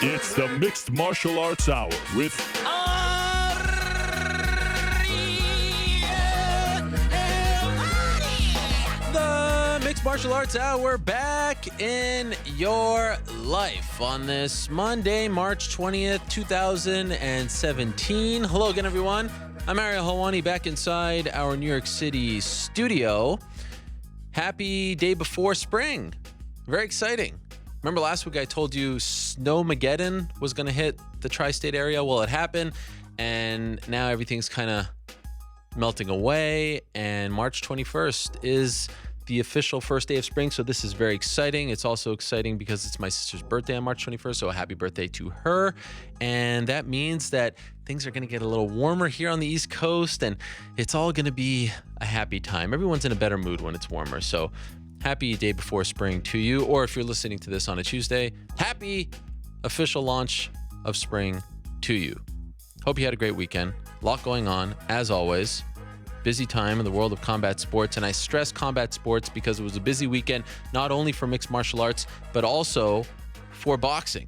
It's the Mixed Martial Arts Hour with the Mixed Martial Arts Hour, back in your life on this Monday, March 20th, 2017. Hello again, everyone. I'm Ariel Helwani, back inside our New York City studio. Happy day before spring. Very exciting. Remember last week I told you Snowmageddon was going to hit the tri-state area? Well, it happened, and now everything's kind of melting away, and March 21st is the official first day of spring, so this is very exciting. It's also exciting because it's my sister's birthday on March 21st, so a happy birthday to her. And that means that things are going to get a little warmer here on the East Coast, and it's all going to be a happy time. Everyone's in a better mood when it's warmer, so happy day before spring to you. Or if you're listening to this on a Tuesday, happy official launch of spring to you. Hope you had a great weekend. A lot going on, as always. Busy time in the world of combat sports, and I stress combat sports because it was a busy weekend, not only for mixed martial arts, but also for boxing.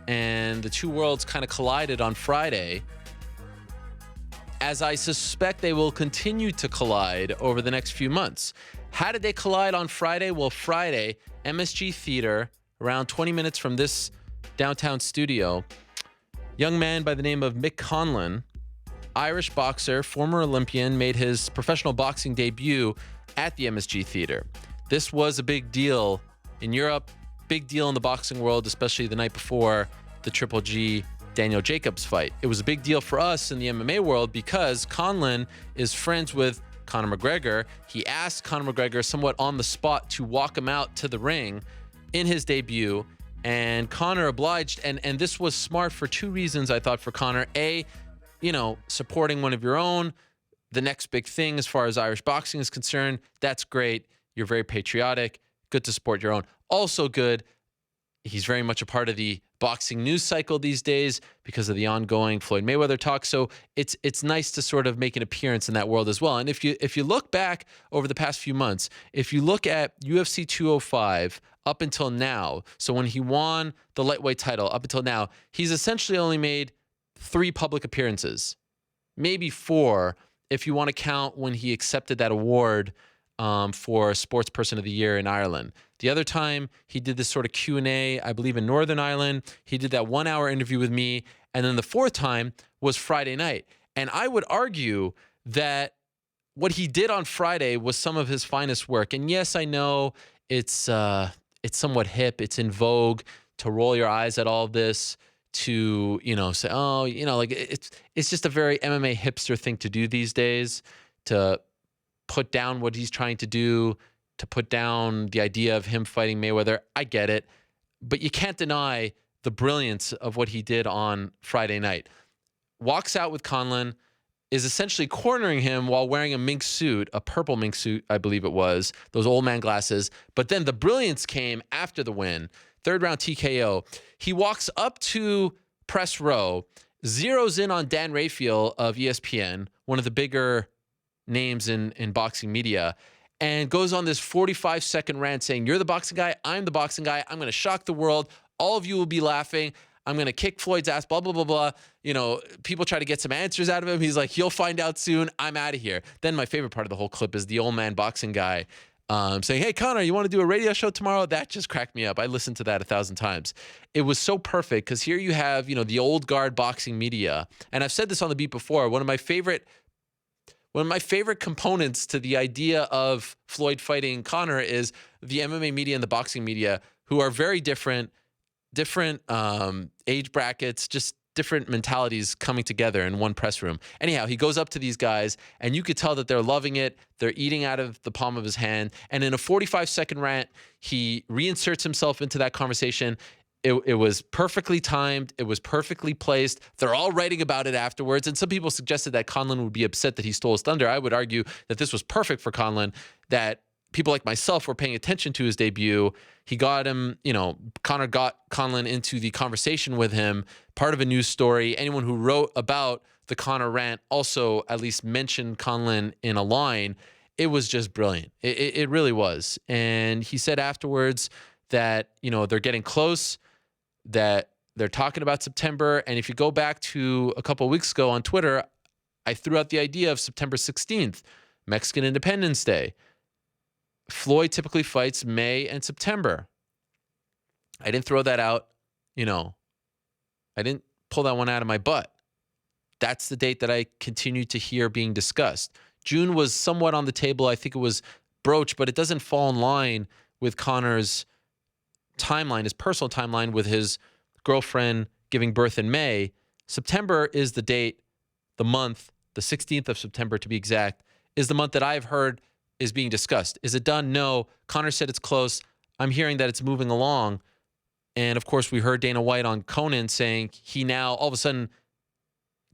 And the two worlds kind of collided on Friday, as I suspect they will continue to collide over the next few months. How did they collide on Friday? Well, Friday, MSG Theater, around 20 minutes from this downtown studio, young man by the name of Mick Conlan, Irish boxer, former Olympian, made his professional boxing debut at the MSG Theater. This was a big deal in Europe, big deal in the boxing world, especially the night before the Triple G Daniel Jacobs fight. It was a big deal for us in the MMA world because Conlan is friends with Conor McGregor. He asked Conor McGregor somewhat on the spot to walk him out to the ring in his debut, and Conor obliged, and this was smart for two reasons, I thought, for Conor. A, you know, supporting one of your own, the next big thing as far as Irish boxing is concerned. That's great. You're very patriotic. Good to support your own. Also good, he's very much a part of the boxing news cycle these days because of the ongoing Floyd Mayweather talk. So it's nice to sort of make an appearance in that world as well. And if you look back over the past few months, if you look at UFC 205 up until now, so when he won the lightweight title up until now, he's essentially only made 3 public appearances, maybe 4 if you want to count when he accepted that award for Sports Person of the Year in Ireland. The other time he did this sort of Q&A, I believe in Northern Ireland. He did that 1-hour interview with me. And then the 4th time was Friday night. And I would argue that what he did on Friday was some of his finest work. And yes, I know it's somewhat hip. It's in vogue to roll your eyes at all of this, to, you know, say, oh, you know, like it's just a very MMA hipster thing to do these days, to put down what he's trying to do, to put down the idea of him fighting Mayweather. I get it, but you can't deny the brilliance of what he did on Friday night. Walks out with Conlan, is essentially cornering him while wearing a mink suit, a purple mink suit, I believe it was, those old man glasses. But then the brilliance came after the win. 3rd round TKO. He walks up to press row, zeroes in on Dan Rafael of ESPN, one of the bigger names in boxing media, and goes on this 45-second rant saying, you're the boxing guy, I'm the boxing guy, I'm going to shock the world, all of you will be laughing, I'm going to kick Floyd's ass, blah, blah, blah, blah. You know, people try to get some answers out of him. He's like, you'll find out soon, I'm out of here. Then my favorite part of the whole clip is the old man boxing guy saying, hey, Conor, you want to do a radio show tomorrow? That just cracked me up. I listened to that 1,000 times. It was so perfect because here you have, you know, the old guard boxing media. And I've said this on the beat before. One of my favorite components to the idea of Floyd fighting Conor is the MMA media and the boxing media, who are very different age brackets, just different mentalities coming together in one press room. Anyhow, he goes up to these guys, and you could tell that they're loving it. They're eating out of the palm of his hand. And in a 45-second rant, he reinserts himself into that conversation. It was perfectly timed. It was perfectly placed. They're all writing about it afterwards. And some people suggested that Conlan would be upset that he stole his thunder. I would argue that this was perfect for Conlan, that people like myself were paying attention to his debut. He got him, you know, Conor got Conlan into the conversation with him, part of a news story. Anyone who wrote about the Conor rant also at least mentioned Conlan in a line. It was just brilliant. It really was. And he said afterwards that, you know, they're getting close, that They're talking about September. And if you go back to a couple of weeks ago on Twitter, I threw out the idea of September 16th, Mexican Independence Day. Floyd typically fights May and September. I didn't throw that out, I didn't pull that one out of my butt. That's the date that I continued to hear being discussed. June was somewhat on the table. I think it was broached, but it doesn't fall in line with Conor's timeline, his personal timeline with his girlfriend giving birth in May. September is the date, the month, the 16th of September to be exact, is the month that I've heard is being discussed. Is it done? No. Conor said it's close. I'm hearing that it's moving along. And of course, we heard Dana White on Conan saying he now all of a sudden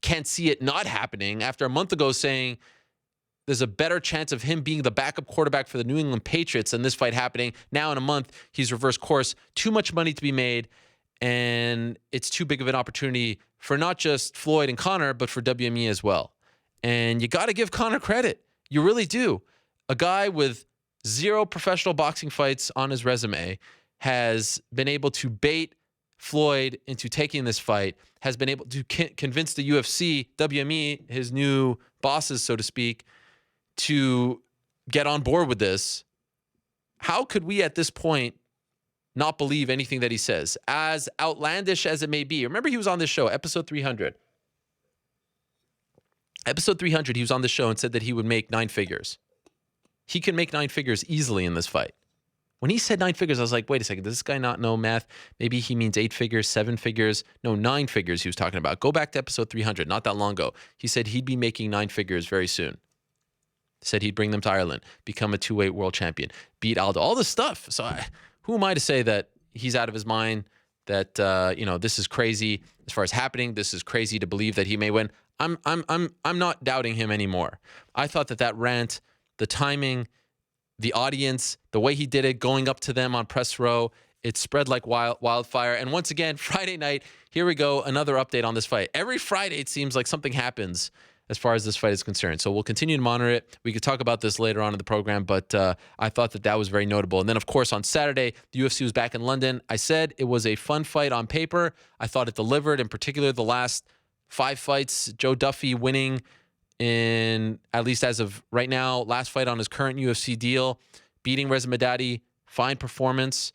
can't see it not happening after a month ago saying there's a better chance of him being the backup quarterback for the New England Patriots than this fight happening. Now in a month, he's reversed course. Too much money to be made, and it's too big of an opportunity for not just Floyd and Conor, but for WME as well. And you got to give Conor credit. You really do. A guy with 0 professional boxing fights on his resume has been able to bait Floyd into taking this fight, has been able to convince the UFC, WME, his new bosses, so to speak, to get on board with this. How could we at this point not believe anything that he says, as outlandish as it may be? Remember, he was on this show, episode 300. Episode 300, he was on the show and said that he would make 9 figures. He can make 9 figures easily in this fight. When he said 9 figures, I was like, wait a second, does this guy not know math? Maybe he means 8 figures, 7 figures. No, 9 figures he was talking about. Go back to episode 300, not that long ago. He said he'd be making 9 figures very soon. Said he'd bring them to Ireland, become a 2-weight world champion, beat Aldo, all this stuff. So who am I to say that he's out of his mind, that, this is crazy as far as happening. This is crazy to believe that he may win. I'm not doubting him anymore. I thought that rant, the timing, the audience, the way he did it, going up to them on press row, it spread like wildfire. And once again, Friday night, here we go, another update on this fight. Every Friday, it seems like something happens as far as this fight is concerned. So we'll continue to monitor it. We could talk about this later on in the program, but I thought that was very notable. And then, of course, on Saturday, the UFC was back in London. I said it was a fun fight on paper. I thought it delivered, in particular, the last 5 fights, Joe Duffy winning in, at least as of right now, last fight on his current UFC deal, beating Reza Madadi, fine performance.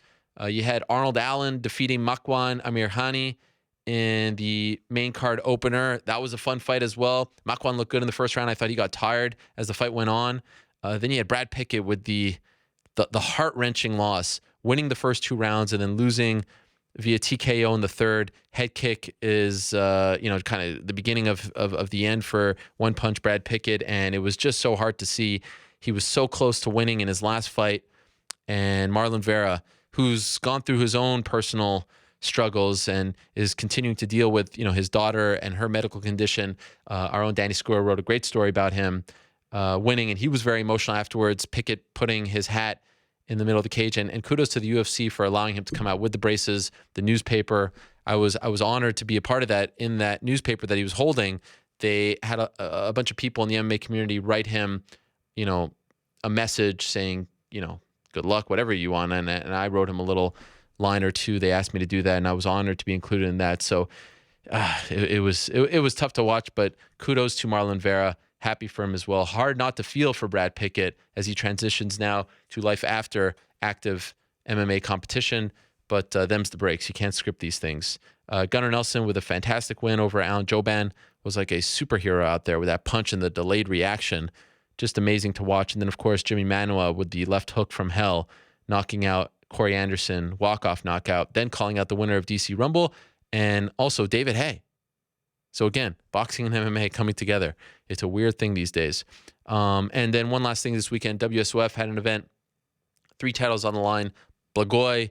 You had Arnold Allen defeating Makwan Amirkhani in the main card opener. That was a fun fight as well. Makwan looked good in the first round. I thought he got tired as the fight went on. Then you had Brad Pickett with the heart-wrenching loss, winning the first 2 rounds and then losing via TKO in the third. Head kick is, kind of the beginning of the end for One Punch Brad Pickett, and it was just so hard to see. He was so close to winning in his last fight, and Marlon Vera, who's gone through his own personal struggles and is continuing to deal with, his daughter and her medical condition. Our own Danny Skura wrote a great story about him winning, and he was very emotional afterwards. Pickett putting his hat in the middle of the cage, and kudos to the UFC for allowing him to come out with the braces. The newspaper, I was honored to be a part of that. In that newspaper that he was holding, they had a bunch of people in the MMA community write him, a message saying, good luck, whatever you want. And I wrote him a little line or two. They asked me to do that, and I was honored to be included in that. So it was tough to watch, but kudos to Marlon Vera. Happy for him as well. Hard not to feel for Brad Pickett as he transitions now to life after active MMA competition, but them's the breaks. You can't script these things. Gunnar Nelson with a fantastic win over Alan Jouban, was like a superhero out there with that punch and the delayed reaction. Just amazing to watch. And then, of course, Jimi Manuwa with the left hook from hell, knocking out Corey Anderson, walk-off knockout, then calling out the winner of DC Rumble, and also David Haye. So again, boxing and MMA coming together. It's a weird thing these days. And then one last thing this weekend, WSOF had an event, 3 titles on the line. Blagoy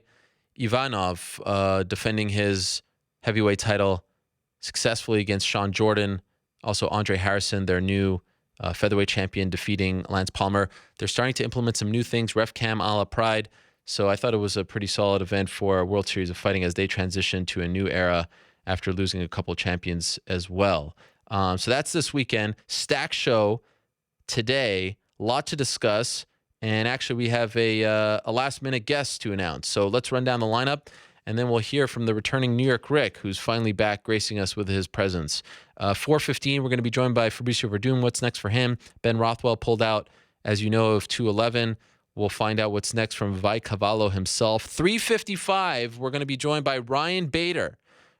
Ivanov defending his heavyweight title successfully against Sean Jordan. Also Andre Harrison, their new featherweight champion, defeating Lance Palmer. They're starting to implement some new things, ref cam a la Pride. So I thought it was a pretty solid event for World Series of Fighting as they transition to a new era after losing a couple champions as well. So that's this weekend. Stack show today. A lot to discuss. And actually, we have a last-minute guest to announce. So let's run down the lineup. and then we'll hear from the returning New York Rick, who's finally back, gracing us with his presence. 4:15, we're going to be joined by Fabricio Werdum. What's next for him? Ben Rothwell pulled out, as you know, of 211. We'll find out what's next from Vi Cavallo himself. 3:55, we're going to be joined by Ryan Bader.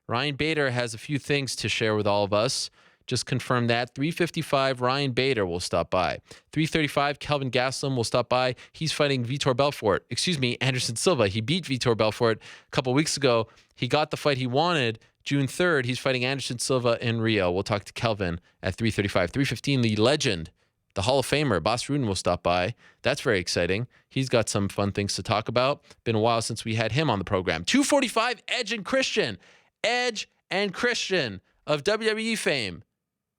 Ryan Bader has a few things to share with all of us. Just confirm that. 3:55, Ryan Bader will stop by. 3:35, Kelvin Gastelum will stop by. He's fighting Anderson Silva. He beat Vitor Belfort a couple weeks ago. He got the fight he wanted. June 3rd, he's fighting Anderson Silva in Rio. We'll talk to Kelvin at 3:35. 3:15, the legend, the Hall of Famer, Bas Rutten will stop by. That's very exciting. He's got some fun things to talk about. Been a while since we had him on the program. 2:45, Edge and Christian. Edge and Christian of WWE fame.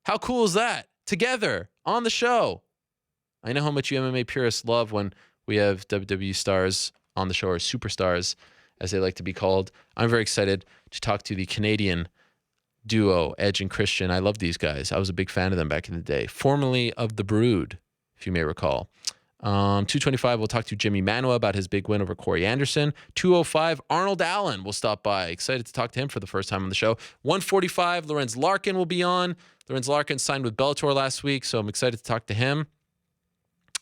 How cool is that? Together on the show. I know how much you MMA purists love when we have WWE stars on the show, or superstars, as they like to be called. I'm very excited to talk to the Canadian duo, Edge and Christian. I love these guys. I was a big fan of them back in the day. Formerly of The Brood, if you may recall. 2:25, we'll talk to Jimi Manuwa about his big win over Corey Anderson. 2:05, Arnold Allen will stop by. Excited to talk to him for the first time on the show. 1:45, Lorenz Larkin will be on. Lorenz Larkin signed with Bellator last week, so I'm excited to talk to him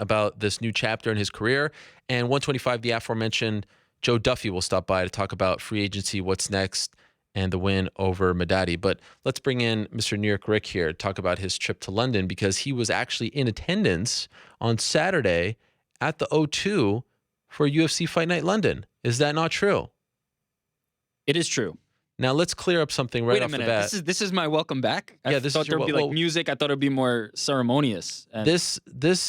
about this new chapter in his career. And 1:25, the aforementioned Joe Duffy will stop by to talk about free agency, what's next, and the win over Madadi. But let's bring in Mr. New York Rick here to talk about his trip to London, because he was actually in attendance on Saturday at the O2 for UFC Fight Night London. Is that not true? It is true. Now let's clear up something right off the bat. Wait a minute. This is my welcome back? I thought there would be like music. I thought it would be more ceremonious. And this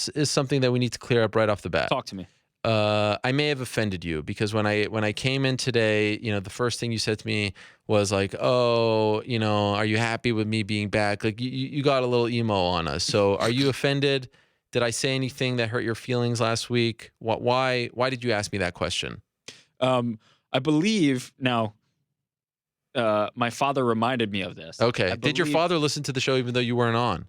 is something that we need to clear up right off the bat. Talk to me. I may have offended you, because when I came in today, the first thing you said to me was like, "Oh, are you happy with me being back?" Like you got a little emo on us. So are you offended? Did I say anything that hurt your feelings last week? Why did you ask me that question? I believe now. My father reminded me of this. Okay. Did your father listen to the show even though you weren't on?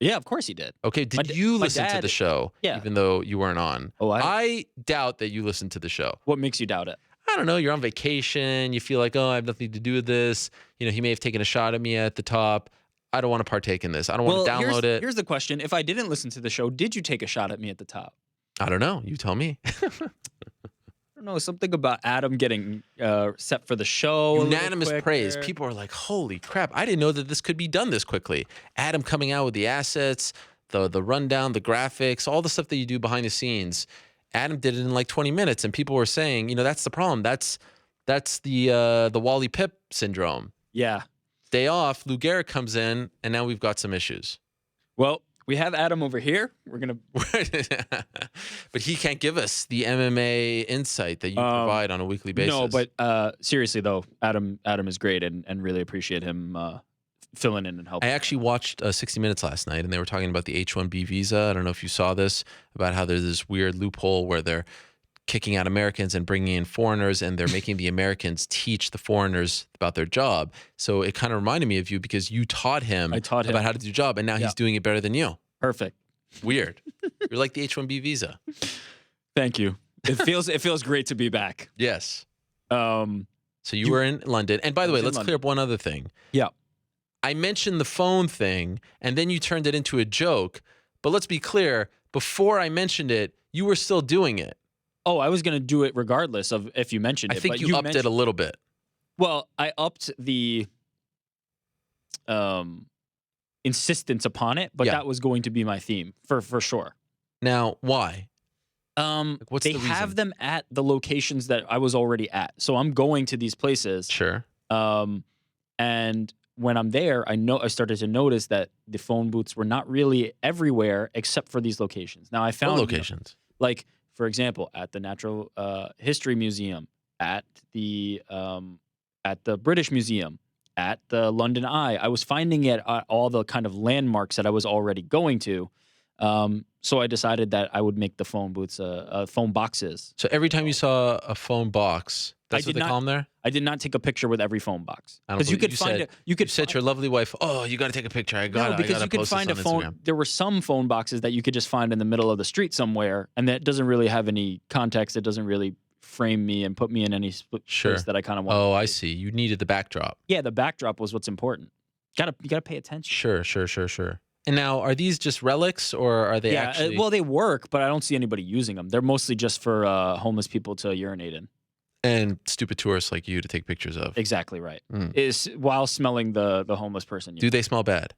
Yeah, of course he did. Okay. Did you listen to the show even though you weren't on? Oh, I doubt that you listened to the show. What makes you doubt it? I don't know. You're on vacation. You feel like, oh, I have nothing to do with this. He may have taken a shot at me at the top. I don't want to partake in this. I don't want to download it. Here's the question. If I didn't listen to the show, did you take a shot at me at the top? I don't know. You tell me. I don't know, something about Adam getting set for the show. Unanimous praise. People are like, holy crap, I didn't know that this could be done this quickly. Adam coming out with the assets, the rundown, the graphics, all the stuff that you do behind the scenes. Adam did it in like 20 minutes, and people were saying, that's the problem. That's the Wally Pipp syndrome. Yeah. Day off, Lou Gehrig comes in, and now we've got some issues. Well, we have Adam over here. We're gonna, but he can't give us the MMA insight that you provide on a weekly basis. No, but seriously though, Adam is great, and really appreciate him filling in and helping. I actually watched 60 Minutes last night, and they were talking about the H-1B visa. I don't know if you saw this, about how there's this weird loophole where they're kicking out Americans and bringing in foreigners, and they're making the Americans teach the foreigners about their job. So it kind of reminded me of you, because you taught him about how to do your job, and now he's doing it better than you. Perfect. Weird. You're like the H-1B visa. Thank you. It feels great to be back. Yes. So you were in London. And by the way, let's clear up one other thing. Yeah. I mentioned the phone thing, and then you turned it into a joke. But let's be clear, before I mentioned it, you were still doing it. Oh, I was going to do it regardless of if you mentioned it. I think you upped it a little bit. Well, I upped the insistence upon it, but that was going to be my theme for sure. Now, why? What's the reason? They have them at the locations that I was already at. So I'm going to these places. Sure. And when I'm there, I started to notice that the phone booths were not really everywhere except for these locations. Now I found what locations? Like, for example, at the Natural History Museum, at the British Museum, at the London Eye. I was finding it at all the kind of landmarks that I was already going to. So I decided that I would make the phone booths phone boxes. So every time you saw a phone box, that's what they call them there? I did not take a picture with every phone box. Because you could find it. You could set your lovely wife, oh, you got to take a picture. Because you could find a phone. Instagram. There were some phone boxes that you could just find in the middle of the street somewhere, and that doesn't really have any context. It doesn't really frame me and put me in any Sure. place that I kind of want. Oh, I see. You needed the backdrop. Yeah, the backdrop was what's important. You gotta pay attention. Sure. And now, are these just relics, or are they actually? Well, they work, but I don't see anybody using them. They're mostly just for homeless people to urinate in. And stupid tourists like you to take pictures of. Exactly right. Is while smelling the homeless person. Do they smell bad?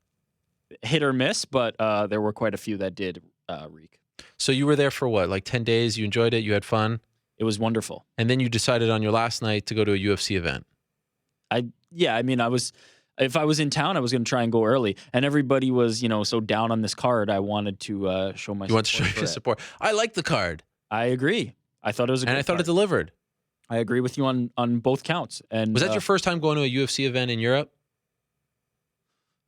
Hit or miss, but there were quite a few that did reek. So you were there for what, like 10 days? You enjoyed it? You had fun? It was wonderful. And then you decided on your last night to go to a UFC event. If I was in town, I was going to try and go early. And everybody was, so down on this card. I wanted to show my support. You want to show your support. I like the card. I agree. I thought it was a good And I thought card. it delivered. I agree with you on both counts. And Was that your first time going to a UFC event in Europe?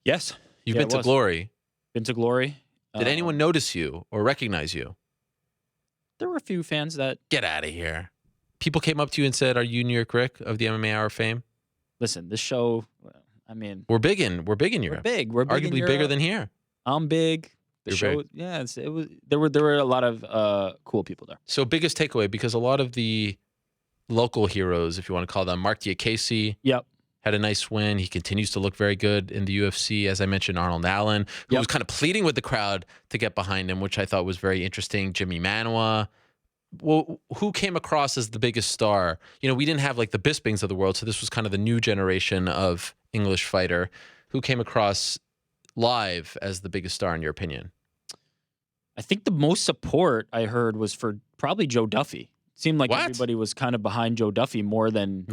Yes. You've been to Glory. Been to Glory. Did anyone notice you or recognize you? There were a few fans that... Get out of here. People came up to you and said, "Are you New York Rick of the MMA Hour fame?" Listen, this show, we're big in Europe. We're big Arguably in bigger Europe. than here. I'm big. The You're show, big. yeah, there were a lot of cool people there. So biggest takeaway, because a lot of the local heroes, if you want to call them, Mark Diakese, Yep. had a nice win. He continues to look very good in the UFC. As I mentioned, Arnold Allen, who was kind of pleading with the crowd to get behind him, which I thought was very interesting. Jimi Manuwa. Well, who came across as the biggest star? We didn't have like the Bispings of the world, so this was kind of the new generation of English fighter. Who came across live as the biggest star in your opinion? I think the most support I heard was for probably Joe Duffy. It seemed like What? everybody was kind of behind Joe Duffy more than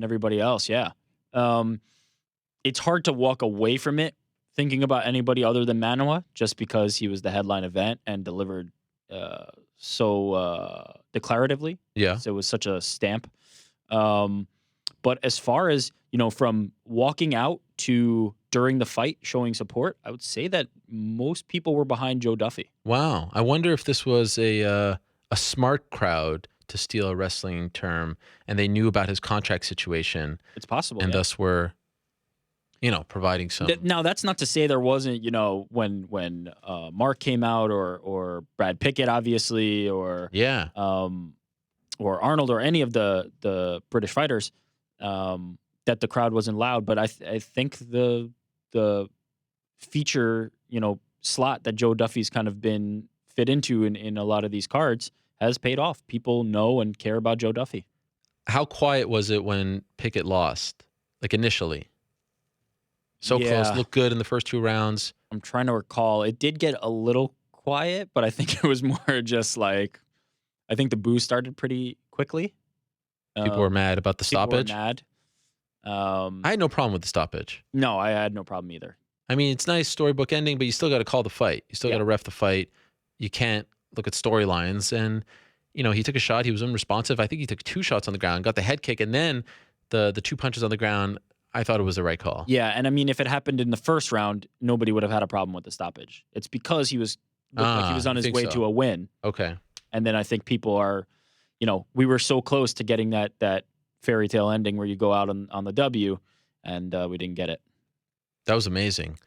everybody else. Yeah. It's hard to walk away from it thinking about anybody other than Manuwa, just because he was the headline event and delivered so declaratively. Yeah. So it was such a stamp. But as far as, from walking out to during the fight showing support, I would say that most people were behind Joe Duffy. Wow. I wonder if this was a smart crowd, to steal a wrestling term, and they knew about his contract situation. It's possible. And thus were, providing some. Now, that's not to say there wasn't, when Mark came out or Brad Pickett, obviously, or Arnold or any of the British fighters, that the crowd wasn't loud. But I think the feature, slot that Joe Duffy's kind of been fit into in a lot of these cards has paid off. People know and care about Joe Duffy. How quiet was it when Pickett lost? Like initially? So close, looked good in the first 2 rounds. I'm trying to recall. It did get a little quiet, but I think it was more just like, I think the boo started pretty quickly. People were mad about the stoppage? People were mad. I had no problem with the stoppage. No, I had no problem either. I mean, it's nice storybook ending, but you still got to call the fight. You still got to ref the fight. You can't look at storylines. And, he took a shot. He was unresponsive. I think he took 2 shots on the ground, got the head kick, and then the 2 punches on the ground. I thought it was the right call. Yeah, and I mean, if it happened in the first round, nobody would have had a problem with the stoppage. It's because he looked like he was on his way to a win. Okay. And then I think people are, we were so close to getting that fairy tale ending where you go out on the W, and we didn't get it. That was amazing.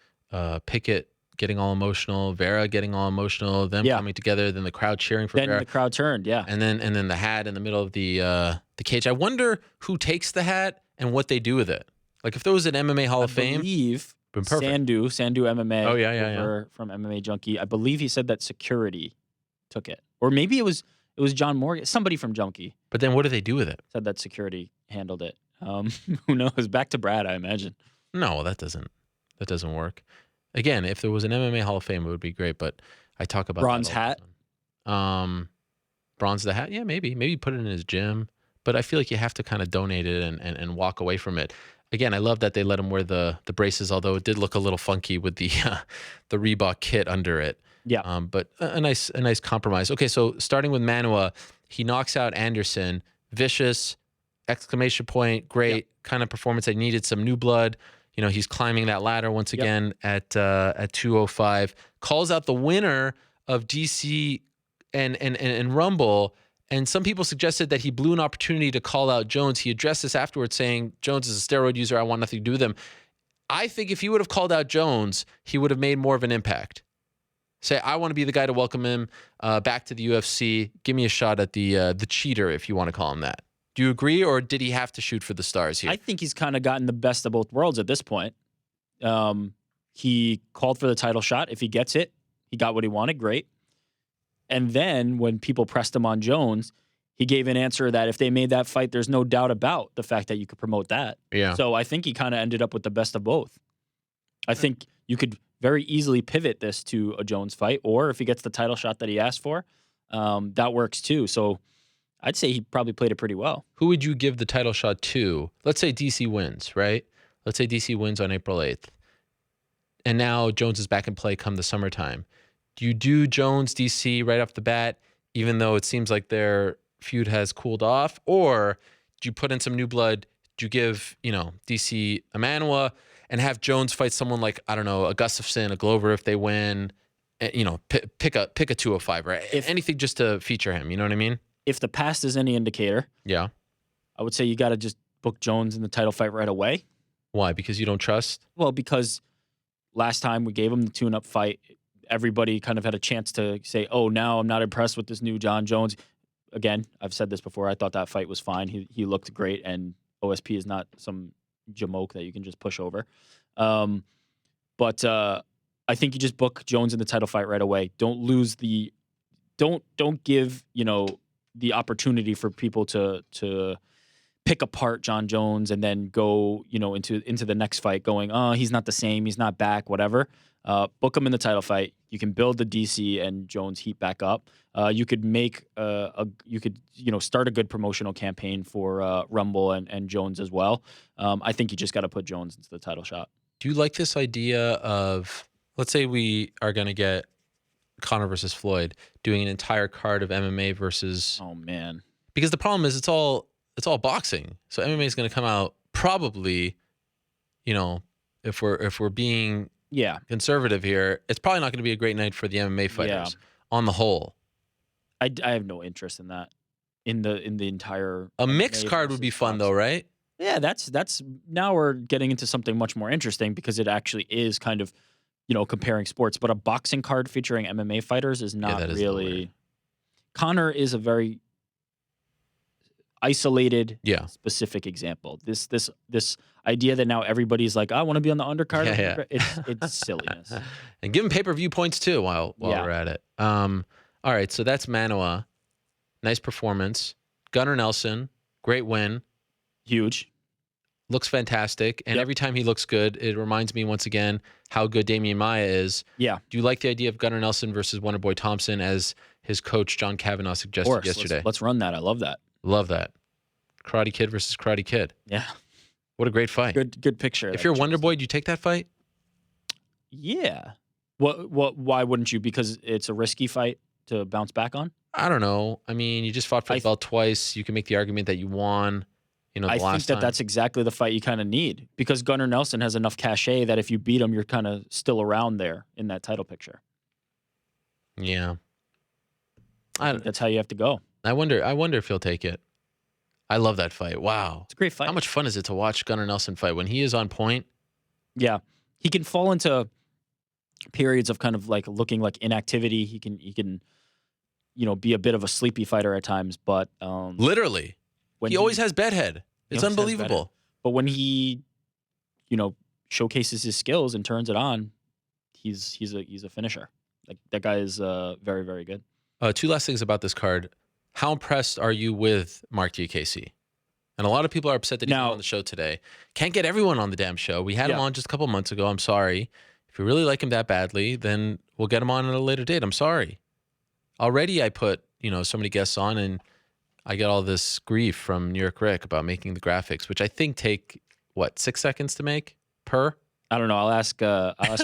Pickett getting all emotional, Vera getting all emotional, them coming together, then the crowd cheering for Vera. Then the crowd turned, and then the hat in the middle of the cage. I wonder who takes the hat and what they do with it. Like if there was an MMA Hall of Fame, I believe been perfect. Sandu MMA. Oh yeah. From MMA Junkie. I believe he said that security took it, or maybe it was John Morgan, somebody from Junkie. But then what do they do with it? Said that security handled it. Who knows? Back to Brad, I imagine. No, that doesn't work. Again, if there was an MMA Hall of Fame, it would be great. But I talk about bronze that hat. Bronze the hat. Yeah, maybe put it in his gym. But I feel like you have to kind of donate it and walk away from it. Again, I love that they let him wear the braces, although it did look a little funky with the Reebok kit under it. Yeah. But a nice compromise. Okay, so starting with Manuwa, he knocks out Anderson. Vicious, exclamation point, great kind of performance. I needed some new blood. He's climbing that ladder once again at 205. Calls out the winner of DC and Rumble. And some people suggested that he blew an opportunity to call out Jones. He addressed this afterwards saying, Jones is a steroid user. I want nothing to do with him. I think if he would have called out Jones, he would have made more of an impact. Say, I want to be the guy to welcome him back to the UFC. Give me a shot at the cheater, if you want to call him that. Do you agree, or did he have to shoot for the stars here? I think he's kind of gotten the best of both worlds at this point. He called for the title shot. If he gets it, he got what he wanted. Great. And then when people pressed him on Jones, he gave an answer that if they made that fight, there's no doubt about the fact that you could promote that. Yeah. So I think he kind of ended up with the best of both. I think you could very easily pivot this to a Jones fight, or if he gets the title shot that he asked for, that works too. So I'd say he probably played it pretty well. Who would you give the title shot to? Let's say DC wins, right? Let's say DC wins on April 8th. And now Jones is back in play come the summertime. Do you do Jones DC right off the bat, even though it seems like their feud has cooled off? Or do you put in some new blood? Do you give, DC a Manuwa and have Jones fight someone like, I don't know, a Gustafsson, a Glover if they win? Pick a 205, right? Anything just to feature him, you know what I mean? If the past is any indicator, yeah, I would say you got to just book Jones in the title fight right away. Why? Because you don't trust? Well, because last time we gave him the tune-up fight, everybody kind of had a chance to say, oh, now I'm not impressed with this new John Jones. Again, I've said this before. I thought that fight was fine. He looked great, and OSP is not some jamoke that you can just push over. But I think you just book Jones in the title fight right away. Don't lose the don't give, the opportunity for people to pick apart John Jones and then go, into the next fight going, oh, he's not the same, he's not back, whatever. Book him in the title fight. You can build the DC and Jones heat back up. You could make start a good promotional campaign for Rumble and Jones as well. I think you just got to put Jones into the title shot. Do you like this idea of, let's say we are going to get Conor versus Floyd, doing an entire card of MMA versus... Oh, man. Because the problem is it's all boxing. So MMA is going to come out probably, if we're being conservative here, it's probably not going to be a great night for the MMA fighters on the whole. I have no interest in that. In the entire... A mixed card would be fun though, right? Yeah, that's now we're getting into something much more interesting because it actually is kind of, comparing sports. But a boxing card featuring MMA fighters is not really... Conor is a very isolated, specific example. This idea that now everybody's like, I want to be on the undercard. It's silliness. And give him pay-per-view points too while we're at it. All right, so that's Manuwa. Nice performance. Gunnar Nelson, great win. Huge. Looks fantastic. And every time he looks good, it reminds me once again how good Damian Maia is. Yeah. Do you like the idea of Gunnar Nelson versus Wonderboy Thompson as his coach John Kavanaugh suggested yesterday? Let's run that. I love that. Love that. Karate Kid versus Karate Kid. Yeah. What a great fight. Good picture. If you're Wonderboy, do you take that fight? Yeah. Why wouldn't you? Because it's a risky fight to bounce back on? I don't know. I mean, you just fought for the belt twice. You can make the argument that you won. I think that's exactly the fight you kind of need because Gunnar Nelson has enough cachet that if you beat him, you're kind of still around there in that title picture. Yeah. I think that's how you have to go. I wonder if he'll take it. I love that fight. Wow. It's a great fight. How much fun is it to watch Gunnar Nelson fight when he is on point? Yeah. He can fall into periods of kind of like looking like inactivity. He can be a bit of a sleepy fighter at times, but literally. He always has bedhead. It's unbelievable. But when he, showcases his skills and turns it on, he's a finisher. Like that guy is very, very good. Two last things about this card. How impressed are you with Mark Diakese? And a lot of people are upset that he's not on the show today. Can't get everyone on the damn show. We had him on just a couple months ago. I'm sorry. If you really like him that badly, then we'll get him on at a later date. I'm sorry. Already I put, so many guests on and I get all this grief from New York Rick about making the graphics, which I think take, 6 seconds to make per? I don't know. I'll ask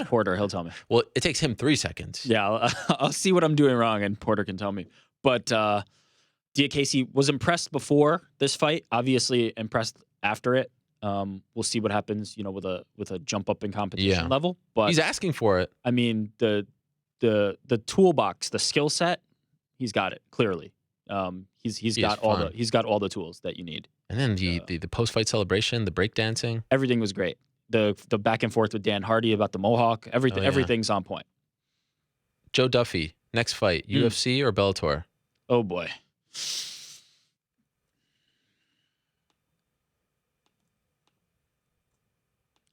Porter. He'll tell me. Well, it takes him 3 seconds. Yeah, I'll see what I'm doing wrong, and Porter can tell me. But Diakese was impressed before this fight. Obviously impressed after it. We'll see what happens, with a jump up in competition level. But he's asking for it. I mean, the toolbox, the skill set, he's got it clearly. He's got all the tools that you need. And then the post fight celebration, the breakdancing, everything was great. The back and forth with Dan Hardy about the Mohawk, everything's on point. Joe Duffy, next fight, UFC or Bellator? Oh boy.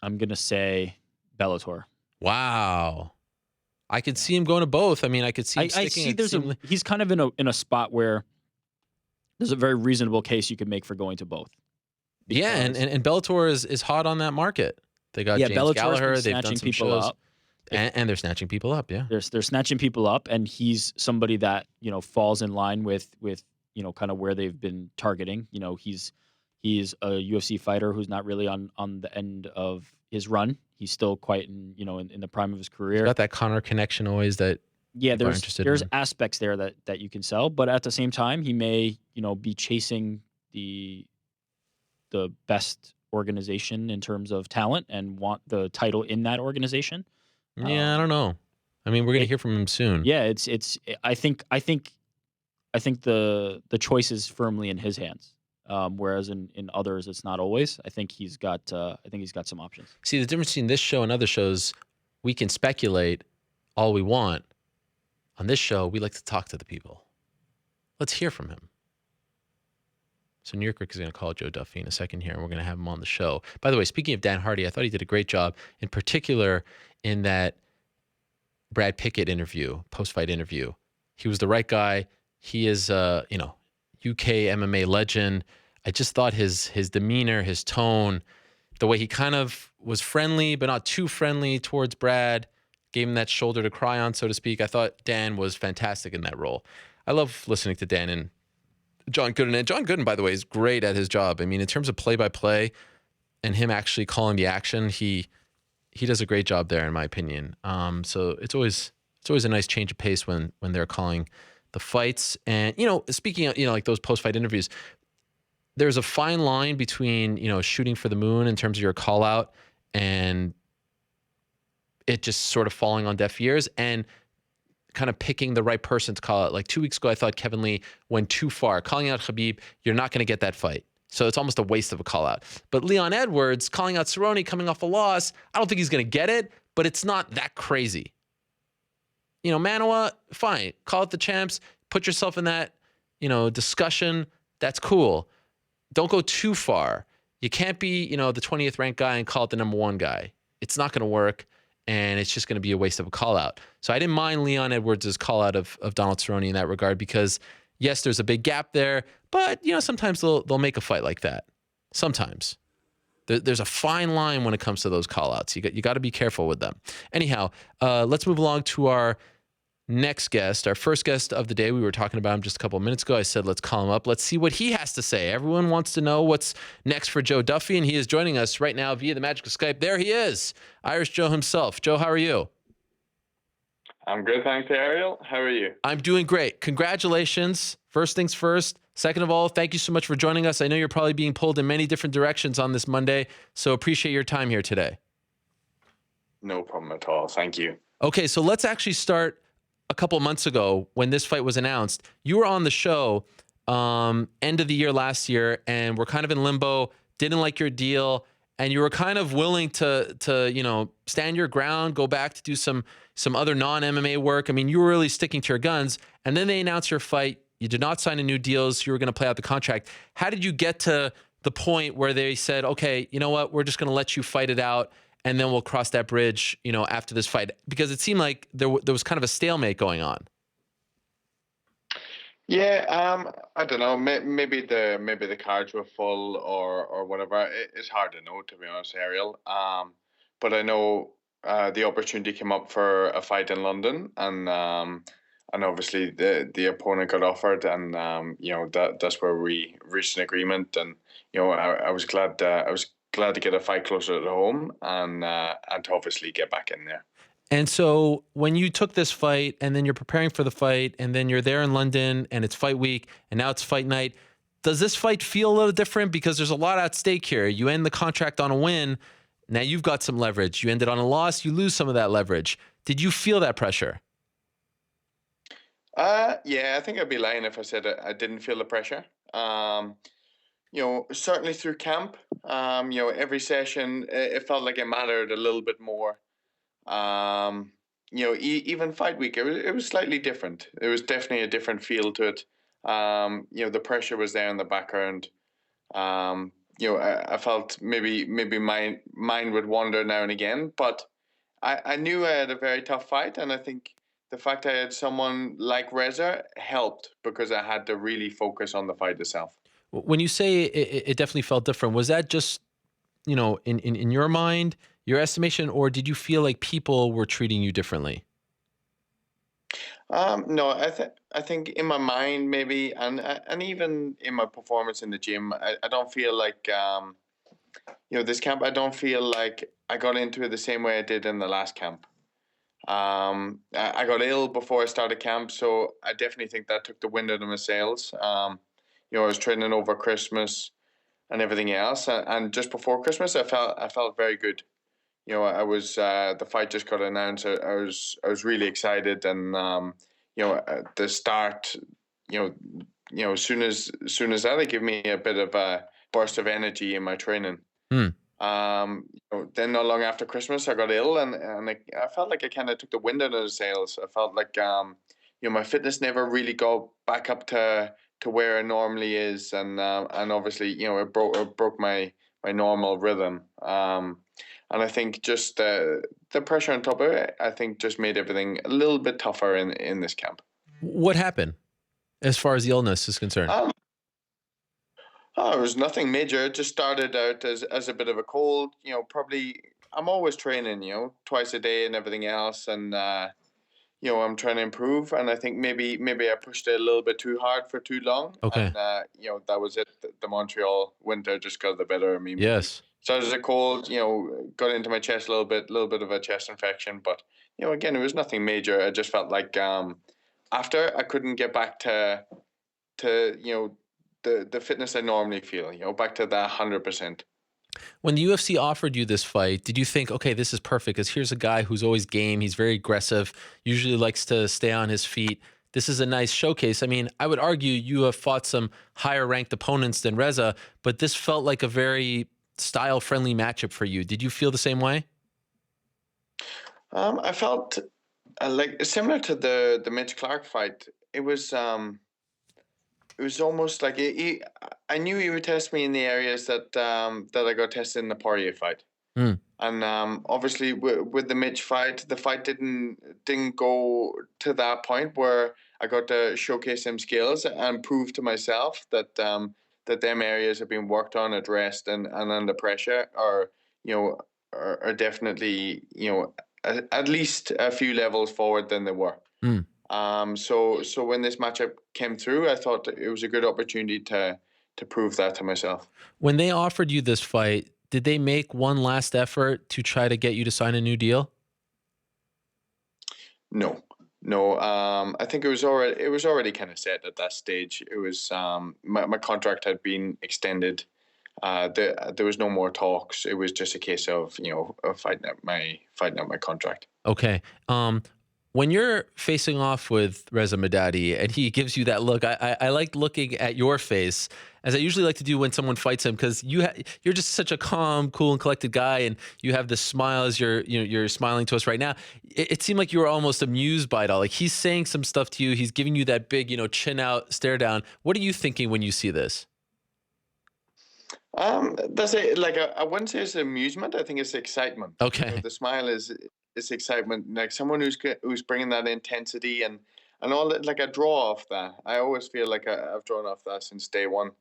I'm gonna say Bellator. Wow. I could see him going to both. I mean, I could see him I sticking. see he's kind of in a spot where there's a very reasonable case you could make for going to both. Yeah, and Bellator is hot on that market. They got James Bellator's Gallagher. been They've done snatching some people shows, up. and they're snatching people up. Yeah, They're snatching people up, and he's somebody that falls in line with kind of where they've been targeting. He's a UFC fighter who's not really on the end of his run. He's still quite in the prime of his career. He's got that Connor connection always that. Yeah, people are interested there's in. aspects there that you can sell, but at the same time, he may be chasing the best organization in terms of talent and want the title in that organization. Yeah, I don't know. I mean, we're gonna hear from him soon. Yeah, it's. I think the choice is firmly in his hands. Whereas in others, it's not always. I think he's got some options. See, the difference between this show and other shows, we can speculate all we want. On this show, we like to talk to the people. Let's hear from him. So New York Rick is going to call Joe Duffy in a second here, and we're going to have him on the show. By the way, speaking of Dan Hardy, I thought he did a great job, in particular in that Brad Pickett interview, post-fight interview. He was the right guy. He is, UK MMA legend. I just thought his demeanor, his tone, the way he kind of was friendly, but not too friendly towards Brad, gave him that shoulder to cry on, so to speak. I thought Dan was fantastic in that role. I love listening to Dan and John Gooden. And John Gooden, by the way, is great at his job. I mean, in terms of play-by-play and him actually calling the action, he does a great job there, in my opinion. So it's always a nice change of pace when they're calling the fights. And, speaking of, like those post-fight interviews, there's a fine line between, shooting for the moon in terms of your call out and it just sort of falling on deaf ears and kind of picking the right person to call out. Like 2 weeks ago, I thought Kevin Lee went too far. Calling out Khabib, you're not going to get that fight. So it's almost a waste of a call out. But Leon Edwards calling out Cerrone coming off a loss, I don't think he's going to get it, but it's not that crazy. Manuwa, fine. Call out the champs. Put yourself in that, discussion. That's cool. Don't go too far. You can't be, the 20th ranked guy and call it the number one guy. It's not going to work. And it's just going to be a waste of a call out. So I didn't mind Leon Edwards' call out of Donald Cerrone in that regard because, yes, there's a big gap there, but, sometimes they'll make a fight like that. Sometimes. There's a fine line when it comes to those call outs. You got to be careful with them. Anyhow, let's move along to our next guest, our first guest of the day. We were talking about him just a couple of minutes ago. I said, let's call him up. Let's see what he has to say. Everyone wants to know what's next for Joe Duffy, and he is joining us right now via the magic of Skype. There he is, Irish Joe himself. Joe, how are you? I'm good, thanks, Ariel. How are you? I'm doing great. Congratulations. First things first. Second of all, thank you so much for joining us. I know you're probably being pulled in many different directions on this Monday, so appreciate your time here today. No problem at all. Thank you. Okay, so let's actually start a couple months ago when this fight was announced. You were on the show end of the year last year, and we're kind of in limbo, didn't like your deal, and you were kind of willing to stand your ground, go back to do some other non-MMA work. I mean, you were really sticking to your guns, and then they announced your fight. You did not sign a new deal, so you were going to play out the contract. How did you get to the point where they said, okay, you know what, we're just going to let you fight it out, and then we'll cross that bridge, after this fight? Because it seemed like there was kind of a stalemate going on. Yeah, I don't know. Maybe the cards were full or whatever. It's hard to know, to be honest, Ariel. But I know the opportunity came up for a fight in London, and obviously the opponent got offered, and that's where we reached an agreement, and I was glad to get a fight closer to home and to obviously get back in there. And so when you took this fight and then you're preparing for the fight and then you're there in London and it's fight week and now it's fight night, does this fight feel a little different? Because there's a lot at stake here. You end the contract on a win. Now you've got some leverage. You ended on a loss. You lose some of that leverage. Did you feel that pressure? Yeah, I think I'd be lying if I said I didn't feel the pressure. Certainly through camp, every session, it felt like it mattered a little bit more. even fight week, it was slightly different. It was definitely a different feel to it. The pressure was there in the background. I felt maybe my mind would wander now and again, but I knew I had a very tough fight, and I think the fact I had someone like Reza helped because I had to really focus on the fight itself. When you say it definitely felt different, was that just, in your mind, your estimation, or did you feel like people were treating you differently? No, I think in my mind maybe, and even in my performance in the gym, I don't feel like this camp. I don't feel like I got into it the same way I did in the last camp. I got ill before I started camp, so I definitely think that took the wind out of my sails. I was training over Christmas and everything else, and just before Christmas, I felt very good. I was the fight just got announced. I was really excited, and at the start, as soon as that, it gave me a bit of a burst of energy in my training. Hmm. Then not long after Christmas, I got ill, and I felt like I kind of took the wind out of the sails. I felt like my fitness never really got back up to where it normally is, and obviously, it broke my normal rhythm. And I think just the pressure on top of it, I think just made everything a little bit tougher in this camp. What happened as far as the illness is concerned? It was nothing major. It just started out as a bit of a cold. Probably I'm always training, twice a day and everything else, and I'm trying to improve. And I think maybe I pushed it a little bit too hard for too long. Okay. And that was it. The Montreal winter just got the better of me. Yes. Started as a cold, got into my chest a little bit of a chest infection. But again, it was nothing major. I just felt like after I couldn't get back to the fitness I normally feel, back to that 100%. When the UFC offered you this fight, did you think, okay, this is perfect because here's a guy who's always game. He's very aggressive, usually likes to stay on his feet. This is a nice showcase. I mean, I would argue you have fought some higher ranked opponents than Reza, but this felt like a very style friendly matchup for you. Did you feel the same way? I felt like similar to the Mitch Clark fight. It was almost like I knew he would test me in the areas that I got tested in the Poirier fight. Mm. And obviously with the Mitch fight, the fight didn't go to that point where I got to showcase some skills and prove to myself that them areas have been worked on, addressed, and under pressure are definitely at least a few levels forward than they were. Mm. So when this matchup came through, I thought it was a good opportunity to prove that to myself. When they offered you this fight, did they make one last effort to try to get you to sign a new deal? No. I think it was already kind of set at that stage. It was my contract had been extended. There was no more talks. It was just a case of of fighting out my contract. Okay. When you're facing off with Reza Madadi and he gives you that look, I like looking at your face, as I usually like to do when someone fights him, because you're just such a calm, cool, and collected guy, and you have this smile as you're smiling to us right now. It seemed like you were almost amused by it all. Like, he's saying some stuff to you, he's giving you that big, chin out, stare down. What are you thinking when you see this? That's it. Like I wouldn't say it's amusement. I think it's excitement. Okay. The smile is excitement. Like someone who's bringing that intensity and all that. Like I draw off that. I always feel like I've drawn off that since day one.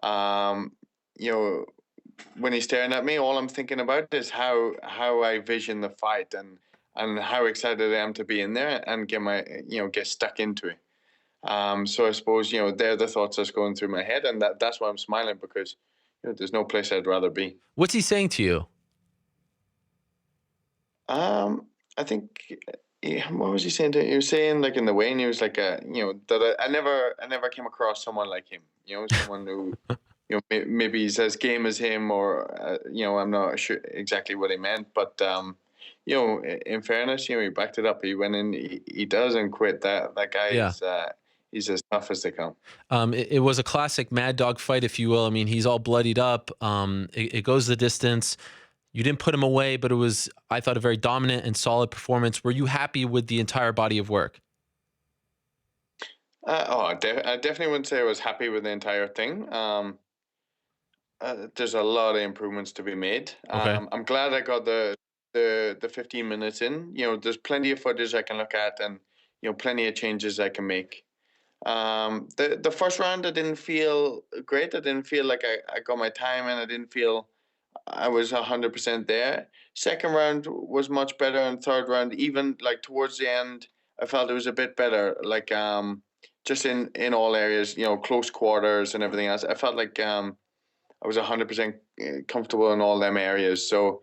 Um, you know, when he's staring at me, all I'm thinking about is how I vision the fight and how excited I am to be in there and get stuck into it. So I suppose they're the thoughts that's going through my head, and that's why I'm smiling, because there's no place I'd rather be. What's he saying to you? I think what was he saying to? He was saying, like, in the way, and he was like, that I never came across someone like him. Someone who maybe he's as game as him, or I'm not sure exactly what he meant, but in fairness, he backed it up. He went in, he doesn't quit. That guy is. He's as tough as they come. It was a classic mad dog fight, if you will. I mean, he's all bloodied up. It goes the distance. You didn't put him away, but it was, I thought, a very dominant and solid performance. Were you happy with the entire body of work? I definitely wouldn't say I was happy with the entire thing. There's a lot of improvements to be made. Okay. I'm glad I got the 15 minutes in. There's plenty of footage I can look at, and plenty of changes I can make. The first round I didn't feel great. I didn't feel like I got my time, and I didn't feel I was 100% there. Second round was much better, and third round, even like towards the end, I felt it was a bit better. Like just in all areas, close quarters and everything else. I felt like I was 100% comfortable in all them areas. So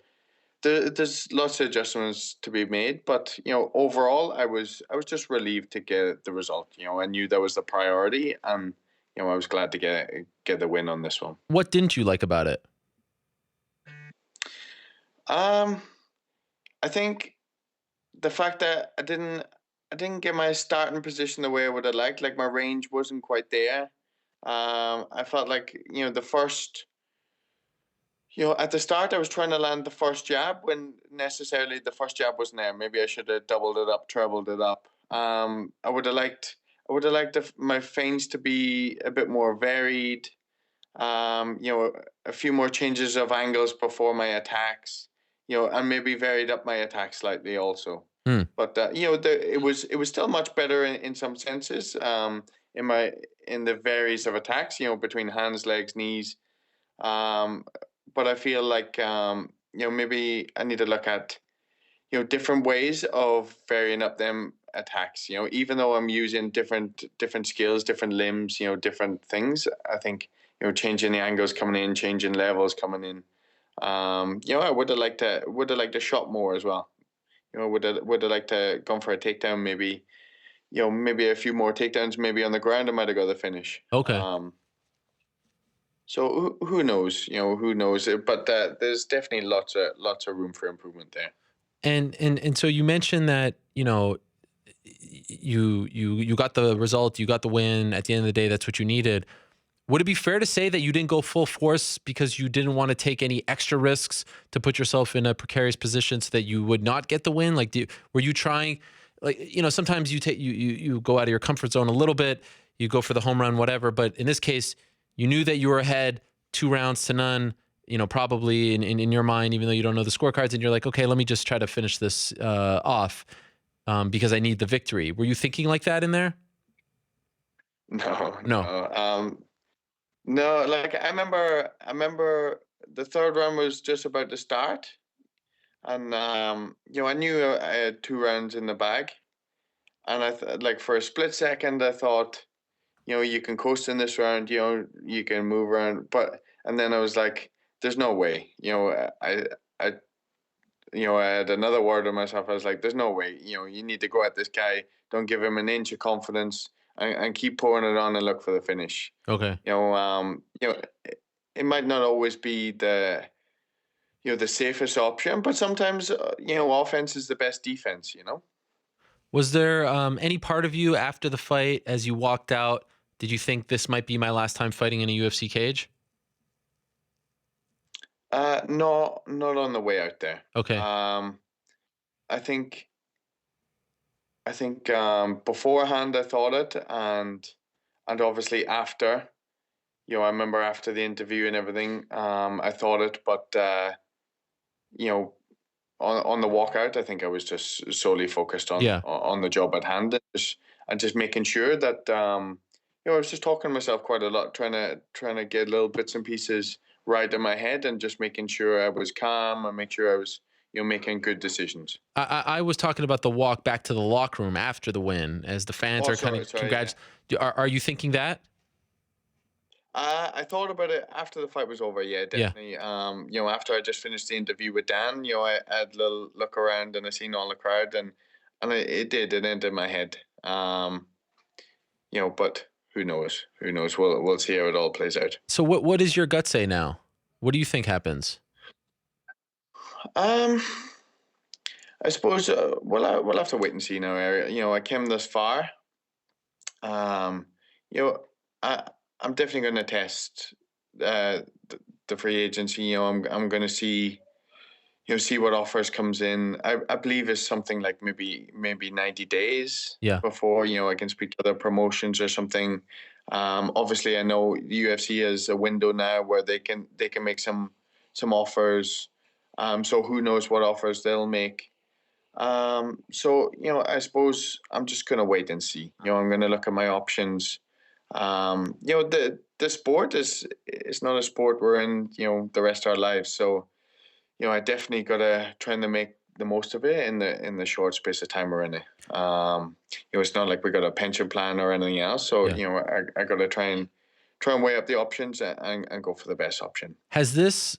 there's lots of adjustments to be made, but overall, I was just relieved to get the result. I knew that was the priority, and I was glad to get the win on this one. What didn't you like about it? Um, I think the fact that I didn't get my starting position the way I would have liked. Like my range wasn't quite there. I felt like the first. At the start, I was trying to land the first jab when necessarily the first jab wasn't there. Maybe I should have doubled it up, trebled it up. I would have liked. I would have liked my feints to be a bit more varied. A few more changes of angles before my attacks. And maybe varied up my attack slightly also. But it was still much better in some senses. In the varies of attacks. Between hands, legs, knees. But I feel like maybe I need to look at different ways of varying up them attacks. Even though I'm using different skills, different limbs, different things. I think changing the angles coming in, changing levels coming in. I would have liked to shot more as well. Would have liked to gone for a takedown maybe. Maybe a few more takedowns maybe on the ground. I might have got the finish. Okay. So who knows? Who knows? But there's definitely lots of room for improvement there. And so you mentioned that, you got the result, you got the win. At the end of the day, that's what you needed. Would it be fair to say that you didn't go full force because you didn't want to take any extra risks to put yourself in a precarious position so that you would not get the win? Like, were you trying, like, sometimes you go out of your comfort zone a little bit, you go for the home run, whatever. But in this case, you knew that you were ahead 2-0, probably in your mind, even though you don't know the scorecards, and you're like, okay, let me just try to finish this off because I need the victory. Were you thinking like that in there? No, No. no. No, like I remember the third round was just about to start, and I knew I had 2 rounds in the bag, and like for a split second I thought, you can coast in this round, you can move around, and then I was like, there's no way, I I had another word on myself. I was like, there's no way, you need to go at this guy, don't give him an inch of confidence, and keep pouring it on and look for the finish. Okay. It might not always be the safest option, but sometimes offense is the best defense. Was there any part of you after the fight, as you walked out, did you think this might be my last time fighting in a UFC cage? No, not on the way out there. Okay. I think beforehand I thought it, and obviously after. I remember after the interview and everything, I thought it, but you know, on the walkout, I think I was just solely focused on Yeah. on the job at hand, and just making sure that I was just talking to myself quite a lot, trying to get little bits and pieces right in my head, and just making sure I was calm and make sure I was making good decisions. I was talking about the walk back to the locker room after the win, as the fans Oh, are kind sorry, of sorry. Yeah. Are you thinking that? I thought about it after the fight was over. Yeah, Yeah. definitely. After I just finished the interview with Dan, I had a little look around and I seen all the crowd, and it ended in my head. But who knows? Who knows? We'll see how it all plays out. So what does your gut say now? What do you think happens? I suppose we'll have to wait and see now, Ariel. I came this far. Um, you know, I I'm definitely going to test the free agency. I'm going to see see what offers comes in. I believe it's something like maybe 90 days Yeah. before, I can speak to other promotions or something. Obviously I know the UFC has a window now where they can make some offers. So who knows what offers they'll make. So, I suppose I'm just going to wait and see. I'm going to look at my options. The sport is not a sport we're in, the rest of our lives. So, I definitely got to try and make the most of it in the short space of time we're in it. It's not like we got a pension plan or anything else. So, I got to try and weigh up the options and go for the best option. Has this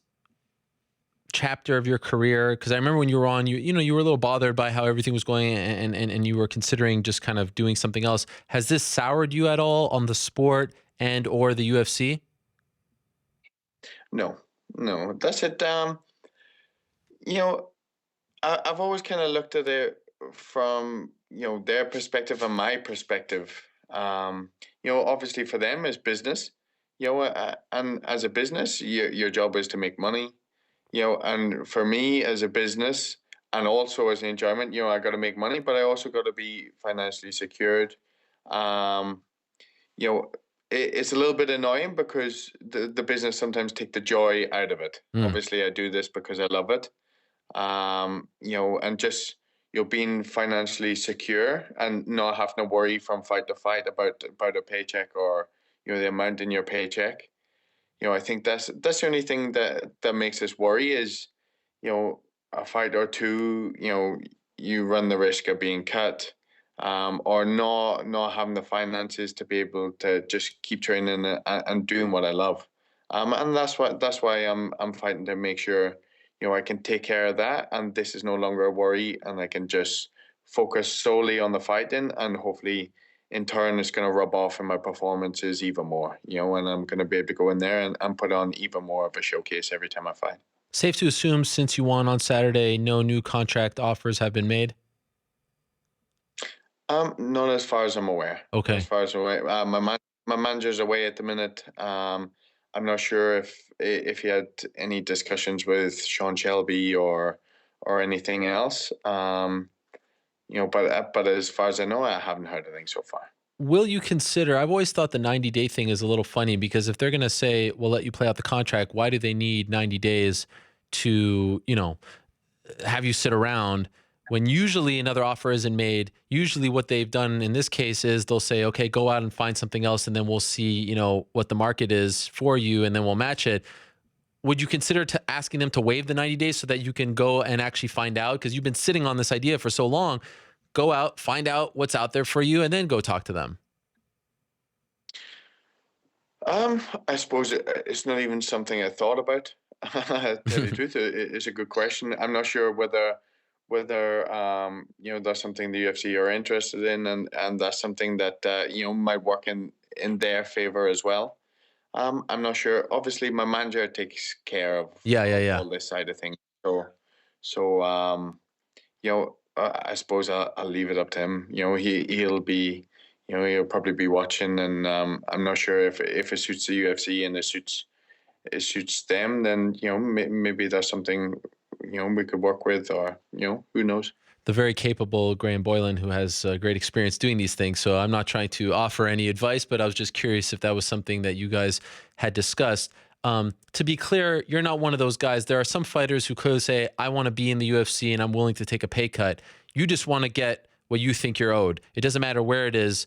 chapter of your career, because I remember when you were on, you were a little bothered by how everything was going, and you were considering just kind of doing something else. Has this soured you at all on the sport and or the UFC? No, that's it. I've always kind of looked at it from their perspective and my perspective. Obviously for them it's business, and as a business, your job is to make money, and for me as a business and also as an enjoyment, I got to make money, but I also got to be financially secured. Um, it's a little bit annoying because the business sometimes take the joy out of it. Obviously I do this because I love it. And just being financially secure and not having to worry from fight to fight about a paycheck or the amount in your paycheck. I think that's the only thing that makes us worry is a fight or two. You run the risk of being cut. Or not having the finances to be able to just keep training and doing what I love, and that's why I'm fighting to make sure I can take care of that, and this is no longer a worry, and I can just focus solely on the fighting, and hopefully, in turn, it's going to rub off in my performances even more. And I'm going to be able to go in there and put on even more of a showcase every time I fight. Safe to assume, since you won on Saturday, no new contract offers have been made? Not as far as I'm aware. Okay. As far as I'm aware, my manager's away at the minute. I'm not sure if he had any discussions with Sean Shelby or anything else. But as far as I know, I haven't heard anything so far. Will you consider, I've always thought the 90-day thing is a little funny, because if they're going to say, we'll let you play out the contract, why do they need 90 days to, have you sit around when usually another offer isn't made? Usually what they've done in this case is they'll say, okay, go out and find something else, and then we'll see, what the market is for you, and then we'll match it. Would you consider asking them to waive the 90 days so that you can go and actually find out? Because you've been sitting on this idea for so long. Go out, find out what's out there for you, and then go talk to them. I suppose it's not even something I thought about. To tell you the truth, it's a good question. I'm not sure whether that's something the UFC are interested in, and that's something that might work in their favor as well. I'm not sure. Obviously, my manager takes care of all this side of things. So I suppose I'll leave it up to him. He'll be, he'll probably be watching, and I'm not sure if it suits the UFC and it suits them. Then maybe that's something we could work with, or who knows. The very capable Graham Boylan, who has great experience doing these things. So I'm not trying to offer any advice, but I was just curious if that was something that you guys had discussed. To be clear, you're not one of those guys. There are some fighters who could say, I want to be in the UFC and I'm willing to take a pay cut. You just want to get what you think you're owed. It doesn't matter where it is.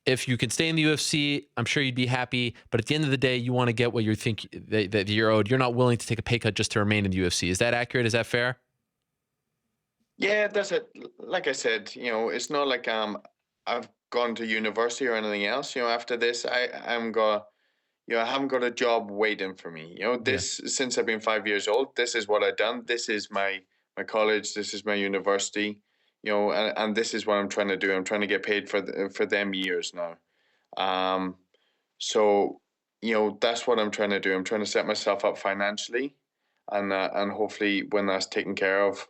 If you can stay in the UFC, I'm sure you'd be happy. But at the end of the day, you want to get what you think that you're owed. You're not willing to take a pay cut just to remain in the UFC. Is that accurate? Is that fair? Yeah, that's it. Like I said, it's not like I've gone to university or anything else. After this, I'm going. I haven't got a job waiting for me. Since I've been 5 years old, this is what I've done. This is my college. This is my university. And this is what I'm trying to do. I'm trying to get paid for them years now. So that's what I'm trying to do. I'm trying to set myself up financially, and hopefully when that's taken care of,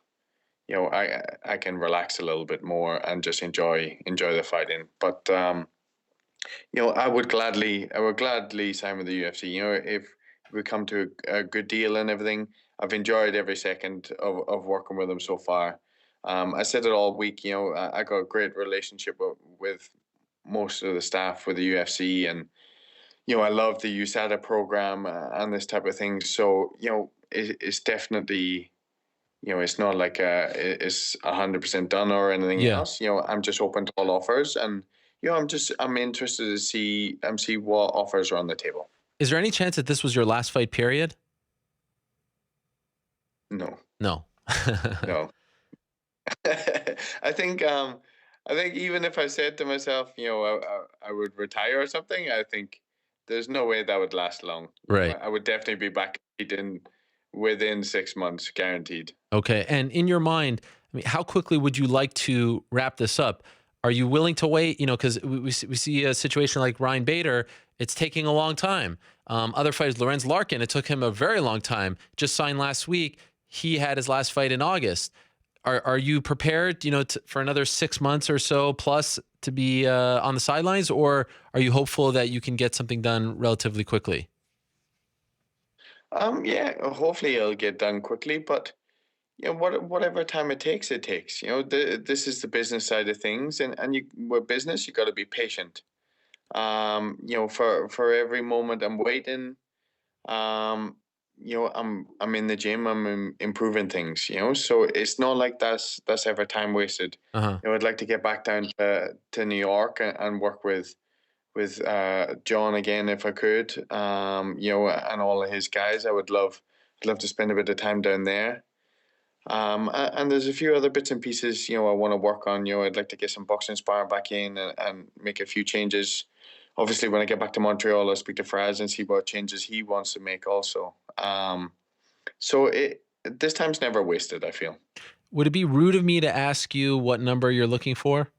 I can relax a little bit more and just enjoy the fighting. But I would gladly sign with the UFC. If we come to a good deal and everything, I've enjoyed every second of working with him so far. I said it all week. I got a great relationship with most of the staff with the UFC, and I love the USADA program and this type of thing. So it's definitely. It's not like it's 100% done or anything Yeah. else. I'm just open to all offers, and I'm interested to see what offers are on the table. Is there any chance that this was your last fight, period? No, No. no. I think even if I said to myself, I would retire or something, I think there's no way that would last long. Right. I would definitely be back within 6 months, guaranteed. Okay. And in your mind, I mean, how quickly would you like to wrap this up? Are you willing to wait? Because we see a situation like Ryan Bader, it's taking a long time. Other fighters, Lorenz Larkin, it took him a very long time. Just signed last week. He had his last fight in August. Are you prepared, for another 6 months or so plus to be on the sidelines, or are you hopeful that you can get something done relatively quickly? Yeah, hopefully it'll get done quickly, but whatever time it takes, it takes. This is the business side of things, and with business, you got to be patient. For every moment I'm waiting, I'm in the gym, I'm improving things. So it's not like that's ever time wasted. Uh-huh. I'd like to get back down to New York and work with John again if I could. And all of his guys. I'd love to spend a bit of time down there. And there's a few other bits and pieces, I want to work on. I'd like to get some boxing sparring back in and make a few changes. Obviously, when I get back to Montreal, I'll speak to Fraz and see what changes he wants to make also. So this time's never wasted, I feel. Would it be rude of me to ask you what number you're looking for?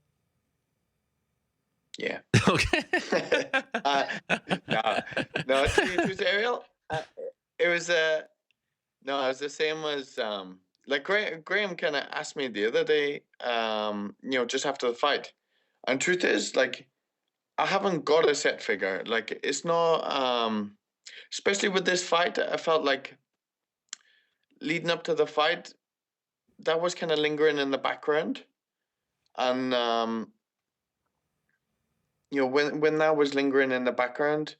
Yeah. Okay. No, to Ariel, it was no, it was the same as like Graham kind of asked me the other day, just after the fight, and truth is, like, I haven't got a set figure. Like, it's not especially with this fight, I felt like leading up to the fight, that was kind of lingering in the background, and when that was lingering in the background,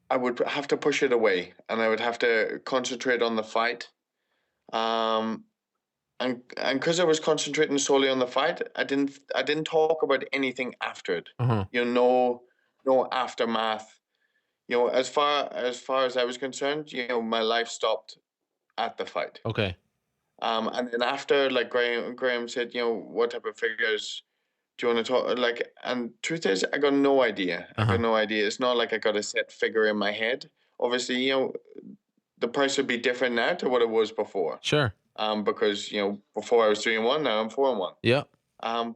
I would have to push it away, and I would have to concentrate on the fight. Um, and because I was concentrating solely on the fight, I didn't talk about anything after it. Uh-huh. No aftermath. As far as I was concerned, my life stopped at the fight. Okay. And then after, like Graham said, what type of figures do you want to talk? Like, and truth is, I got no idea. I Uh-huh. got no idea. It's not like I got a set figure in my head. Obviously, the price would be different now to what it was before. Sure. Because before I was 3-1, now I'm 4-1. Yeah.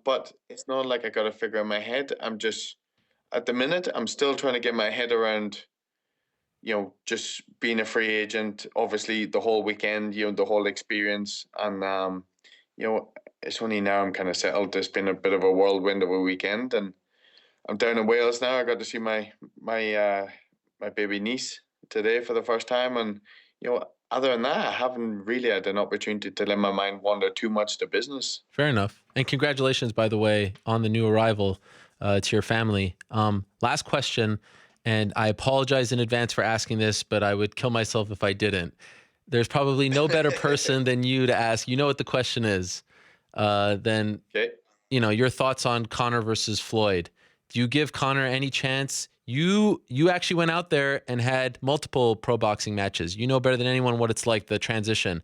But it's not like I got a figure in my head. I'm just at the minute, I'm still trying to get my head around, just being a free agent. Obviously, the whole weekend, the whole experience, and it's only now I'm kind of settled. It's been a bit of a whirlwind of a weekend, and I'm down in Wales now. I got to see my baby niece today for the first time, and other than that, I haven't really had an opportunity to let my mind wander too much to business. Fair enough. And congratulations, by the way, on the new arrival to your family. Last question, and I apologize in advance for asking this, but I would kill myself if I didn't. There's probably no better person than you to ask. You know what the question is. Then, Okay. Your thoughts on Conor versus Floyd. Do you give Conor any chance? You actually went out there and had multiple pro boxing matches. You know better than anyone what it's like, the transition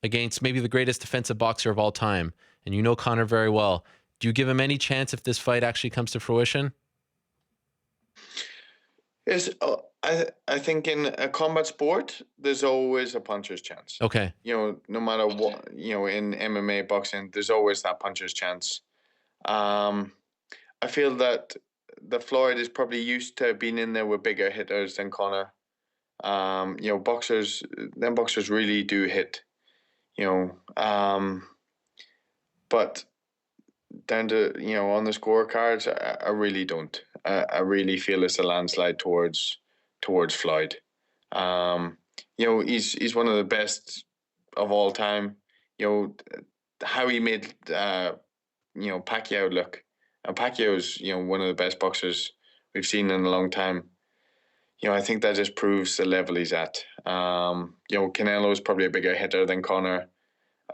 against maybe the greatest defensive boxer of all time. And you know Conor very well. Do you give him any chance if this fight actually comes to fruition? I think in a combat sport, there's always a puncher's chance. Okay. No matter what, in MMA boxing, there's always that puncher's chance. I feel that the Floyd is probably used to being in there with bigger hitters than Conor. Boxers really do hit. But down to on the scorecards, I really don't. I really feel it's a landslide towards Floyd. he's one of the best of all time. How he made Pacquiao look. And Pacquiao's one of the best boxers we've seen in a long time. I think that just proves the level he's at. Canelo's probably a bigger hitter than Conor,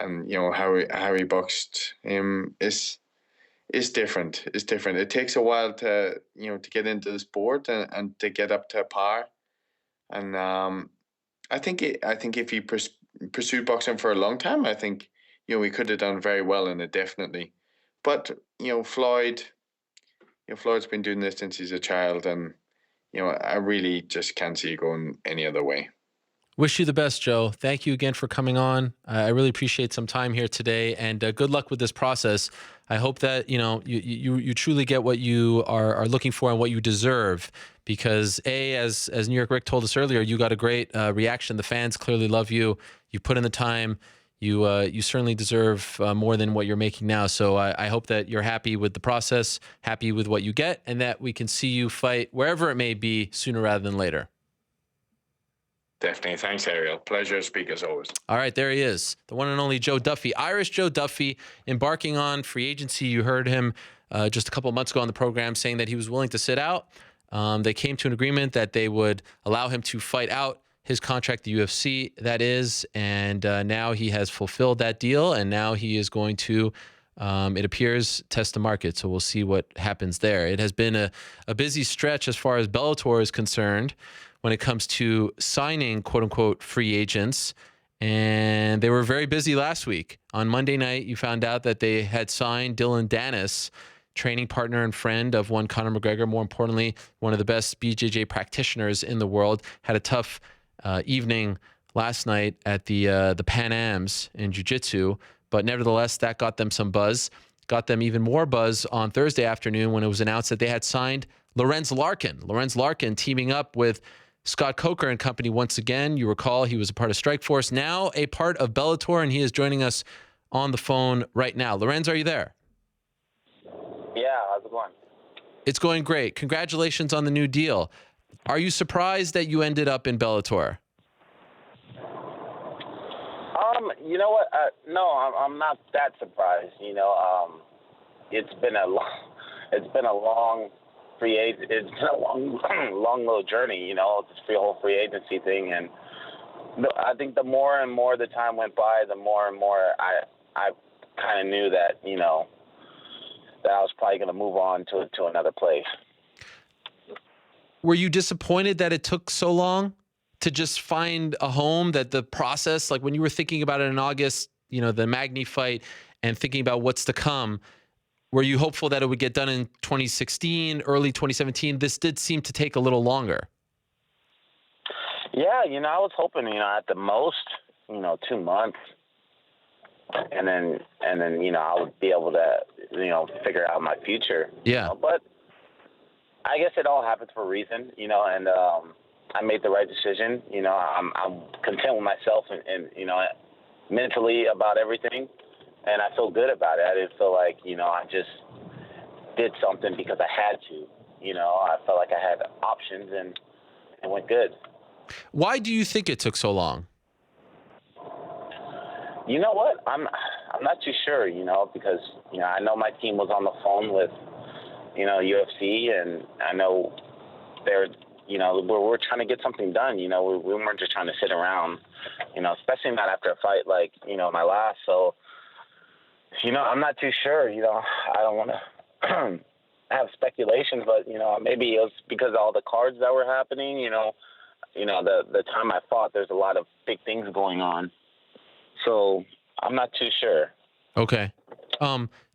and how he boxed him is different. It's different. It takes a while to get into the sport and to get up to par. And I think if he pursued boxing for a long time, I think he could have done very well in it, definitely. But Floyd's been doing this since he's a child, and I really just can't see it going any other way. Wish you the best, Joe. Thank you again for coming on. I really appreciate some time here today, and good luck with this process. I hope that you truly get what you are looking for and what you deserve. Because as New York Rick told us earlier, you got a great reaction. The fans clearly love you. You put in the time. You certainly deserve more than what you're making now. So I hope that you're happy with the process, happy with what you get, and that we can see you fight wherever it may be sooner rather than later. Definitely. Thanks, Ariel. Pleasure to speak as always. All right, there he is, the one and only Joe Duffy, Irish Joe Duffy, embarking on free agency. You heard him just a couple of months ago on the program saying that he was willing to sit out. They came to an agreement that they would allow him to fight out his contract, the UFC, that is, and now he has fulfilled that deal, and now he is going to, it appears, test the market. So we'll see what happens there. It has been a busy stretch as far as Bellator is concerned when it comes to signing quote-unquote free agents, and they were very busy last week. On Monday night, you found out that they had signed Dylan Dennis, training partner and friend of one Conor McGregor, more importantly, one of the best BJJ practitioners in the world. Had a tough evening last night at the Pan Ams in Jiu-Jitsu, but nevertheless, that got them some buzz. Got them even more buzz on Thursday afternoon when it was announced that they had signed Lorenz Larkin. Lorenz Larkin teaming up with Scott Coker and company once again. You recall he was a part of Strikeforce, now a part of Bellator, and he is joining us on the phone right now. Lorenz, are you there? Yeah, how's it going? It's going great. Congratulations on the new deal. Are you surprised that you ended up in Bellator? You know what? No, I'm not that surprised. It's been a long it's been a long little journey. This whole free agency thing, and I think the more and more the time went by, the more and more I kind of knew that that I was probably going to move on to another place. Were you disappointed that it took so long to just find a home, that the process, like when you were thinking about it in August, the Magny fight and thinking about what's to come, were you hopeful that it would get done in 2016, early 2017? This did seem to take a little longer. Yeah, I was hoping, at the most, 2 months. And then I would be able to, figure out my future. Yeah. But I guess it all happens for a reason, and I made the right decision. I'm content with myself and mentally about everything, and I feel good about it. I didn't feel like, I just did something because I had to. I felt like I had options, and it went good. Why do you think it took so long? You know what? I'm not too sure, because, I know my team was on the phone with, UFC, and I know they're, we're trying to get something done. We weren't just trying to sit around, especially not after a fight like, my last. So, I'm not too sure. I don't want to have speculations, but, maybe it was because of all the cards that were happening, the time I fought, there's a lot of big things going on. So I'm not too sure. Okay.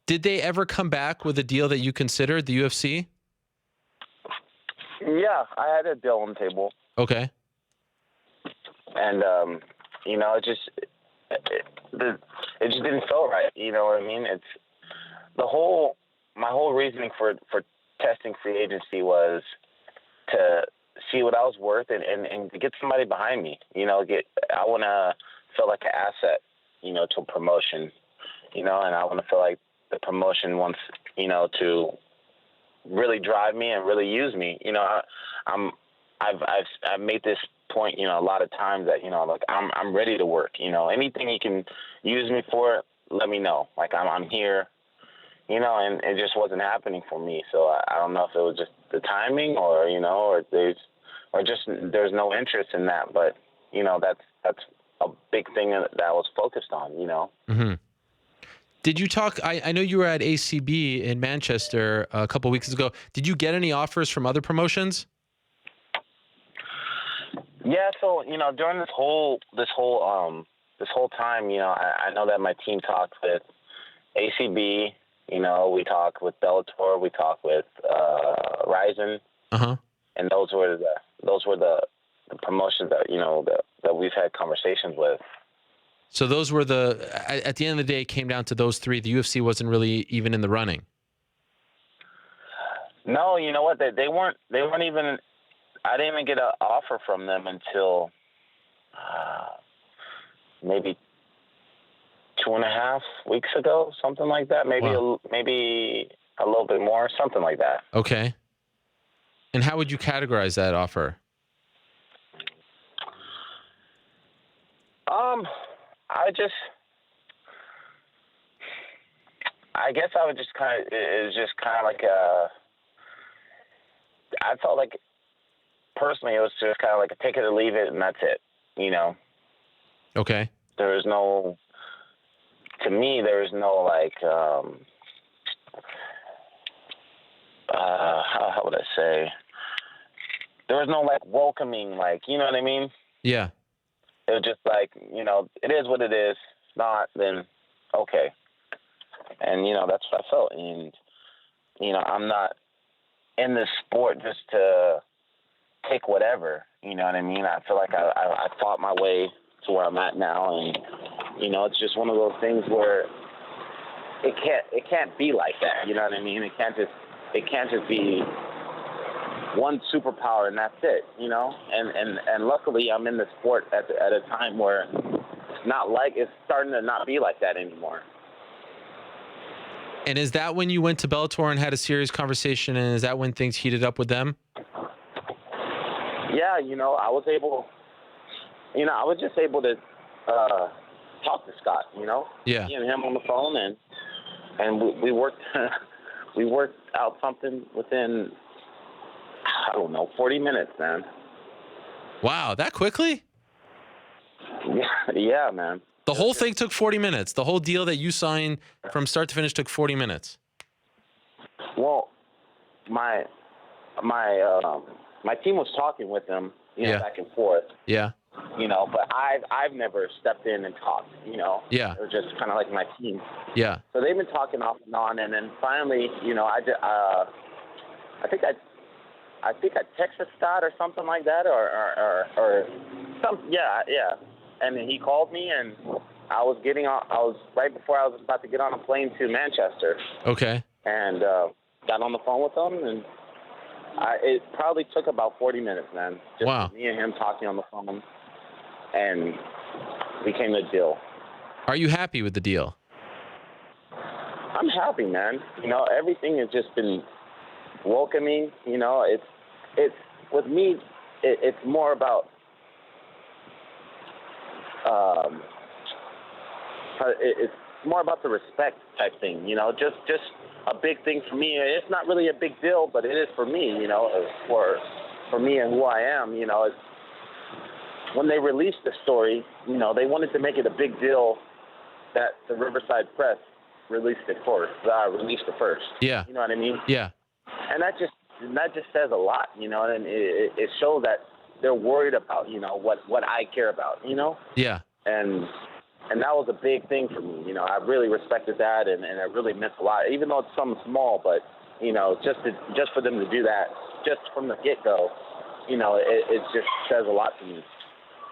Did they ever come back with a deal that you considered, the UFC? Yeah, I had a deal on the table. Okay. And, it just didn't feel right. You know what I mean? It's my whole reasoning for testing free agency was to see what I was worth and to get somebody behind me. I want to feel like an asset, to a promotion, and I want to feel like the promotion wants, to really drive me and really use me. I'm I've made this point, a lot of times that, like I'm ready to work. Anything you can use me for, let me know. Like I'm here, and it just wasn't happening for me. So I don't know if it was just the timing or there's no interest in that. But that's a big thing that I was focused on. Mm-hmm. Did you talk? I know you were at ACB in Manchester a couple weeks ago. Did you get any offers from other promotions? Yeah, so during this whole time, I know that my team talked with ACB. We talked with Bellator, we talked with Ryzen, and those were the promotions that that we've had conversations with. So those were at the end of the day, it came down to those three. The UFC wasn't really even in the running. No, you know what? They weren't even. I didn't even get an offer from them until maybe 2.5 weeks ago, something like that. Maybe maybe a little bit more, something like that. Okay. And how would you categorize that offer? I guess I would just kind of. It was just kind of like I felt like. Personally, it was just kind of like a take it or leave it, and that's it, Okay. To me, there was no, like, how would I say? There was no, like, welcoming, like, you know what I mean? Yeah. It was just like, it is what it is. If not, then okay. And, that's what I felt. And, I'm not in this sport just to take whatever, you know what I mean? I feel like I fought my way to where I'm at now, and it's just one of those things where it can't be like that, you know what I mean? It can't just be one superpower and that's it, And luckily I'm in the sport at a time where it's starting to not be like that anymore. And is that when you went to Bellator and had a serious conversation, and is that when things heated up with them? Yeah, I was just able to talk to Scott, Yeah. Me and him on the phone, and we worked we worked out something within 40 minutes, man. Wow, that quickly? Yeah, man. The whole thing took 40 minutes. The whole deal that you signed from start to finish took 40 minutes. Well, my team was talking with them, back and forth. Yeah. But I've never stepped in and talked, Yeah. It was just kind of like my team. Yeah. So they've been talking off and on, and then finally, I think I texted Scott or something like that, or something. Yeah. And then he called me, and I was right before I was about to get on a plane to Manchester. Okay. And got on the phone with him, and it probably took about 40 minutes, man. Just wow. Me and him talking on the phone, and we came to a deal. Are you happy with the deal? I'm happy, man. Everything has just been welcoming. It's with me. It's more about it's more about the respect type thing. Just a big thing for me. It's not really a big deal, but it is for me. For me and who I am. It's, when they released the story, they wanted to make it a big deal that the Riverside Press released it first. Yeah. You know what I mean? Yeah. And that just says a lot, and it shows that they're worried about, what I care about, Yeah. And that was a big thing for me. I really respected that, and it really meant a lot, even though it's something small, but, just for them to do that, just from the get-go, it just says a lot to me.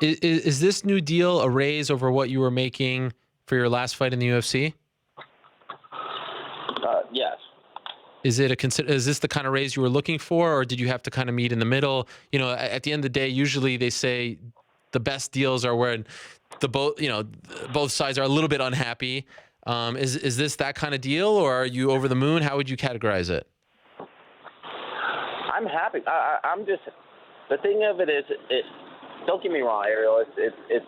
Is this new deal a raise over what you were making for your last fight in the UFC? Yes. Is this the kind of raise you were looking for, or did you have to kind of meet in the middle? At the end of the day, usually they say the best deals are when both sides are a little bit unhappy. Is this that kind of deal, or are you over the moon? How would you categorize it? I'm happy. I'm just the thing of it is, don't get me wrong, Ariel. It's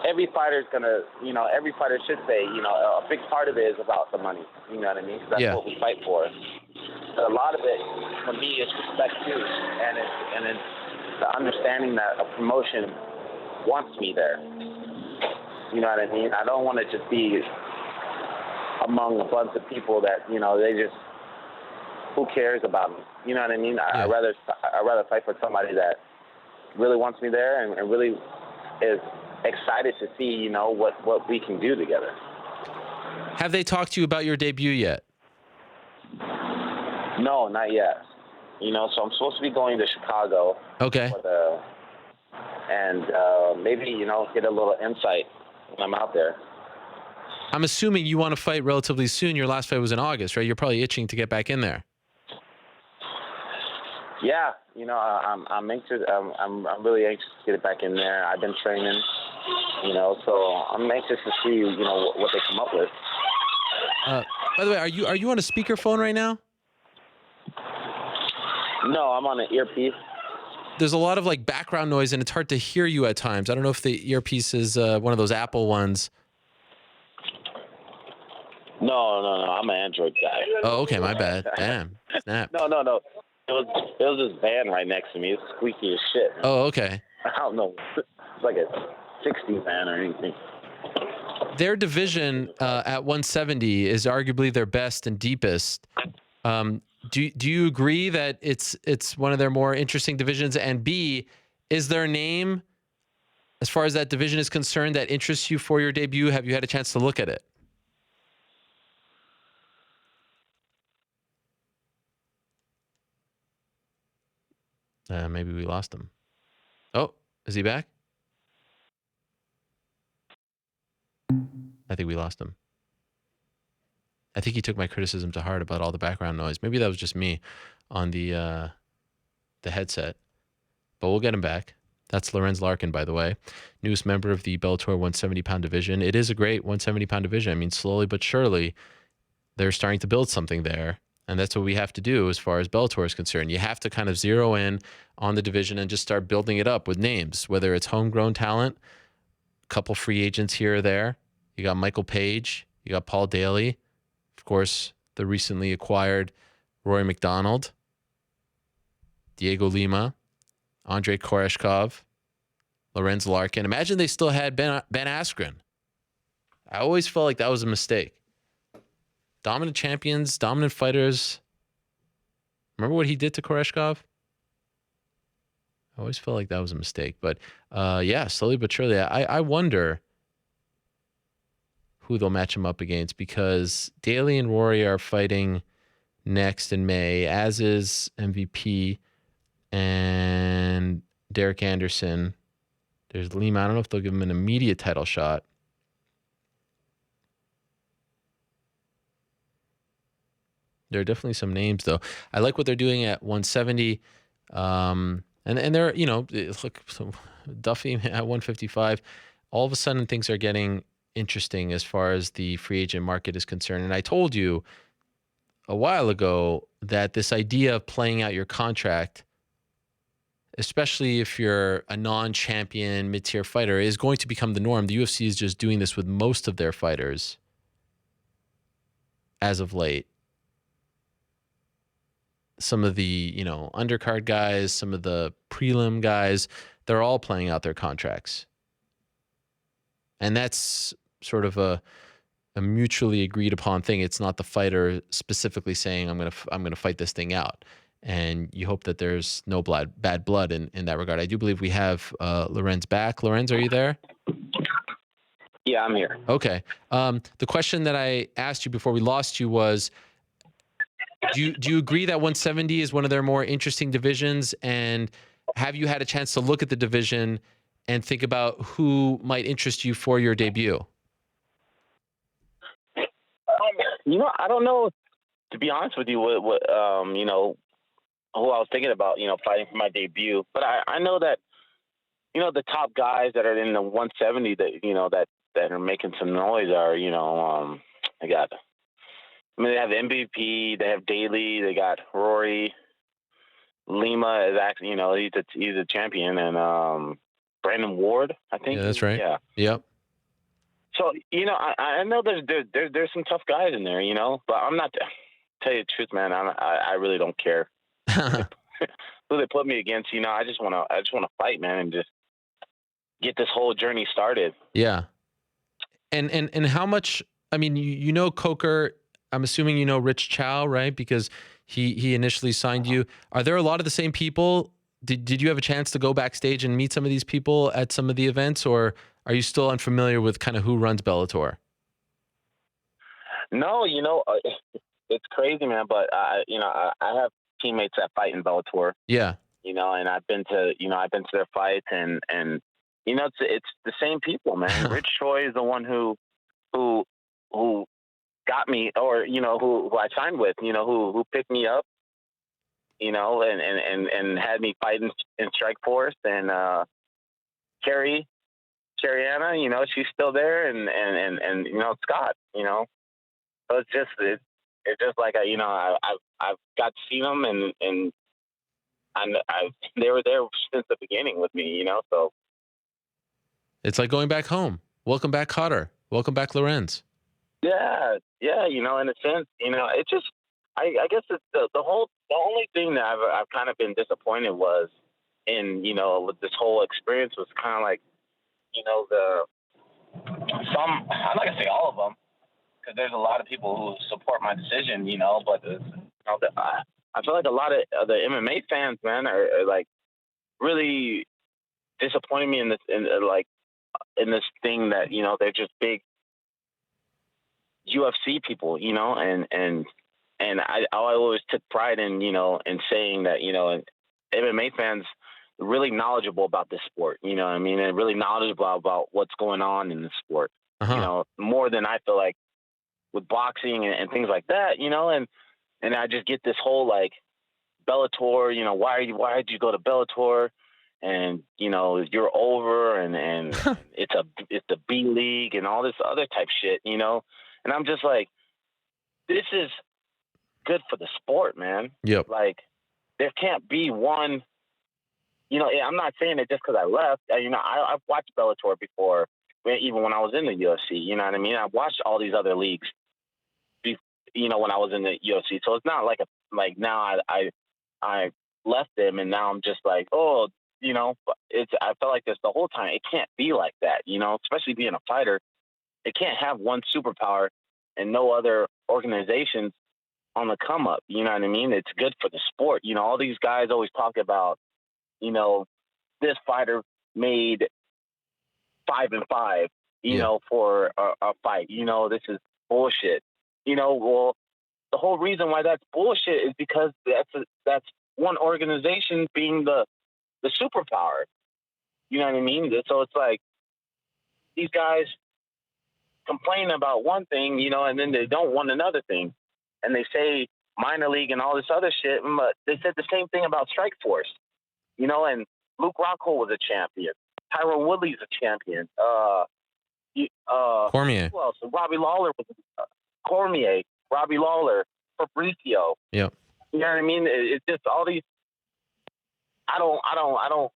every fighter's gonna, every fighter should say, a big part of it is about the money. You know what I mean? 'Cause that's what we fight for. But a lot of it, for me, is respect too, and it's the understanding that a promotion wants me there. You know what I mean? I don't want to just be among a bunch of people that, they just, who cares about me? You know what I mean? I'd rather fight for somebody that really wants me there and really is excited to see, what we can do together. Have they talked to you about your debut yet? No, not yet. So I'm supposed to be going to Chicago. Okay. And maybe, get a little insight when I'm out there. I'm assuming you want to fight relatively soon. Your last fight was in August, right? You're probably itching to get back in there. Yeah, I'm anxious. I'm really anxious to get it back in there. I've been training, so I'm anxious to see, what they come up with. By the way, are you on a speakerphone right now? No, I'm on an earpiece. There's a lot of like background noise, and it's hard to hear you at times. I don't know if the earpiece is one of those Apple ones. No. I'm an Android guy. Oh, okay, my bad. Damn, snap. No. It was this van right next to me. It's squeaky as shit. Oh, okay. I don't know. It's like a 60 van or anything. Their division at 170 is arguably their best and deepest. Do you agree that it's one of their more interesting divisions? And B, is there a name, as far as that division is concerned, that interests you for your debut? Have you had a chance to look at it? Maybe we lost him. Oh, is he back? I think we lost him. I think he took my criticism to heart about all the background noise. Maybe that was just me on the headset. But we'll get him back. That's Lorenz Larkin, by the way, newest member of the Bellator 170-pound division. It is a great 170-pound division. I mean, slowly but surely, they're starting to build something there. And that's what we have to do as far as Bellator is concerned. You have to kind of zero in on the division and just start building it up with names, whether it's homegrown talent, a couple free agents here or there. You got Michael Page. You got Paul Daly. Of course, the recently acquired Rory McDonald, Diego Lima, Andrei Koreshkov, Lorenz Larkin. Imagine they still had Ben Askren. I always felt like that was a mistake. Dominant champions, dominant fighters. Remember what he did to Koreshkov? I always felt like that was a mistake. But yeah, slowly but surely, I wonder who they'll match him up against, because Daly and Rory are fighting next in May, as is MVP and Derek Anderson. There's Lima. I don't know if they'll give him an immediate title shot. There are definitely some names, though. I like what they're doing at 170. And they're, look, so Duffy at 155. All of a sudden, things are getting interesting as far as the free agent market is concerned. And I told you a while ago that this idea of playing out your contract, especially if you're a non-champion mid-tier fighter, is going to become the norm. The UFC is just doing this with most of their fighters as of late. Some of the, undercard guys, some of the prelim guys, they're all playing out their contracts. And that's sort of a mutually agreed upon thing. It's not the fighter specifically saying, I'm going to fight this thing out. And you hope that there's no bad blood in that regard. I do believe we have Lorenz back. Lorenz, are you there? Yeah, I'm here. Okay. The question that I asked you before we lost you was, do you agree that 170 is one of their more interesting divisions? And have you had a chance to look at the division and think about who might interest you for your debut? I don't know, to be honest with you, what who I was thinking about, fighting for my debut. But I know that, the top guys that are in the 170 that are making some noise are, they have MVP, they have Daly, they got Rory, Lima is actually, he's a champion, and Brandon Ward, I think. Yeah, that's right. Yeah. Yep. So I know there's some tough guys in there, but I'm not. Tell you the truth, man. I really don't care who they put me against. I just want to fight, man, and just get this whole journey started. Yeah. And how much? I mean, you know Coker. I'm assuming you know Rich Chow, right? Because he initially signed you. Are there a lot of the same people? Did you have a chance to go backstage and meet some of these people at some of the events, or are you still unfamiliar with kind of who runs Bellator? No, it's crazy, man. But I have teammates that fight in Bellator. Yeah. And I've been to their fights, and it's the same people, man. Rich Choi is the one who got me, or who I signed with, who picked me up, and had me fight in Strikeforce, and Carrie-Anna, she's still there, and Scott, so it's just like I've got to see them, and they were there since the beginning with me, so it's like going back home. Welcome back, Cotter. Welcome back, Lorenz. Yeah, in a sense, it's just, I guess it's the only thing that I've kind of been disappointed was in, with this whole experience was kind of like, I'm not gonna say all of them, because there's a lot of people who support my decision, but I feel like a lot of the MMA fans, man, are like really disappointing me in this thing that, they're just big UFC people, and I always took pride in, in saying that, MMA fans are really knowledgeable about this sport, what I mean, and really knowledgeable about what's going on in the sport, more than I feel like with boxing and things like that, and I just get this whole like Bellator, why did you go to Bellator? And you're over, and it's the B League and all this other type shit, and I'm just like, this is good for the sport, man. Yep. Like, there can't be one. I'm not saying it just because I left. I've watched Bellator before, even when I was in the UFC. You know what I mean? I've watched all these other leagues, when I was in the UFC. So it's not like now I left them, and now I'm just like, oh, I felt like this the whole time. It can't be like that, especially being a fighter. It can't have one superpower and no other organizations on the come up. You know what I mean? It's good for the sport. All these guys always talk about, this fighter made 5 and 5, for a fight. This is bullshit. Well, the whole reason why that's bullshit is because that's one organization being the superpower. You know what I mean? So it's like these guys complain about one thing, and then they don't want another thing. And they say minor league and all this other shit, but they said the same thing about Strikeforce, and Luke Rockhold was a champion. Tyron Woodley's a champion. Cormier. Who else? Robbie Lawler was Cormier, Robbie Lawler, Fabricio. Yep. You know what I mean? It's just all these. I don't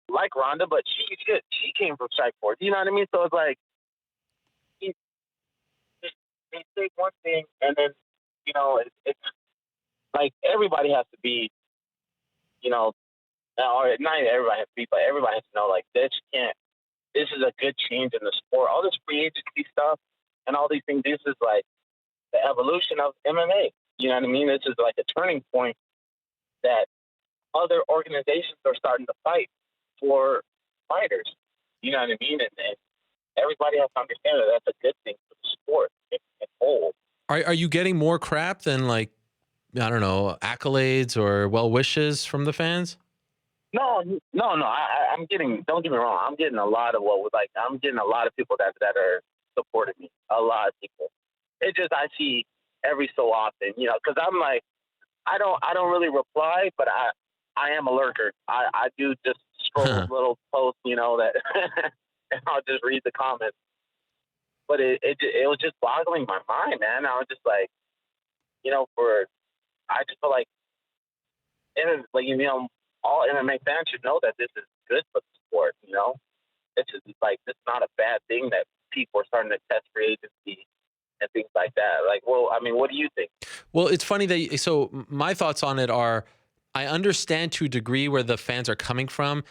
like Ronda, but she came from Strikeforce. You know what I mean? So it's like they say one thing, and then it's like everybody has to be, or not everybody has to be, but everybody has to know like this is a good change in the sport. All this free agency stuff and all these things. This is like the evolution of MMA. You know what I mean? This is like a turning point that other organizations are starting to fight for fighters. You know what I mean? And everybody has to understand that that's a good thing for the sport in whole. Are you getting more crap than, like, I don't know, accolades or well wishes from the fans? No. I'm getting. Don't get me wrong. I'm getting a lot of I'm getting a lot of people that are supporting me. A lot of people. It's just I see every so often, because I'm like, I don't really reply, but I am a lurker. I do just scroll little posts, that, and I'll just read the comments. But it was just boggling my mind, man. I was just like, I just feel like, and like, all MMA fans should know that this is good for the sport. You know, this is not a bad thing that people are starting to test free agency and things like that. Like, well, I mean, what do you think? Well, it's funny that so my thoughts on it are, I understand to a degree where the fans are coming from.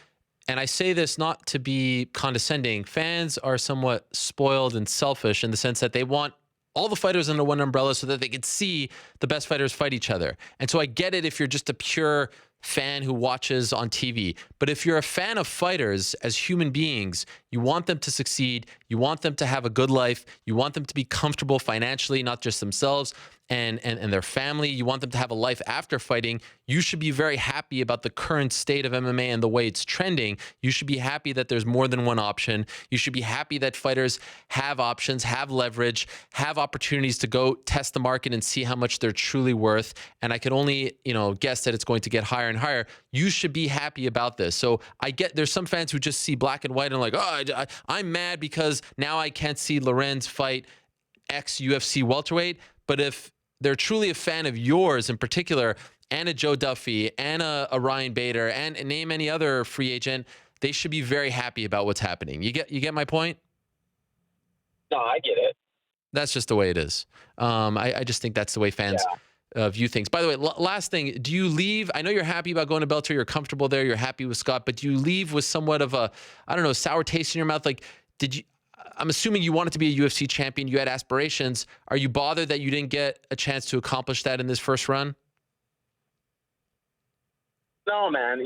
And I say this not to be condescending. Fans are somewhat spoiled and selfish in the sense that they want all the fighters under one umbrella so that they can see the best fighters fight each other. And so I get it if you're just a pure fan who watches on TV. But if you're a fan of fighters as human beings, you want them to succeed. You want them to have a good life. You want them to be comfortable financially, not just themselves and their family. You want them to have a life after fighting. You should be very happy about the current state of MMA and the way it's trending. You should be happy that there's more than one option. You should be happy that fighters have options, have leverage, have opportunities to go test the market and see how much they're truly worth. And I could only, guess that it's going to get higher and higher. You should be happy about this. So I get there's some fans who just see black and white and like, oh, I'm mad because now I can't see Lorenz fight ex-UFC welterweight. But if they're truly a fan of yours in particular, and a Joe Duffy, and a Ryan Bader, and name any other free agent, they should be very happy about what's happening. You get my point? No, I get it. That's just the way it is. I just think that's the way fans view things. By the way, last thing, do you leave? I know you're happy about going to Bellator. You're comfortable there. You're happy with Scott, but do you leave with somewhat of a, I don't know, sour taste in your mouth? Like, I'm assuming you wanted to be a UFC champion. You had aspirations. Are you bothered that you didn't get a chance to accomplish that in this first run? No, man.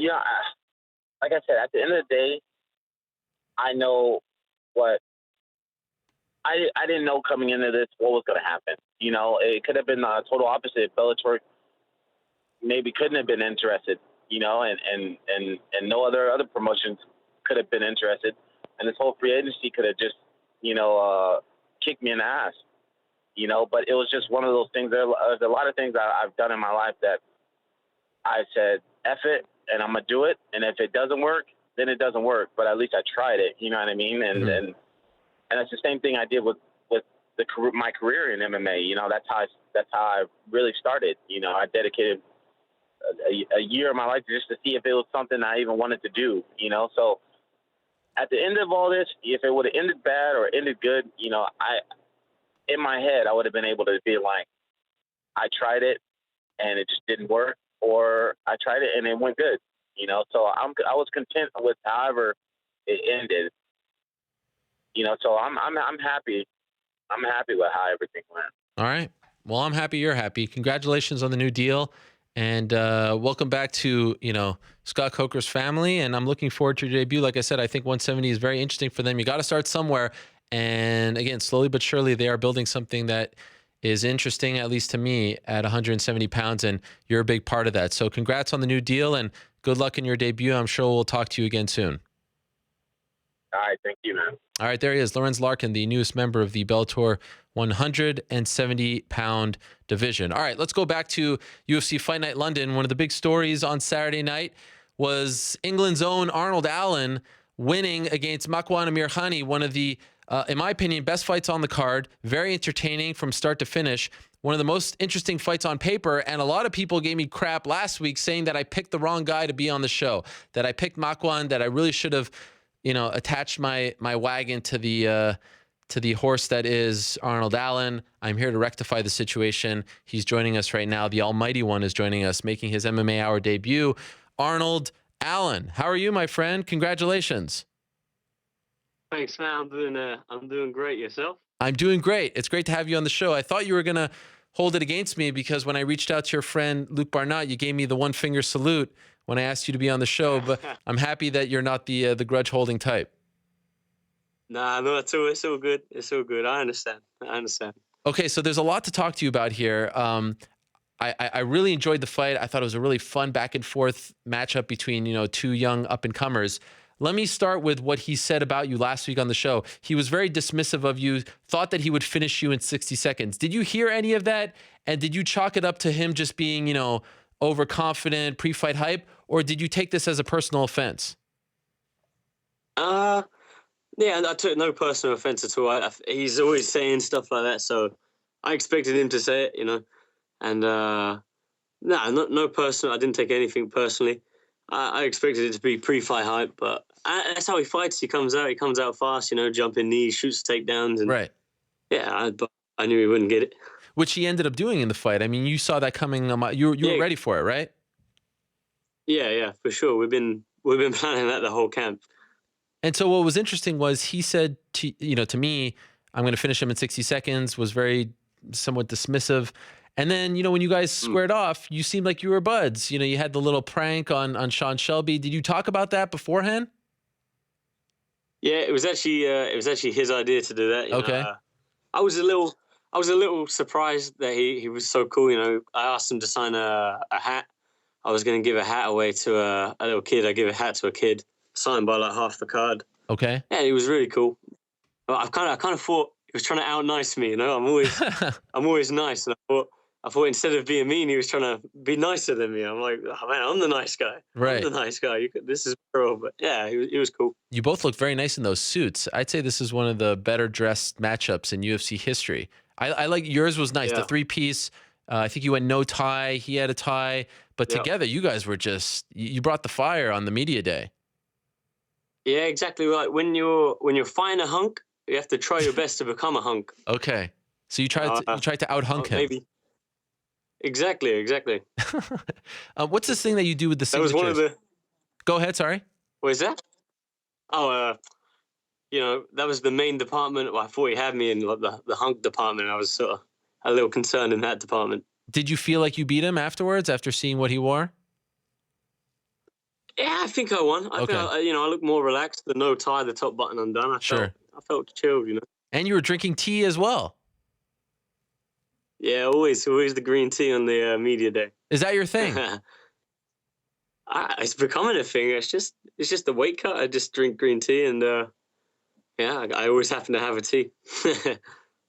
Like I said, at the end of the day, I know what I didn't know coming into this what was going to happen. It could have been the total opposite. Bellator maybe couldn't have been interested, and no other promotions could have been interested. And this whole free agency could have just, kicked me in the ass, but it was just one of those things. There's a lot of things I've done in my life that I said, F it, and I'm going to do it. And if it doesn't work, then it doesn't work. But at least I tried it, you know what I mean? And and that's the same thing I did with my career in MMA. That's how I really started. I dedicated a year of my life just to see if it was something I even wanted to do, So at the end of all this, if it would have ended bad or ended good, in my head, I would have been able to be like, I tried it and it just didn't work, or I tried it and it went good, So I was content with however it ended, So I'm happy. I'm happy with how everything went. All right. Well, I'm happy you're happy. Congratulations on the new deal. And welcome back to, Scott Coker's family. And I'm looking forward to your debut. Like I said, I think 170 is very interesting for them. You got to start somewhere. And again, slowly but surely, they are building something that is interesting, at least to me, at 170 pounds. And you're a big part of that. So congrats on the new deal and good luck in your debut. I'm sure we'll talk to you again soon. All right. Thank you, man. All right, there he is, Lorenz Larkin, the newest member of the Bellator 170-pound division. All right, let's go back to UFC Fight Night London. One of the big stories on Saturday night was England's own Arnold Allen winning against Makwan Amirkhani, one of the, in my opinion, best fights on the card. Very entertaining from start to finish. One of the most interesting fights on paper, and a lot of people gave me crap last week saying that I picked the wrong guy to be on the show, that I picked Makwan, that I really should have attached my wagon to the horse that is Arnold Allen. I'm here to rectify the situation. He's joining us right now. The Almighty One is joining us, making his MMA Hour debut. Arnold Allen, how are you, my friend? Congratulations. Thanks, man. I'm doing great. Yourself? I'm doing great. It's great to have you on the show. I thought you were gonna hold it against me because when I reached out to your friend Luke Barnett, you gave me the one finger salute when I asked you to be on the show, but I'm happy that you're not the grudge-holding type. Nah, no, it's all good. It's all good. I understand. Okay, so there's a lot to talk to you about here. I really enjoyed the fight. I thought it was a really fun back-and-forth matchup between, two young up-and-comers. Let me start with what he said about you last week on the show. He was very dismissive of you, thought that he would finish you in 60 seconds. Did you hear any of that? And did you chalk it up to him just being, overconfident, pre-fight hype, or did you take this as a personal offense? Yeah, I took no personal offense at all. He's always saying stuff like that, so I expected him to say it, And no personal. I didn't take anything personally. I expected it to be pre-fight hype, but that's how he fights. He comes out fast, jumping knees, shoots takedowns, and Right. yeah, but I knew he wouldn't get it. Which he ended up doing in the fight. I mean, you saw that coming. You were ready for it, right? Yeah, for sure. We've been planning that the whole camp. And so what was interesting was he said to me, I'm going to finish him in 60 seconds, was very somewhat dismissive. And then, when you guys squared off, you seemed like you were buds. You had the little prank on Sean Shelby. Did you talk about that beforehand? Yeah, it was actually his idea to do that. Okay. I was a little surprised that he was so cool. I asked him to sign a hat. I was going to give a hat away to a little kid. I gave a hat to a kid, signed by like half the card. Okay. Yeah, he was really cool. But I kind of thought he was trying to out nice me. I'm always nice, and I thought instead of being mean, he was trying to be nicer than me. I'm like, oh man, I'm the nice guy. Right. I'm the nice guy. This is pro, but yeah, he was cool. You both look very nice in those suits. I'd say this is one of the better dressed matchups in UFC history. I like yours was nice. Yeah. The 3-piece. I think you went no tie. He had a tie, but Yeah. together you guys were you brought the fire on the media day. Yeah, exactly right. When you're fighting a hunk, you have to try your best to become a hunk. Okay. So you tried to out hunk him. Maybe. Exactly. What's this thing that you do with the That was signatures? one of the. Go ahead. Sorry. What is that? Oh, that was the main department. Well, I thought he had me in the hunk department. I was sort of a little concerned in that department. Did you feel like you beat him afterwards after seeing what he wore? Yeah, I think I won. I looked more relaxed. The no tie, the top button undone. I felt chilled. And you were drinking tea as well. Yeah, always the green tea on the media day. Is that your thing? It's becoming a thing. It's just the weight cut. I just drink green tea, and I always happen to have a tea.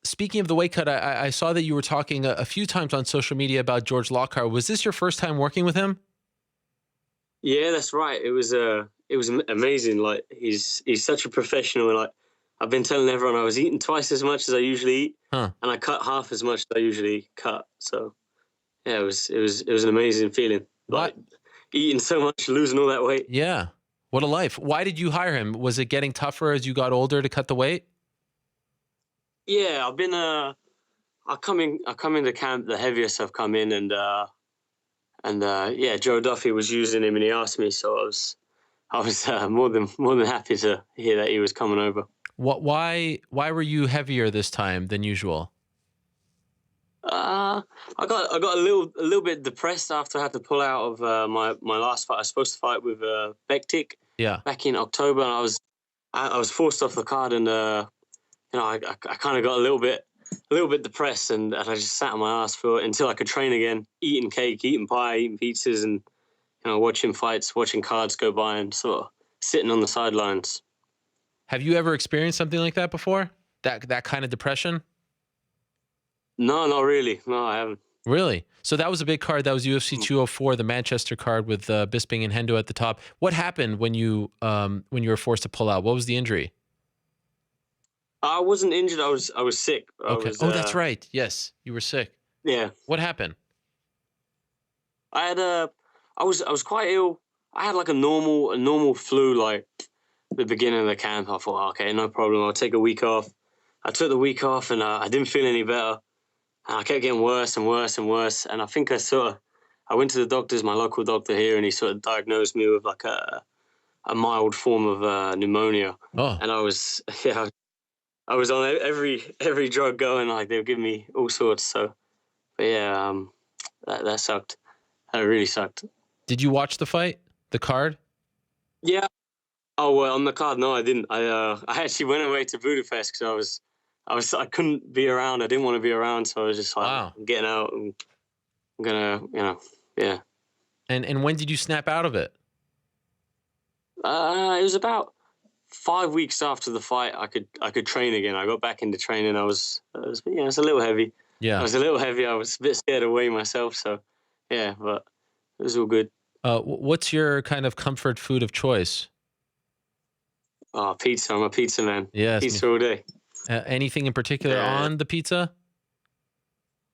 Speaking of the weight cut, I saw that you were talking a few times on social media about George Lockhart. Was this your first time working with him? Yeah, that's right. It was amazing. Like he's such a professional, and like I've been telling everyone I was eating twice as much as I usually eat, and I cut half as much as I usually cut. So yeah, it was an amazing feeling. Like eating so much, losing all that weight. Yeah. What a life. Why did you hire him? Was it getting tougher as you got older to cut the weight? Yeah, I've been I come into camp the heaviest I've come in, and Joe Duffy was using him, and he asked me, so I was more than happy to hear that he was coming over. Why were you heavier this time than usual? I got a little bit depressed after I had to pull out of my last fight. I was supposed to fight with Bektik back in October, and I was forced off the card, and I kind of got a little bit depressed, and I just sat on my ass until I could train again, eating cake, eating pie, eating pizzas, and watching fights, watching cards go by, and sort of sitting on the sidelines. Have you ever experienced something like that before? That kind of depression? No, not really. No, I haven't. Really? So that was a big card. That was UFC 204, the Manchester card with Bisping and Hendo at the top. What happened when you were forced to pull out? What was the injury? I wasn't injured. I was sick. Okay. That's right. Yes, you were sick. Yeah. What happened? I was quite ill. I had like a normal flu, like the beginning of the camp. I thought, okay, no problem. I'll take a week off. I took the week off, and I didn't feel any better. And I kept getting worse and worse and worse. And I think I went to the doctors, my local doctor here, and he sort of diagnosed me with like a mild form of pneumonia. Oh. And I was on every drug going. Like they were giving me all sorts. So, but yeah, that sucked. That really sucked. Did you watch the fight? The card? Yeah. Oh well, on the card, no, I didn't. I actually went away to Budapest because I couldn't be around. I didn't want to be around, so I was just like, I'm getting out, and I'm gonna, yeah. And when did you snap out of it? It was about 5 weeks after the fight. I could train again. I got back into training. I was a little heavy. Yeah. I was a little heavy. I was a bit scared to weigh myself. So, yeah, but it was all good. What's your kind of comfort food of choice? Oh, pizza. I'm a pizza man. Yes. Pizza all day. Anything in particular on the pizza?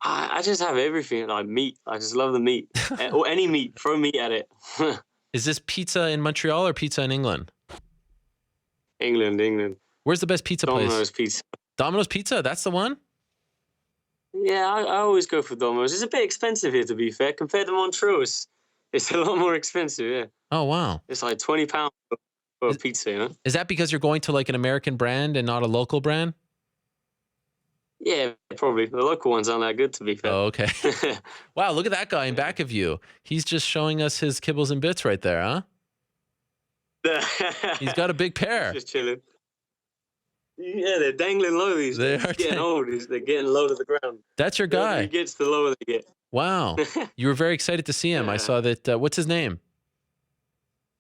I just have everything, like meat. I just love the meat. Or any meat. Throw meat at it. Is this pizza in Montreal or pizza in England? England. Where's the best pizza place? Domino's Pizza. Domino's Pizza, that's the one? Yeah, I always go for Domino's. It's a bit expensive here, to be fair. Compared to Montreal, it's a lot more expensive, yeah. Oh, wow. It's like £20 for a pizza, you know? Is that because you're going to like an American brand and not a local brand? Yeah, probably. The local ones aren't that good, to be fair. Oh, okay. Wow, look at that guy in back of you. He's just showing us his kibbles and bits right there, huh? He's got a big pair. Just chilling. Yeah, they're dangling low these days. They're getting old. They're getting low to the ground. That's your guy. He gets, the lower they get. Wow. You were very excited to see him. I saw that. What's his name?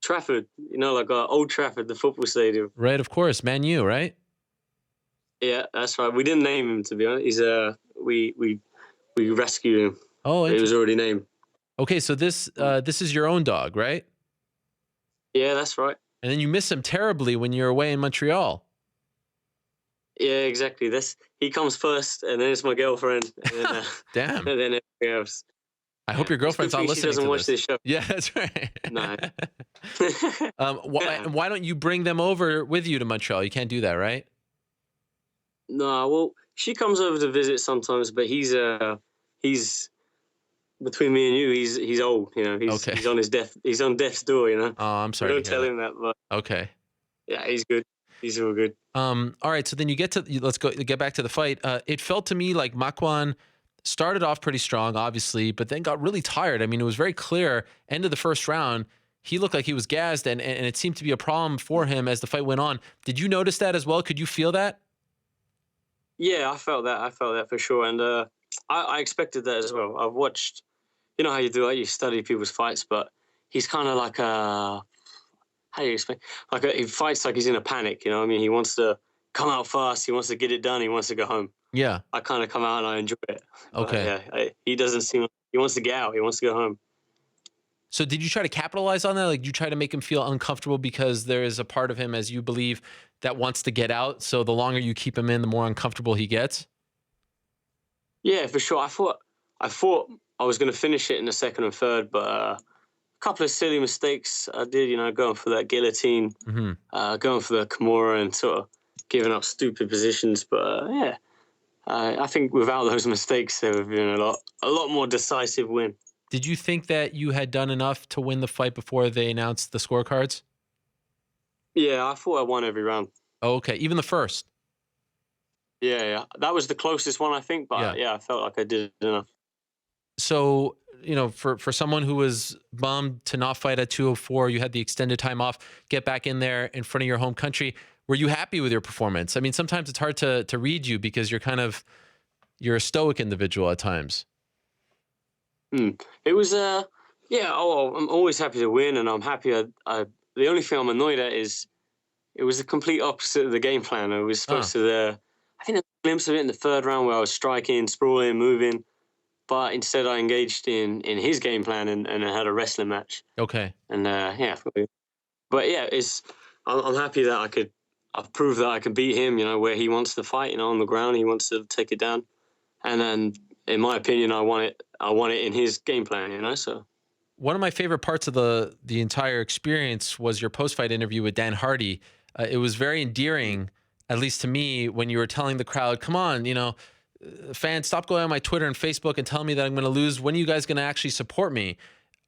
Trafford. You know, like Old Trafford, the football stadium. Right, of course. Man U, right? Yeah, that's right. We didn't name him, to be honest. He's we rescued him. Oh, he was already named. Okay, so this is your own dog, right? Yeah, that's right. And then you miss him terribly when you're away in Montreal. Yeah, exactly. He comes first, and then it's my girlfriend, and then, damn, and then everything else. I hope your girlfriend's not listening. She doesn't watch this show. Yeah, that's right. No. Why don't you bring them over with you to Montreal? You can't do that, right? No, well, she comes over to visit sometimes, but he's between me and you, he's old, you know. He's on he's on death's door, you know. Oh, I'm sorry. Don't tell him that, but okay. Yeah, he's good. He's all good. All right, so then let's get back to the fight. It felt to me like Makwan started off pretty strong, obviously, but then got really tired. I mean, it was very clear. End of the first round, he looked like he was gassed, and it seemed to be a problem for him as the fight went on. Did you notice that as well? Could you feel that? Yeah, I felt that for sure, and I expected that as well. I've watched, you know how you do it, you study people's fights, but he's kind of like how do you explain? He fights like he's in a panic, you know what I mean? He wants to come out fast, he wants to get it done, he wants to go home. Yeah. I kind of come out and I enjoy it. Okay. He doesn't seem, he wants to get out, he wants to go home. So did you try to capitalize on that? Like, did you try to make him feel uncomfortable because there is a part of him, as you believe, that wants to get out? So the longer you keep him in, the more uncomfortable he gets? Yeah, for sure. I thought I was going to finish it in the second and third, but a couple of silly mistakes I did, you know, going for that guillotine, going for the Kimura and sort of giving up stupid positions. But yeah, I think without those mistakes, there would have been a lot more decisive win. Did you think that you had done enough to win the fight before they announced the scorecards? Yeah, I thought I won every round. Oh, okay. Even the first? Yeah. That was the closest one, I think. But yeah I felt like I did enough. So, you know, for someone who was bummed to not fight at 204, you had the extended time off, get back in there in front of your home country. Were you happy with your performance? I mean, sometimes it's hard to read you because you're a stoic individual at times. It was, I'm always happy to win, and I'm happy. The only thing I'm annoyed at is it was the complete opposite of the game plan. I was supposed to, I think, a glimpse of it in the third round where I was striking, sprawling, moving, but instead I engaged in his game plan and I had a wrestling match. Okay. And but yeah, I'm happy that I've proved that I can beat him. You know, where he wants to fight, you know, on the ground, he wants to take it down, and then in my opinion, I want it in his game plan. You know, so. One of my favorite parts of the entire experience was your post-fight interview with Dan Hardy. It was very endearing, at least to me, when you were telling the crowd, come on, you know, fans, stop going on my Twitter and Facebook and telling me that I'm going to lose. When are you guys going to actually support me?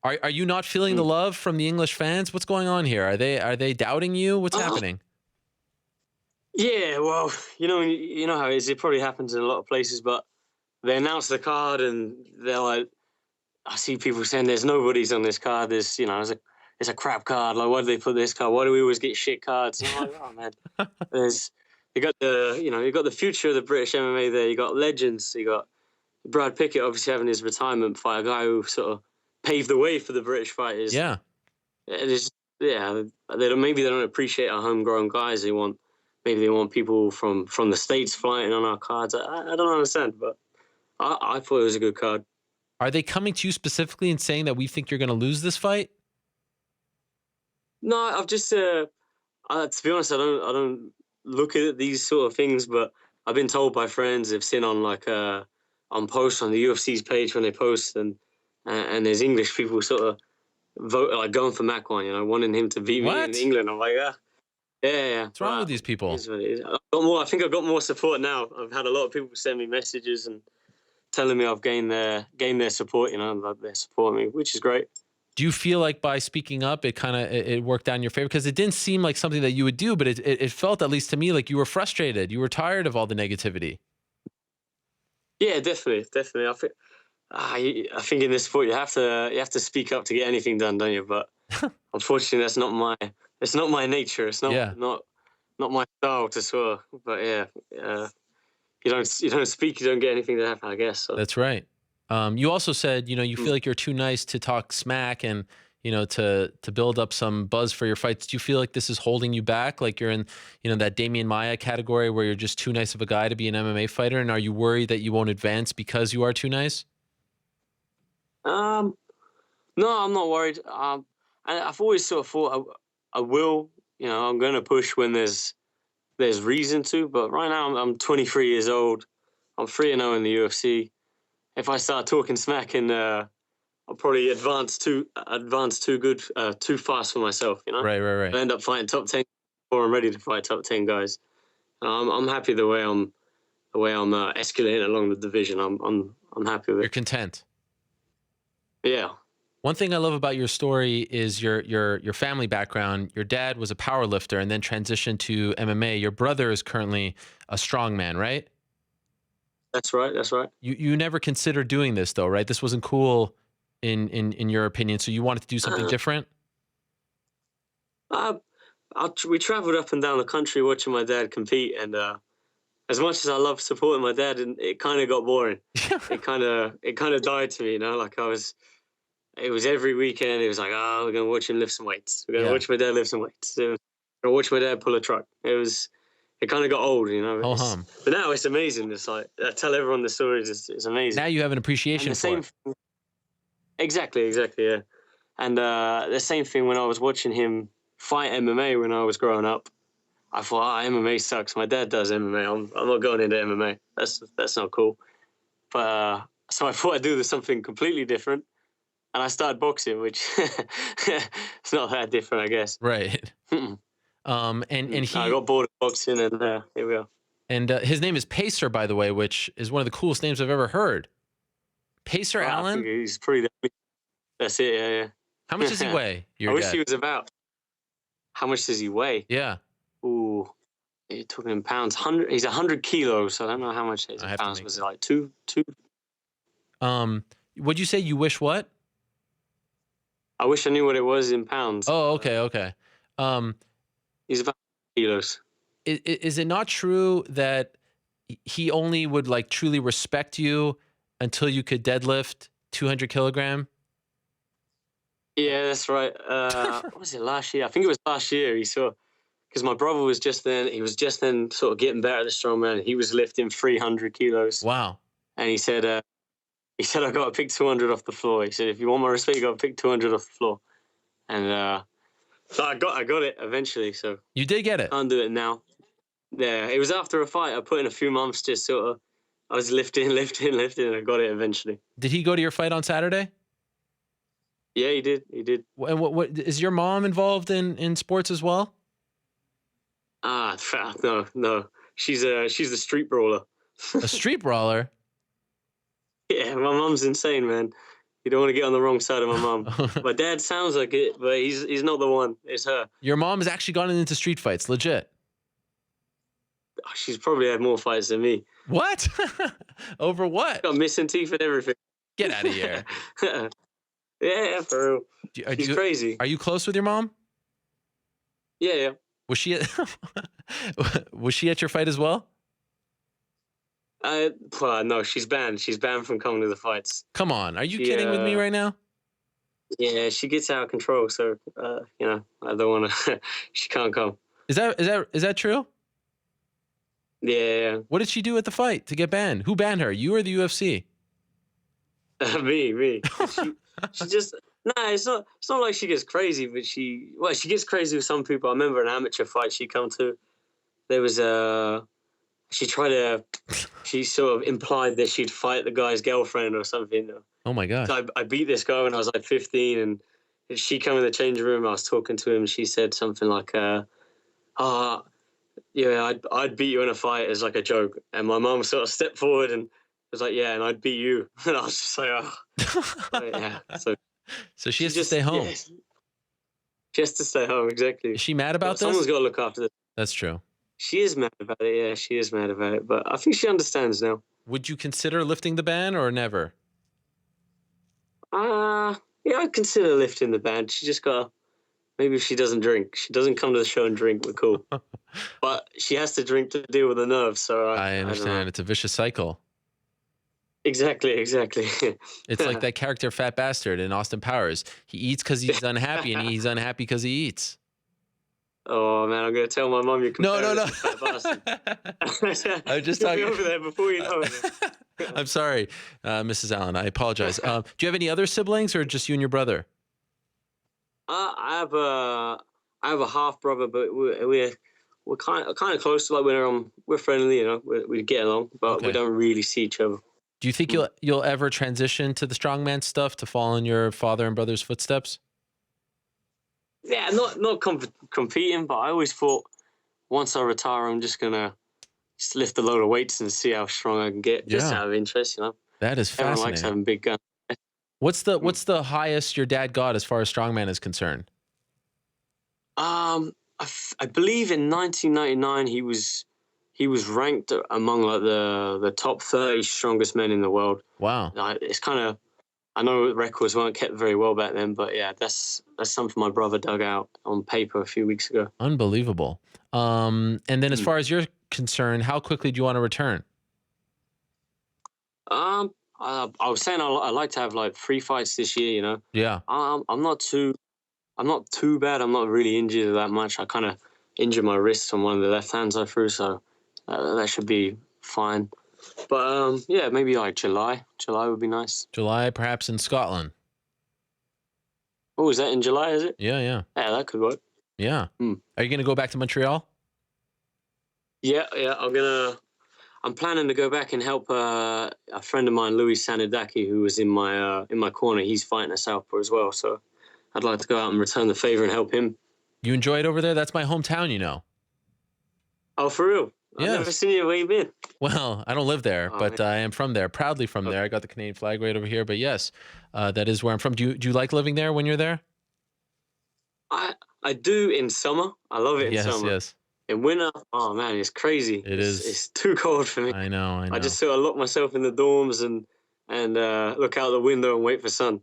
Are you not feeling the love from the English fans? What's going on here? Are they doubting you? What's happening? Yeah, well, you know how it is. It probably happens in a lot of places, but they announce the card and they're like, I see people saying there's nobodies on this card. There's, you know, it's a crap card. Like, why do they put this card? Why do we always get shit cards? And I'm like, oh man, you got the future of the British MMA there. You got legends. You got Brad Pickett obviously having his retirement fight, a guy who sort of paved the way for the British fighters. Yeah. Maybe they don't appreciate our homegrown guys. Maybe they want people from the States fighting on our cards. I don't understand, but I thought it was a good card. Are they coming to you specifically and saying that we think you're going to lose this fight? No, I've just to be honest, I don't look at these sort of things, but I've been told by friends they've seen on on posts on the UFC's page when they post, and there's English people sort of going for Macron, wanting him to beat me in England. I'm like, yeah. What's wrong with these people? It is what it is. I think I've got more support now. I've had a lot of people send me messages and telling me I've gained their support, that they're supporting me, which is great. Do you feel like by speaking up, it worked out in your favor? Because it didn't seem like something that you would do, but it felt, at least to me, like you were frustrated. You were tired of all the negativity. Yeah, definitely. I think in this sport you have to speak up to get anything done, don't you? But unfortunately, that's not my nature. It's not my style to swear. But you don't speak, you don't get anything to happen, I guess. So. That's right. You also said, you feel like you're too nice to talk smack and, to build up some buzz for your fights. Do you feel like this is holding you back? Like you're in, that Damian Maia category where you're just too nice of a guy to be an MMA fighter? And are you worried that you won't advance because you are too nice? No, I'm not worried. I've always sort of thought I will, I'm going to push when there's reason to. But right now I'm 23 years old. I'm 3-0 in the UFC. If I start talking smack, and I'll probably advance too good, too fast for myself. Right. I end up fighting top 10 before I'm ready to fight top 10 guys. I'm happy the way I'm escalating along the division. I'm happy with it. You're content. Yeah. One thing I love about your story is your family background. Your dad was a power lifter and then transitioned to MMA. Your brother is currently a strongman, right? That's right. You never considered doing this though, right? This wasn't cool in your opinion. So you wanted to do something different? We traveled up and down the country watching my dad compete, and as much as I love supporting my dad, it kind of got boring. It kind of died to me, it was every weekend. It was like, we're going to watch him lift some weights. We're going to watch my dad lift some weights. We're going to watch my dad pull a truck. It kind of got old, But now it's amazing. It's like, I tell everyone the stories. It's amazing. Now you have an appreciation for it. Exactly, yeah. And the same thing when I was watching him fight MMA when I was growing up. I thought, MMA sucks. My dad does MMA. I'm not going into MMA. That's not cool. But so I thought I'd do something completely different. And I started boxing, which it's not that different, I guess. Right. And I got bored of boxing, and here we are. And his name is Pacer, by the way, which is one of the coolest names I've ever heard. Pacer Allen? I think he's pretty. That's it, yeah. How much does he weigh? I wish he was about. How much does he weigh? Yeah. Ooh, you're talking in pounds. He's 100 kilos, so I don't know how much it is in pounds. Was it like two? Would you say you wish what? I wish I knew what it was in pounds. Oh, okay. He's about kilos. Is it not true that he only would like truly respect you until you could deadlift 200 kilogram? Yeah, that's right. What was it, last year? I think it was last year. Because my brother was just then sort of getting better at the strongman. He was lifting 300 kilos. Wow. And he said I got to pick 200 off the floor. He said, if you want my respect, you got to pick 200 off the floor. And so I got it eventually. So you did get it. Can't do it now. Yeah, it was after a fight. I put in a few months, just sort of. I was lifting, and I got it eventually. Did he go to your fight on Saturday? Yeah, he did. And what is your mom involved in sports as well? No. She's the street brawler. A street brawler? Yeah, my mom's insane, man. You don't want to get on the wrong side of my mom. My dad sounds like it, but he's not the one. It's her. Your mom has actually gone into street fights, legit. She's probably had more fights than me. What? Over what? Got missing teeth and everything. Get out of here. Yeah, for real. She's crazy. Are you close with your mom? Yeah. Was she at your fight as well? No, she's banned. She's banned from coming to the fights. Come on, are you kidding with me right now? Yeah, she gets out of control. So, I don't want to. She can't come. Is that true? Yeah. What did she do at the fight to get banned? Who banned her? You or the UFC? Me. She just it's not like she gets crazy, but she gets crazy with some people. I remember an amateur fight she come to. There was she sort of implied that she'd fight the guy's girlfriend or something. Oh my gosh. So I beat this guy when I was like 15, and she came in the changing room. I was talking to him. She said something like, yeah, I'd beat you in a fight as like a joke. And my mum sort of stepped forward and was like, yeah, and I'd beat you. And I was just like, oh, yeah. So she has to stay home. Yeah, she has to stay home, exactly. Is she mad about this? Someone's got to look after this. That's true. She is mad about it. Yeah, she is mad about it. But I think she understands now. Would you consider lifting the ban or never? Yeah, I'd consider lifting the ban. She just got to, maybe if she doesn't drink. She doesn't come to the show and drink, we're cool. But she has to drink to deal with the nerves. So I understand. It's a vicious cycle. Exactly. It's like that character Fat Bastard in Austin Powers. He eats because he's unhappy, and he's unhappy because he eats. Oh man, I'm gonna tell my mum you can. No. Fat Bastard. I'm just You'll talking be over there before you know it. I'm sorry, Mrs. Allen. I apologize. Do you have any other siblings, or just you and your brother? I have a half brother, but we're kind of close. Like we're friendly, you know. We get along, but we don't really see each other. Do you think you'll ever transition to the strongman stuff to follow in your father and brother's footsteps? Yeah, not competing, but I always thought once I retire, I'm just gonna lift a load of weights and see how strong I can get, just out of interest, you know. That is fascinating. Everyone likes having big guns. What's the highest your dad got as far as strongman is concerned? I believe in 1999 he was ranked among like the top 30 strongest men in the world. Wow. It's kind of, I know records weren't kept very well back then, but yeah, that's something my brother dug out on paper a few weeks ago. Unbelievable. And then as far as you're concerned, how quickly do you want to return? I was saying I like to have like 3 fights this year, you know. Yeah. I'm not too bad. I'm not really injured that much. I kind of injured my wrist on one of the left hands I threw, so that should be fine. But yeah, maybe like July. July would be nice. July, perhaps in Scotland. Oh, is that in July? Is it? Yeah. Yeah, that could work. Yeah. Are you gonna go back to Montreal? Yeah. I'm planning to go back and help a friend of mine, Louis Sanadaki, who was in my corner. He's fighting a southpaw as well, so I'd like to go out and return the favor and help him. You enjoy it over there? That's my hometown, you know. Oh, for real? I've never seen you. Where you been? Well, I don't live there, but I am from there, proudly from there. I got the Canadian flag right over here, but yes, that is where I'm from. Do you like living there when you're there? I do in summer. I love it in summer. Yes. In winter, oh man, it's crazy. It's too cold for me. I know. I just sort of lock myself in the dorms and look out the window and wait for sun.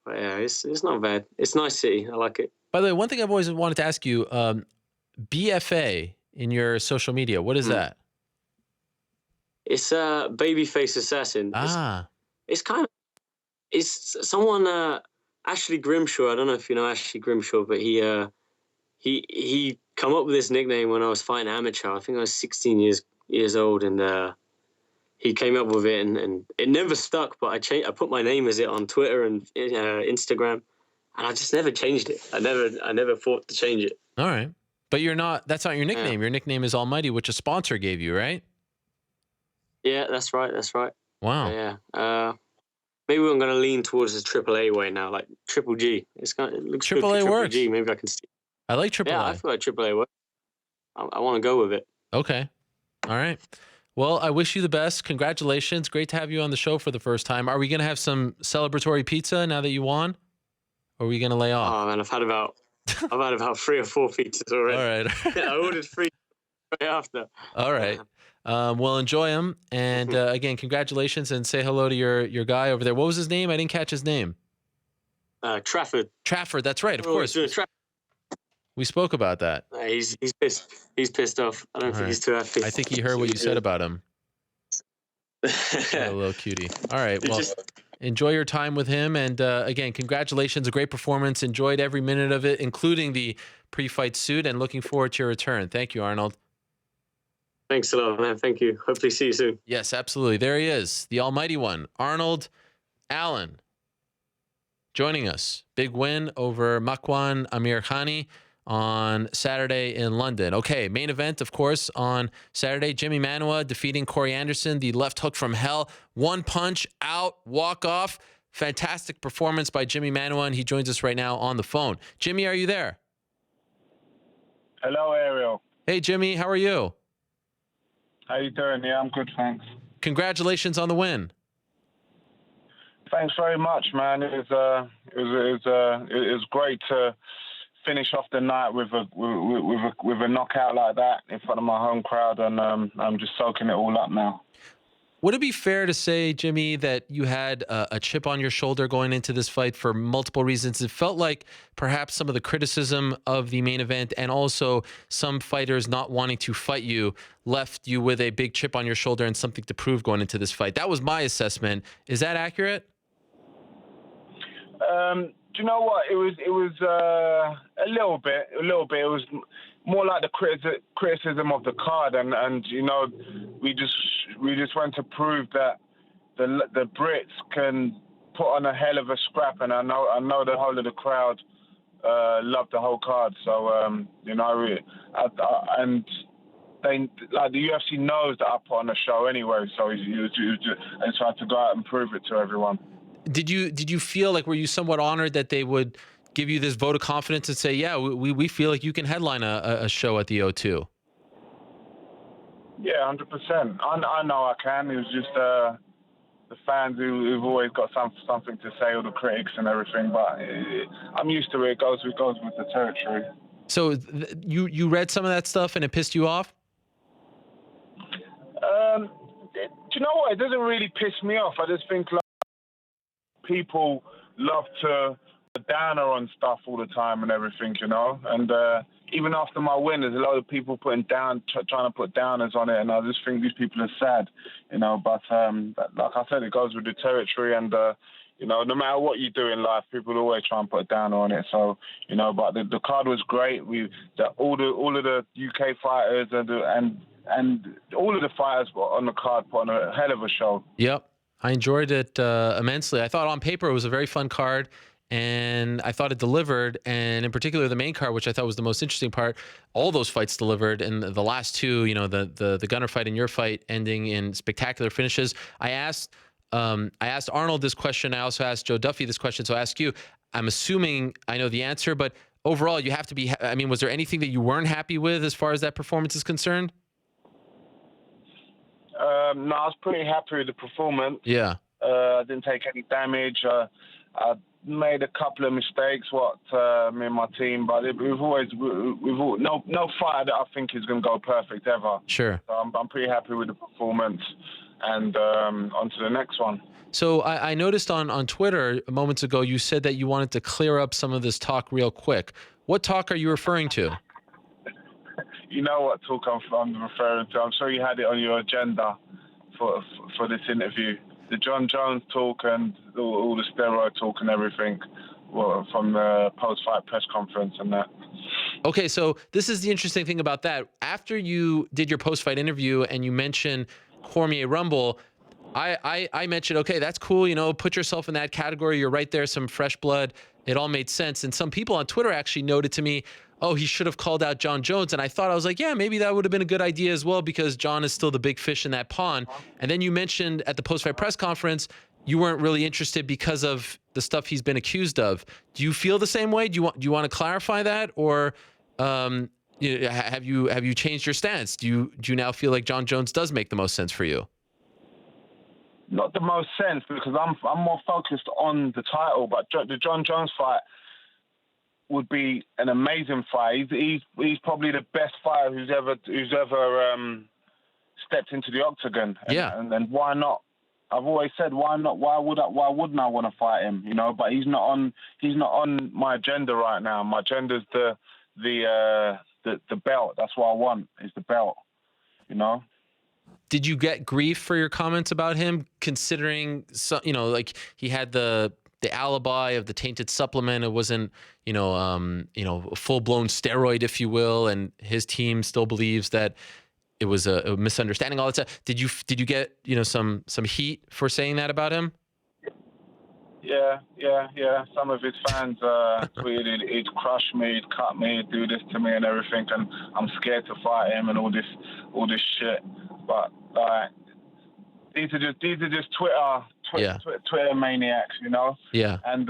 But yeah, it's not bad. It's a nice city. I like it. By the way, one thing I've always wanted to ask you, BFA in your social media, what is that? It's Babyface Assassin. It's someone, Ashley Grimshaw. I don't know if you know Ashley Grimshaw, but he come up with this nickname when I was fighting amateur. I think I was 16 years old, and he came up with it, and it never stuck. But I put my name as it on Twitter and Instagram, and I just never changed it. I never thought to change it. All right, but that's not your nickname. Yeah. Your nickname is Almighty, which a sponsor gave you, right? Yeah, that's right. Wow. Yeah. Maybe I'm going to lean towards the AAA way now, like Triple G. It looks AAA good for works. G. Maybe I can see. I like AAA. Yeah, I feel like AAA works. I want to go with it. Okay. All right. Well, I wish you the best. Congratulations. Great to have you on the show for the first time. Are we going to have some celebratory pizza now that you won? Or are we going to lay off? Oh, man, I've had about 3 or 4 pizzas already. All right. I ordered 3 right after. All right. Well, enjoy them. And again, congratulations, and say hello to your guy over there. What was his name? I didn't catch his name. Trafford. Trafford. That's right. Of course. We spoke about that. He's pissed. He's pissed off. I don't think he's too happy. I think he heard what you said about him. A little cutie. All right. Well, enjoy your time with him. And again, congratulations. A great performance. Enjoyed every minute of it, including the pre-fight suit, and looking forward to your return. Thank you, Arnold. Thanks a lot, man. Thank you. Hopefully see you soon. Yes, absolutely. There he is, the almighty one, Arnold Allen, joining us. Big win over Makwan Amirkhani on Saturday in London. Okay, main event, of course, on Saturday. Jimi Manuwa defeating Corey Anderson, the left hook from hell. 1 punch, out, walk off. fantastic performance by Jimi Manuwa, and he joins us right now on the phone. Jimmy, are you there? Hello, Ariel. Hey, Jimmy, how are you? How you doing? Yeah, I'm good, thanks. Congratulations on the win. Thanks very much, man. It was great to finish off the night with a knockout like that in front of my home crowd, and I'm just soaking it all up now. Would it be fair to say, Jimmy, that you had a chip on your shoulder going into this fight for multiple reasons? It felt like perhaps some of the criticism of the main event and also some fighters not wanting to fight you left you with a big chip on your shoulder and something to prove going into this fight. That was my assessment. Is that accurate? Do you know what? It was a little bit. It was more like the criticism of the card, and you know, we just want to prove that the Brits can put on a hell of a scrap, and I know the whole of the crowd loved the whole card. So you know, and they, like, the UFC knows that I put on a show anyway. So I just had to go out and prove it to everyone. Did you feel like, were you somewhat honored that they would give you this vote of confidence and say, yeah, we feel like you can headline a show at the O2? Yeah, 100%. I know I can. It was just the fans who've always got something to say, all the critics and everything. But I'm used to it. It goes with the territory. So you read some of that stuff and it pissed you off? Do you know what? It doesn't really piss me off. I just think, like, people love to put a downer on stuff all the time and everything, you know. And even after my win, there's a lot of people trying to put downers on it, and I just think these people are sad, you know. But like I said, it goes with the territory, and you know, no matter what you do in life, people always try and put a downer on it. So, you know, but the card was great. All of the UK fighters and all of the fighters on the card put on a hell of a show. Yep. I enjoyed it immensely. I thought on paper it was a very fun card, and I thought it delivered. And in particular, the main card, which I thought was the most interesting part, all those fights delivered. And the last two, you know, the Gunner fight and your fight ending in spectacular finishes. I asked Arnold this question. I also asked Joe Duffy this question. So I ask you, I'm assuming I know the answer, but overall, you have to be, I mean, was there anything that you weren't happy with as far as that performance is concerned? No, I was pretty happy with the performance. Yeah. I didn't take any damage. I made a couple of mistakes, me and my team, but no fighter that I think is going to go perfect ever. Sure. So I'm pretty happy with the performance, and on to the next one. So I noticed on Twitter moments ago, you said that you wanted to clear up some of this talk real quick. What talk are you referring to? You know what talk I'm referring to. I'm sure you had it on your agenda for this interview. The John Jones talk and all the steroid talk and everything, from the post-fight press conference and that. Okay, so this is the interesting thing about that. After you did your post-fight interview and you mentioned Cormier Rumble, I mentioned, okay, that's cool, you know, put yourself in that category. You're right there, some fresh blood. It all made sense. And some people on Twitter actually noted to me, oh, he should have called out John Jones. And I was like, yeah, maybe that would have been a good idea as well, because John is still the big fish in that pond. And then you mentioned at the post-fight press conference, you weren't really interested because of the stuff he's been accused of. Do you feel the same way? Do you want to clarify that? Or have you changed your stance? Do you now feel like John Jones does make the most sense for you? Not the most sense, because I'm more focused on the title, but the John Jones fight would be an amazing fight. He's probably the best fighter who's ever stepped into the octagon. And why not? I've always said, why not? Why wouldn't I want to fight him? You know, but he's not on my agenda right now. My agenda's the belt. That's what I want, is the belt. You know. Did you get grief for your comments about him, considering, like he had the alibi of the tainted supplement? It wasn't, a full-blown steroid, if you will, and his team still believes that it was a misunderstanding, all that stuff. Did you get, some heat for saying that about him? Yeah. Some of his fans tweeted he'd crush me, he'd cut me, he'd do this to me and everything, and I'm scared to fight him and all this shit. But these are just Twitter maniacs, you know. Yeah. And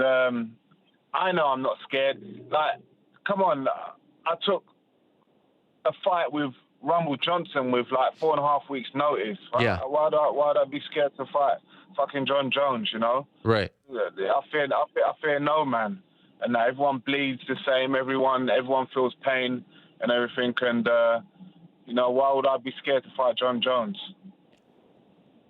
I know I'm not scared. Like, come on, I took a fight with Rumble Johnson with like 4.5 weeks notice. Right? Yeah. Why'd I be scared to fight fucking John Jones? You know. Right. I fear no man, and everyone bleeds the same. Everyone feels pain and everything. And you know, why would I be scared to fight John Jones?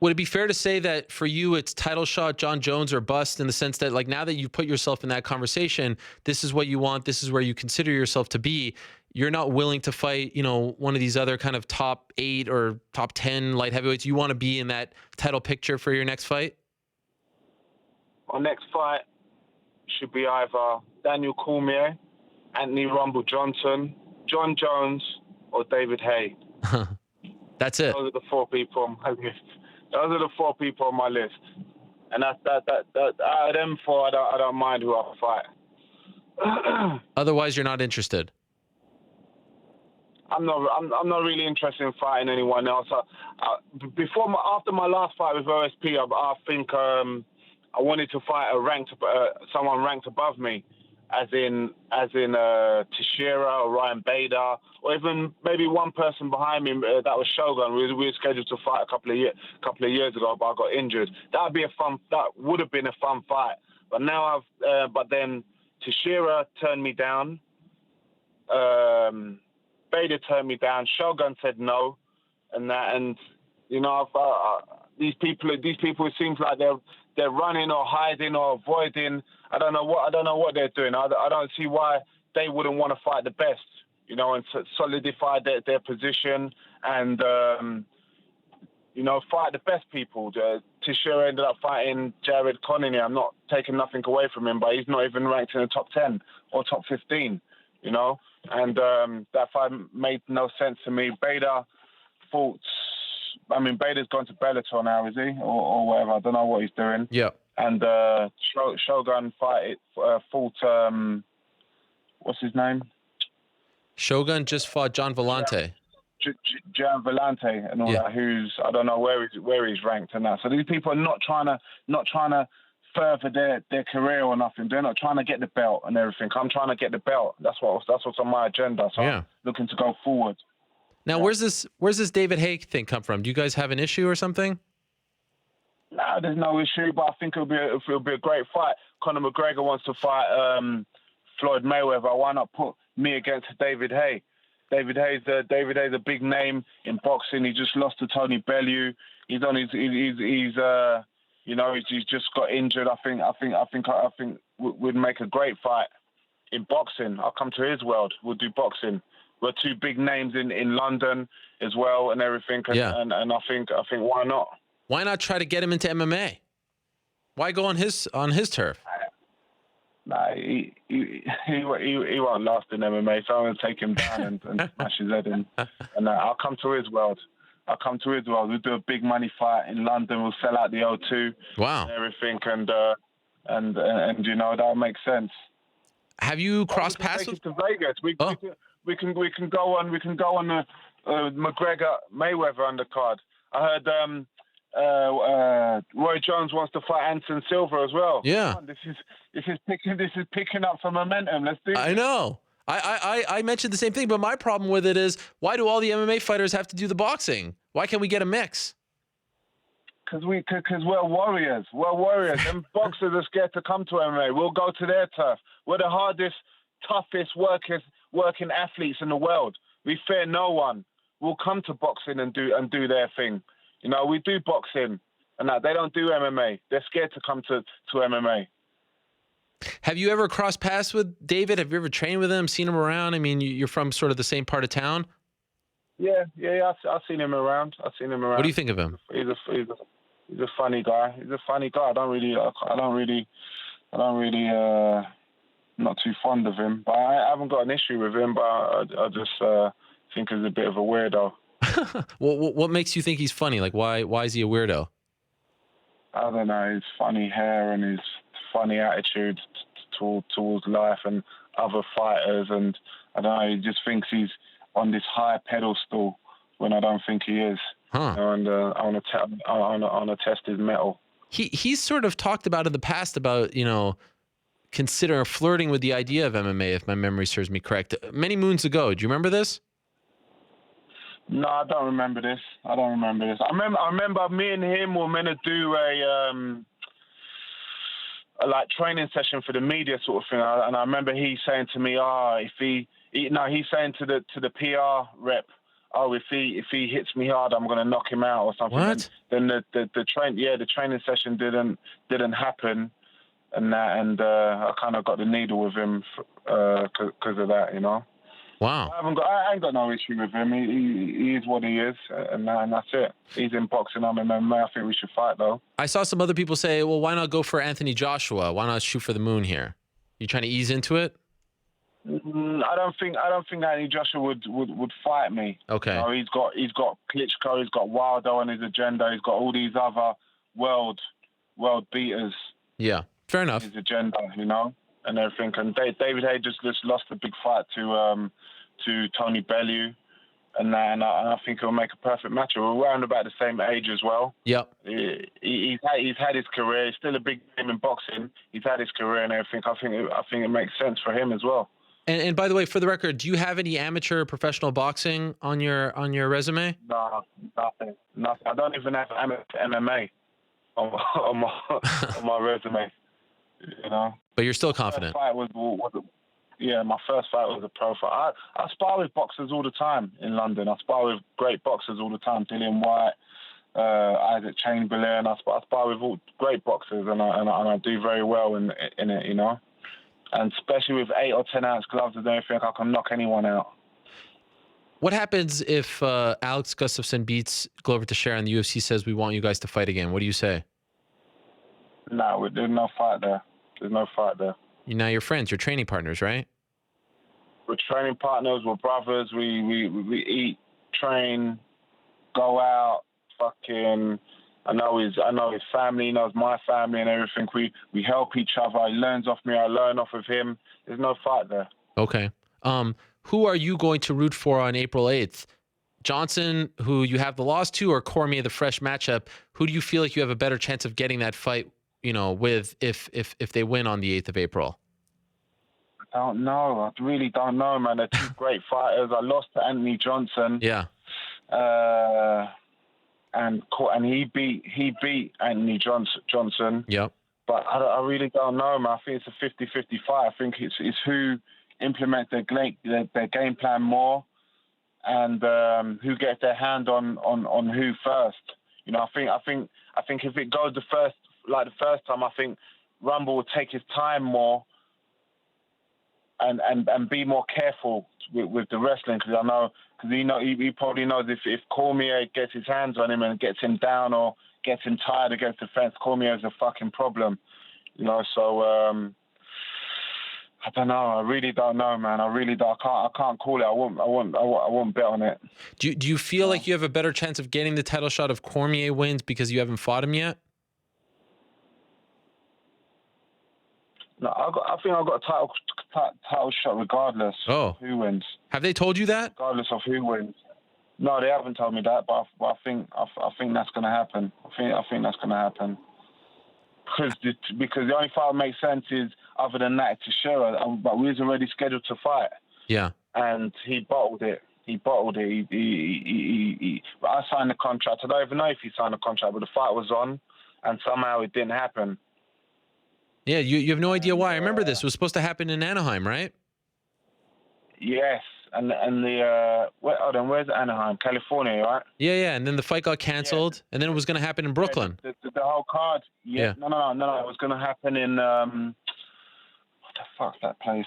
Would it be fair to say that for you, it's title shot, John Jones, or bust, in the sense that, like, now that you put yourself in that conversation, this is what you want, this is where you consider yourself to be, you're not willing to fight, you know, one of these other kind of top 8 or top 10 light heavyweights? You want to be in that title picture for your next fight? My next fight should be either Daniel Cormier, Anthony Rumble Johnson, John Jones, or David Haye. That's it. Those are the 4 people on my list. Those are the 4 people on my list, and that out of them 4, I don't mind who I fight. Otherwise, you're not interested. I'm not really interested in fighting anyone else. After my last fight with OSP, I think I wanted to fight someone ranked above me, as in Teixeira or Ryan Bader, or even maybe one person behind me that was Shogun. We were scheduled to fight a couple of years ago, but I got injured. That would have been a fun fight. But now but then Teixeira turned me down. Bader turned me down. Shogun said no, and you know, these people. It seems like they're running or hiding or avoiding. I don't know what they're doing. I don't see why they wouldn't want to fight the best, you know, and solidify their position and you know, fight the best people. Teixeira ended up fighting Jared Connolly. I'm not taking nothing away from him, but he's not even ranked in the top 10 or top 15, you know. And that fight made no sense to me. Bader fought. I mean, Bader's gone to Bellator now, is he, or whatever? I don't know what he's doing. Yeah. And Shogun fought. What's his name? Shogun just fought John Vellante. John Vellante and all that. Who's, I don't know where he's ranked and that. So these people are not trying to further their career or nothing. They're not trying to get the belt and everything. I'm trying to get the belt. That's what's on my agenda. So I'm looking to go forward. Now, where's this David Haye thing come from? Do you guys have an issue or something? No, there's no issue, but I think it'll be a great fight. Conor McGregor wants to fight Floyd Mayweather. Why not put me against David Haye? David Haye's a big name in boxing. He just lost to Tony Bellew. He's just got injured. I think we'd make a great fight in boxing. I'll come to his world. We'll do boxing. We're 2 big names in London as well and everything. And I think why not? Why not try to get him into MMA? Why go on his turf? Nah, he won't last in MMA, so I'm going to take him down and smash his head in. And I'll come to his world. We'll do a big money fight in London. We'll sell out the O2. Wow. And everything, and you know, that'll make sense. Have you crossed paths with to Vegas? We can go on the McGregor Mayweather undercard. I heard Roy Jones wants to fight Anderson Silva as well. Yeah. This is picking up some momentum. Let's do it. I know. I mentioned the same thing, but my problem with it is, why do all the MMA fighters have to do the boxing? Why can't we get a mix? Because we're warriors. We're warriors. And boxers are scared to come to MMA. We'll go to their turf. We're the hardest, toughest working athletes in the world. We fear no one. We'll come to boxing and do their thing. You know, we do boxing and that. They don't do MMA. They're scared to come to MMA. Have you ever crossed paths with David? Have you ever trained with him, seen him around? I mean, you're from sort of the same part of town. Yeah. I've seen him around. What do you think of him? He's a funny guy. I don't really. Not too fond of him, but I haven't got an issue with him. But I just think he's a bit of a weirdo. What makes you think he's funny? Like, why is he a weirdo? I don't know. His funny hair and his funny attitude towards life and other fighters, and I don't know. He just thinks he's on this high pedestal when I don't think he is. Huh. And I want to test his mettle. He's sort of talked about in the past about, consider flirting with the idea of MMA, if my memory serves me correct. Many moons ago. Do you remember this? No, I don't remember this. I remember me and him were meant to do a like training session for the media sort of thing. And I remember he saying to me, he's saying to the PR rep, if he hits me hard, I'm gonna knock him out or something. What? Then the training session didn't happen, and I kind of got the needle with him because of that, Wow. I ain't got no issue with him. He is what he is, and that's it. He's in boxing. I'm in MMA. I think we should fight, though. I saw some other people say, well, why not go for Anthony Joshua? Why not shoot for the moon here? You trying to ease into it? I don't think Anthony Joshua would fight me. Okay. He's got Klitschko. He's got Wilder on his agenda. He's got all these other world beaters. Yeah. Fair enough. His agenda, and everything. And David Haye just lost a big fight to Tony Bellew, and I think it'll make a perfect match. We're around about the same age as well. Yep. He's had his career. He's still a big name in boxing. He's had his career and everything. I think it makes sense for him as well. And by the way, for the record, do you have any amateur professional boxing on your resume? No, nothing. I don't even have MMA on my resume. But you're still confident. My first fight was a pro fight. I spar with boxers all the time in London. I spar with great boxers all the time. Dillian White, Isaac Chamberlain. I spar with all great boxers, and I do very well in it, And especially with 8 or 10 ounce gloves and everything, I can knock anyone out. What happens if Alex Gustafsson beats Glover Teixeira and the UFC says we want you guys to fight again? What do you say? No, there's no fight there. Now you're friends. You're training partners, right? We're training partners. We're brothers. We eat, train, go out. Fucking. I know his family. He knows my family and everything. We help each other. He learns off me. I learn off of him. There's no fight there. Okay. Who are you going to root for on April 8th? Johnson, who you have the loss to, or Cormier, the fresh matchup? Who do you feel like you have a better chance of getting that fight, with if they win on the 8th of April? I don't know. I really don't know, man. They're two great fighters. I lost to Anthony Johnson. Yeah. And he beat Anthony Johnson. Yep. But I really don't know, man. I think it's a 50-50 fight. I think it's who implements their game plan more, and who gets their hand on who first. I think if it goes the first time, I think Rumble will take his time more and be more careful with the wrestling, because he probably knows if Cormier gets his hands on him and gets him down or gets him tired against the fence, Cormier is a fucking problem, So I don't know. I really don't know, man. I can't call it. I won't bet on it. Do you feel like you have a better chance of getting the title shot if Cormier wins because you haven't fought him yet? No, I think I've got a title shot regardless of who wins. Have they told you that? Regardless of who wins. No, they haven't told me that, but I think that's going to happen. I think that's going to happen. Because the only fight that makes sense is, other than that, Teixeira, but we was already scheduled to fight. Yeah. And he bottled it. I signed the contract. I don't even know if he signed the contract, but the fight was on, and somehow it didn't happen. Yeah, you have no idea why. I remember this. It was supposed to happen in Anaheim, right? Yes, and where's Anaheim? California, right? Yeah, and then the fight got canceled, and then it was going to happen in Brooklyn. The whole card. Yeah. No. It was going to happen in what the fuck's that place?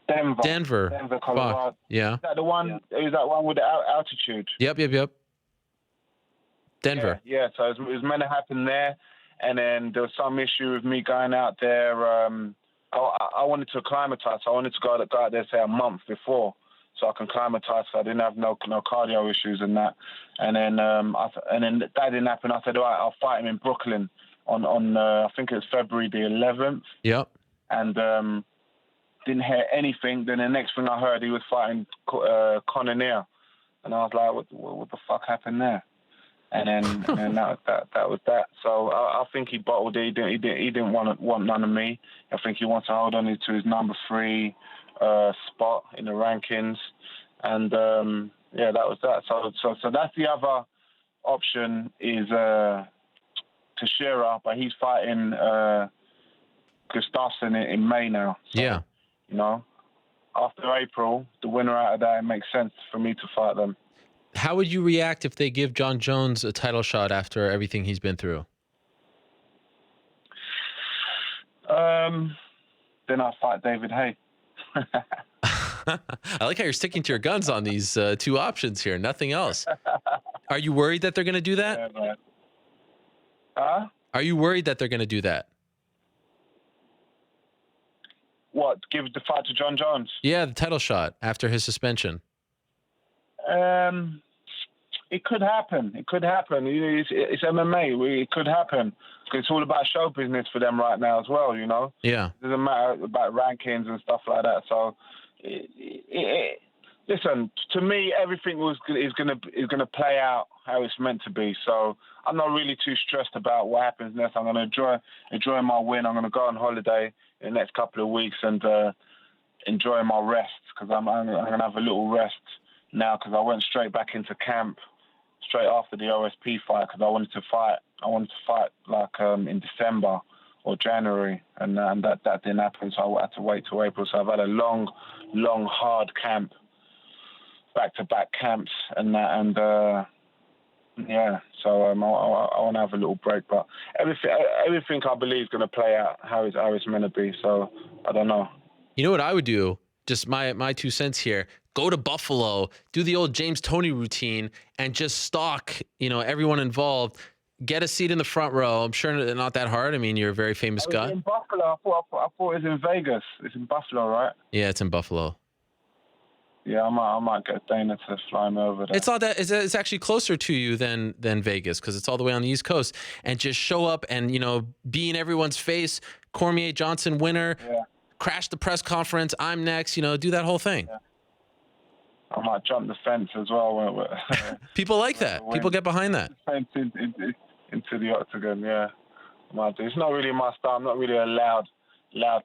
Denver, Colorado. Fuck. Yeah. Is that the one? Is that one with the altitude? Yep. Denver. Yeah. So it was meant to happen there. And then there was some issue with me going out there. I wanted to acclimatize. I wanted to go out there, say, a month before, so I can acclimatize. So I didn't have no cardio issues and that. And then that didn't happen. I said, all right, I'll fight him in Brooklyn on I think it was February the 11th. Yep. And didn't hear anything. Then the next thing I heard, he was fighting Conor Neal. And I was like, what the fuck happened there? And then that was that. So I think he bottled it. He didn't want none of me. I think he wants to hold on to his number 3 spot in the rankings. And that was that. So that's the other option is Teixeira, but he's fighting Gustafsson in May now. So, yeah. You know, after April, the winner out of that, it makes sense for me to fight them. How would you react if they give John Jones a title shot after everything he's been through? Then I'll fight David Haye. I like how you're sticking to your guns on these 2 options here. Nothing else. Are you worried that they're going to do that? Huh? Are you worried that they're going to do that? What? Give the fight to John Jones? Yeah, the title shot after his suspension. It could happen. It could happen. It's MMA. It could happen. It's all about show business for them right now as well, you know? Yeah. It doesn't matter about rankings and stuff like that. So, listen, to me, everything is gonna play out how it's meant to be. So I'm not really too stressed about what happens next. I'm gonna enjoy my win. I'm gonna go on holiday in the next couple of weeks and enjoy my rest because I'm gonna have a little rest now because I went straight back into camp straight after the OSP fight because I wanted to fight like in December or January, and that didn't happen, so I had to wait till April. So I've had a long, hard camp, back-to-back camps, and yeah. So I want to have a little break, but everything I believe is going to play out how it's meant to be. So I don't know. You know what I would do? Just my 2 cents here. Go to Buffalo, do the old James Toney routine, and just stalk, everyone involved. Get a seat in the front row. I'm sure it's not that hard. I mean, you're a very famous guy. In Buffalo. I thought it was in Vegas. It's in Buffalo, right? Yeah, it's in Buffalo. Yeah, I might get Dana to fly me over there. It's not that. It's actually closer to you than Vegas because it's all the way on the East Coast. And just show up and be in everyone's face. Cormier Johnson winner. Yeah. Crash the press conference. I'm next. Do that whole thing. Yeah. I might jump the fence as well. People like that. People get behind that. Fence into the octagon. Yeah, I might do. It's not really my style. I'm not really a loud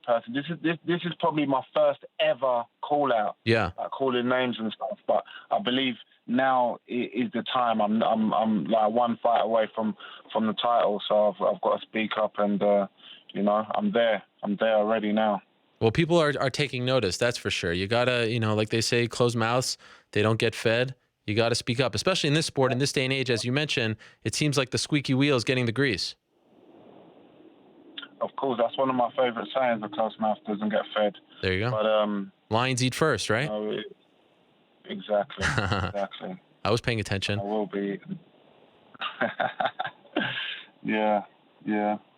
person. This is probably my first ever call out. Yeah, like calling names and stuff. But I believe now is the time. I'm like 1 fight away from the title, so I've got to speak up and I'm there already now. Well, people are taking notice, that's for sure. You gotta, like they say, closed mouths, they don't get fed. You gotta speak up, especially in this sport, in this day and age. As you mentioned, it seems like the squeaky wheel is getting the grease. Of course, that's one of my favorite sayings: "A closed mouth doesn't get fed." There you go. But lions eat first, right? Exactly. I was paying attention. I will be. Yeah.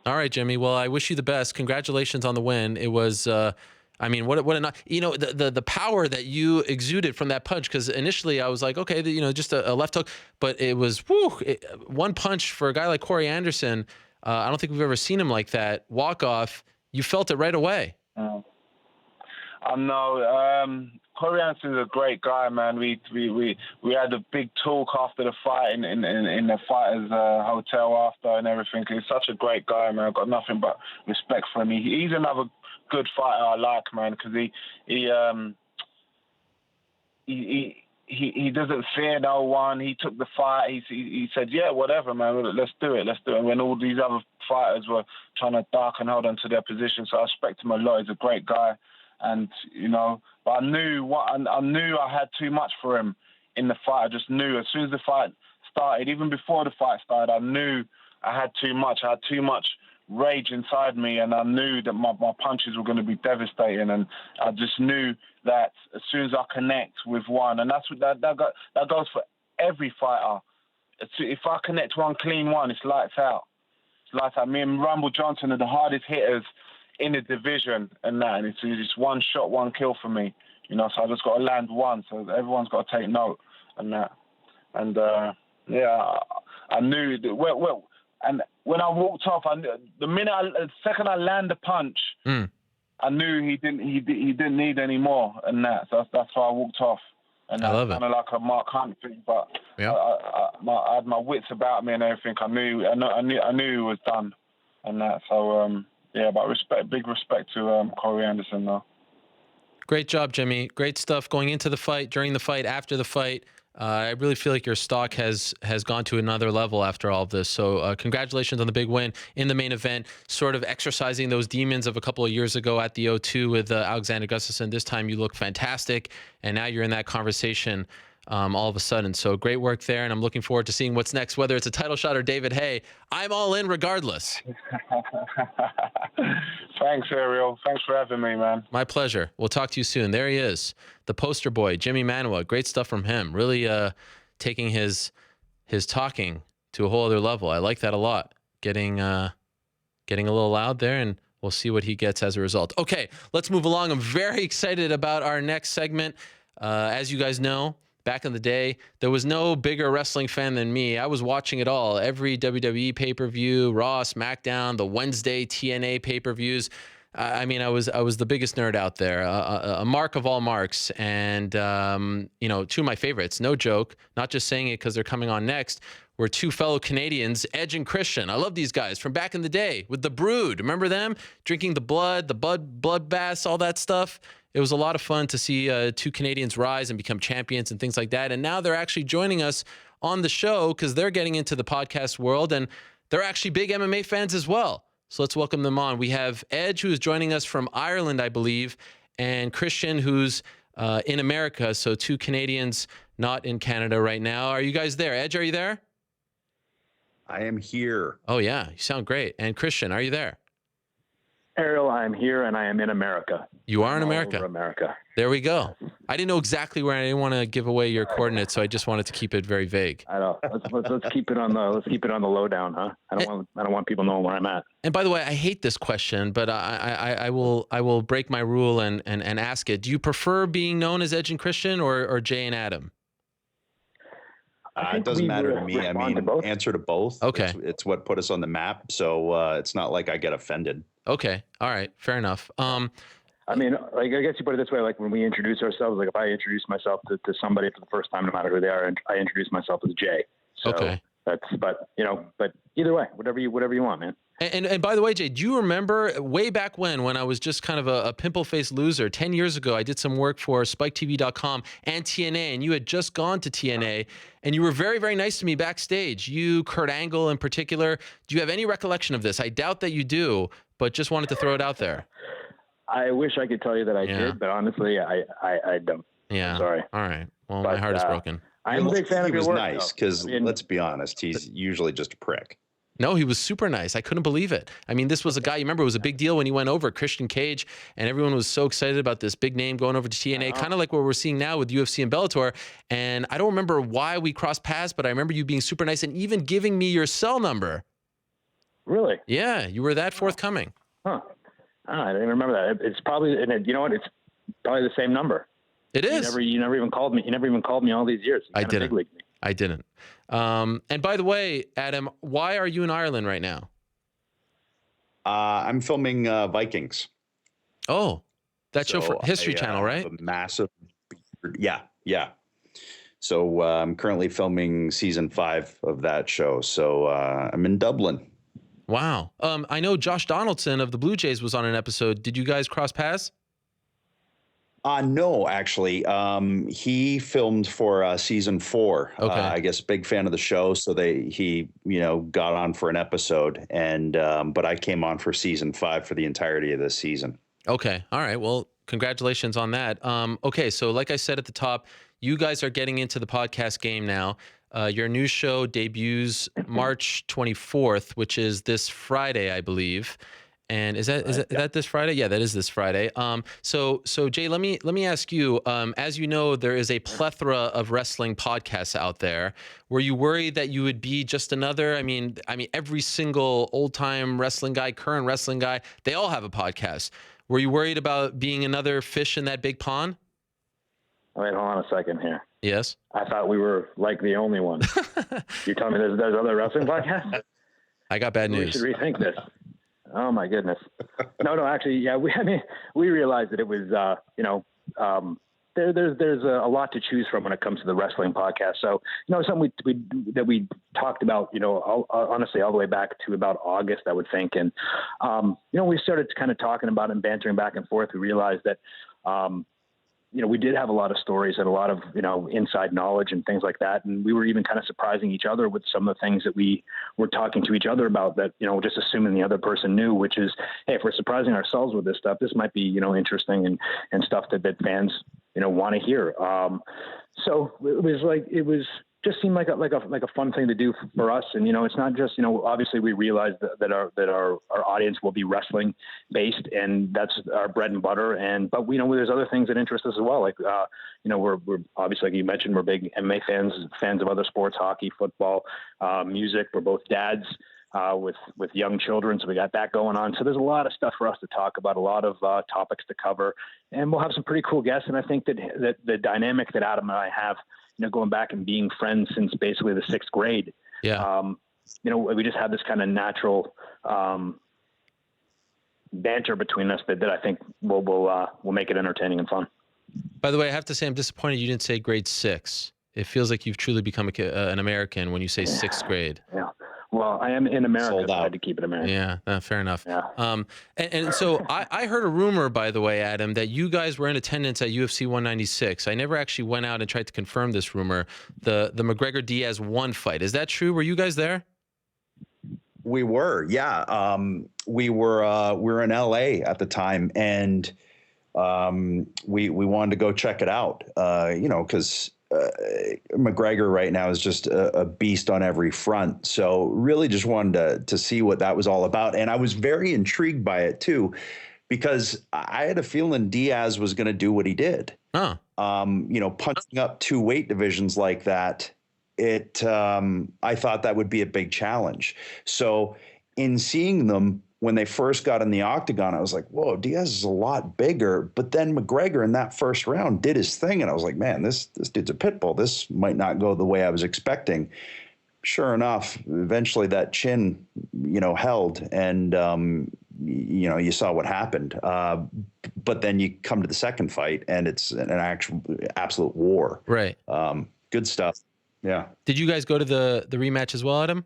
All right, Jimmy. Well, I wish you the best. Congratulations on the win. It was, what the power that you exuded from that punch. Because initially I was like, okay, just a left hook, but it was one punch for a guy like Corey Anderson. I don't think we've ever seen him like that. Walk off. You felt it right away. I know. Corey Anderson's a great guy, man. We had a big talk after the fight in the fighters' hotel after and everything. He's such a great guy, man. I've got nothing but respect for him. He's another good fighter I like, man, because he doesn't fear no one. He took the fight. He said, yeah, whatever, man. Let's do it. And when all these other fighters were trying to darken hold on to their position, so I respect him a lot. He's a great guy. And, but I knew I had too much for him in the fight. I just knew as soon as the fight started, even before the fight started, I knew I had too much. I had too much rage inside me, and I knew that my punches were going to be devastating. And I just knew that as soon as I connect with one, and that's what that goes for every fighter. If I connect one clean one, it's lights out. It's lights out. Me and Rumble Johnson are the hardest hitters in the division, and it's just one shot, one kill for me, so I just got to land one, so everyone's got to take note, and that, and I knew that. Well, and when I walked off, the second I land the punch, I knew he didn't need any more, and that, so that's why I walked off. And I love it. Kind of like a Mark Hunt thing, but Yeah. I had my wits about me and everything. I knew it was done, and that. So but big respect to Corey Anderson though. Great job, Jimmy. Great stuff going into the fight, during the fight, after the fight. I really feel like your stock has gone to another level after all of this. So congratulations on the big win in the main event, sort of exercising those demons of a couple of years ago at the O2 with Alexander Gustafsson. This time you look fantastic, and now you're in that conversation all of a sudden. So great work there, and I'm looking forward to seeing what's next, whether it's a title shot or David Haye. I'm all in regardless. Thanks, Ariel. Thanks for having me, man. My pleasure. We'll talk to you soon. There he is, the poster boy, Jimi Manuwa. Great stuff from him. Really taking his talking to a whole other level. I like that a lot. Getting a little loud there, and we'll see what he gets as a result. Okay, let's move along. I'm very excited about our next segment. As you guys know, back in the day, there was no bigger wrestling fan than me. I was watching it all. Every WWE pay-per-view, Raw, SmackDown, the Wednesday TNA pay-per-views. I mean, I was the biggest nerd out there, a mark of all marks. And, two of my favorites, no joke, not just saying it because they're coming on next, were two fellow Canadians, Edge and Christian. I love these guys from back in the day with the Brood. Remember them? Drinking the blood baths, all that stuff. It was a lot of fun to see two Canadians rise and become champions and things like that. And now they're actually joining us on the show because they're getting into the podcast world, and they're actually big MMA fans as well. So let's welcome them on. We have Edge, who is joining us from Ireland, I believe, and Christian, who's in America. So two Canadians not in Canada right now. Are you guys there? Edge, are you there? I am here. Oh, yeah. You sound great. And Christian, are you there? Ariel, I am here, and I am in America. You are in America? All over America. There we go. I didn't know exactly where. I didn't want to give away your coordinates, so I just wanted to keep it very vague. I know. Let's keep it on the lowdown, huh? I don't want people knowing where I'm at. And by the way, I hate this question, but I will break my rule and ask it. Do you prefer being known as Edge and Christian or Jay and Adam? It doesn't matter to me. I mean, answer to both. Okay. It's what put us on the map, so it's not like I get offended. Okay. All right. Fair enough. I mean, like, I guess you put it this way, like when we introduce ourselves, like if I introduce myself to somebody for the first time, no matter who they are, and I introduce myself as Jay. So okay. But either way, whatever you want, man. And by the way, Jay, do you remember way back when I was just kind of a pimple-faced loser? 10 years ago, I did some work for SpikeTV.com and TNA, and you had just gone to TNA, and you were very, very nice to me backstage. You, Kurt Angle in particular. Do you have any recollection of this? I doubt that you do, but just wanted to throw it out there. I wish I could tell you that I did, but honestly, I don't. Yeah. I'm sorry. All right. Well, my heart is broken. I'm a big fan of your work. He was nice because, let's be honest, he's usually just a prick. No, he was super nice. I couldn't believe it. I mean, this was a guy, you remember, it was a big deal when he went over, Christian Cage, and everyone was so excited about this big name going over to TNA, kind of like what we're seeing now with UFC and Bellator. And I don't remember why we crossed paths, but I remember you being super nice and even giving me your cell number. Really? Yeah, you were that forthcoming. Huh. I didn't remember that. It's probably, and you know what? It's probably the same number. It is. You never even called me. You never even called me all these years. I didn't. And by the way, Adam, why are you in Ireland right now? I'm filming Vikings. Oh, that show for History Channel, right? A massive, yeah. So I'm currently filming season 5 of that show. So I'm in Dublin. Wow. I know Josh Donaldson of the Blue Jays was on an episode. Did you guys cross paths? No, actually. He filmed for season 4. Okay. I guess big fan of the show, so he got on for an episode, and but I came on for season 5 for the entirety of this season. Okay. All right. Well, congratulations on that. Okay. So like I said at the top, you guys are getting into the podcast game now. Your new show debuts March 24th, which is this Friday, I believe. And is that this Friday? Yeah, that is this Friday. So Jay, let me ask you. As you know, there is a plethora of wrestling podcasts out there. Were you worried that you would be just another? I mean, every single old time wrestling guy, current wrestling guy, they all have a podcast. Were you worried about being another fish in that big pond? Wait, hold on a second here. Yes. I thought we were like the only one. You're telling me there's other wrestling podcasts? I got bad news. We should rethink this. Oh my goodness. No, actually, yeah. We realized that it was, there's a lot to choose from when it comes to the wrestling podcast. So, something we talked about, honestly, all the way back to about August, I would think. And, we started kind of talking about it and bantering back and forth. We realized that, we did have a lot of stories and a lot of, inside knowledge and things like that. And we were even kind of surprising each other with some of the things that we were talking to each other about that, just assuming the other person knew, which is, hey, if we're surprising ourselves with this stuff, this might be, interesting and stuff that fans, want to hear. So it was just seemed like a fun thing to do for us. And, it's not just, obviously we realize that our audience will be wrestling based, and that's our bread and butter. But there's other things that interest us as well. Like, we're obviously, like you mentioned, we're big MMA fans of other sports, hockey, football, music. We're both dads, with young children. So we got that going on. So there's a lot of stuff for us to talk about, a lot of topics to cover, and we'll have some pretty cool guests. And I think that the dynamic that Adam and I have, going back and being friends since basically the 6th grade. Yeah. We just have this kind of natural banter between us that I think will make it entertaining and fun. By the way, I have to say I'm disappointed you didn't say grade 6. It feels like you've truly become an American when you say 6th grade. Yeah. Well, I am in America, so I had to keep it American. Yeah, fair enough. Yeah. And so I heard a rumor, by the way, Adam, that you guys were in attendance at UFC 196. I never actually went out and tried to confirm this rumor. The McGregor Diaz 1 fight. Is that true? Were you guys there? We were, yeah. We were in LA at the time, and we wanted to go check it out. Because McGregor right now is just a beast on every front. So really just wanted to see what that was all about. And I was very intrigued by it too, because I had a feeling Diaz was going to do what he did. Punching up 2 weight divisions like that, I thought that would be a big challenge. So in seeing them when they first got in the octagon, I was like, whoa, Diaz is a lot bigger. But then McGregor in that first round did his thing. And I was like, man, this dude's a pit bull. This might not go the way I was expecting. Sure enough, eventually that chin, held, and, you saw what happened. But then you come to the second fight and it's an absolute war. Right. Good stuff. Yeah. Did you guys go to the rematch as well, Adam?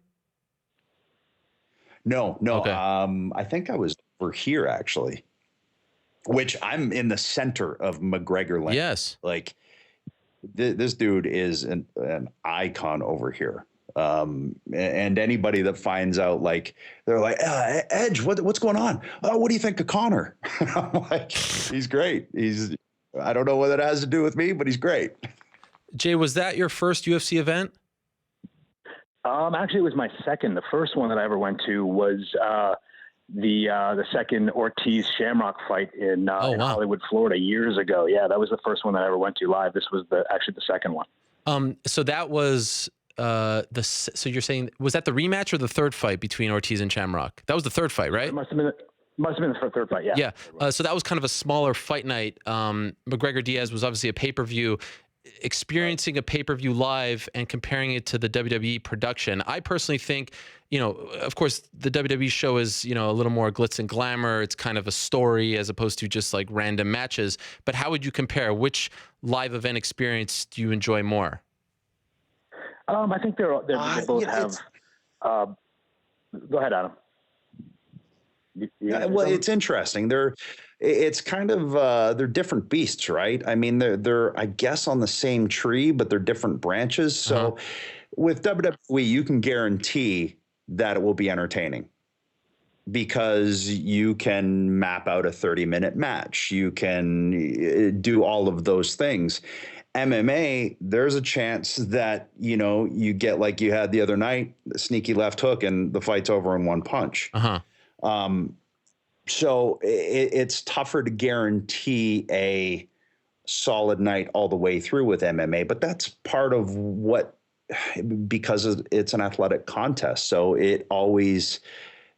No. Okay. I think I was over here actually, which I'm in the center of McGregor land. Yes. Like this dude is an icon over here. And anybody that finds out, like, they're like, Edge, what's going on? Oh, what do you think of Connor? I'm like, he's great. I don't know what that has to do with me, but he's great. Jay, was that your first UFC event? Actually, it was my second. The first one that I ever went to was the second Ortiz Shamrock fight in Hollywood, Florida, years ago. Yeah, that was the first one that I ever went to live. This was actually the second one. So that was so you're saying, was that the rematch or the third fight between Ortiz and Shamrock? That was the third fight, right? It must have been the third fight. Yeah. Yeah. So that was kind of a smaller fight night. McGregor Diaz was obviously a pay-per-view. Experiencing a pay-per-view live and comparing it to the WWE production, I personally think, of course, the WWE show is, a little more glitz and glamour. It's kind of a story as opposed to just like random matches. But how would you compare? Which live event experience do you enjoy more? I think they both have. Go ahead, Adam. Well, it's interesting. It's kind of they're different beasts, right? I mean, they're I guess on the same tree, but they're different branches. So with WWE, you can guarantee that it will be entertaining because you can map out a 30-minute match. You can do all of those things. MMA, there's a chance that, you get like you had the other night, the sneaky left hook, and the fight's over in one punch. So it's tougher to guarantee a solid night all the way through with MMA, but that's part of because it's an athletic contest. So it always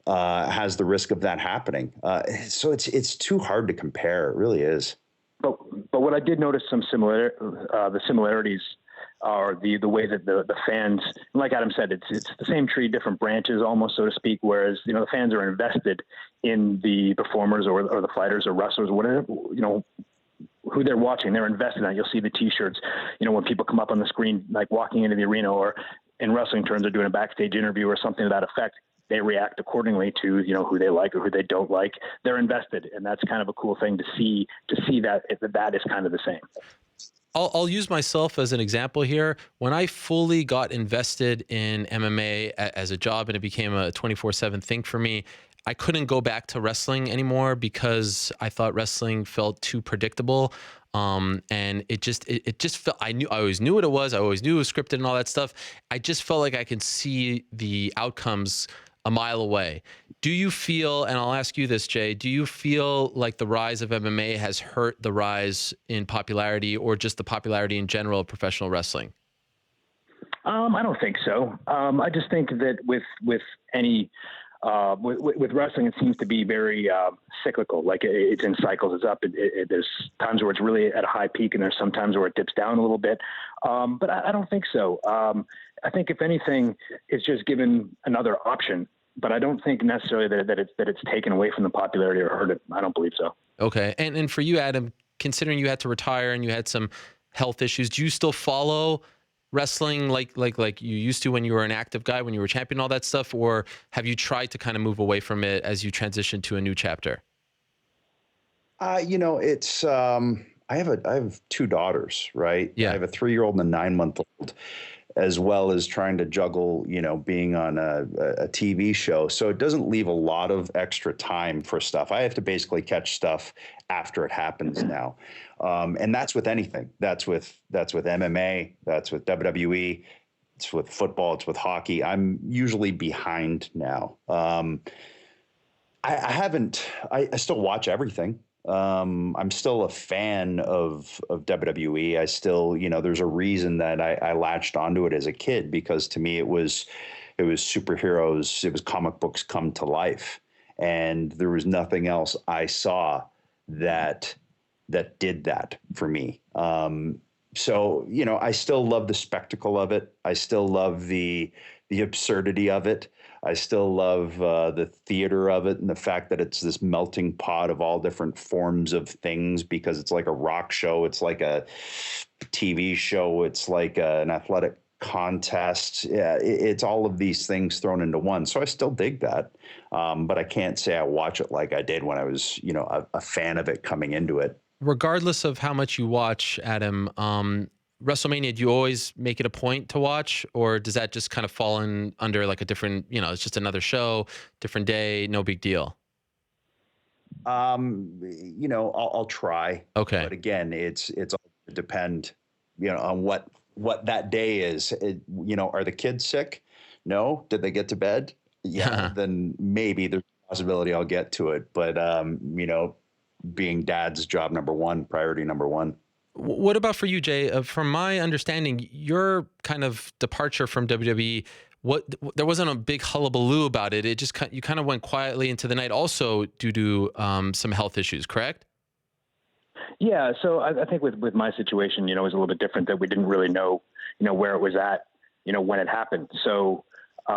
has the risk of that happening. So it's too hard to compare. It really is. But what I did notice the similarities are the way that the fans, like Adam said, it's the same tree, different branches almost, so to speak, whereas, the fans are invested in the performers or the fighters or wrestlers or whatever, who they're watching. They're invested in that. You'll see the T-shirts, when people come up on the screen, like walking into the arena, or in wrestling terms, they're doing a backstage interview or something to that effect. They react accordingly to, who they like or who they don't like. They're invested. And that's kind of a cool thing to see that is kind of the same. I'll use myself as an example here. When I fully got invested in MMA as a job and it became a 24/7 thing for me, I couldn't go back to wrestling anymore because I thought wrestling felt too predictable. And it just felt, I always knew what it was. I always knew it was scripted and all that stuff. I just felt like I could see the outcomes a mile away. Do you feel, and I'll ask you this, Jay, do you feel like the rise of MMA has hurt the rise in popularity or just the popularity in general of professional wrestling? I don't think so. I just think that with any, with wrestling, it seems to be very cyclical. Like it's in cycles. It's up. There's times where it's really at a high peak, and there's some times where it dips down a little bit. But I don't think so. I think if anything, it's just given another option. But I don't think necessarily that it's taken away from the popularity or hurt it. I don't believe so. Okay. And for you, Adam, considering you had to retire and you had some health issues, do you still follow wrestling like you used to when you were an active guy, when you were champion, all that stuff? Or have you tried to kind of move away from it as you transition to a new chapter? It's, I have 2 daughters, right? Yeah. I have a 3-year-old and a 9-month-old, as well as trying to juggle, being on a TV show. So it doesn't leave a lot of extra time for stuff. I have to basically catch stuff after it happens now. And that's with anything. That's with MMA, that's with WWE, it's with football, it's with hockey. I'm usually behind now. I still watch everything. I'm still a fan of WWE. I still, there's a reason that I latched onto it as a kid, because to me it was superheroes, it was comic books come to life, and there was nothing else I saw that did that for me. So, I still love the spectacle of it. I still love the absurdity of it. I still love the theater of it and the fact that it's this melting pot of all different forms of things, because it's like a rock show. It's like a TV show. It's like an athletic contest. Yeah, it's all of these things thrown into one. So I still dig that. But I can't say I watch it like I did when I was, a fan of it coming into it. Regardless of how much you watch, Adam, WrestleMania, do you always make it a point to watch, or does that just kind of fall in under like a different, it's just another show, different day, no big deal? I'll try. Okay. But again, it's all depend, on what that day is. Are the kids sick? No. Did they get to bed? Yeah. Then maybe there's a possibility I'll get to it. But, being dad's job number one, priority number one. What about for you, Jay? From my understanding, your kind of departure from WWE, there wasn't a big hullabaloo about it. It just you kind of went quietly into the night, also due to some health issues, correct? Yeah. So I think with my situation, it was a little bit different, that we didn't really know, where it was at, when it happened. So, it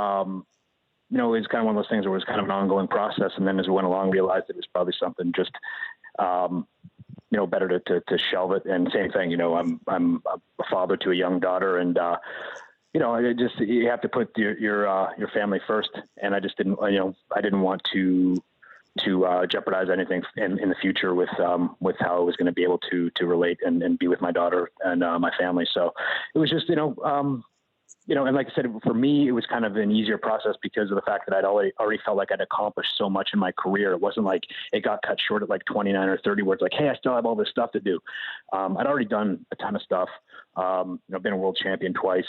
was kind of one of those things where it was kind of an ongoing process. And then as we went along, realized it was probably something just, better to shelve it. And same thing, I'm a father to a young daughter, and, you have to put your family first. And I just didn't, I didn't want to jeopardize anything in the future with how I was going to be able to relate and be with my daughter and my family. So it was just, and like I said, for me, it was kind of an easier process because of the fact that I'd already felt like I'd accomplished so much in my career. It wasn't like it got cut short at like 29 or 30 where it's like, hey, I still have all this stuff to do. I'd already done a ton of stuff. Been a world champion twice.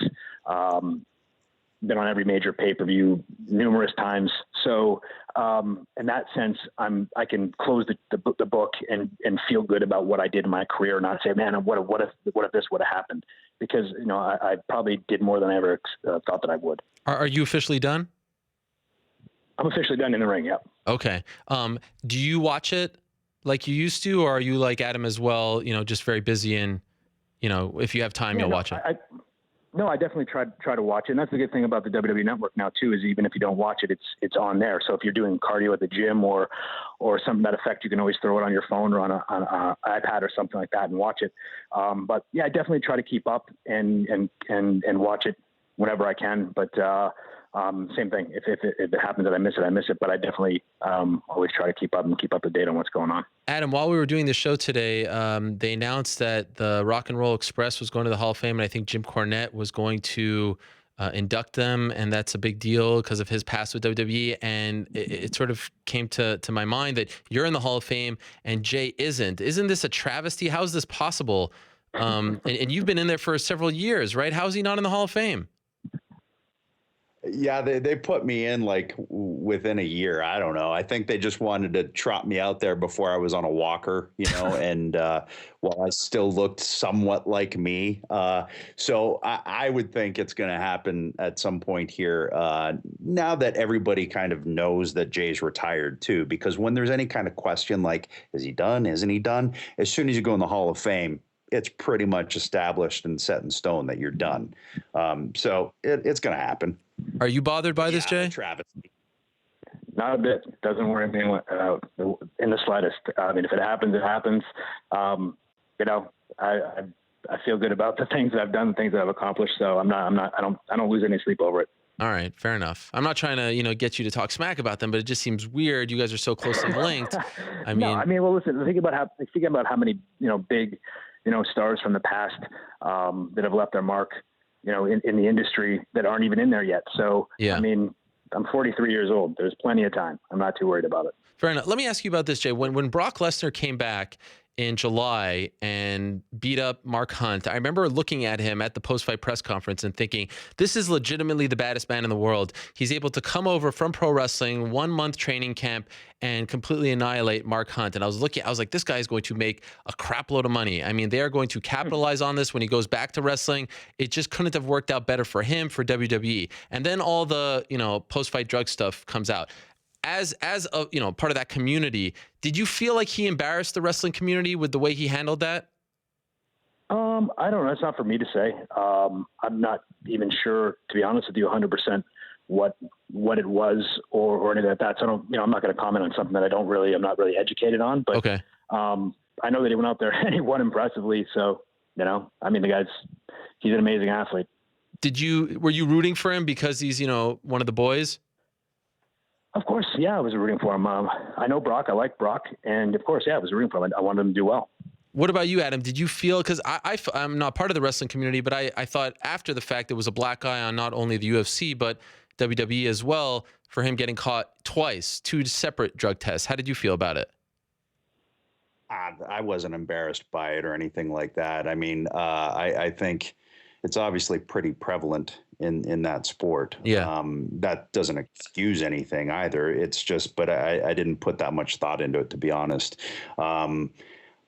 Been on every major pay-per-view numerous times. So in that sense, I can close the book and feel good about what I did in my career, and not say, man, what if this would have happened? Because I probably did more than I ever thought that I would. Are you officially done? I'm officially done in the ring. Yep. Okay. Do you watch it like you used to, or are you like Adam as well? Just very busy, and if you have time, you'll watch it. No, I definitely try to watch it. And that's the good thing about the WWE Network now too, is even if you don't watch it, it's on there. So if you're doing cardio at the gym or something to that effect, you can always throw it on your phone or on an iPad or something like that and watch it. But yeah, I definitely try to keep up and watch it whenever I can. But same thing. If it happens that I miss it. But I definitely always try to keep up to date on what's going on. Adam, while we were doing the show today, they announced that the Rock and Roll Express was going to the Hall of Fame, and I think Jim Cornette was going to induct them, and that's a big deal because of his past with WWE. And it sort of came to my mind that you're in the Hall of Fame and Jay isn't. Isn't this a travesty? How is this possible? And you've been in there for several years, right? How is he not in the Hall of Fame? Yeah, they put me in like within a year. I don't know. I think they just wanted to trot me out there before I was on a walker, and while I still looked somewhat like me. So I would think it's going to happen at some point here now that everybody kind of knows that Jay's retired too, because when there's any kind of question like, is he done? Isn't he done? As soon as you go in the Hall of Fame, it's pretty much established and set in stone that you're done. So it's going to happen. Are you bothered by this, Jay? Travesty. Not a bit. Doesn't worry me in the slightest. I mean, if it happens, it happens. I feel good about the things that I've done, the things that I've accomplished. So I don't lose any sleep over it. All right, fair enough. I'm not trying to, get you to talk smack about them, but it just seems weird. You guys are so closely linked. Well, listen. Think about how many, big, stars from the past that have left their mark, in the industry that aren't even in there yet. So, yeah. I mean, I'm 43 years old. There's plenty of time. I'm not too worried about it. Fair enough. Let me ask you about this, Jay. When Brock Lesnar came back in July and beat up Mark Hunt, I remember looking at him at the post-fight press conference and thinking, this is legitimately the baddest man in the world. He's able to come over from pro wrestling, 1 month training camp, and completely annihilate Mark Hunt. And I was like, this guy is going to make a crap load of money. I mean, they are going to capitalize on this when he goes back to wrestling. It just couldn't have worked out better for him, for WWE. And then all the, post-fight drug stuff comes out. As a part of that community, did you feel like he embarrassed the wrestling community with the way he handled that? I don't know. It's not for me to say. I'm not even sure, to be honest with you, 100% what it was or anything like that. So I'm not going to comment on something that I'm not really educated on. But okay. I know that he went out there and he won impressively. So he's an amazing athlete. Were you rooting for him because he's one of the boys? Of course, yeah, I was rooting for him. I know Brock. I like Brock. And, of course, I was rooting for him. I wanted him to do well. What about you, Adam? Did you feel – because I'm not part of the wrestling community, but I thought after the fact there was a black eye on not only the UFC but WWE as well for him getting caught twice, 2 separate drug tests. How did you feel about it? I wasn't embarrassed by it or anything like that. I mean, I think it's obviously pretty prevalent in that sport. Yeah. That doesn't excuse anything either. It's just, but I didn't put that much thought into it, to be honest.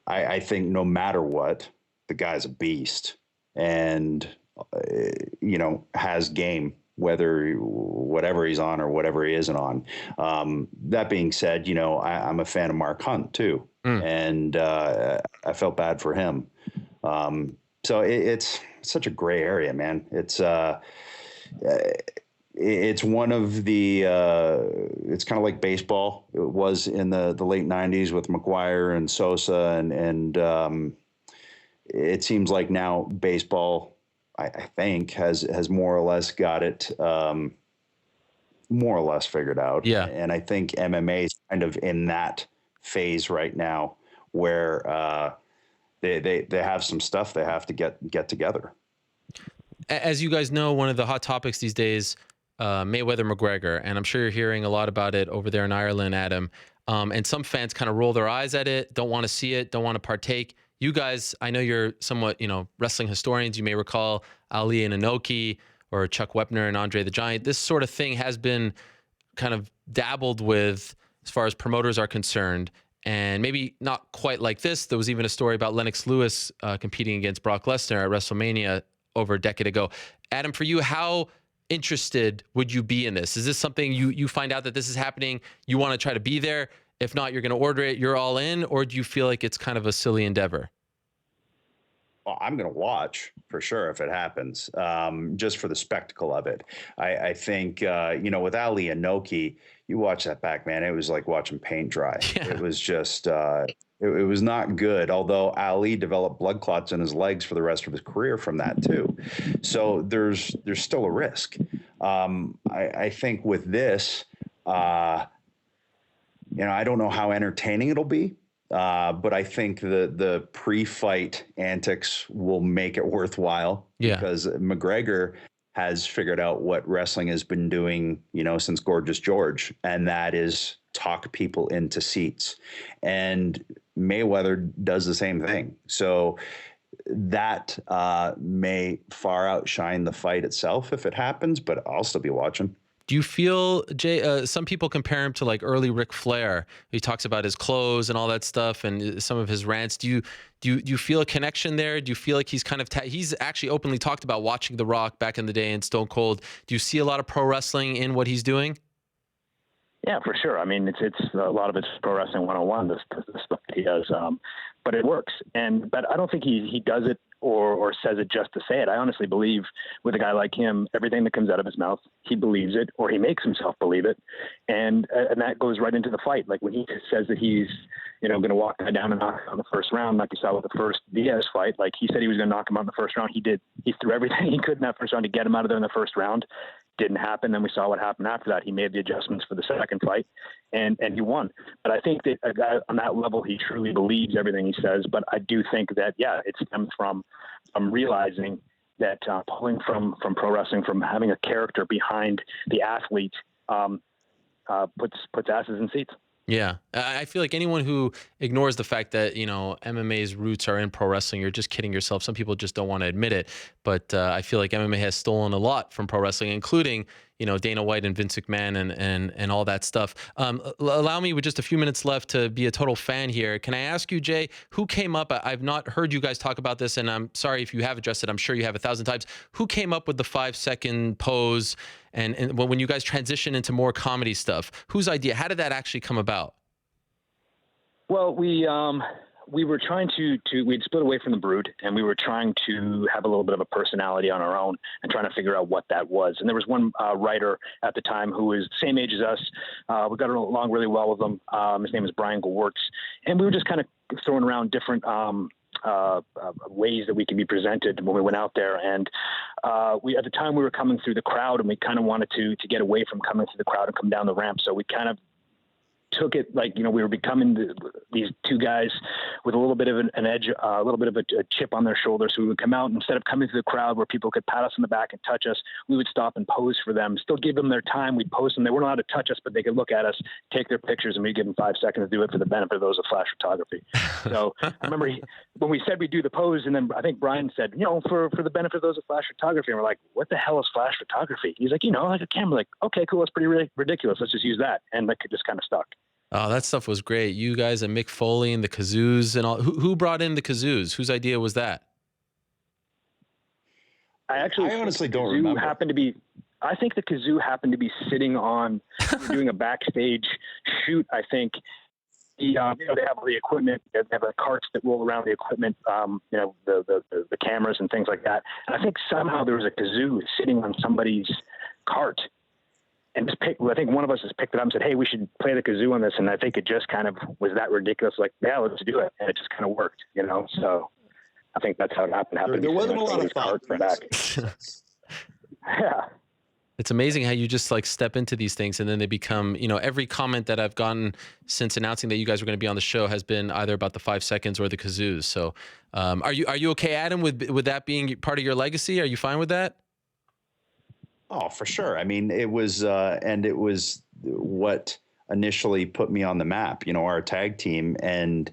I think no matter what, the guy's a beast and, has game, whatever he's on or whatever he isn't on. That being said, I'm a fan of Mark Hunt too. And I felt bad for him. So it's such a gray area, man. It's one of the it's kind of like baseball. It was in the late 90s with McGuire and Sosa and it seems like now baseball, I think, has more or less got it more or less figured out. Yeah. And I think MMA is kind of in that phase right now where they have some stuff they have to get together. As you guys know, one of the hot topics these days, Mayweather-McGregor, and I'm sure you're hearing a lot about it over there in Ireland, Adam. And some fans kind of roll their eyes at it, don't want to see it, don't want to partake. You guys, I know you're somewhat, wrestling historians. You may recall Ali and Inoki or Chuck Wepner and Andre the Giant. This sort of thing has been kind of dabbled with as far as promoters are concerned. And maybe not quite like this. There was even a story about Lennox Lewis competing against Brock Lesnar at WrestleMania over a decade ago. Adam, for you, how interested would you be in this? Is this something you find out that this is happening, you want to try to be there? If not, you're going to order it, you're all in? Or do you feel like it's kind of a silly endeavor? Well, I'm going to watch for sure if it happens, just for the spectacle of it. I think, with Ali Inoki, you watch that back, man, it was like watching paint dry. Yeah. It was just, it was not good, although Ali developed blood clots in his legs for the rest of his career from that too. So there's still a risk. I think with this, I don't know how entertaining it'll be. But I think the pre-fight antics will make it worthwhile because McGregor has figured out what wrestling has been doing, since Gorgeous George, and that is talk people into seats. And Mayweather does the same thing. So that may far outshine the fight itself if it happens, but I'll still be watching. Do you feel, Jay, some people compare him to like early Ric Flair. He talks about his clothes and all that stuff and some of his rants. Do you feel a connection there? Do you feel like he's kind of, he's actually openly talked about watching The Rock back in the day and Stone Cold. Do you see a lot of pro wrestling in what he's doing? Yeah, for sure. I mean, it's a lot of it's pro wrestling 101, the stuff that he does. But it works. But I don't think he does it or says it just to say it. I honestly believe with a guy like him, everything that comes out of his mouth, he believes it or he makes himself believe it. And that goes right into the fight. Like when he says that he's, going to walk that down and knock out in the first round, like you saw with the first Diaz fight, like he said he was going to knock him out in the first round. He did. He threw everything he could in that first round to get him out of there in the first round. Didn't happen. Then we saw what happened after that. He made the adjustments for the second fight and he won. But I think that a guy on that level, he truly believes everything he says. But I do think that, it stems from realizing that pulling from pro wrestling, from having a character behind the athlete, puts asses in seats. Yeah. I feel like anyone who ignores the fact that, MMA's roots are in pro wrestling, you're just kidding yourself. Some people just don't want to admit it. But I feel like MMA has stolen a lot from pro wrestling, including, Dana White and Vince McMahon and all that stuff. Allow me with just a few minutes left to be a total fan here. Can I ask you, Jay, who came up? I've not heard you guys talk about this, and I'm sorry if you have addressed it. I'm sure you have 1,000 times. Who came up with the 5-second pose? And when you guys transition into more comedy stuff, whose idea? How did that actually come about? Well, we were trying we'd split away from the Brood, and we were trying to have a little bit of a personality on our own and trying to figure out what that was. And there was one writer at the time who was the same age as us. We got along really well with him. His name is Brian Gewirtz. And we were just kind of throwing around different ways that we could be presented when we went out there. And at the time we were coming through the crowd, and we kind of wanted to get away from coming through the crowd and come down the ramp. So we kind of took it like, we were becoming these two guys with a little bit of an edge, a little bit of a chip on their shoulder. So we would come out, and instead of coming to the crowd where people could pat us on the back and touch us, we would stop and pose for them, still give them their time. We'd pose them. They weren't allowed to touch us, but they could look at us, take their pictures, and we'd give them 5 seconds to do it for the benefit of those with flash photography. So I remember when we said we'd do the pose, and then I think Brian said, for the benefit of those with flash photography. And we're like, what the hell is flash photography? He's like, like a camera. Like, okay, cool. That's pretty ridiculous. Let's just use that. And that just kind of stuck. Oh, that stuff was great. You guys and Mick Foley and the kazoos and all. Who brought in the kazoos? Whose idea was that? I honestly don't remember. I think the kazoo happened to be sitting on, doing a backstage shoot. I think they have all the equipment. They have the carts that roll around the equipment. The cameras and things like that. And I think somehow there was a kazoo sitting on somebody's cart. And I think one of us has picked it up and said, hey, we should play the kazoo on this. And I think it just kind of was that ridiculous. Like, yeah, let's do it. And it just kind of worked, So I think that's how it happened. There wasn't a lot of thought. Yeah. It's amazing how you just like step into these things and then they become, every comment that I've gotten since announcing that you guys were going to be on the show has been either about the 5 seconds or the kazoos. So are you okay, Adam, with that being part of your legacy? Are you fine with that? Oh, for sure. I mean, it was what initially put me on the map, our tag team. And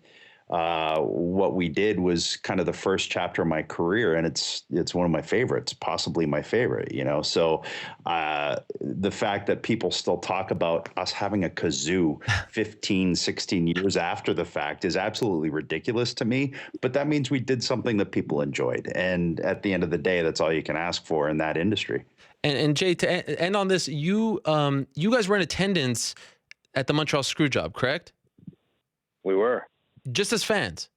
what we did was kind of the first chapter of my career. And it's one of my favorites, possibly my favorite, So the fact that people still talk about us having a kazoo 15, 16 years after the fact is absolutely ridiculous to me. But that means we did something that people enjoyed. And at the end of the day, that's all you can ask for in that industry. And Jay, to end on this, you guys were in attendance at the Montreal Screwjob, correct? We were. Just as fans?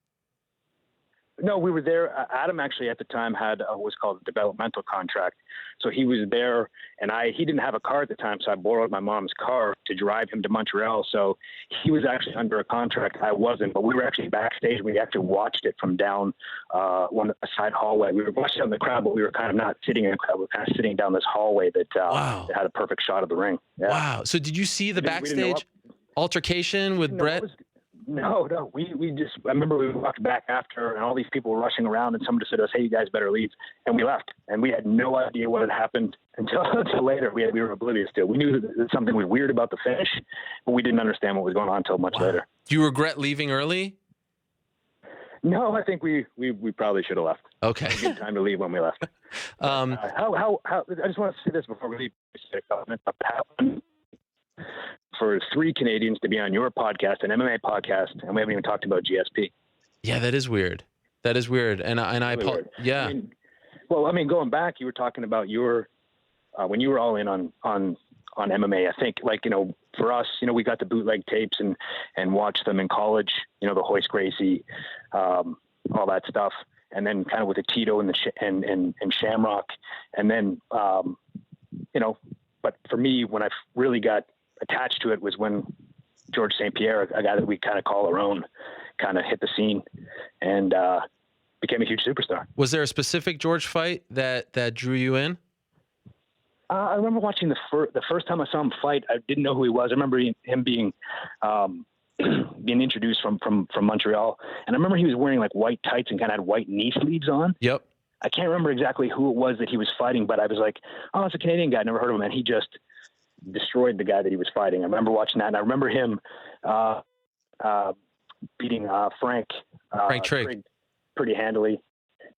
No, we were there. Adam actually at the time had what was called a developmental contract. So he was there, and he didn't have a car at the time, so I borrowed my mom's car to drive him to Montreal. So he was actually under a contract. I wasn't, but we were actually backstage. We actually watched it from down a side hallway. We were watching on the crowd, but we were kind of not sitting in the crowd. We were kind of sitting down this hallway that had a perfect shot of the ring. Yeah. Wow. So did you see the backstage altercation with Brett? No. We just, I remember we walked back after and all these people were rushing around and someone just said to us, hey, you guys better leave. And we left. And we had no idea what had happened until later. We were oblivious to it. We knew that something was weird about the finish, but we didn't understand what was going on until much later. Do you regret leaving early? No, I think we probably should have left. Okay. It was a good time to leave when we left. How I just want to say this before we leave. For 3 Canadians to be on your podcast, an MMA podcast, and we haven't even talked about GSP. Yeah, that is weird. And I weird. Yeah. Going back, you were talking about your when you were all in on MMA. I think, for us, we got the bootleg tapes and watched them in college. The Hoist Gracie, all that stuff, and then kind of with the Tito and Shamrock, and then But for me, when I really got attached to it was when George St. Pierre, a guy that we kind of call our own, kind of hit the scene and became a huge superstar. Was there a specific George fight that drew you in? I remember watching the first time I saw him fight. I didn't know who he was. I remember him being being introduced from Montreal, and I remember he was wearing like white tights and kind of had white knee sleeves on. Yep. I can't remember exactly who it was that he was fighting, but I was like, oh, it's a Canadian guy. I never heard of him. And he just destroyed the guy that he was fighting. I remember watching that. And I remember him beating Frank Trigg pretty handily.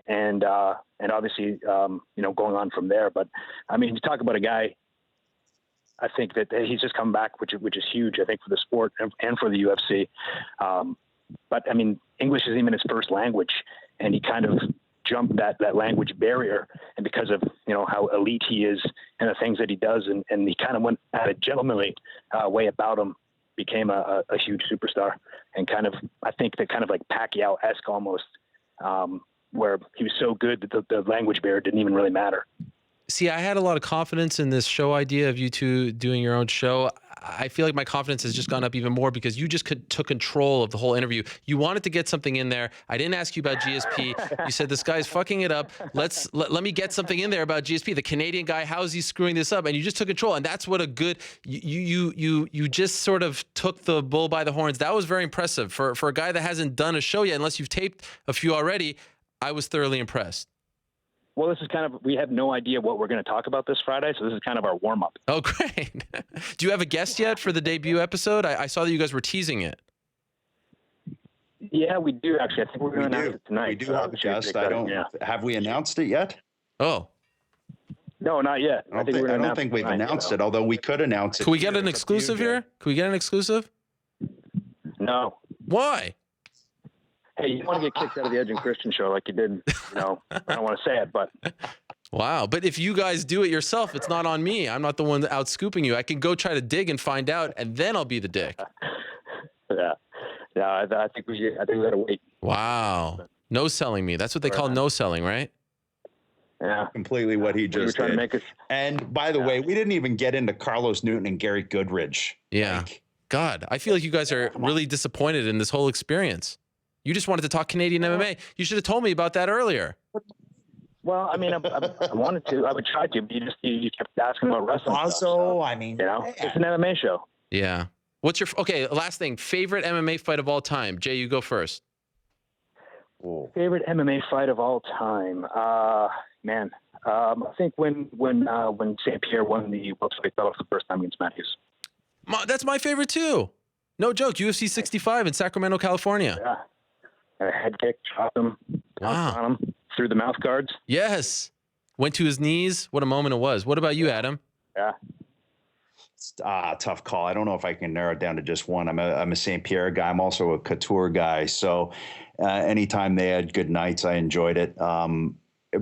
And obviously, going on from there. But I mean, you talk about a guy, I think that he's just come back, which is huge, I think, for the sport and for the UFC. But I mean, English isn't even his first language, and he kind of jumped that language barrier, and because of how elite he is and the things that he does, and he kind of went at a gentlemanly way about him, became a huge superstar, and I think that kind of like Pacquiao-esque almost, where he was so good that the language barrier didn't even really matter. See, I had a lot of confidence in this show idea of you two doing your own show. I feel like my confidence has just gone up even more because you just took control of the whole interview. You wanted to get something in there. I didn't ask you about GSP. You said, this guy's fucking it up. Let me get something in there about GSP. The Canadian guy, how is he screwing this up? And you just took control. And that's what a good, you just sort of took the bull by the horns. That was very impressive for a guy that hasn't done a show yet, unless you've taped a few already. I was thoroughly impressed. Well, this is we have no idea what we're going to talk about this Friday, so this is kind of our warm-up. Oh, great. Do you have a guest yet for the debut episode? I saw that you guys were teasing it. Yeah, we do, actually. I think we're going to announce it tonight. We do have a guest. Have we announced it yet? Oh. No, not yet. I don't think we've announced it, although we could announce it. Can we get an exclusive here? Can we get an exclusive? No. Why? Hey, you want to get kicked out of the Edge and Christian show like you did, I don't want to say it, but. Wow. But if you guys do it yourself, it's not on me. I'm not the one out scooping you. I can go try to dig and find out, and then I'll be the dick. Yeah. I think we gotta wait. Wow. No selling me. That's what they call no selling, right? Yeah. Completely what he just did. To make us, and by the way, we didn't even get into Carlos Newton and Gary Goodridge. Yeah. God, I feel like you guys are really disappointed in this whole experience. You just wanted to talk Canadian MMA. You should have told me about that earlier. Well, I mean, I wanted to. I would try to, but you kept asking about wrestling. Also, stuff, so, I mean, it's an MMA show. Yeah. What's your last thing? Favorite MMA fight of all time? Jay, you go first. Favorite MMA fight of all time? Man, I think when St. Pierre won the World Fight Belt for the first time against Matthews. That's my favorite too. No joke. UFC 65 in Sacramento, California. Yeah. A head kick, chopped him, on him, through the mouth guards. Yes. Went to his knees. What a moment it was. What about you, Adam? Yeah. Tough call. I don't know if I can narrow it down to just one. I'm a St. Pierre guy. I'm also a Couture guy. So anytime they had good nights, I enjoyed it.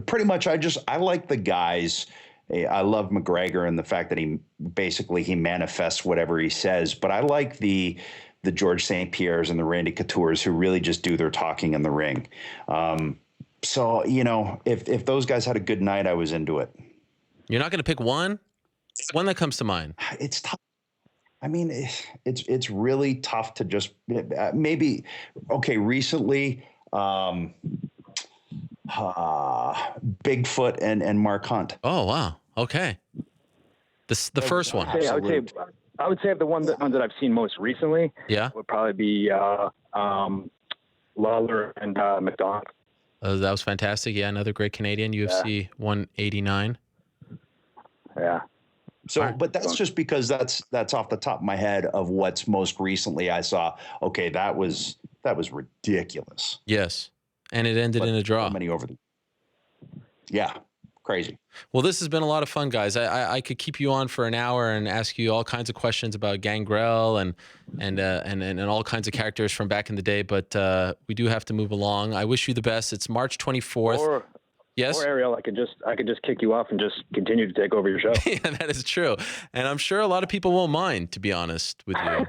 Pretty much, I like the guys. I love McGregor and the fact that he manifests whatever he says. But I like the the George St. Pierres and the Randy Couture's who really just do their talking in the ring. So, if those guys had a good night, I was into it. You're not going to pick one that comes to mind. It's tough. I mean, it's really tough to just maybe. Okay, recently, Bigfoot and Mark Hunt. Oh wow. Okay. The first one. I would say the ones that I've seen most recently. Yeah. Would probably be Lawler and McDonald. That was fantastic. Yeah, another great Canadian, UFC 189. Yeah. So, but that's just because that's off the top of my head of what's most recently I saw. Okay, that was ridiculous. Yes, and it ended in a draw. How many over the? Yeah, crazy. Well, this has been a lot of fun, guys. I could keep you on for an hour and ask you all kinds of questions about Gangrel and all kinds of characters from back in the day, but we do have to move along. I wish you the best. It's March 24th. Yes. Or Ariel, I could just kick you off and just continue to take over your show. Yeah, that is true, and I'm sure a lot of people won't mind, to be honest with you.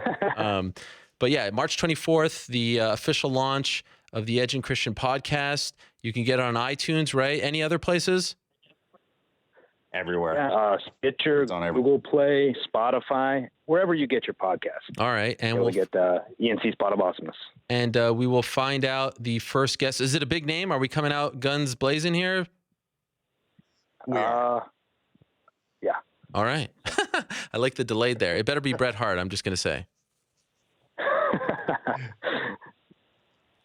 But yeah, March 24th, the official launch of the Edge and Christian podcast. You can get it on iTunes, right? Any other places? Everywhere. Stitcher, Google Play, Spotify, wherever you get your podcast. All right, and we'll get ENC Spot of Awesomeness. And we will find out the first guest. Is it a big name? Are we coming out guns blazing here? Yeah. All right. I like the delay there. It better be Bret Hart, I'm just going to say.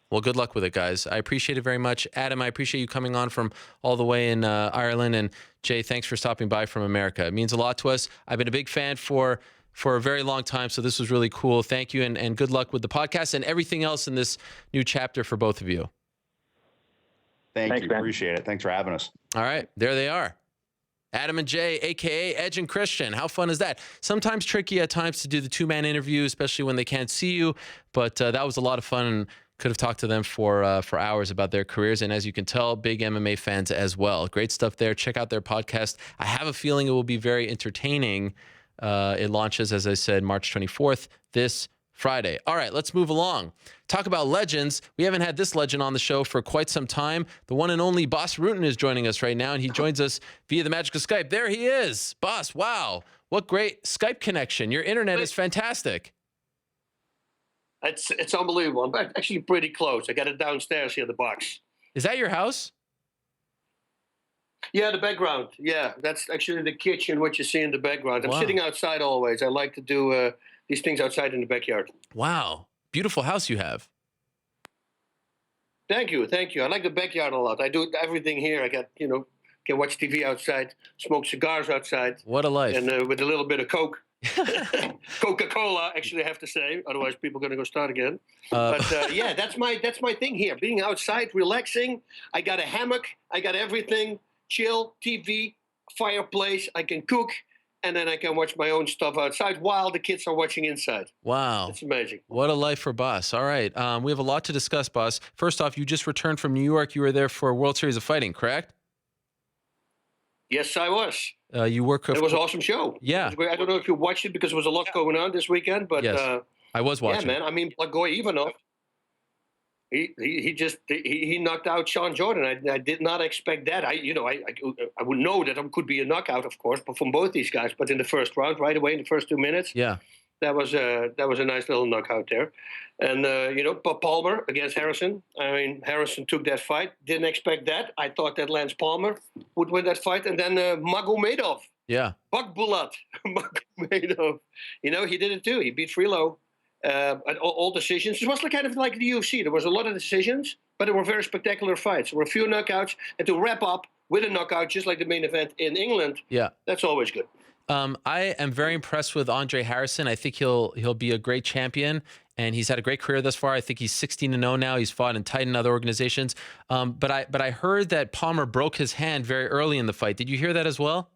Well, good luck with it, guys. I appreciate it very much. Adam, I appreciate you coming on from all the way in Ireland. And Jay, thanks for stopping by from America. It means a lot to us. I've been a big fan for a very long time, so this was really cool. Thank you, and good luck with the podcast and everything else in this new chapter for both of you. Thanks, you. Man. Appreciate it. Thanks for having us. All right, there they are. Adam and Jay, a.k.a. Edge and Christian. How fun is that? Sometimes tricky at times to do the two-man interview, especially when they can't see you, but that was a lot of fun, and could have talked to them for hours about their careers. And as you can tell, big MMA fans as well. Great stuff there. Check out their podcast. I have a feeling it will be very entertaining. It launches, as I said, March 24th, this Friday. All right, let's move along. Talk about legends. We haven't had this legend on the show for quite some time. The one and only Bas Rutten is joining us right now, and he joins us via the magic of Skype. There he is. Bas, wow. What great Skype connection. Your internet is fantastic. It's unbelievable. I'm actually pretty close. I got it downstairs here, the box. Is that your house? Yeah, the background. Yeah, that's actually the kitchen, what you see in the background. I'm sitting outside always. I like to do these things outside in the backyard. Wow. Beautiful house you have. Thank you. I like the backyard a lot. I do everything here. I got, can watch TV outside, smoke cigars outside. What a life. And with a little bit of Coke. Coca-Cola, actually, I have to say. Otherwise, people are going to go start again. But yeah, that's my thing here. Being outside, relaxing. I got a hammock. I got everything. Chill, TV, fireplace. I can cook. And then I can watch my own stuff outside while the kids are watching inside. Wow. It's amazing. What a life for Bas. All right. We have a lot to discuss, Bas. First off, you just returned from New York. You were there for World Series of Fighting, correct? Yes, I was. You work. It was an awesome show. Yeah. I don't know if you watched it because there was a lot going on this weekend, but yes, I was watching. Yeah, man. I mean, Blagoy Ivanov. He knocked out Sean Jordan. I did not expect that. I would know that it could be a knockout, of course, but from both these guys. But in the first round, right away in the first 2 minutes, yeah, that was a nice little knockout there. And Palmer against Harrison. I mean, Harrison took that fight. Didn't expect that. I thought that Lance Palmer would win that fight. And then Magomedov. Yeah. Bulat Magomedov. He did it too. He beat Frilo. All decisions. It was kind of like the UFC. There was a lot of decisions, but they were very spectacular fights. There were a few knockouts, and to wrap up with a knockout, just like the main event in England. Yeah, that's always good. I am very impressed with Andre Harrison. I think he'll be a great champion, and he's had a great career thus far. I think he's 16-0 now. He's fought in tight and other organizations. But I heard that Palmer broke his hand very early in the fight. Did you hear that as well?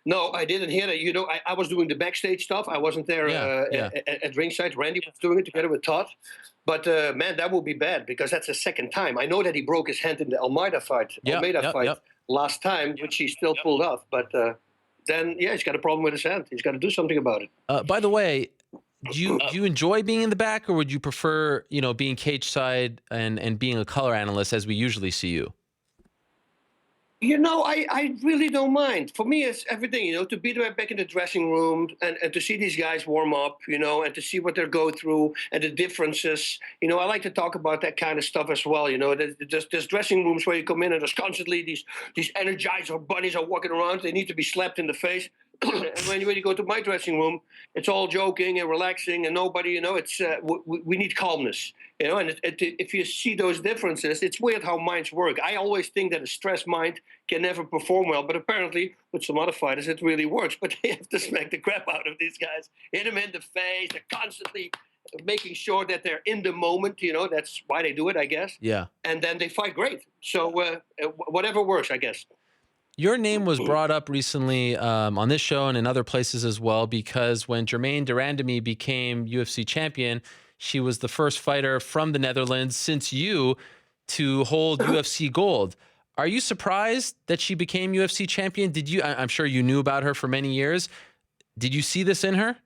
No, I didn't hear that. I was doing the backstage stuff. I wasn't there at ringside. Randy was doing it together with Todd. But, man, that would be bad because that's the second time. I know that he broke his hand in the Almeida fight last time, which he still pulled off. But then, he's got a problem with his hand. He's got to do something about it. By the way, do you enjoy being in the back, or would you prefer, being cage side and being a color analyst as we usually see you? I really don't mind. For me, it's everything, to be there back in the dressing room and to see these guys warm up, and to see what they go through and the differences. I like to talk about that kind of stuff as well. There's dressing rooms where you come in and there's constantly these energizer bunnies are walking around. They need to be slapped in the face. And when you go to my dressing room, it's all joking and relaxing and nobody, it's we need calmness, and if you see those differences, it's weird how minds work. I always think that a stressed mind can never perform well, but apparently with some other fighters, it really works. But they have to smack the crap out of these guys, hit them in the face. They're constantly making sure that they're in the moment, that's why they do it, I guess. Yeah. And then they fight great. So whatever works, I guess. Your name was brought up recently on this show and in other places as well, because when Germaine de Randamie became UFC champion, she was the first fighter from the Netherlands since you to hold UFC gold. Are you surprised that she became UFC champion? I'm sure you knew about her for many years. Did you see this in her?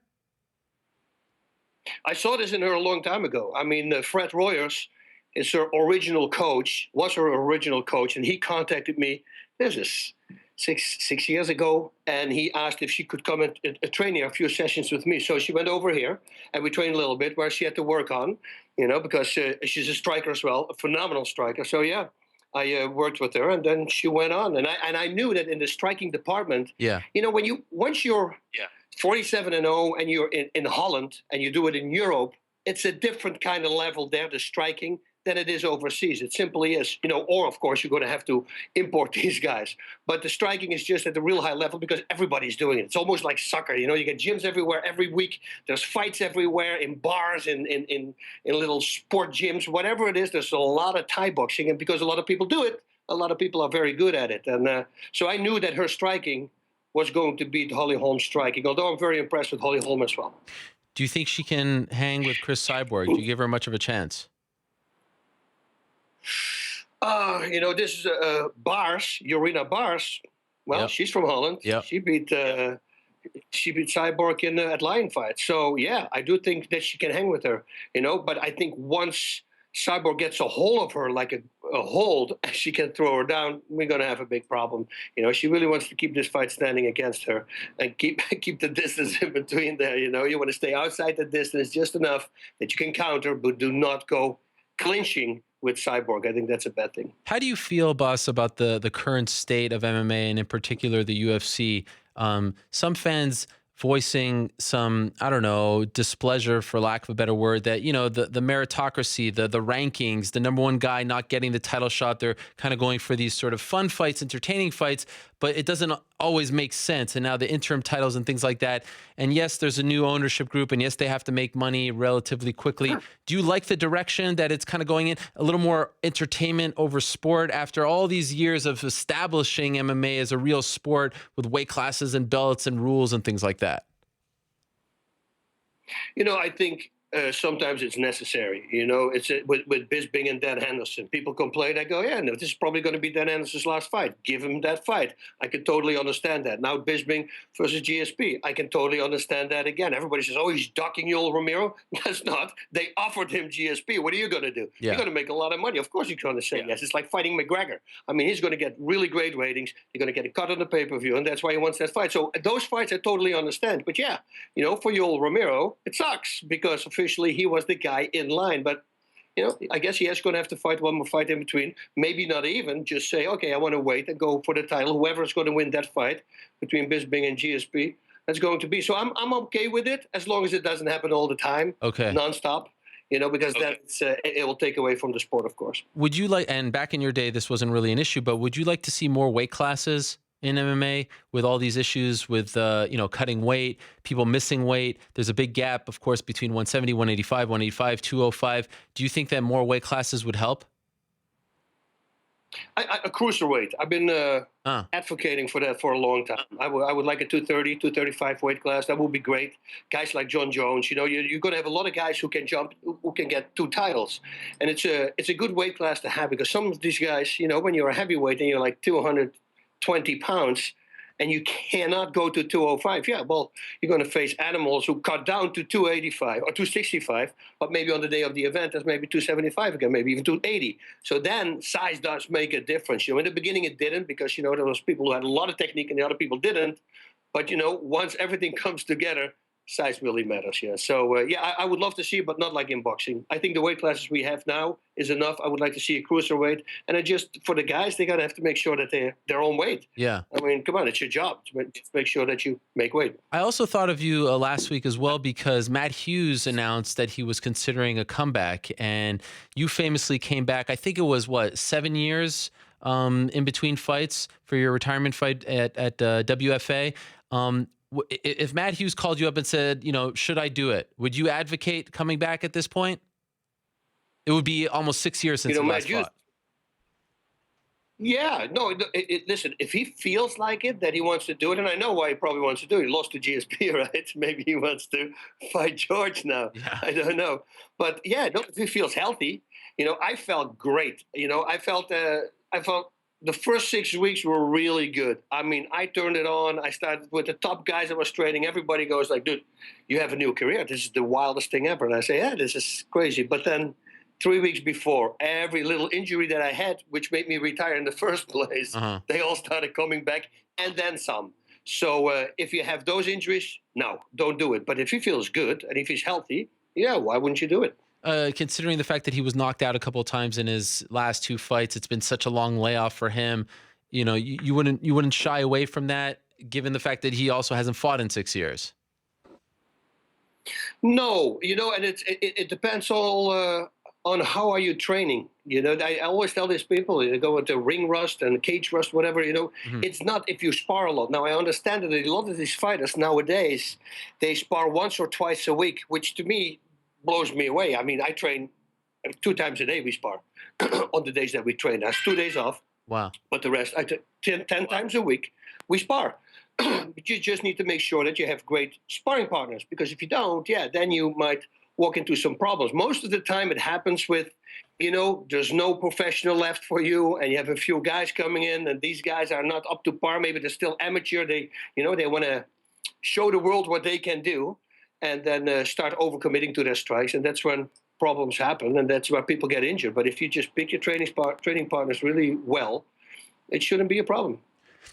I saw this in her a long time ago. I mean, Fred Royers is her original coach, was her original coach, and he contacted me. This is six years ago, and he asked if she could come and train here a few sessions with me. So she went over here, and we trained a little bit where she had to work on, because she's a striker as well, a phenomenal striker. So yeah, I worked with her, and then she went on, and I knew that in the striking department, once you're 47-0 and you're in Holland and you do it in Europe, it's a different kind of level there, the striking, than it is overseas. It simply is, or of course you're going to have to import these guys. But the striking is just at a real high level because everybody's doing it. It's almost like soccer. You get gyms everywhere every week. There's fights everywhere in bars, in little sport gyms, whatever it is. There's a lot of Thai boxing, and because a lot of people do it, a lot of people are very good at it. And so I knew that her striking was going to beat Holly Holm's striking, although I'm very impressed with Holly Holm as well. Do you think she can hang with Chris Cyborg? Do you give her much of a chance? This is Bars, Jorina Bars. Well, yep. She's from Holland. Yep. She beat Cyborg in at Lion Fight. So yeah, I do think that she can hang with her. But I think once Cyborg gets a hold of her, like a hold, she can throw her down. We're gonna have a big problem. She really wants to keep this fight standing against her and keep the distance in between there. You want to stay outside the distance just enough that you can counter, but do not go clinching with Cyborg. I think that's a bad thing. How do you feel, Bas, about the current state of MMA and in particular the UFC? Some fans voicing some, I don't know, displeasure, for lack of a better word, that, the meritocracy, the rankings, the number one guy not getting the title shot. They're kind of going for these sort of fun fights, entertaining fights, but it doesn't always make sense. And now the interim titles and things like that. And yes, there's a new ownership group, and yes, they have to make money relatively quickly. Do you like the direction that it's kind of going in? A little more entertainment over sport after all these years of establishing MMA as a real sport with weight classes and belts and rules and things like that? I think sometimes it's necessary. It's with Bisping and Dan Henderson. People complain. I go, yeah, no, this is probably going to be Dan Henderson's last fight. Give him that fight. I can totally understand that. Now Bisping versus GSP. I can totally understand that again. Everybody says, oh, he's ducking Yoel Romero. That's not. They offered him GSP. What are you going to do? Yeah. You're going to make a lot of money. Of course you're going to say yes. It's like fighting McGregor. I mean, he's going to get really great ratings. You're going to get a cut on the pay-per-view, and that's why he wants that fight. So those fights I totally understand. But yeah, for Yoel Romero, it sucks because officially he was the guy in line. But, I guess he is going to have to fight one more fight in between. Maybe not even. Just say, okay, I want to wait and go for the title. Whoever is going to win that fight between Bisping and GSP, that's going to be. So I'm okay with it as long as it doesn't happen all the time. Okay. Nonstop. Because that's it will take away from the sport, of course. Would you like, and back in your day, this wasn't really an issue, but would you like to see more weight classes in MMA with all these issues with, cutting weight, people missing weight? There's a big gap, of course, between 170, 185, 185, 205. Do you think that more weight classes would help? A cruiserweight. I've been advocating for that for a long time. I would like a 230, 235 weight class. That would be great. Guys like John Jones, you're going to have a lot of guys who can jump, who can get 2 titles. And it's a good weight class to have because some of these guys, when you're a heavyweight and you're like 220 pounds, and you cannot go to 205. Yeah, well, you're going to face animals who cut down to 285 or 265, but maybe on the day of the event, that's maybe 275 again, maybe even 280. So then size does make a difference. In the beginning it didn't, because, there was people who had a lot of technique and the other people didn't. But, once everything comes together, size really matters, yeah. So, I would love to see it, but not like in boxing. I think the weight classes we have now is enough. I would like to see a cruiserweight. And for the guys, they got to have to make sure that they're their own weight. Yeah. I mean, come on, it's your job to make sure that you make weight. I also thought of you last week as well, because Matt Hughes announced that he was considering a comeback. And you famously came back, I think it was, 7 years in between fights for your retirement fight at WFA. If Matt Hughes called you up and said, should I do it? Would you advocate coming back at this point? It would be almost 6 years since you last fought. Yeah, no, listen, if he feels like it, that he wants to do it, and I know why he probably wants to do it. He lost to GSP, right? Maybe he wants to fight George now. Yeah. I don't know. But yeah, no, if he feels healthy, I felt great. I felt the first 6 weeks were really good. I mean, I turned it on. I started with the top guys I was training. Everybody goes like, dude, you have a new career. This is the wildest thing ever. And I say, yeah, this is crazy. But then 3 weeks before, every little injury that I had, which made me retire in the first place, they all started coming back, and then some. So if you have those injuries, no, don't do it. But if he feels good and if he's healthy, yeah, why wouldn't you do it? Considering the fact that he was knocked out a couple of times in his last 2 fights, it's been such a long layoff for him. You wouldn't shy away from that, given the fact that he also hasn't fought in 6 years. No, and it depends all on how are you training. I always tell these people, go into ring rust and cage rust, whatever. It's not if you spar a lot. Now I understand that a lot of these fighters nowadays, they spar once or twice a week, which to me blows me away. I mean, I train 2 times a day. We spar on the days that we train. That's 2 days off. Wow. But the rest, 10 times a week, we spar. But you just need to make sure that you have great sparring partners, because if you don't, then you might walk into some problems. Most of the time it happens with, there's no professional left for you, and you have a few guys coming in, and these guys are not up to par. Maybe they're still amateur. They want to show the world what they can do, and then start overcommitting to their strikes, and that's when problems happen, and that's where people get injured. But if you just pick your training partners really well, it shouldn't be a problem.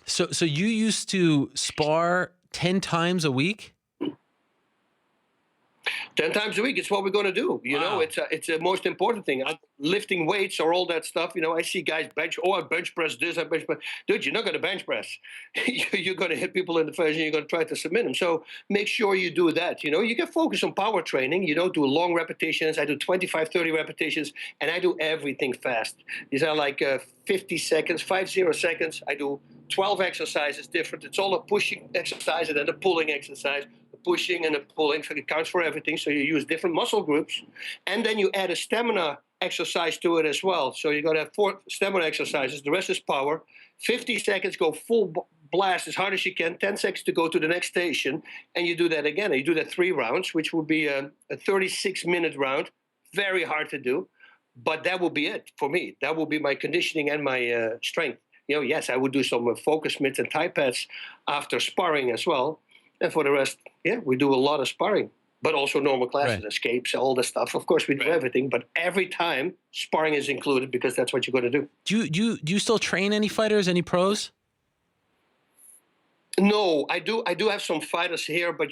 So you used to spar 10 times a week? 10 times a week. It's what we're going to do. Wow. It's a most important thing. Lifting weights or all that stuff. I see guys I bench press this, I bench press. Dude, you're not going to bench press. You're going to hit people in the face and you're going to try to submit them. So make sure you do that. You can focus on power training. Do long repetitions. I do 25, 30 repetitions, and I do everything fast. These are like 50 seconds, 50 seconds. I do 12 exercises different. It's all a pushing exercise and then a pulling exercise. Pushing and a pulling, so it counts for everything. So you use different muscle groups, and then you add a stamina exercise to it as well. So you're going to have 4 stamina exercises. The rest is power. 50 seconds, go full blast as hard as you can. 10 seconds to go to the next station, and you do that again. And you do that 3 rounds, which would be a 36-minute round. Very hard to do, but that will be it for me. That will be my conditioning and my strength. Yes, I would do some focus mitts and Thai pads after sparring as well. And for the rest, we do a lot of sparring, but also normal classes, right. Escapes, all the stuff. Of course, we do everything, but every time sparring is included, because that's what you're going to do. Do you still train any fighters, any pros? No, I do have some fighters here, but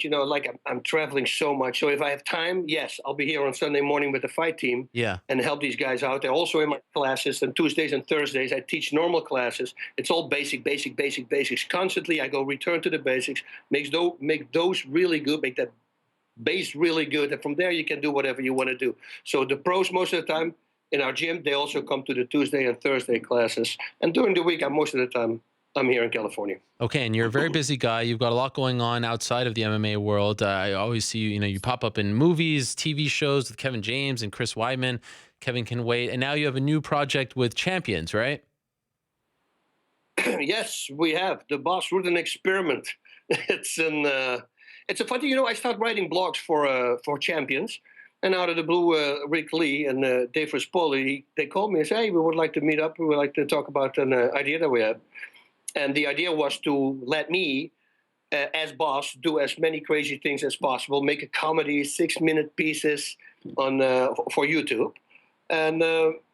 I'm traveling so much. So if I have time, yes, I'll be here on Sunday morning with the fight team, and help these guys out. They're also in my classes, and Tuesdays and Thursdays I teach normal classes. It's all basics. Constantly I go return to the basics, make those really good, make that base really good, and from there you can do whatever you want to do. So the pros most of the time in our gym, they also come to the Tuesday and Thursday classes, and during the week most of the time I'm here in California. Okay, and you're a very busy guy. You've got a lot going on outside of the MMA world. I always see you pop up in movies, TV shows with Kevin James and Chris Weidman. Kevin Can Wait. And now you have a new project with Champions, right? Yes, we have. The Bas Rutten experiment. It's a funny, I started writing blogs for Champions. And out of the blue, Rick Lee and Dave Rispoli, they called me and said, hey, we would like to meet up. We would like to talk about an idea that we have. And the idea was to let me, as boss, do as many crazy things as possible, make a comedy, 6-minute pieces on for YouTube. And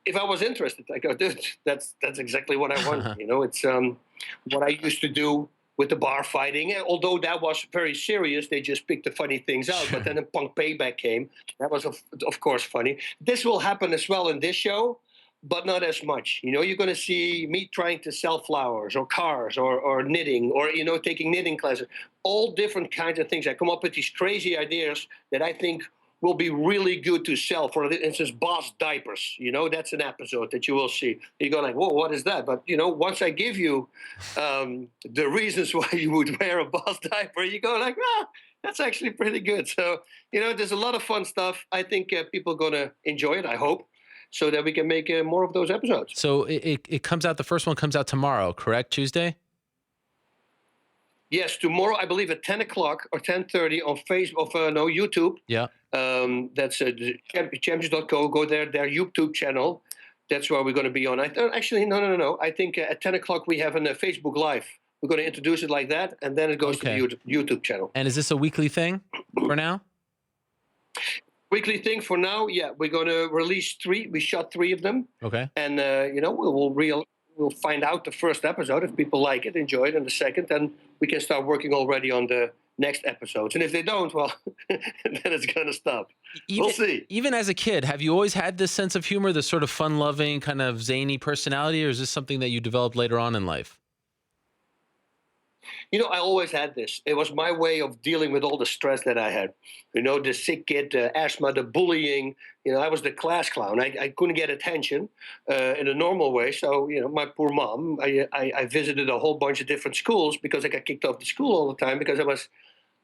if I was interested, I go, dude, that's exactly what I want. It's what I used to do with the bar fighting. Although that was very serious, they just picked the funny things out. But then the Punk Payback came. That was, of course, funny. This will happen as well in this show, but not as much. You're going to see me trying to sell flowers or cars or knitting or, taking knitting classes. All different kinds of things. I come up with these crazy ideas that I think will be really good to sell. For instance, Boss diapers. That's an episode that you will see. You go like, whoa, what is that? But, once I give you the reasons why you would wear a Boss diaper, you go like, that's actually pretty good. So, there's a lot of fun stuff. I think people are going to enjoy it, I hope, so that we can make more of those episodes. So it comes out, the first one comes out tomorrow, correct? Tuesday? Yes, tomorrow, I believe at 10 o'clock or 10:30 on Facebook, YouTube. Yeah. That's champions.co. Go there, their YouTube channel. That's where we're going to be on. Actually, no. I think at 10 o'clock we have a Facebook Live. We're going to introduce it like that, and then it goes to the YouTube channel. And is this a weekly thing for now? Weekly thing for now, yeah. We're going to release 3. We shot 3 of them. Okay. And, we'll find out the first episode. If people like it, enjoy it, and the second, then we can start working already on the next episodes. And if they don't, well, then it's going to stop. We'll see. Even as a kid, have you always had this sense of humor, this sort of fun-loving, kind of zany personality, or is this something that you developed later on in life? I always had this. It was my way of dealing with all the stress that I had. The sick kid, the asthma, the bullying. I was the class clown. I couldn't get attention in a normal way. So, my poor mom, I visited a whole bunch of different schools because I got kicked off the school all the time because I was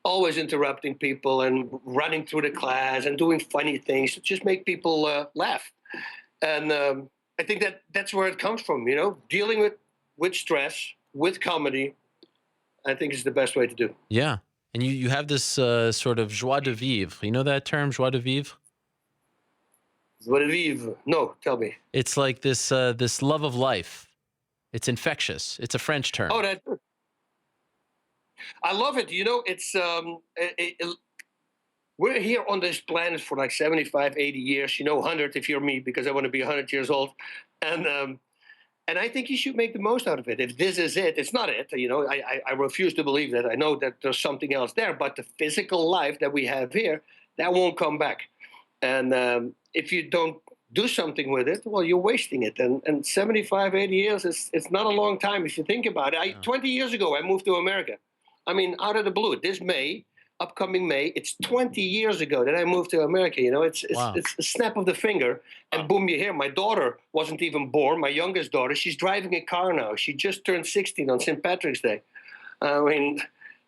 always interrupting people and running through the class and doing funny things to just make people laugh. And I think that's where it comes from, dealing with stress, with comedy. I think is the best way to do. Yeah. And you have this sort of joie de vivre. You know that term, joie de vivre? Joie de vivre. No, tell me. It's like this this love of life. It's infectious. It's a French term. Oh, I love it. It's we're here on this planet for like 75, 80 years. 100 if you're me, because I want to be 100 years old. And I think you should make the most out of it. If this is it, it's not it. I refuse to believe that. I know that there's something else there, but the physical life that we have here, that won't come back. And if you don't do something with it, well, you're wasting it. And 75, 80 years it's not a long time if you think about it. 20 years ago, I moved to America. I mean, out of the blue, this upcoming May, it's 20 years ago that I moved to America. It's a snap of the finger, and boom, you're here. My daughter wasn't even born. My youngest daughter, she's driving a car now. She just turned 16 on St. Patrick's Day. I mean,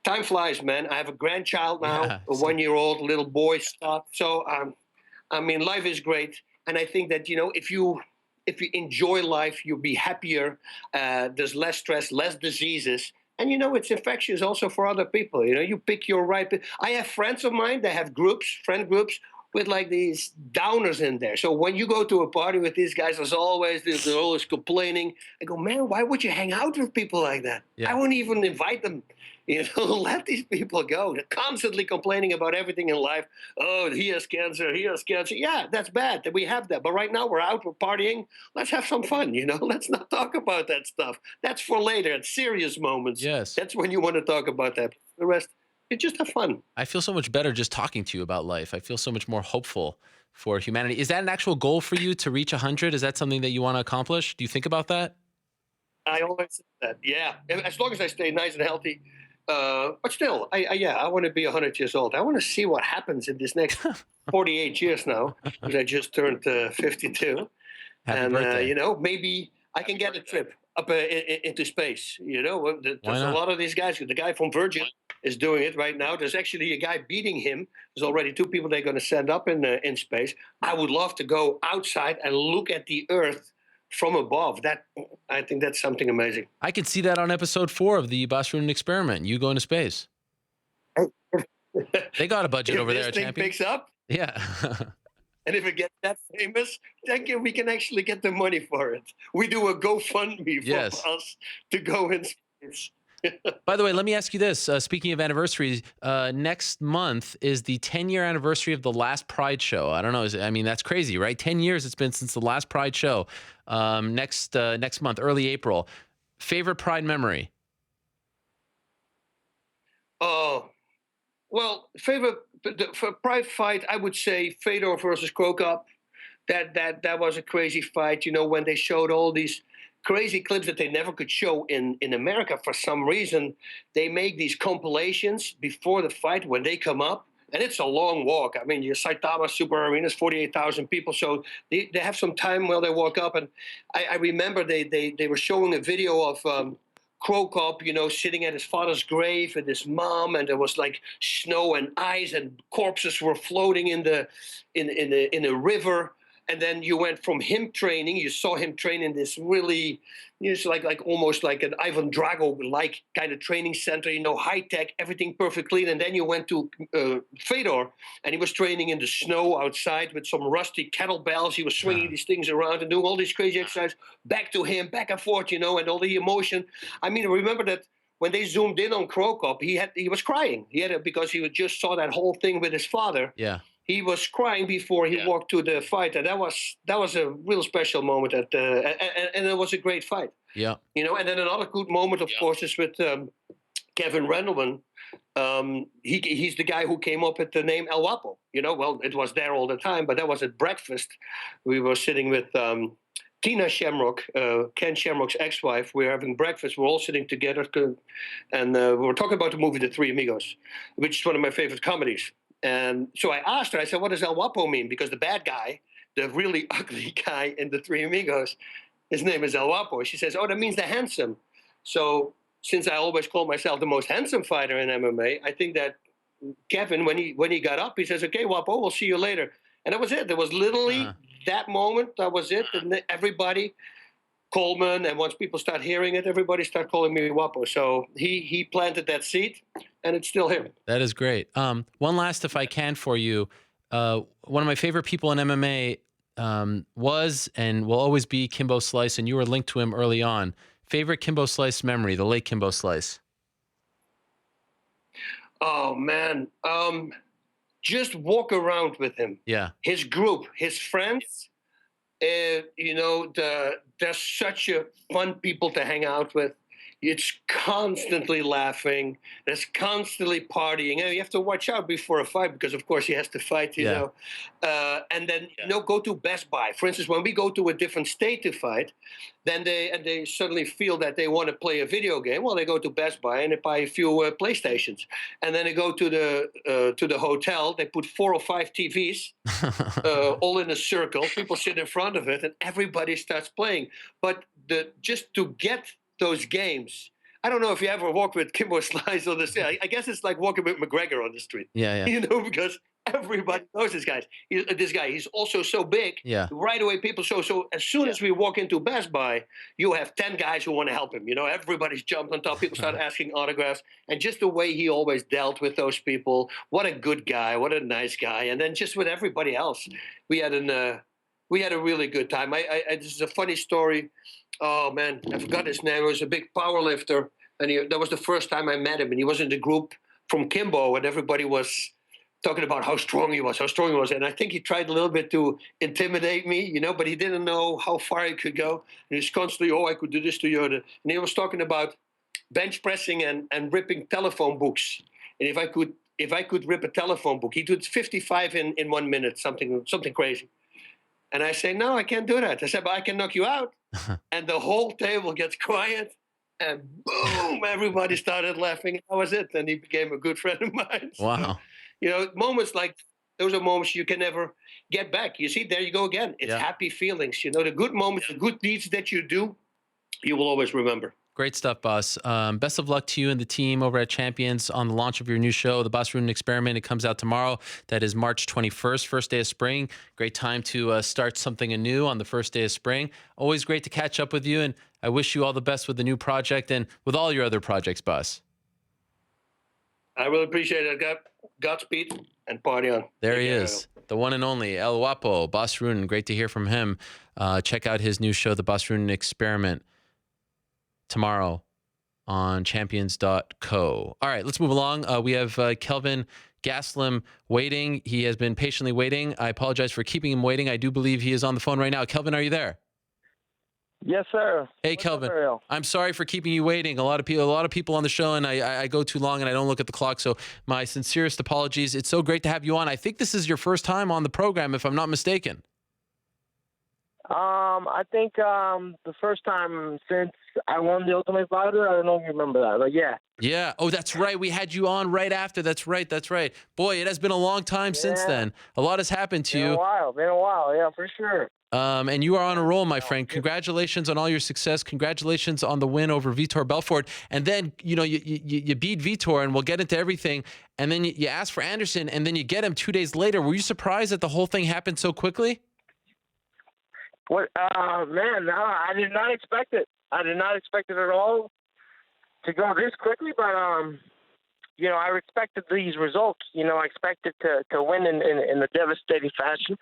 time flies, man. I have a grandchild now, a 1-year-old little boy. So, I mean, life is great, and I think that if you enjoy life, you'll be happier. There's less stress, less diseases. And, it's infectious also for other people. You pick your right. I have friends of mine that have friend groups with like these downers in there. So when you go to a party with these guys, they're always complaining. I go, man, why would you hang out with people like that? Yeah. I wouldn't even invite them. Let these people go. They're constantly complaining about everything in life. Oh, he has cancer. He has cancer. Yeah, that's bad that we have that. But right now we're out, we're partying. Let's have some fun, Let's not talk about that stuff. That's for later, at serious moments. Yes. That's when you want to talk about that. The rest, it's just have fun. I feel so much better just talking to you about life. I feel so much more hopeful for humanity. Is that an actual goal for you to reach 100? Is that something that you want to accomplish? Do you think about that? I always say that, yeah. As long as I stay nice and healthy. But still, I want to be 100 years old. I want to see what happens in this next 48 years now, because I just turned 52. Happy birthday. Maybe I can get a trip up into space. There's a lot of these guys. The guy from Virgin is doing it right now. There's actually a guy beating him. There's already 2 people they're going to send up in space. I would love to go outside and look at the Earth from above. I think that's something amazing. I could see that on episode 4 of the Bas Rutten experiment. You go into space. They got a budget over there at Champion. If this thing picks up, yeah. and if it gets that famous, then we can actually get the money for it. We do a GoFundMe for us to go in By the way, let me ask you this. Speaking of anniversaries, next month is the 10-year anniversary of the last Pride show. I don't know. I mean, that's crazy, right? 10 years it's been since the last Pride show. Next month, early April. Favorite Pride memory? Oh, well, favorite for Pride fight, I would say Fedor versus Crow Cup. That was a crazy fight. You know, when they showed all these crazy clips that they never could show in America for some reason, they make these compilations before the fight when they come up. And it's a long walk. I mean, your Saitama Super Arena is 48,000 people, so they have some time while they walk up. And I remember they were showing a video of Crow Cup, you know, sitting at his father's grave and his mom, and there was like snow and ice, and corpses were floating in the river. And then you went from him training, you saw him train in this really, you know, like almost like an Ivan Drago-like kind of training center, you know, high tech, everything perfect clean. And then you went to Fedor, and he was training in the snow outside with some rusty kettlebells. He was swinging these things around and doing all these crazy exercises. Back to him, back and forth, you know, and all the emotion. I mean, remember that when they zoomed in on Crow Cup, he was crying. Because he just saw that whole thing with his father. Yeah. He was crying before he walked to the fight, and that was a real special moment. And it was a great fight. Yeah. You know, and then another good moment, of course, is with Kevin Randleman. He's the guy who came up with the name El Guapo. You know, well, it was there all the time, but that was at breakfast. We were sitting with Tina Shamrock, Ken Shamrock's ex-wife. We were having breakfast. We're all sitting together, and we were talking about the movie The Three Amigos, which is one of my favorite comedies. And so I asked her, I said, what does El Guapo mean? Because the bad guy, the really ugly guy in The Three Amigos, his name is El Guapo. She says, oh, that means the handsome. So since I always call myself the most handsome fighter in MMA, I think that Kevin, when he got up, he says, okay, Guapo, we'll see you later. And that was it. There was literally that moment. That was it. And everybody, Coleman, and once people start hearing it, everybody start calling me Guapo. So he planted that seed, and it's still here. That is great. One last, if I can, for you. One of my favorite people in MMA was and will always be Kimbo Slice, and you were linked to him early on. Favorite Kimbo Slice memory, the late Kimbo Slice? Oh, man. Just walk around with him. Yeah. His group, his friends, you know, they're such a fun people to hang out with. It's constantly laughing. There's constantly partying. And you have to watch out before a fight because, of course, he has to fight, you know. And then, you know, go to Best Buy. For instance, when we go to a different state to fight, then they suddenly feel that they want to play a video game. Well, they go to Best Buy and they buy a few PlayStations. And then they go to the hotel. They put 4 or 5 TVs all in a circle. People sit in front of it and everybody starts playing. But just to get those games, I don't know if you ever walk with Kimbo Slice on the street. I guess it's like walking with McGregor on the street. Yeah. You know, because everybody knows this guy. He's also so big. Yeah. Right away, people show. So as soon as we walk into Best Buy, you have 10 guys who want to help him. You know, everybody's jumped on top. People start asking autographs. And just the way he always dealt with those people. What a good guy. What a nice guy. And then just with everybody else, we had a really good time. This is a funny story. Oh, man, I forgot his name. He was a big power lifter, and that was the first time I met him. And he was in the group from Kimbo, and everybody was talking about how strong he was. And I think he tried a little bit to intimidate me, you know, but he didn't know how far he could go. And he was constantly, I could do this to you. And he was talking about bench pressing and ripping telephone books. And if I could rip a telephone book, he did 55 in 1 minute, something crazy. And I say, no, I can't do that. I said, but I can knock you out. And the whole table gets quiet. And boom, everybody started laughing. That was it. And he became a good friend of mine. So, wow. You know, moments like those are moments you can never get back. You see, there you go again. It's happy feelings. You know, the good moments, the good deeds that you do, you will always remember. Great stuff, Bas. Best of luck to you and the team over at Champions on the launch of your new show, The Bas Rutten Experiment. It comes out tomorrow. That is March 21st, first day of spring. Great time to start something anew on the first day of spring. Always great to catch up with you, and I wish you all the best with the new project and with all your other projects, Bas. I really appreciate it. Godspeed and party on. There he is, the one and only El Guapo, Bas Rutten. Great to hear from him. Check out his new show, The Bas Rutten Experiment, tomorrow on champions.co. All right, let's move along. We have Kelvin Gastelum waiting. He has been patiently waiting. I apologize for keeping him waiting. I do believe he is on the phone right now. Kelvin, are you there? Yes, sir. Hey, What's Kelvin. up, Ariel? I'm sorry for keeping you waiting. A lot of people on the show, and I go too long and I don't look at the clock. So my sincerest apologies. It's so great to have you on. I think this is your first time on the program, if I'm not mistaken. I think the first time since I won the Ultimate Fighter. I don't know if you remember that, but yeah. Yeah. Oh, that's right. We had you on right after. That's right. That's right. Boy, it has been a long time since then. A lot has happened to you. Been a while. Yeah, for sure. And you are on a roll, my friend. Congratulations on all your success. Congratulations on the win over Vitor Belfort. And then, you beat Vitor, and we'll get into everything. And then you ask for Anderson, and then you get him 2 days later. Were you surprised that the whole thing happened so quickly? What? Man, no, I did not expect it. I did not expect it at all to go this quickly. But I respected these results. I expected to win in a devastating fashion,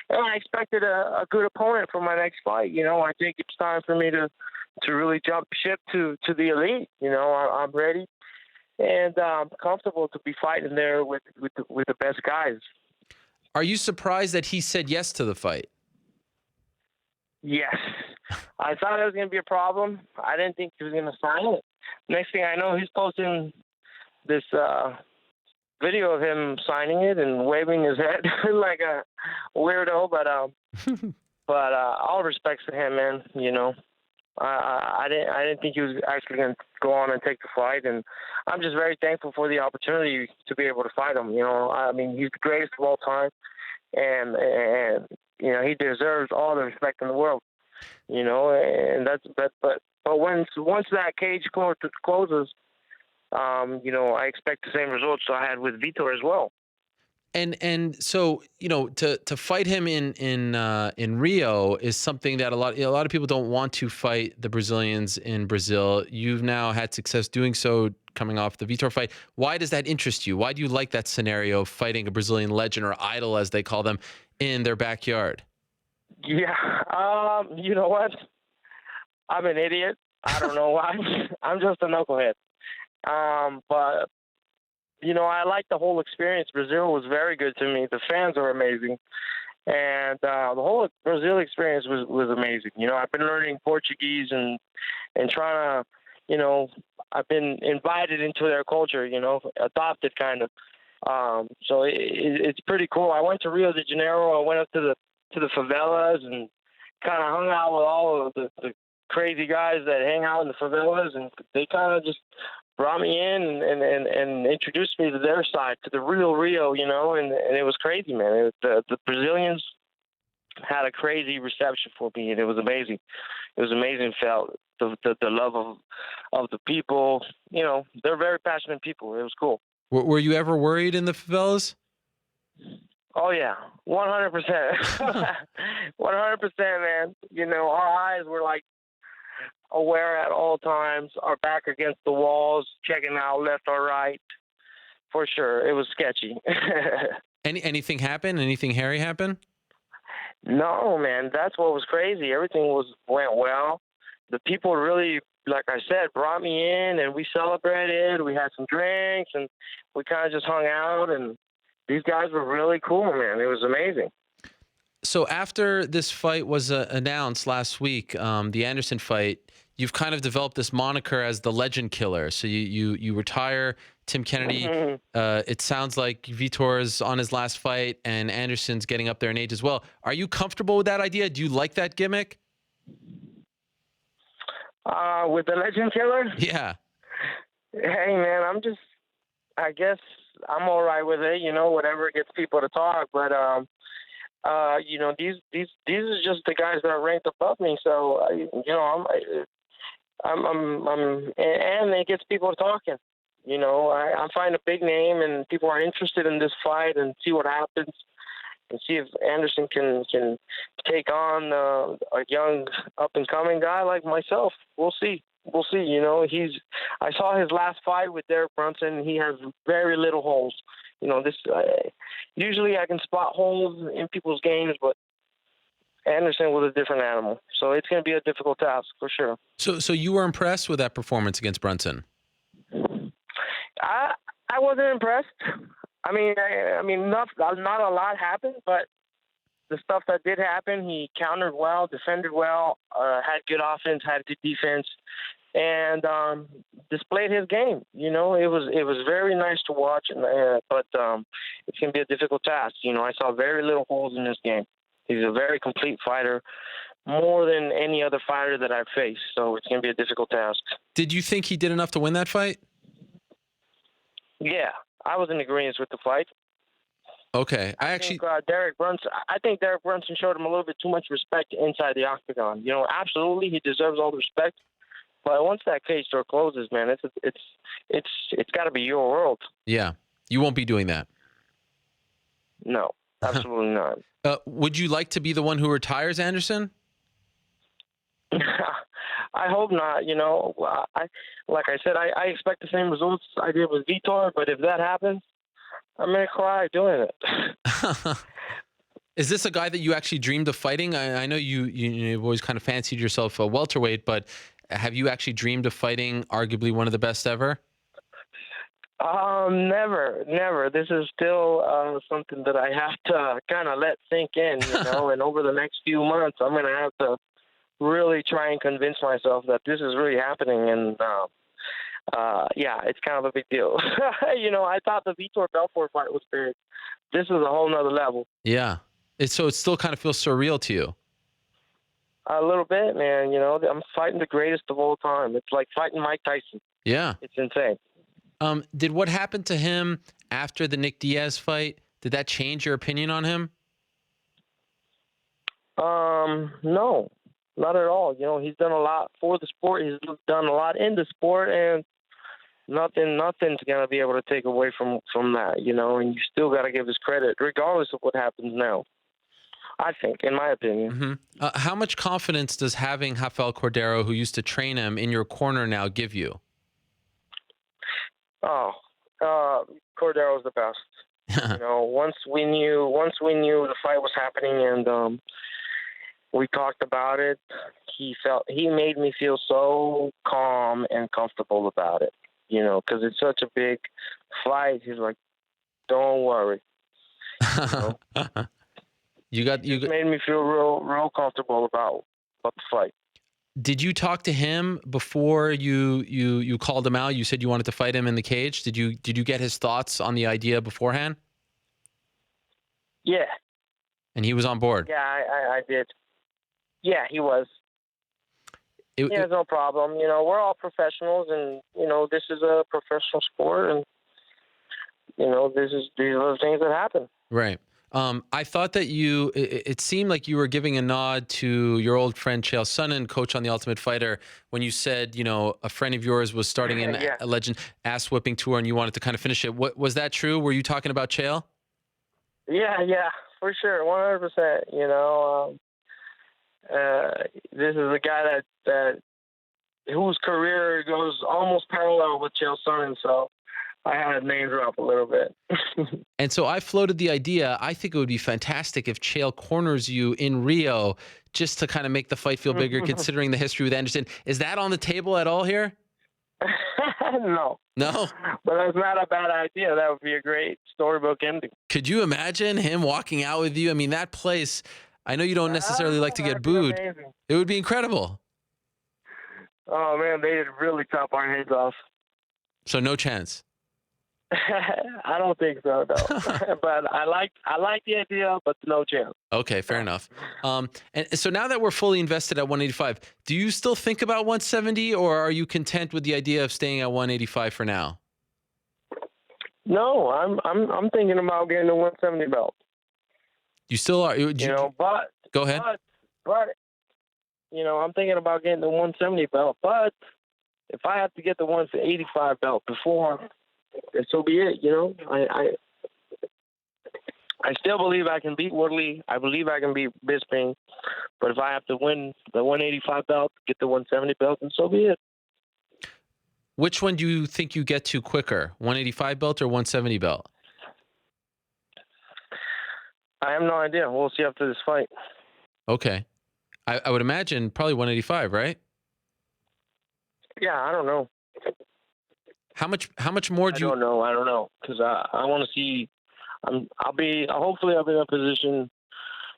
and I expected a good opponent for my next fight. I think it's time for me to really jump ship to the elite. I'm ready and comfortable to be fighting there with the best guys. Are you surprised that he said yes to the fight? Yes. I thought it was going to be a problem. I didn't think he was going to sign it. Next thing I know, he's posting this video of him signing it and waving his head like a weirdo. But all respects to him, man. I didn't think he was actually going to go on and take the fight, and I'm just very thankful for the opportunity to be able to fight him. I mean, he's the greatest of all time, and he deserves all the respect in the world. And but once that cage closes, I expect the same results I had with Vitor as well. And so to fight him in Rio is something that a lot of people don't want to fight the Brazilians in Brazil. You've now had success doing so, coming off the Vitor fight. Why does that interest you? Why do you like that scenario of fighting a Brazilian legend, or idol as they call them, in their backyard? Yeah, you know what? I'm an idiot. I don't know why. I'm just a knucklehead. But I like the whole experience. Brazil was very good to me. The fans are amazing, and the whole Brazil experience was amazing. I've been learning Portuguese and trying to, I've been invited into their culture. Adopted kind of. So it's pretty cool. I went to Rio de Janeiro. I went up to the favelas and kind of hung out with all of the crazy guys that hang out in the favelas, and they kind of just brought me in and introduced me to their side, to the real Rio, and it was crazy, man. The Brazilians had a crazy reception for me, and it was amazing. It was amazing. Felt the love of the people. They're very passionate people. It was cool. Were you ever worried in the favelas? Oh yeah, 100%. 100%, man. Our eyes were like aware at all times, our back against the walls, checking out left or right. For sure, it was sketchy. Anything happen? Anything hairy happen? No, man. That's what was crazy. Everything went well. The people really, like I said, brought me in, and we celebrated. We had some drinks, and we kind of just hung out, and these guys were really cool, man. It was amazing. So after this fight was announced last week, the Anderson fight, you've kind of developed this moniker as the legend killer. So you retire Tim Kennedy. It sounds like Vitor's on his last fight, and Anderson's getting up there in age as well. Are you comfortable with that idea? Do you like that gimmick? With the legend killer? Yeah. Hey, man, I guess I'm all right with it. Whatever gets people to talk. But these are just the guys that are ranked above me. So and it gets people talking. I'm finding a big name, and people are interested in this fight and see what happens, and see if Anderson can take on a young up and coming guy like myself. We'll see. I saw his last fight with Derek Brunson. He has very little holes. Usually I can spot holes in people's games, but Anderson was a different animal. So it's going to be a difficult task for sure. So you were impressed with that performance against Brunson? I wasn't impressed. I mean, not a lot happened, but the stuff that did happen, he countered well, defended well, had good offense, had good defense, and displayed his game. You know, it was very nice to watch, but it's going to be a difficult task. You know, I saw very little holes in this game. He's a very complete fighter, more than any other fighter that I've faced. So it's going to be a difficult task. Did you think he did enough to win that fight? Yeah, I was in agreement with the fight. Okay, I think Derek Brunson showed him a little bit too much respect inside the octagon. You know, absolutely, he deserves all the respect. But once that cage door closes, man, it's got to be your world. Yeah, you won't be doing that. No, absolutely not. Would you like to be the one who retires Anderson? I hope not. You know, like I said, I expect the same results I did with Vitor. But if that happens, I'm gonna cry doing it. Is this a guy that you actually dreamed of fighting? I know you've always kind of fancied yourself a welterweight, but have you actually dreamed of fighting arguably one of the best ever? Never. This is still something that I have to kind of let sink in, you know. And over the next few months, I'm gonna have to really try and convince myself that this is really happening. And yeah, it's kind of a big deal. You know, I thought the Vitor Belfort fight was big. This is a whole nother level. Yeah. So it still kind of feels surreal to you. A little bit, man. You know, I'm fighting the greatest of all time. It's like fighting Mike Tyson. Yeah. It's insane. Did what happened to him after the Nick Diaz fight, did that change your opinion on him? No, not at all. You know, he's done a lot for the sport. He's done a lot in the sport, and nothing's gonna be able to take away from that. You know, and you still got to give his credit, regardless of what happens now. I think, in my opinion. Mm-hmm. How much confidence does having Rafael Cordeiro, who used to train him, in your corner now give you? Oh, Cordeiro's the best. You know, once we knew the fight was happening, and we talked about it, he made me feel so calm and comfortable about it. You know, because it's such a big fight. He's like, "Don't worry." You know? You made me feel real comfortable about the fight. Did you talk to him before you called him out? You said you wanted to fight him in the cage. Did you get his thoughts on the idea beforehand? Yeah. And he was on board. Yeah, I did. Yeah, he was. Yeah, no problem. You know, we're all professionals, and you know, this is a professional sport, and you know, these are the things that happen. Right. I thought that it seemed like you were giving a nod to your old friend Chael Sonnen, coach on The Ultimate Fighter, when you said, you know, a friend of yours was starting a legend ass whipping tour and you wanted to kind of finish it. Was that true? Were you talking about Chael? Yeah, for sure. 100%. You know, this is a guy that whose career goes almost parallel with Chael Sonnen, so I had to name drop a little bit. And so I floated the idea. I think it would be fantastic if Chael corners you in Rio just to kind of make the fight feel bigger, considering the history with Anderson. Is that on the table at all here? No. No? But that's not a bad idea. That would be a great storybook ending. Could you imagine him walking out with you? I mean, that place, I know you don't necessarily like to get booed. Amazing. It would be incredible. Oh, man, they'd really chop our heads off. So no chance. I don't think so, no. But I like the idea, but no chance. Okay, fair enough. And so now that we're fully invested at 185, do you still think about 170, or are you content with the idea of staying at 185 for now? No, I'm thinking about getting the 170 belt. You still are. You know, but go ahead. But you know, I'm thinking about getting the 170 belt. But if I have to get the 185 belt before, and so be it. You know, I still believe I can beat Woodley. I believe I can beat Bisping. But if I have to win the 185 belt, get the 170 belt, and so be it. Which one do you think you get to quicker, 185 belt or 170 belt? I have no idea. We'll see after this fight. Okay. I would imagine probably 185, right? Yeah, I don't know. How much more do you? I don't know, because I want to see. Hopefully I'll be in a position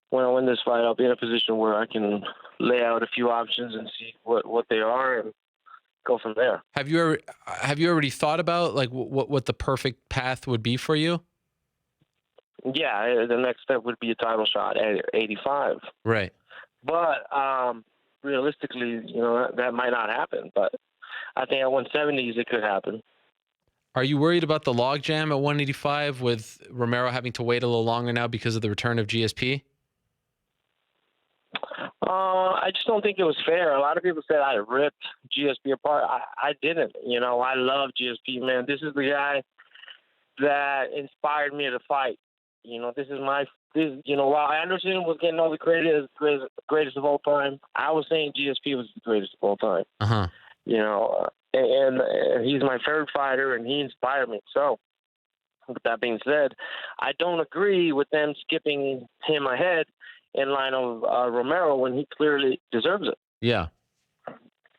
when I win this fight. I'll be in a position where I can lay out a few options and see what they are and go from there. Have you already thought about like what the perfect path would be for you? Yeah, the next step would be a title shot at 85. Right. But realistically, that might not happen. But I think at 170s it could happen. Are you worried about the logjam at 185 with Romero having to wait a little longer now because of the return of GSP? I just don't think it was fair. A lot of people said I ripped GSP apart. I didn't. I love GSP, man. This is the guy that inspired me to fight. While Anderson was getting all the credit as greatest of all time, I was saying GSP was the greatest of all time. Uh-huh. And he's my favorite fighter, and he inspired me. So, with that being said, I don't agree with them skipping him ahead in line of Romero when he clearly deserves it. Yeah.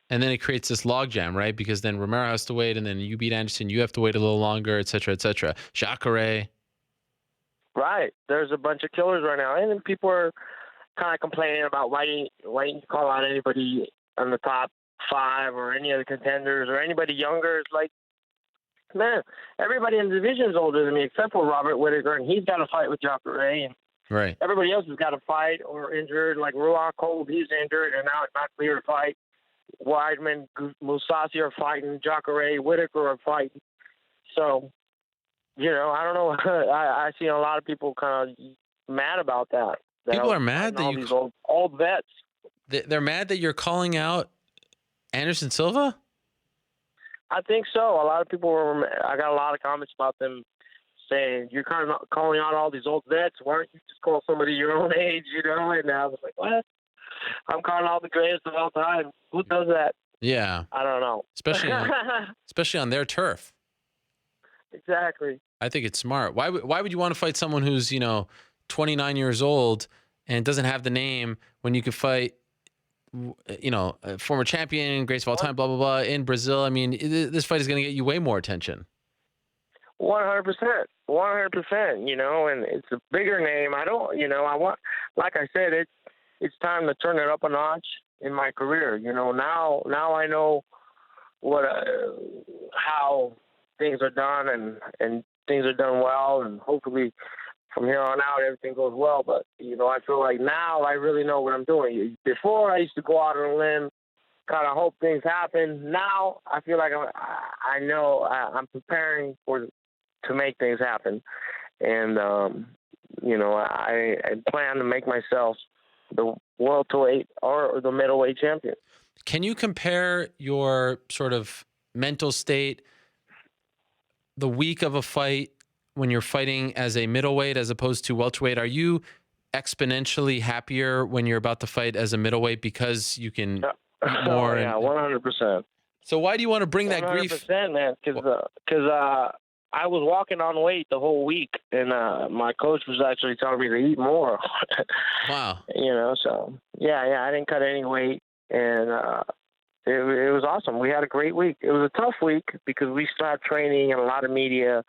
And then it creates this logjam, right? Because then Romero has to wait, and then you beat Anderson, you have to wait a little longer, et cetera, et cetera. Jacare. Right. There's a bunch of killers right now. And then people are kind of complaining about why didn't you call out anybody on the top 5 or any of the contenders or anybody younger. It's like, man, everybody in the division is older than me except for Robert Whittaker, and he's got to fight with Jacare. And right. Everybody else has got to fight or injured, like Ruach Cole, he's injured, and now it's not clear to fight. Weidman, Mousasi are fighting. Jacare, Whittaker are fighting. So, I don't know. I see a lot of people kind of mad about that. People are mad that all these old vets. They're mad that you're calling out Anderson Silva? I think so. A lot of people I got a lot of comments about them saying, you're kind of calling out all these old vets. Why don't you just call somebody your own age, And I was like, what? I'm calling all the greatest of all time. Who does that? Yeah. I don't know. Especially on their turf. Exactly. I think it's smart. Why would you want to fight someone who's, 29 years old and doesn't have the name when you could fight, a former champion, greatest of all time, blah, blah, blah, in Brazil? I mean, this fight is going to get you way more attention. 100%. 100%, and it's a bigger name. I don't, like I said, it's time to turn it up a notch in my career. Now I know how things are done and things are done well, and hopefully from here on out everything goes well. But I feel like now I really know what I'm doing. Before I used to go out on a limb, kind of hope things happen. Now I feel like I know I'm preparing to make things happen, and I plan to make myself the welterweight or the middleweight champion. Can you compare your sort of mental state the week of a fight when you're fighting as a middleweight as opposed to welterweight? Are you exponentially happier when you're about to fight as a middleweight because you can eat more? Yeah, 100%. So why do you want to bring that grief? 100%, man, because I was walking on weight the whole week, and my coach was actually telling me to eat more. Wow. So yeah, I didn't cut any weight, and it was awesome. We had a great week. It was a tough week because we still had training and a lot of media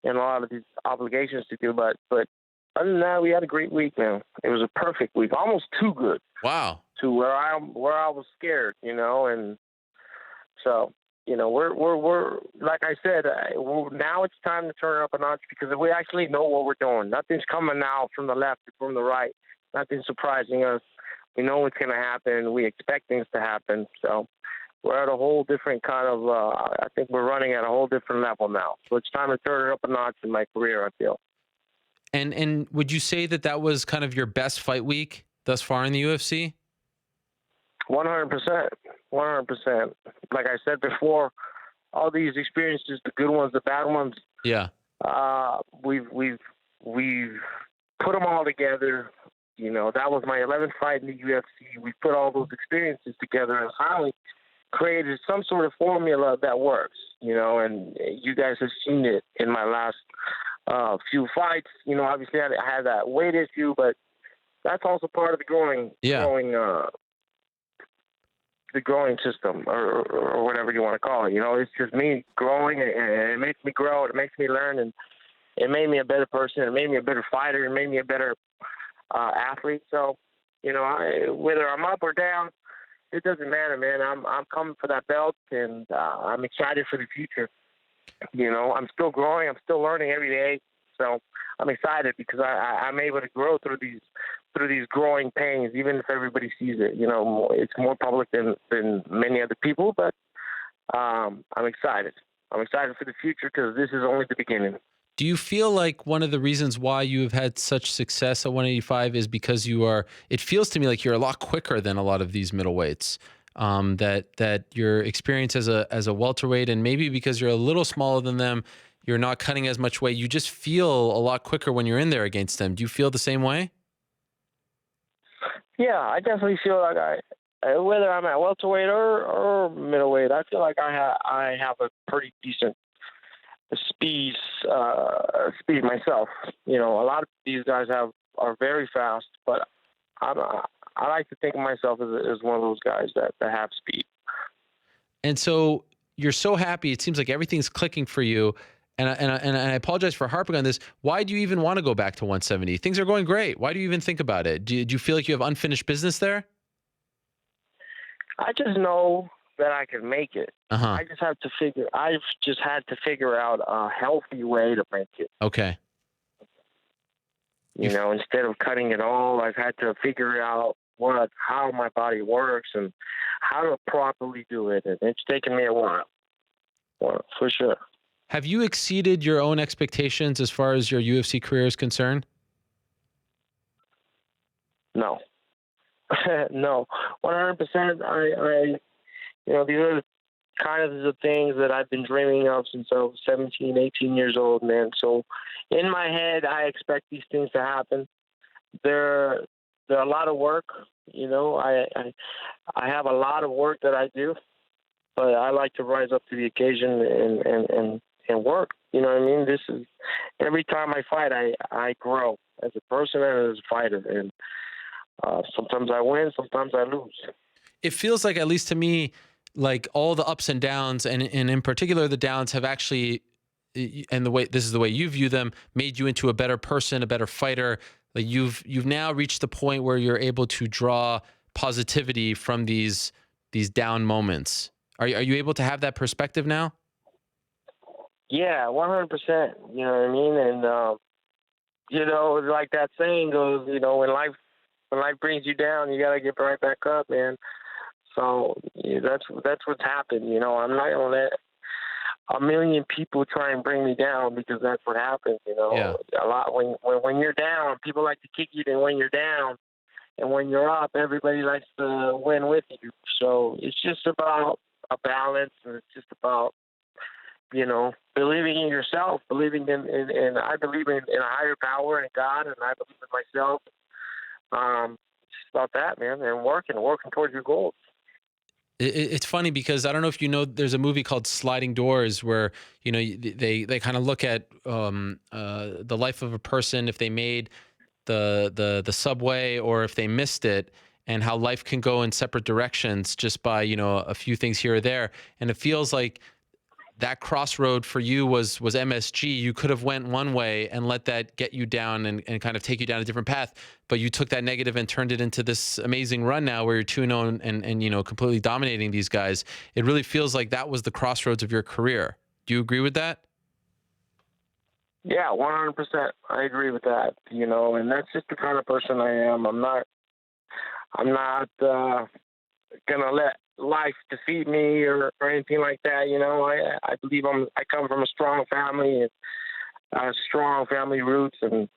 and a lot of these obligations to do. But other than that, we had a great week, man. It was a perfect week, almost too good. Wow. To where I was scared, and so we're like I said, now it's time to turn it up a notch because we actually know what we're doing. Nothing's coming now from the left or from the right. Nothing's surprising us. We know what's going to happen. We expect things to happen. So we're at a whole different kind of, I think we're running at a whole different level now. So it's time to turn it up a notch in my career, I feel. And would you say that was kind of your best fight week thus far in the UFC? 100%. 100%. Like I said before, all these experiences, the good ones, the bad ones. Yeah. We've put them all together. That was my 11th fight in the UFC. We put all those experiences together and finally created some sort of formula that works, and you guys have seen it in my last few fights. Obviously I had that weight issue, but that's also part of the growing the growing system or whatever you want to call it. You know, it's just me growing, and it makes me grow. It makes me learn, and it made me a better person. It made me a better fighter. It made me a better athlete. So, you know, whether I'm up or down, it doesn't matter, man. I'm coming for that belt, and I'm excited for the future. You know, I'm still growing. I'm still learning every day. So I'm excited because I'm able to grow through these growing pains, even if everybody sees it. You know, it's more public than many other people, but I'm excited. I'm excited for the future because this is only the beginning. Do you feel like one of the reasons why you have had such success at 185 is because it feels to me like you're a lot quicker than a lot of these middleweights, that your experience as a welterweight, and maybe because you're a little smaller than them, you're not cutting as much weight. You just feel a lot quicker when you're in there against them. Do you feel the same way? Yeah, I definitely feel like whether I'm at welterweight or middleweight, I feel like I have a pretty decent speed myself. You know, a lot of these guys are very fast, but I like to think of myself as one of those guys that have speed. And so you're so happy. It seems like everything's clicking for you. And I apologize for harping on this. Why do you even want to go back to 170? Things are going great. Why do you even think about it? Do you feel like you have unfinished business there? I just know that I can make it. Uh-huh. I've just had to figure out a healthy way to make it. Okay. You know, instead of cutting it all, I've had to figure out how my body works and how to properly do it. And it's taken me a while, for sure. Have you exceeded your own expectations as far as your UFC career is concerned? No. No. 100%. I you know, these are kind of the things that I've been dreaming of since I was 17, 18 years old, man. So in my head, I expect these things to happen. They're a lot of work. You know, I have a lot of work that I do, but I like to rise up to the occasion and work. You know what I mean? This is every time I fight, I grow as a person and as a fighter. And sometimes I win, sometimes I lose. It feels like, at least to me, like all the ups and downs, and in particular the downs, have actually, and this is the way you view them, made you into a better person, a better fighter. Like you've now reached the point where you're able to draw positivity from these down moments. Are you able to have that perspective now? Yeah, 100%. You know what I mean? And you know, like that saying goes, you know, when life brings you down, you gotta get right back up, man. So yeah, that's what's happened. You know, I'm not gonna let a million people try and bring me down, because that's what happens. You know, a lot when you're down, people like to kick you. Then when you're down, and when you're up, everybody likes to win with you. So it's just about a balance, and it's just about, you know, believing in yourself, believing in I believe in a higher power and God, and I believe in myself. It's just about that, man, and working towards your goals. It's funny because I don't know if you know, there's a movie called Sliding Doors where, you know, they kind of look at the life of a person if they made the subway or if they missed it, and how life can go in separate directions just by, you know, a few things here or there. And it feels like that crossroad for you was MSG. You could have went one way and let that get you down and kind of take you down a different path, but you took that negative and turned it into this amazing run now where you're 2-0 and you know, completely dominating these guys. It really feels like that was the crossroads of your career. Do you agree with that? Yeah, 100%. I agree with that. You know, and that's just the kind of person I am. I'm not gonna let life defeat me or anything like that. You know, I believe I come from a strong family and strong family roots, and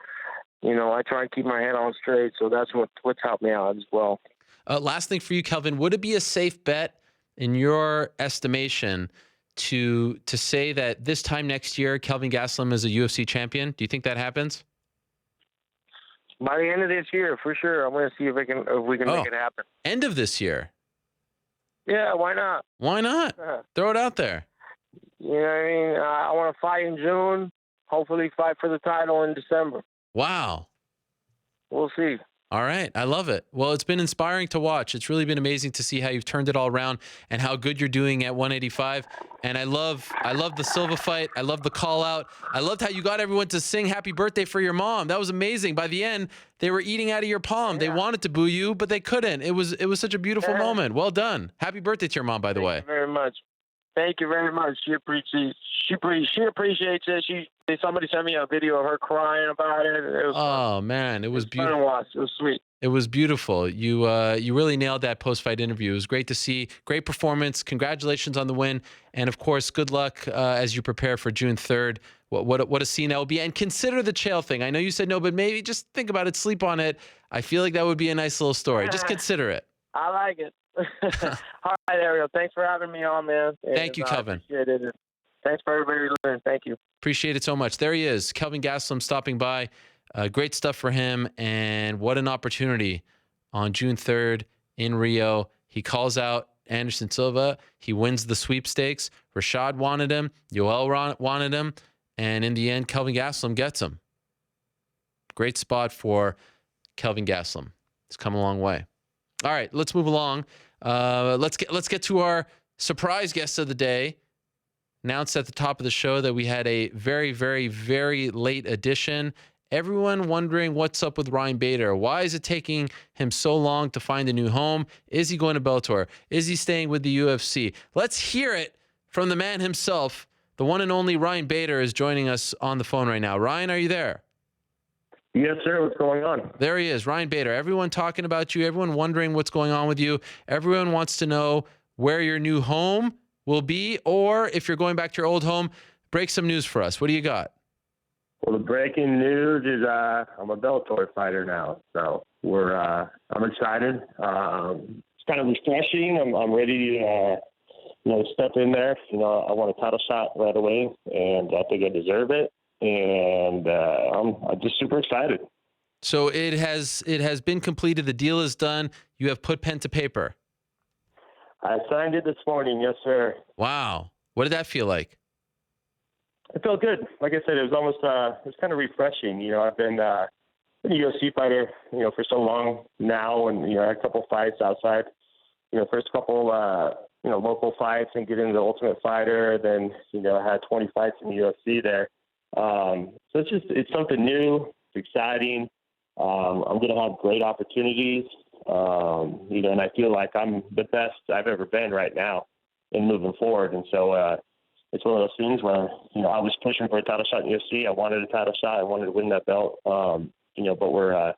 you know, I try to keep my head on straight. So that's what's helped me out as well. Last thing for you, Kelvin, would it be a safe bet in your estimation to say that this time next year, Kelvin Gastelum is a UFC champion? Do you think that happens? By the end of this year, for sure. I'm going to see if we can make it happen. End of this year? Yeah, why not? Why not? Throw it out there. You know what I mean? I want to fight in June. Hopefully fight for the title in December. Wow. We'll see. All right. I love it. Well, it's been inspiring to watch. It's really been amazing to see how you've turned it all around and how good you're doing at 185. And I love the Silva fight. I love the call out. I loved how you got everyone to sing happy birthday for your mom. That was amazing. By the end, they were eating out of your palm. Yeah. They wanted to boo you, but they couldn't. It was such a beautiful moment. Well done. Happy birthday to your mom, by the way. Thank you very much. Thank you very much. She appreciates it. Somebody sent me a video of her crying about it. It was fun. Man, it was beautiful. Fun to watch. It was sweet. It was beautiful. You really nailed that post-fight interview. It was great to see. Great performance. Congratulations on the win. And of course, good luck as you prepare for June 3rd. What a scene that will be. And consider the Chael thing. I know you said no, but maybe just think about it. Sleep on it. I feel like that would be a nice little story. Just consider it. I like it. All right, Ariel. Thanks for having me on, man. Thank you, Kelvin. Appreciate it. Thanks for everybody listening. Thank you. Appreciate it so much. There he is, Kelvin Gastelum, stopping by. Great stuff for him, and what an opportunity on June 3rd in Rio. He calls out Anderson Silva. He wins the sweepstakes. Rashad wanted him. Yoel wanted him. And in the end, Kelvin Gastelum gets him. Great spot for Kelvin Gastelum. He's come a long way. All right, let's move along. Let's get to our surprise guest of the day. Announced at the top of the show that we had a very, very, very late edition. Everyone wondering what's up with Ryan Bader. Why is it taking him so long to find a new home? Is he going to Bellator? Is he staying with the UFC? Let's hear it from the man himself. The one and only Ryan Bader is joining us on the phone right now. Ryan, are you there? Yes, sir. What's going on? There he is, Ryan Bader. Everyone talking about you. Everyone wondering what's going on with you. Everyone wants to know where your new home will be, or if you're going back to your old home. Break some news for us. What do you got? Well, the breaking news is I'm a Bellator fighter now, so I'm excited. It's kind of refreshing. I'm ready to step in there. I want a title shot right away, and I think I deserve it. And I'm just super excited. So it has been completed. The deal is done. You have put pen to paper. I signed it this morning. Yes, sir. Wow. What did that feel like? It felt good. Like I said, it was almost it was kind of refreshing. I've been a UFC fighter, for so long now, and I had a couple fights outside. First couple local fights, and get into the Ultimate Fighter. Then I had 20 fights in the UFC there. So it's something new. It's exciting. I'm going to have great opportunities. And I feel like I'm the best I've ever been right now in moving forward. And so it's one of those things where, I was pushing for a title shot in UFC. I wanted a title shot. I wanted to win that belt. But we're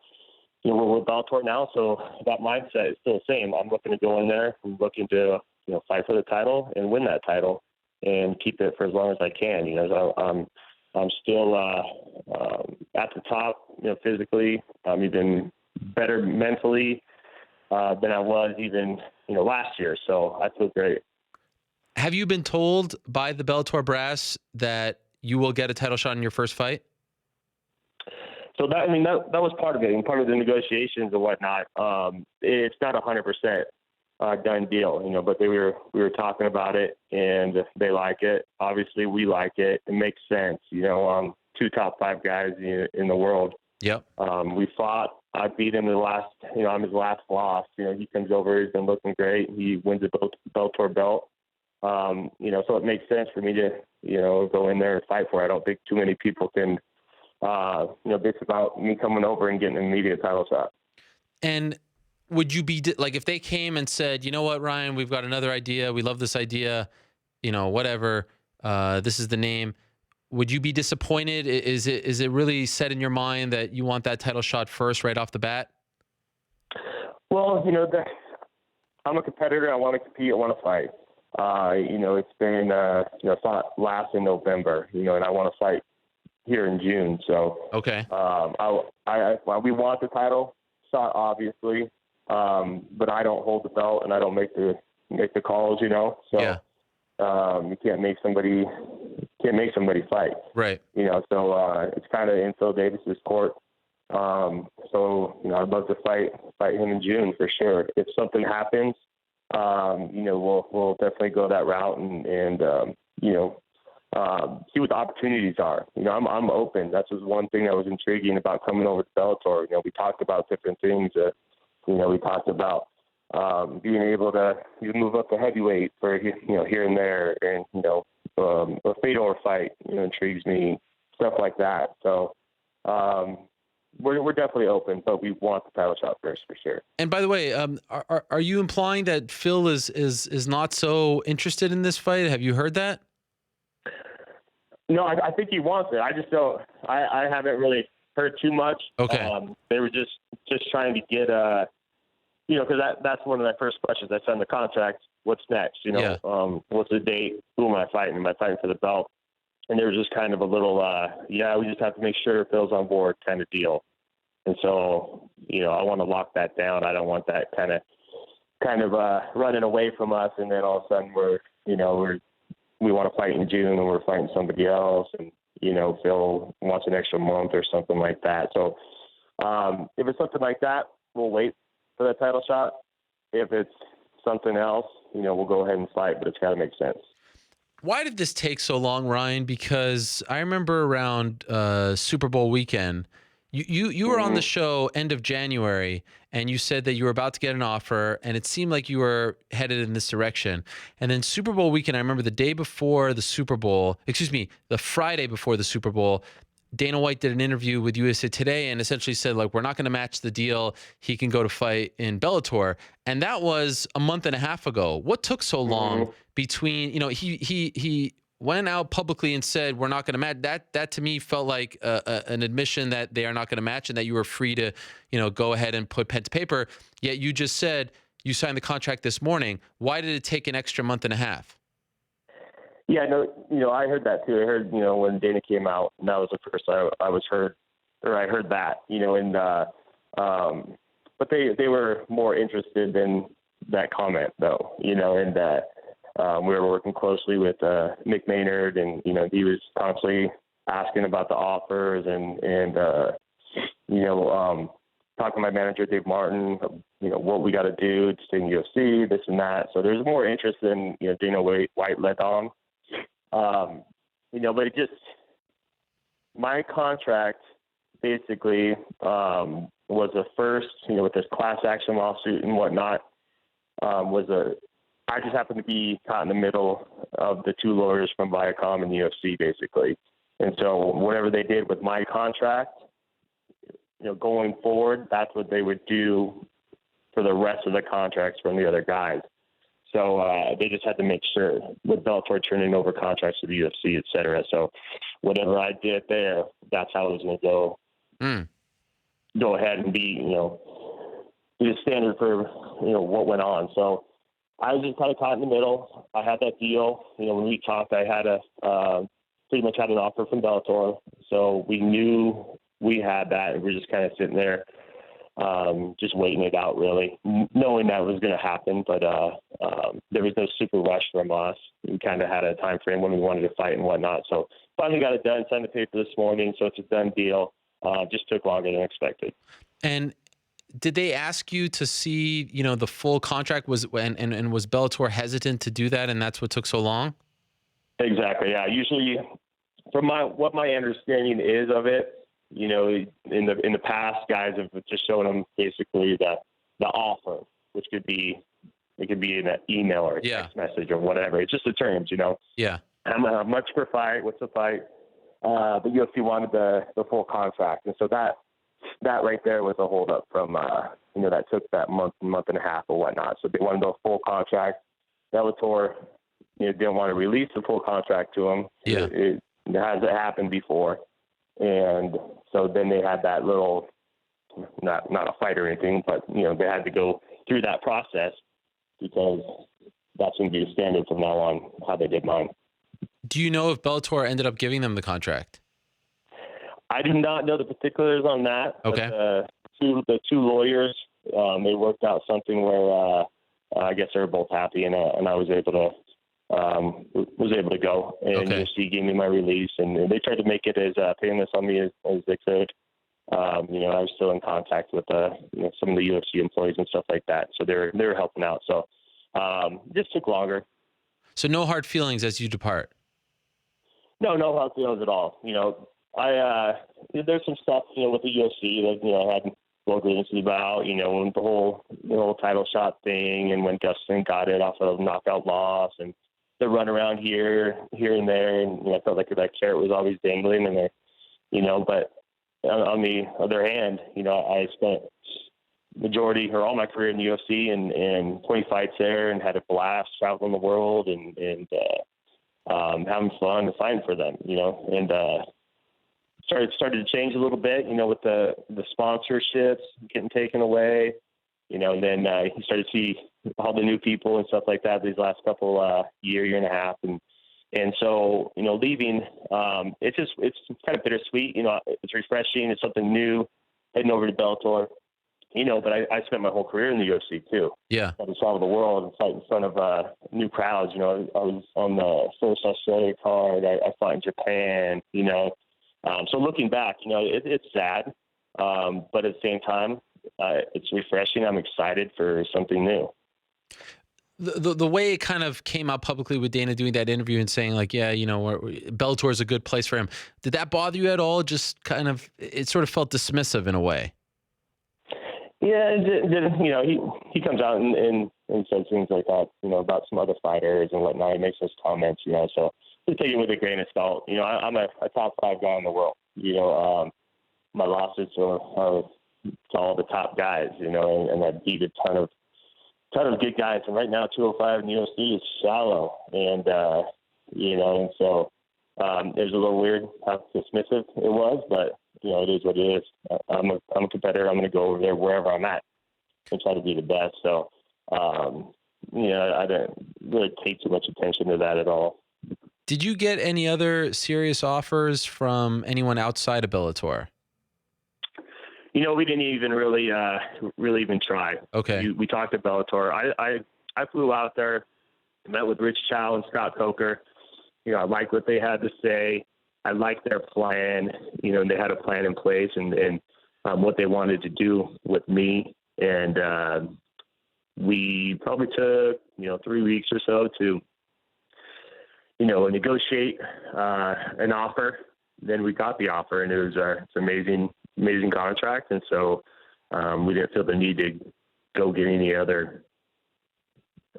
with Bellator now. So that mindset is still the same. I'm looking to go in there. I'm looking to, fight for the title and win that title and keep it for as long as I can. So I'm still at the top, physically. I'm even better mentally than I was even, last year. So I feel great. Have you been told by the Bellator brass that you will get a title shot in your first fight? So that was part of it, and part of the negotiations and whatnot. It's not 100% done deal, but we were talking about it, and they like it. Obviously, we like it. It makes sense. 2 top 5 guys in the world. Yep. We fought. I beat him I'm his last loss. He comes over. He's been looking great. He wins a Bellator belt. So it makes sense for me to, go in there and fight for it. I don't think too many people can, bitch about me coming over and getting an immediate title shot. And would you be like, if they came and said, you know what, Ryan, we've got another idea. We love this idea, whatever. This is the name. Would you be disappointed? Is it really set in your mind that you want that title shot first right off the bat? Well, I'm a competitor. I want to compete. I want to fight. It's been, I fought last in November, and I want to fight here in June. So, okay. We want the title shot, obviously, but I don't hold the belt and I don't make the calls, So, yeah. You can't make somebody fight. Right. So it's kind of in Phil Davis's court. So, I'd love to fight him in June for sure. If something happens, we'll definitely go that route and see what the opportunities are. I'm open. That's just one thing that was intriguing about coming over to Bellator. We talked about different things. We talked about being able to move up to heavyweight for here and there, and a Fedor fight intrigues me, stuff like that. So we're definitely open, but we want the title shot first for sure. And by the way, are you implying that Phil is not so interested in this fight? Have you heard that? No, I think he wants it. I just don't. I haven't really heard too much. Okay. They were just trying to get because that's one of my first questions. I signed the contract. What's next? What's the date? Who am I fighting? Am I fighting for the belt? And there was just kind of a little, we just have to make sure Phil's on board kind of deal. And so, I want to lock that down. I don't want that kind of running away from us, and then all of a sudden we want to fight in June and we're fighting somebody else, and Phil wants an extra month or something like that. So if it's something like that, we'll wait for that title shot. If it's something else, we'll go ahead and fight, but it's got to make sense. Why did this take so long, Ryan? Because I remember around Super Bowl weekend, you were on the show end of January, and you said that you were about to get an offer, and it seemed like you were headed in this direction. And then Super Bowl weekend, I remember the day before the Super Bowl, the Friday before the Super Bowl, Dana White did an interview with USA Today and essentially said, like, we're not going to match the deal. He can go to fight in Bellator. And that was a month and a half ago. What took so long between, he went out publicly and said, we're not going to match. That to me felt like an admission that they are not going to match and that you were free to, go ahead and put pen to paper. Yet you just said you signed the contract this morning. Why did it take an extra month and a half? Yeah, no, I heard that too. I heard, when Dana came out, and that was the first I heard that, but they were more interested in that comment though, and we were working closely with Mick Maynard, and he was constantly asking about the offers and talking to my manager Dave Martin, what we got to do to stay in UFC, this and that. So there's more interest than Dana White let on. But it just, my contract basically was a first, with this class action lawsuit and whatnot, I just happened to be caught in the middle of the two lawyers from Viacom and the UFC basically. And so whatever they did with my contract, going forward, that's what they would do for the rest of the contracts from the other guys. So they just had to make sure with Bellator turning over contracts to the UFC, et cetera. So whatever I did there, that's how it was going to go. Go ahead and be, the standard for, what went on. So I was just kind of caught in the middle. I had that deal. When we talked, I had pretty much had an offer from Bellator. So we knew we had that, and we're just kind of sitting there. Just waiting it out, really, knowing that was going to happen. But there was no super rush from us. We kind of had a time frame when we wanted to fight and whatnot. So finally got it done, signed the paper this morning. So it's a done deal. Just took longer than expected. And did they ask you to see, the full contract? And was Bellator hesitant to do that, and that's what took so long? Exactly. Yeah. Usually, from what my understanding is of it, in the past, guys have just shown them basically the offer, which could be in an email or a text message or whatever. It's just the terms, Yeah. How much per fight? What's the fight? The UFC wanted the full contract, and so that right there was a holdup from that took that month and a half or whatnot. So they wanted the full contract. Bellator didn't want to release the full contract to them. Yeah. It hasn't happened before. And so then they had that little, not a fight or anything, but, they had to go through that process because that's going to be the standard from now on, how they did mine. Do you know if Bellator ended up giving them the contract? I do not know the particulars on that. Okay. The two lawyers, they worked out something where I guess they were both happy, and I was able to go, and UFC gave me my release, and they tried to make it as painless on me as they could. I was still in contact with some of the UFC employees and stuff like that, so they were helping out. So just took longer. So no hard feelings as you depart. No hard feelings at all. There's some stuff, with the UFC that, I had low grievances about, when the whole title shot thing, and when Gastelum got it off of a knockout loss, and the run around here and there, and I felt like that carrot was always dangling, and but on the other hand, I spent majority or all my career in the UFC and 20 fights there, and had a blast traveling the world and having fun and fighting for them, and started to change a little bit, with the sponsorships getting taken away, and then you started to see all the new people and stuff like that these last couple year and a half, and so leaving, it's kind of bittersweet. It's refreshing. It's something new, heading over to Bellator. But I spent my whole career in the UFC too. Yeah. I traveled the world and fight in front of new crowds. I was on the first Australia card. I fought in Japan. So looking back, it's sad, but at the same time, it's refreshing. I'm excited for something new. The way it kind of came out publicly with Dana doing that interview and saying like, yeah, Bellator is a good place for him. Did that bother you at all? Just kind of, it sort of felt dismissive in a way. Yeah, he comes out and says things like that, about some other fighters and whatnot. He makes those comments, so just take it with a grain of salt. I'm a top 5 guy in the world. My losses are to all the top guys, and I beat a ton of good guys. And right now, 205 in the UFC is shallow, and and so it was a little weird how dismissive it was, but it is what it is. I'm a competitor. I'm going to go over there wherever I'm at and try to be the best. So, I don't really take too much attention to that at all. Did you get any other serious offers from anyone outside of Bellator? We didn't even really even try. Okay. We talked to Bellator. I flew out there, met with Rich Chow and Scott Coker. I liked what they had to say. I liked their plan. They had a plan in place and what they wanted to do with me. And we probably took 3 weeks or so to negotiate an offer. Then we got the offer, and it was it's amazing contract. And so we didn't feel the need to go get any other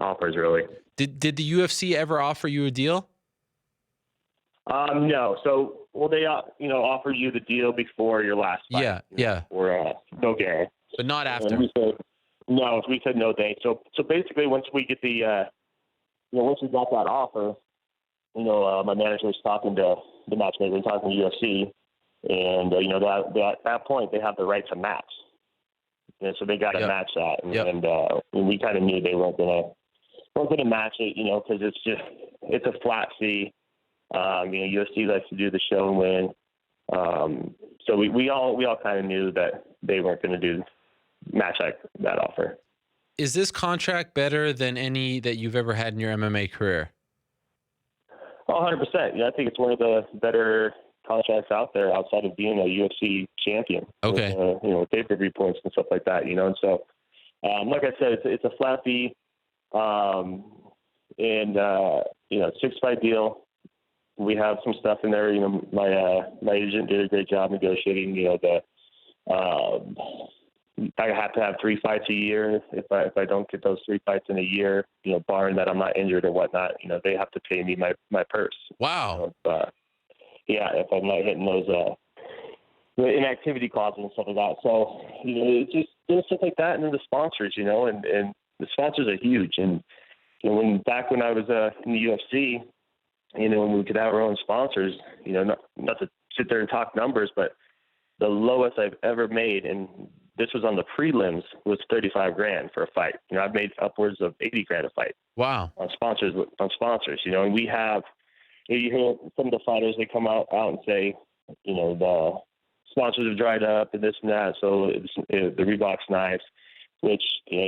offers, really. Did the UFC ever offer you a deal? No. So, they offer you the deal before your last fight. Yeah. Or no guarantee. But not after. We said no thanks. So basically, once we get the, once we got that offer, my manager was talking to the matchmaker and talking to UFC, and at that point they have the right to match. So they got to match that, and we kind of knew they weren't gonna match it, because it's a flat fee. UFC likes to do the show and win. So we all kind of knew that they weren't going to match that offer. Is this contract better than any that you've ever had in your MMA career? 100%. I think it's one of the better contracts out there outside of being a UFC champion. Okay. With pay-per-view points and stuff like that, And so, like I said, it's a flat fee, and 6-fight deal. We have some stuff in there. My agent did a great job negotiating. I have to have 3 fights a year. If I don't get those 3 fights in a year, barring that I'm not injured or whatnot, they have to pay me my purse. Wow. If I'm not hitting those the inactivity clauses and stuff like that. So it's just doing stuff like that, and then the sponsors, and the sponsors are huge. And when I was in the UFC. When we could have our own sponsors, not to sit there and talk numbers, but the lowest I've ever made, and this was on the prelims, was $35,000 for a fight. I've made upwards of $80,000 a fight. Wow. On sponsors, and we have, you hear some of the fighters, they come out and say, the sponsors have dried up and this and that. So the Reebok's nice, which,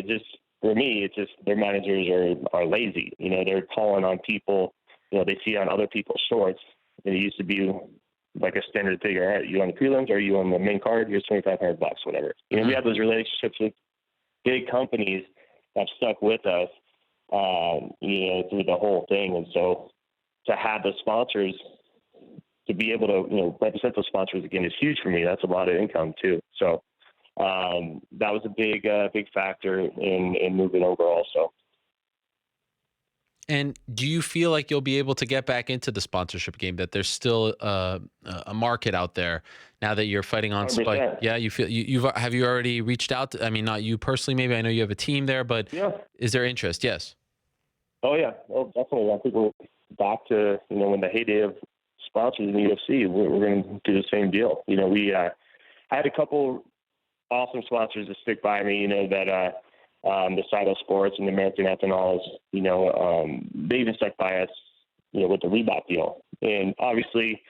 just for me, it's just their managers are lazy. They're calling on people. They see on other people's shorts, and it used to be like a standard figure. All right, you on the prelims, or are you on the main card? Here's $2,500, whatever. We have those relationships with big companies that stuck with us, through the whole thing. And so to have the sponsors, to be able to, represent those sponsors again is huge for me. That's a lot of income too. So that was a big factor in moving over also. And do you feel like you'll be able to get back into the sponsorship game, that there's still a market out there now that you're fighting on 100%. Spike? Yeah, you feel have you already reached out to, I mean, not you personally, maybe, I know you have a team there, but is there interest? Yes. Oh yeah. Well, definitely. I think we're back to, when the heyday of sponsors in the UFC, we're going to do the same deal. I had a couple awesome sponsors to stick by me, that, the Saito Sports and the American Ethanols, they even stuck by us, with the Reebok deal. And obviously,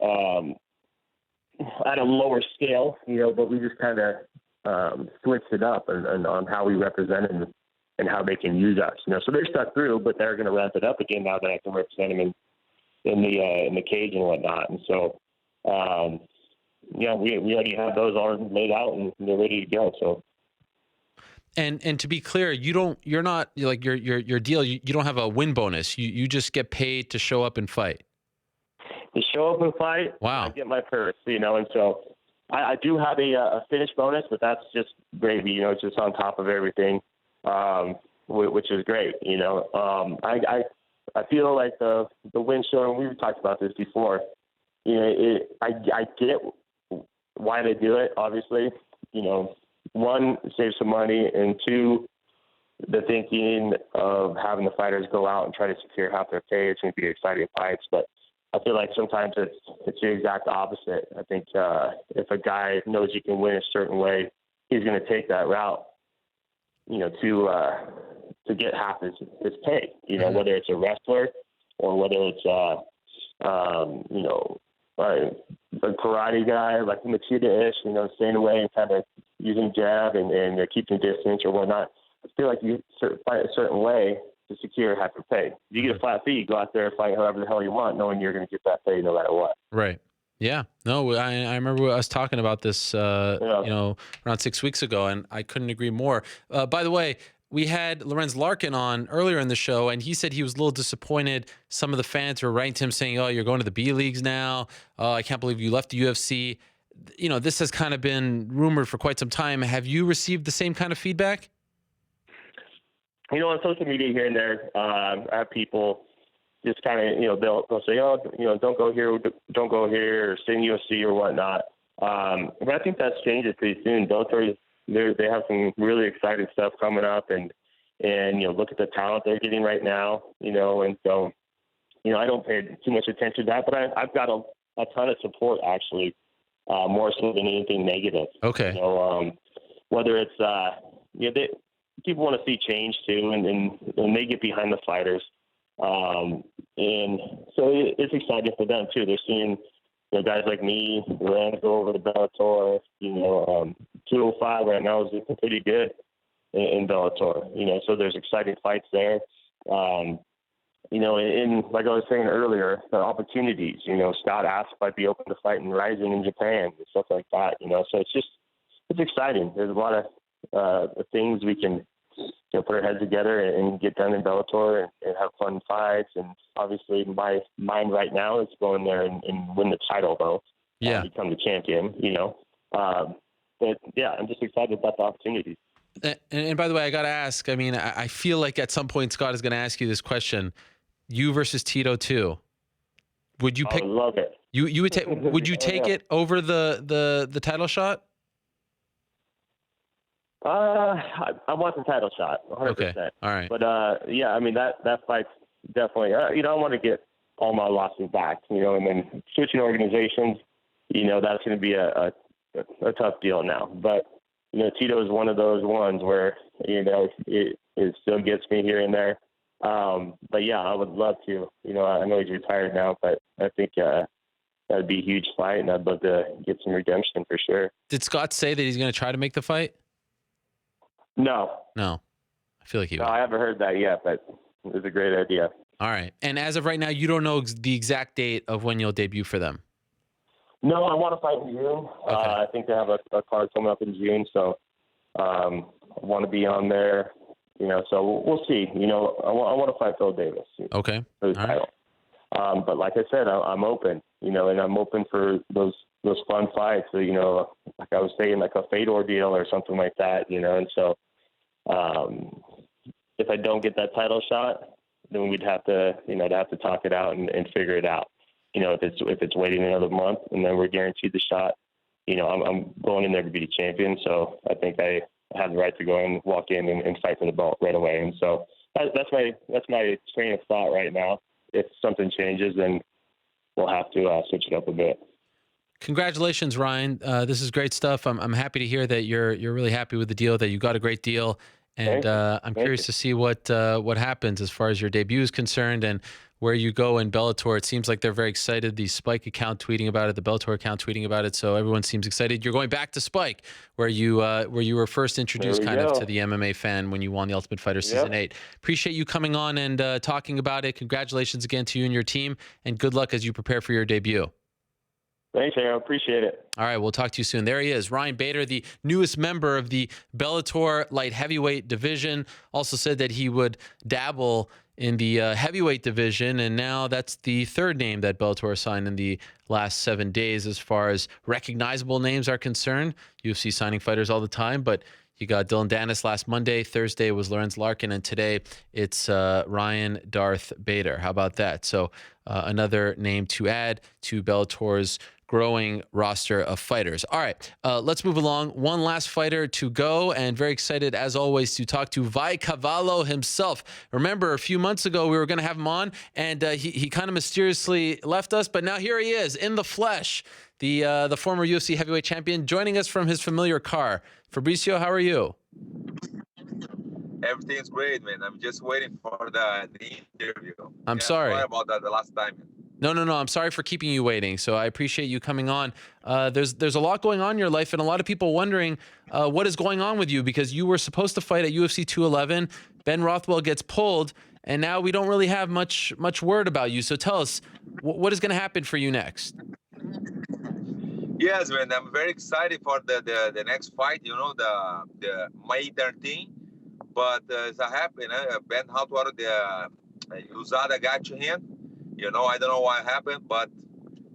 at a lower scale, but we just kind of switched it up and on how we represent them and how they can use us. So they're stuck through, but they're going to ramp it up again now that I can represent them in the cage and whatnot. And so, we already have those all laid out and they're ready to go. So. And to be clear, you're not like your deal. You don't have a win bonus. You just get paid to show up and fight. To show up and fight. Wow. I get my purse, and so I do have a finish bonus, but that's just gravy. It's just on top of everything, which is great. I feel like the win show, and we've talked about this before. I get why they do it. Obviously, one, save some money, and two, the thinking of having the fighters go out and try to secure half their pay. It's going to be exciting fights, but I feel like sometimes it's the exact opposite. I think if a guy knows he can win a certain way, he's going to take that route, to get half his pay. Whether it's a wrestler or whether it's a karate guy like Machida-ish, staying away and kind of using jab and keeping distance or whatnot. I feel like you fight a certain way to secure half your pay. If you get a flat fee, you go out there and fight however the hell you want, knowing you're going to get that pay no matter what. Right. Yeah. No, I remember us talking about this, around 6 weeks ago, and I couldn't agree more. By the way, we had Lorenz Larkin on earlier in the show, and he said he was a little disappointed. Some of the fans were writing to him saying, "Oh, you're going to the B leagues now. Oh, I can't believe you left the UFC." This has kind of been rumored for quite some time. Have you received the same kind of feedback? On social media here and there, I have people just kind of, they'll say, "Oh, don't go here, or stay in UFC or whatnot." But I think that's changing pretty soon. Bellator, they have some really exciting stuff coming up, and look at the talent they're getting right now, and so, I don't pay too much attention to that, but I've got a ton of support actually, more so than anything negative. Okay. Whether it's, people want to see change too, and they get behind the fighters. And so it's exciting for them too. They're seeing, guys like me, Lorenz go over to Bellator, 205 right now is looking pretty good in Bellator, so there's exciting fights there. And like I was saying earlier, the opportunities, Scott asked if I'd be open to fighting Rising in Japan and stuff like that, so it's exciting. There's a lot of things we can put our heads together and get done in Bellator and have fun fights. And obviously my mind right now is going there and win the title, though. Yeah. Become the champion, But yeah, I'm just excited about the opportunities. And by the way, I got to ask, I feel like at some point Scott is going to ask you this question. You versus Tito too. Would you pick? I love it. You would take? Would you take it over the title shot? I want the title shot, 100%. Okay. All right. But yeah, that fight's definitely. I want to get all my losses back, and then switching organizations, that's going to be a tough deal now. But Tito is one of those ones where it still gets me here and there. But yeah, I would love to. I know he's retired now, but I think that'd be a huge fight, and I'd love to get some redemption for sure. Did Scott say that he's going to try to make the fight? No. I feel like he would. No, I haven't heard that yet, but it was a great idea. All right. And as of right now, you don't know the exact date of when you'll debut for them? No, I want to fight in June. Okay. I think they have a card coming up in June, so I want to be on there. So we'll see. I want to fight Phil Davis. Okay. For the title. But like I said, I'm open. you know, and I'm open for those fun fights. So, you know, like I was saying, like a Fedor deal or something like that, you know. And so, if I don't get that title shot, then we'd have to, you know, talk it out and figure it out. You know, if it's waiting another month and then we're guaranteed the shot, you know, I'm going in there to be the champion. So I think I have the right to go and walk in and fight for the belt right away. And so that's my train of thought right now. If something changes, then we'll have to switch it up a bit. Congratulations, Ryan. This is great stuff. I'm happy to hear that you're really happy with the deal, that you got a great deal. And I'm curious to see what happens as far as your debut is concerned and where you go in Bellator. It seems like they're very excited. The Spike account tweeting about it, the Bellator account tweeting about it. So everyone seems excited. You're going back to Spike, where you were first introduced kind of to the MMA fan when you won the Ultimate Fighter Season 8. Appreciate you coming on and talking about it. Congratulations again to you and your team, and good luck as you prepare for your debut. Thanks, Aaron. Appreciate it. All right, we'll talk to you soon. There he is, Ryan Bader, the newest member of the Bellator light heavyweight division. Also said that he would dabble in the heavyweight division, and now that's the third name that Bellator signed in the last 7 days as far as recognizable names are concerned. UFC signing fighters all the time, but you got Dylan Dennis last Monday. Thursday was Lorenz Larkin, and today it's Ryan Darth Bader. How about that? So another name to add to Bellator's growing roster of fighters. All right, let's move along. One last fighter to go, and very excited, as always, to talk to Vi Cavallo himself. Remember, a few months ago, we were going to have him on, and he kind of mysteriously left us, but now here he is in the flesh, the former UFC heavyweight champion, joining us from his familiar car. Fabricio, how are you? Everything's great, man. I'm just waiting for the interview. I'm sorry. Sorry about that the last time. No. I'm sorry for keeping you waiting. So I appreciate you coming on. There's a lot going on in your life, and a lot of people wondering what is going on with you, because you were supposed to fight at UFC 211. Ben Rothwell gets pulled, and now we don't really have much word about you. So tell us, what is going to happen for you next? Yes, man. I'm very excited for the next fight. You know, the May 13. But as it happened, Ben Rothwell, the USADA got to him. You know, I don't know what happened, but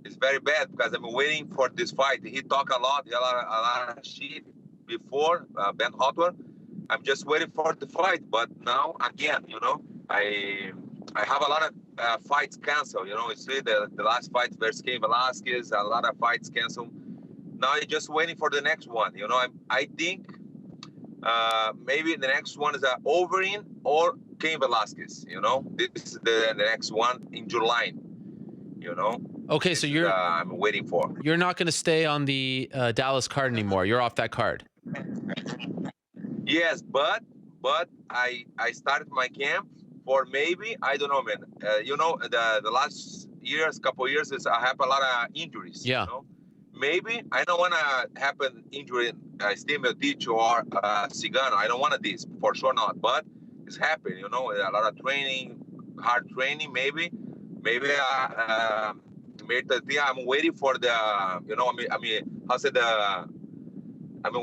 it's very bad because I'm waiting for this fight. He talked a lot of shit before, Ben Rothwell. I'm just waiting for the fight. But now, again, you know, I have a lot of fights canceled. You know, you see the last fight versus Cain Velasquez, a lot of fights canceled. Now I'm just waiting for the next one. You know, I think maybe the next one is Overeem or Cain Velasquez. You know, this is the next one in July. You know. Okay, so you're. I'm waiting for. You're not going to stay on the Dallas card anymore. You're off that card. Yes, but I started my camp for maybe, I don't know, man. You know, the last couple years I have a lot of injuries. Yeah. You know? Maybe I don't want to happen injury Steve Miocic or Cigano. I don't want this, for sure not. But it's happened, you know, a lot of training, hard training. Maybe I'm waiting for the, you know, I'm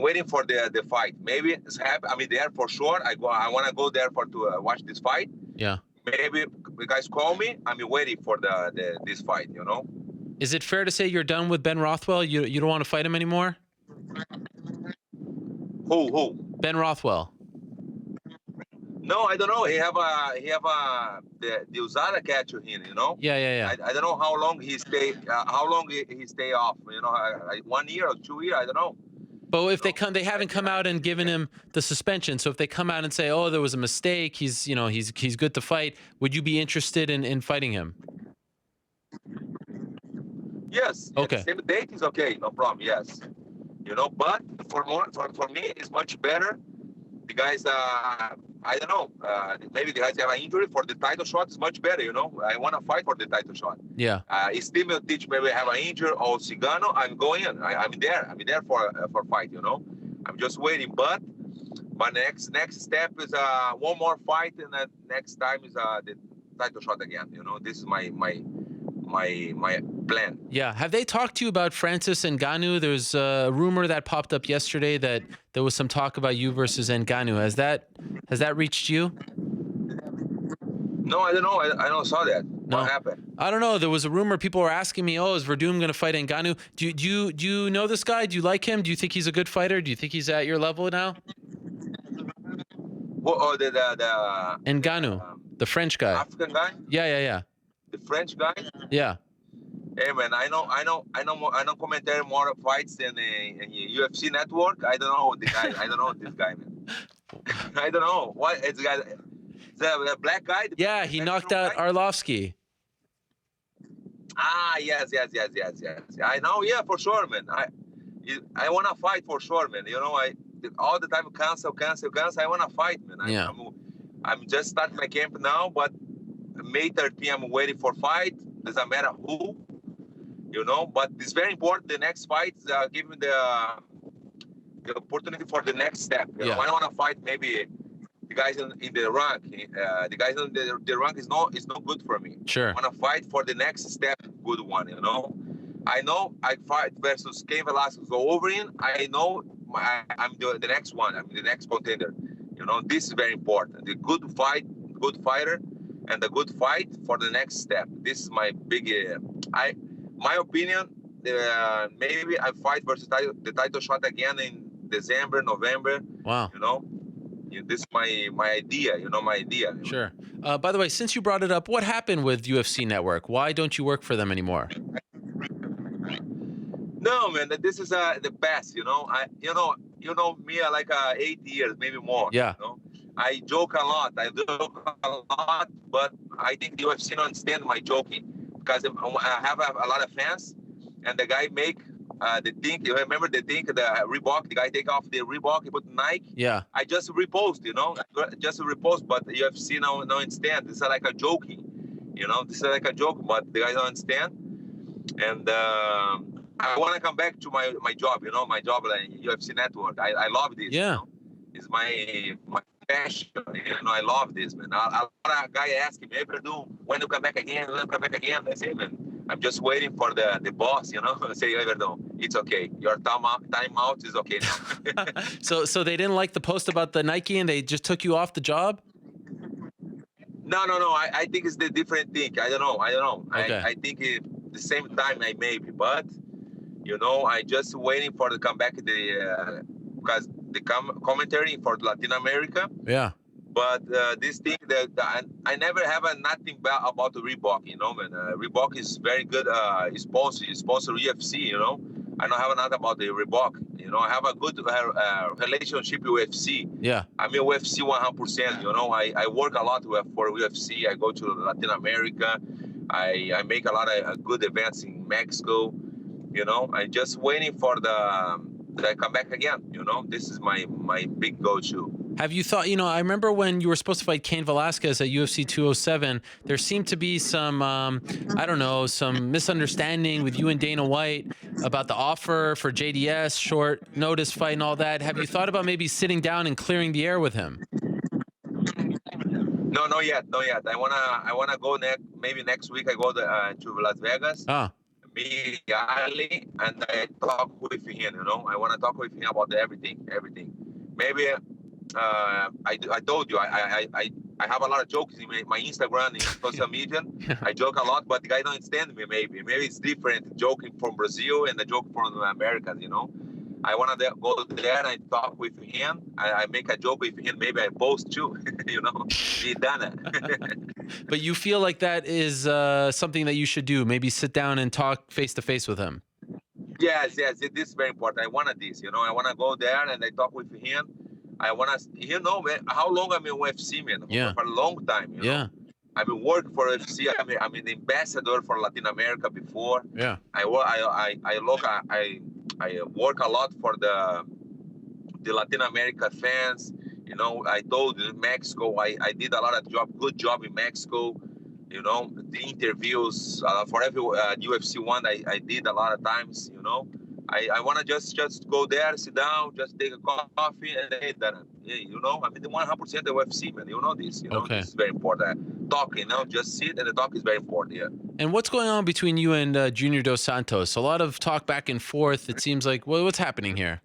waiting for the fight. Maybe it's happened. I mean, there for sure. I want to go there to watch this fight. Yeah. Maybe you guys call me. I'm waiting for this fight. You know. Is it fair to say you're done with Ben Rothwell? You don't want to fight him anymore? Who? Ben Rothwell. No, I don't know. He have the USADA catch him. You know. Yeah. I don't know how long he stay. How long he stay off? You know, 1 year or 2 years. I don't know. But if they haven't come out and given him the suspension. So if they come out and say, "Oh, there was a mistake. He's good to fight," would you be interested in fighting him? Yes. Okay. Same date is okay. No problem. Yes. You know, but for me, it's much better. The guys, I don't know. Maybe the guys have an injury for the title shot. Is much better. You know, I want to fight for the title shot. Yeah. If Steve Miocic maybe have an injury or Cigano, I'm going in. I'm there. I'm there for fight. You know, I'm just waiting. But my next step is one more fight, and the next time is the title shot again. You know, this is my plan. Yeah. Have they talked to you about Francis Ngannou? There's a rumor that popped up yesterday that there was some talk about you versus Ngannou. Has that reached you? No, I don't know. I don't saw that. No. What happened? I don't know. There was a rumor. People were asking me, "Oh, is Werdum going to fight Ngannou?" Do you know this guy? Do you like him? Do you think he's a good fighter? Do you think he's at your level now? What? Oh, the Ngannou, the French guy. African guy. Yeah. The French guy. Yeah. Hey man, I know commentary more fights than the UFC network. I don't know the guy. I don't know this guy, man. I don't know what it's guy. The black guy. Yeah, he knocked out Arlovsky. Ah, yes. I know, yeah, for sure, man. I want to fight for sure, man. You know, I all the time cancel. I want to fight, man. I'm just starting my camp now, but May 13th, I'm waiting for fight. Doesn't matter who, you know. But it's very important. The next fight, give me the opportunity for the next step. You know, I don't want to fight maybe the guys in the rank. The guys in the rank is not good for me. Sure. I want to fight for the next step, good one. You know, I fight versus Cain Velasquez or Overeem. I know I'm the next one. I'm the next contender. You know, this is very important. The good fighter, and the good fight for the next step. This is my big. My opinion. Maybe I fight versus the title shot again in December, November. Wow. You know. This is my idea, you know, my idea. Sure. By the way, since you brought it up, what happened with UFC Network? Why don't you work for them anymore? No, man, this is the best, you know. You know me, like 8 years, maybe more. Yeah. You know? I joke a lot, but I think the UFC don't understand my joking because I have a lot of fans, and the guy make. You remember the Reebok, the guy take off the Reebok, he put Nike. Yeah. I just repost, you know, but the UFC don't understand. This is like a joking, you know, this is like a joke, but the guys don't understand. And I want to come back to my job, you know, my job like UFC Network. I love this. Yeah. You know? It's my passion, you know, I love this, man. A guy asking me, Werdum, when you come back again? I say, man, I'm just waiting for the boss, you know, say, Werdum, it's okay. Your time out is okay now. So they didn't like the post about the Nike and they just took you off the job? No. I think it's the different thing. I don't know. Okay. I think the same time maybe, but you know, I just waiting for the comeback because the commentary for Latin America. Yeah. But this thing that I never have nothing bad about the Reebok, you know, man. Reebok is very good. Sponsor UFC, you know. I don't have nothing about the Reebok. You know, I have a good relationship with UFC. Yeah. I mean, UFC 100%. You know, I work a lot for UFC. I go to Latin America. I make a lot of good events in Mexico. You know, I'm just waiting for that I come back again. You know, this is my big go-to. Have you thought, you know, I remember when you were supposed to fight Cain Velasquez at UFC 207, there seemed to be some, I don't know, some misunderstanding with you and Dana White about the offer for JDS, short notice fight and all that. Have you thought about maybe sitting down and clearing the air with him? No, not yet. I wanna go maybe next week. I go to Las Vegas. Me, Ali, and I talk with him. You know, I want to talk with him about everything. Maybe I told you I have a lot of jokes in my Instagram and social media. I joke a lot, but the guy don't understand me. Maybe it's different joking from Brazil and the joke from Americans. You know, I want to go there and I talk with him. I make a joke with him. Maybe I post too. You know, he done it. But you feel like that is something that you should do? Maybe sit down and talk face to face with him. Yes. This is very important. I want this. You know, I want to go there and I talk with him. I want to, you know, man, how long I'm in UFC, man? Yeah. For a long time. You know? I've been working for UFC. I'm an ambassador for Latin America before. Yeah. I work a lot for the Latin America fans. You know, I told you in Mexico, I did a lot of good job in Mexico. You know, the interviews for every UFC one, I did a lot of times. You know, I want to just go there, sit down, just take a coffee, and then done. Yeah, you know, I mean, the 100% of UFC, man. You know this. You know, this is very important. Talking, you know, just sit, and the talk is very important. Yeah. And what's going on between you and Junior Dos Santos? A lot of talk back and forth. It seems like, well, what's happening here?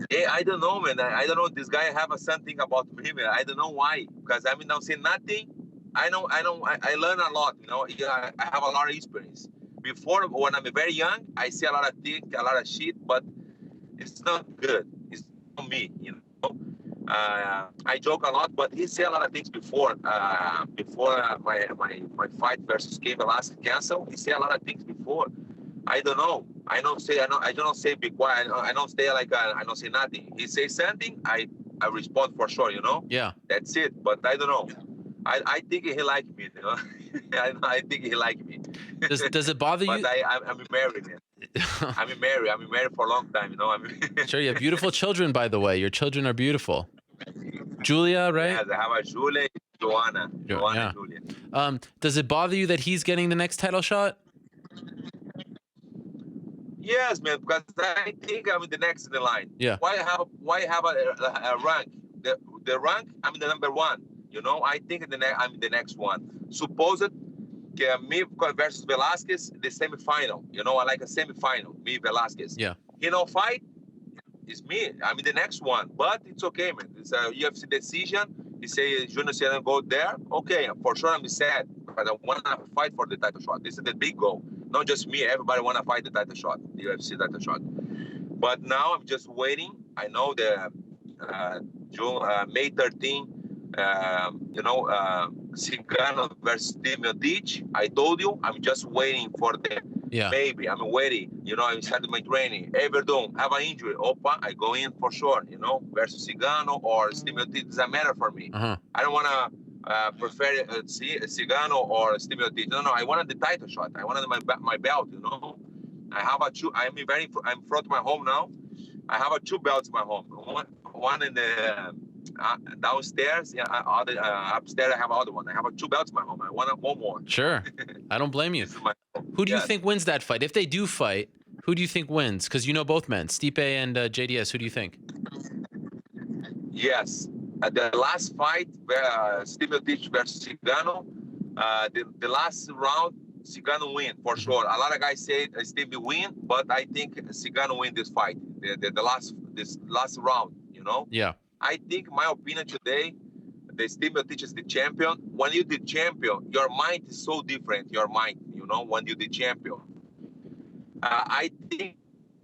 Yeah, I don't know, man. I don't know. This guy have something about me, man. I don't know why. Because I mean, don't say nothing. I learn a lot. You know, yeah, I have a lot of experience. Before, when I'm very young, I see a lot of things, a lot of shit, but it's not good. It's not me, you know. I joke a lot, but he said a lot of things before. My fight versus Cain Velasquez cancel. He said a lot of things before. I don't know. I don't say be quiet. I don't stay like I don't say nothing. He says something, I respond for sure. You know. Yeah. That's it. But I don't know. I think he liked me. You know. I think he liked me. Does it bother you? But I'm married. Man. I'm married for a long time. You know. Sure. You have beautiful children, by the way. Your children are beautiful. Julia, right? Yes, I have a Julia, Joanna, yeah. Julia. Does it bother you that he's getting the next title shot? Yes, man, because I think I'm the next in the line. Yeah. Why have a rank? The rank, I'm the number one. You know, I think I'm the next one. Suppose it, me versus Velasquez, the semifinal. You know, I like a semifinal. Me Velasquez. Yeah. You know, fight is me. I'm the next one, but it's okay, man. It's a UFC decision. You say Junior Seanan go there. Okay, for sure I'm sad, but I want to fight for the title shot. This is the big goal. Not just me. Everybody want to fight the title shot, the UFC title shot. But now I'm just waiting. I know the May 13. Cigano versus Miocic. I told you, I'm just waiting for the maybe. I'm waiting. You know, I started my training. Werdum have an injury. Opa, I go in for sure. You know, versus Cigano or Miocic doesn't matter for me. I don't want to prefer Cigano or Miocic. No, I wanted the title shot. I wanted my belt. You know, I have a two. I'm in front of my home now. I have two belts in my home. One in the downstairs, upstairs I have another one. I have two belts in my home. I want one more. Sure, I don't blame you. Who do you think wins that fight? If they do fight, who do you think wins? Because you know both men, Stipe and JDS. Who do you think? Yes, the last fight, Stipe versus Cigano, the last round, Cigano win for sure. A lot of guys say Stipe win, but I think Cigano win this fight. This last round, you know. Yeah. I think, my opinion today, the Stipe Miocic is the champion. When you're the champion, your mind is so different. Your mind, you know, when you're the champion. I think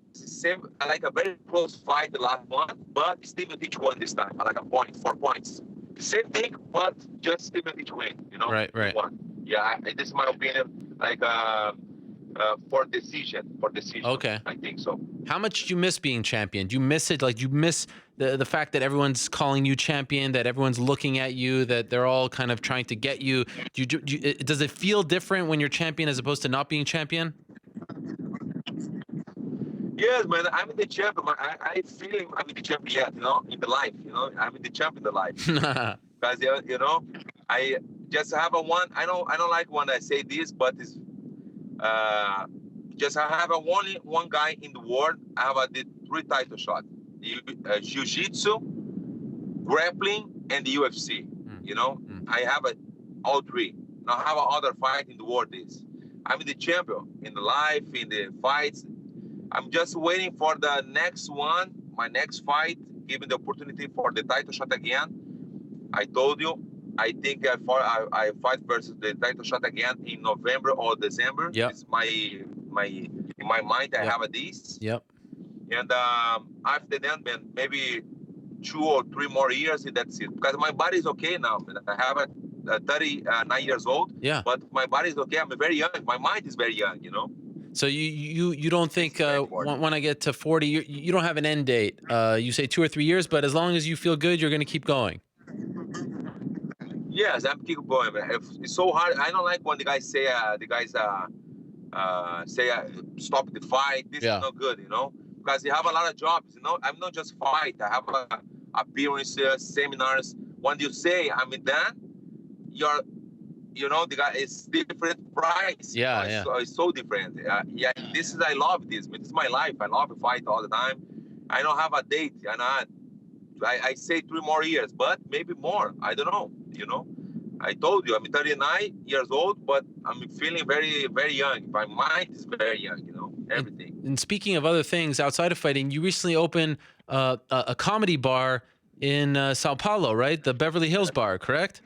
it's the same, like a very close fight, the last one, but Stipe Miocic won this time, like a point, 4 points. Same thing, but just Stipe Miocic win, you know. Right. Won. Yeah, this is my opinion. Like for decision. Okay. I think so. How much do you miss being champion? Do you miss it? Like, you miss the fact that everyone's calling you champion, that everyone's looking at you, that they're all kind of trying to get you. Does it feel different when you're champion as opposed to not being champion? Yes, man. I'm the champion. I feel I'm the champion yet, you know, in the life. You know, I'm the champion in the life. Because you know, I just have a one. I don't like when I say this, but it's just I have only one guy in the world. I have the 3 title shots: jiu-jitsu, grappling, and the UFC. You know, I have all 3. Now I have other fight in the world. I'm the champion in the life, in the fights. I'm just waiting for the next one, my next fight, given the opportunity for the title shot again. I told you, I think I fight versus the title shot again in November or December. Yep. It's in my mind. I have this. Yep. And after that, man, maybe 2 or 3 more years, and that's it. Because my body is okay now. Man. I have 39 years old. Yeah. But my body is okay. I'm very young. My mind is very young. You know. So you don't think when I get to 40, you don't have an end date. You say 2 or 3 years, but as long as you feel good, you're going to keep going. Yes, I'm keep going, man. It's so hard. I don't like when the guys say stop the fight. This is not good, you know, because you have a lot of jobs. You know, I'm not just fight. I have appearances, seminars. When you say I'm done, you know, the guy is different price. Yeah. It's so different. Yeah, I love this. This is my life. I love to fight all the time. I don't have a date, and I say 3 more years, but maybe more. I don't know. You know, I told you I'm 39 years old, but I'm feeling very, very young. My mind is very young. You know, everything. And speaking of other things outside of fighting, you recently opened a comedy bar in Sao Paulo, right? The Beverly Hills Bar, correct?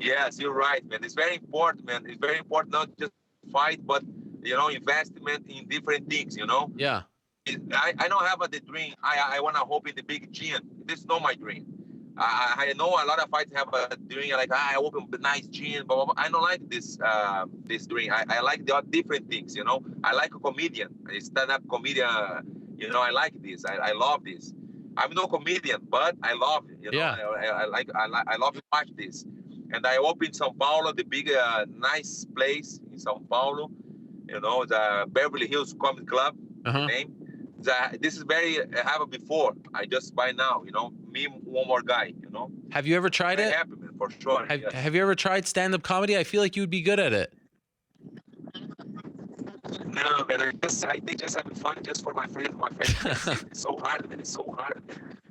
Yes, you're right, man. It's very important, man. It's very important not just fight, but investment in different things. Yeah. I don't have the dream. I want to hope in the big gym. This is not my dream. I know a lot of fights have a dream like I open a nice gym, blah, blah, blah. I don't like this dream. I like the different things. I like a comedian, a stand-up comedian. I like this. I love this. I'm no comedian, but I love it. Yeah. I love to watch this. And I opened São Paulo, the big nice place in São Paulo. The Beverly Hills Comedy Club. The name. This is very happened before. I just buy now. Me one more guy. Have you ever tried it? Happy, man, for sure. Have you ever tried stand-up comedy? I feel like you would be good at it. No, man. I think just having fun just for my friends. It's so hard, man. It's so hard.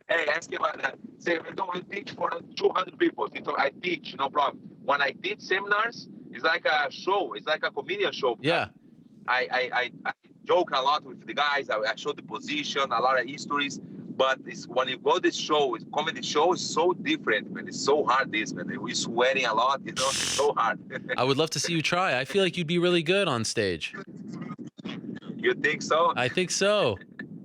Hey, ask me about that. Say, I don't teach for 200 people. I teach, no problem. When I teach seminars, it's like a show. It's like a comedian show. Yeah. I joke a lot with the guys. I show the position, a lot of histories. But when you go to this show, comedy show is so different, man. It's so hard, man. We're sweating a lot, It's so hard. I would love to see you try. I feel like you'd be really good on stage. You think so? I think so.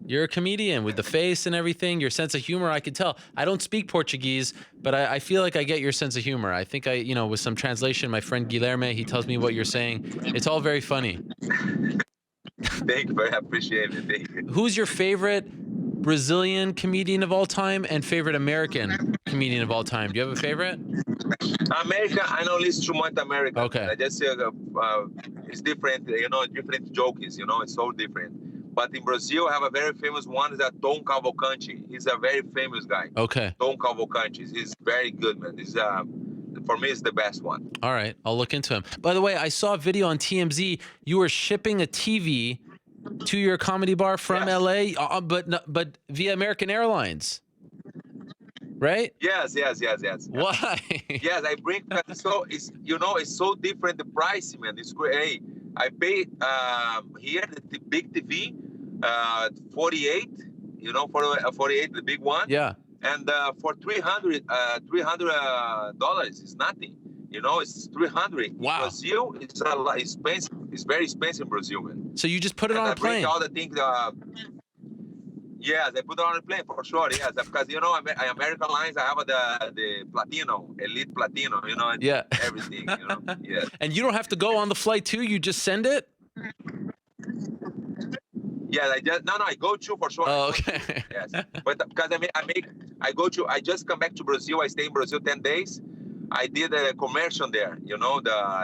You're a comedian with the face and everything. Your sense of humor, I can tell. I don't speak Portuguese, but I feel like I get your sense of humor. I think with some translation, my friend Guilherme, he tells me what you're saying. It's all very funny. Thank you. I appreciate it. Thank you. Who's your favorite Brazilian comedian of all time and favorite American comedian of all time? Do you have a favorite? America, I don't listen to much American. Okay. I just say it's different, different jokes, it's so different. But in Brazil, I have a very famous one, is that Tom Cavalcante. He's a very famous guy. Okay. Tom Cavalcante. He's very good, man. He's for me, it's the best one. All right. I'll look into him. By the way, I saw a video on TMZ. You were shipping a TV to your comedy bar from LA, but via American Airlines, right? Yes. Why? Yes, I bring. So it's so different. The price, man, it's great. I pay here the big TV, 48. For 48, the big one. Yeah. And for $300, it's nothing. It's 300. Wow. Brazil, it's a lot expensive. It's very expensive in Brazil, man. So you just put it on a plane? All the things. Yes, I put it on a plane for sure. Yes, because American Lines, I have the Platino, Elite Platino. And everything. Yes. And you don't have to go on the flight too. You just send it. Yeah, I go to for sure. Oh, okay. Yes, but because I just come back to Brazil. I stay in Brazil 10 days. I did a commercial there. The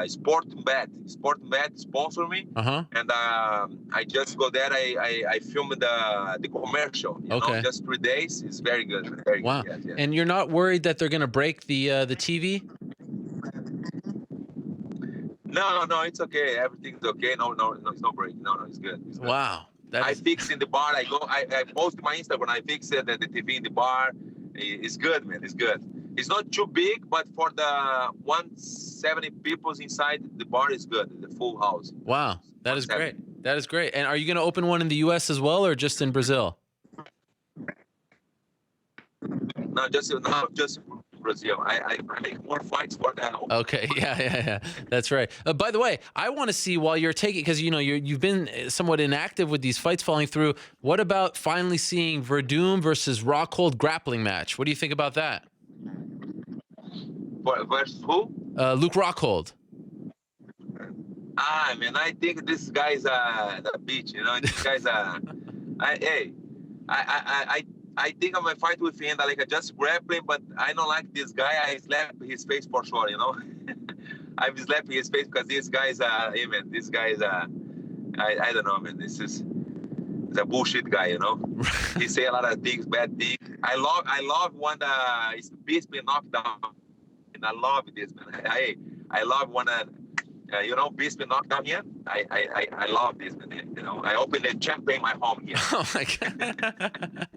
Sportbet sponsored me. And I just go there. I filmed the commercial. Just 3 days. It's very good. Very wow. Good. Yes. And you're not worried that they're gonna break the TV? No, it's okay. Everything's okay. No, it's no break. No, it's good. It's good. Wow. I fix in the bar. I post my Instagram. I fix the TV in the bar. It's good, man. It's good. It's not too big, but for the 170 people inside the bar is good. The full house. Wow, that is great. That is great. And are you going to open one in the U.S. as well, or just in Brazil? No, just Brazil. I make more fights for that. Okay, yeah. That's right. By the way, I want to see while you're taking, because you've been somewhat inactive with these fights falling through. What about finally seeing Werdum versus Rockhold grappling match? What do you think about that? Versus who? Luke Rockhold. Man, I think this guy's a bitch. This guy's I think I'm gonna fight with him like just grappling, but I don't like this guy. I slap his face for sure. I've slapped his face because this guy's this guy is I don't know, man. This is a bullshit guy. He say a lot of things, bad things. I love when his beast been knocked down, and I love this, man. I love when beast been knocked down here. I love this, man. I open the champagne in my home here. Oh my God.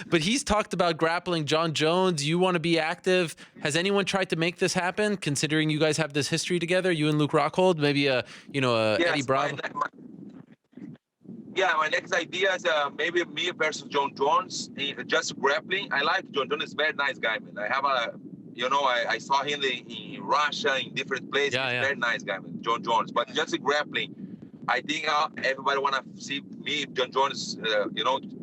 But he's talked about grappling John Jones. You want to be active. Has anyone tried to make this happen, considering you guys have this history together, you and Luke Rockhold? Maybe Eddie Bravo? My next idea is maybe me versus John Jones, just grappling. I like John Jones. Is a very nice guy, man. I have I saw him in Russia, in different places. Yeah, yeah. Very nice guy, man, John Jones. But just grappling, I think everybody want to see me, John Jones,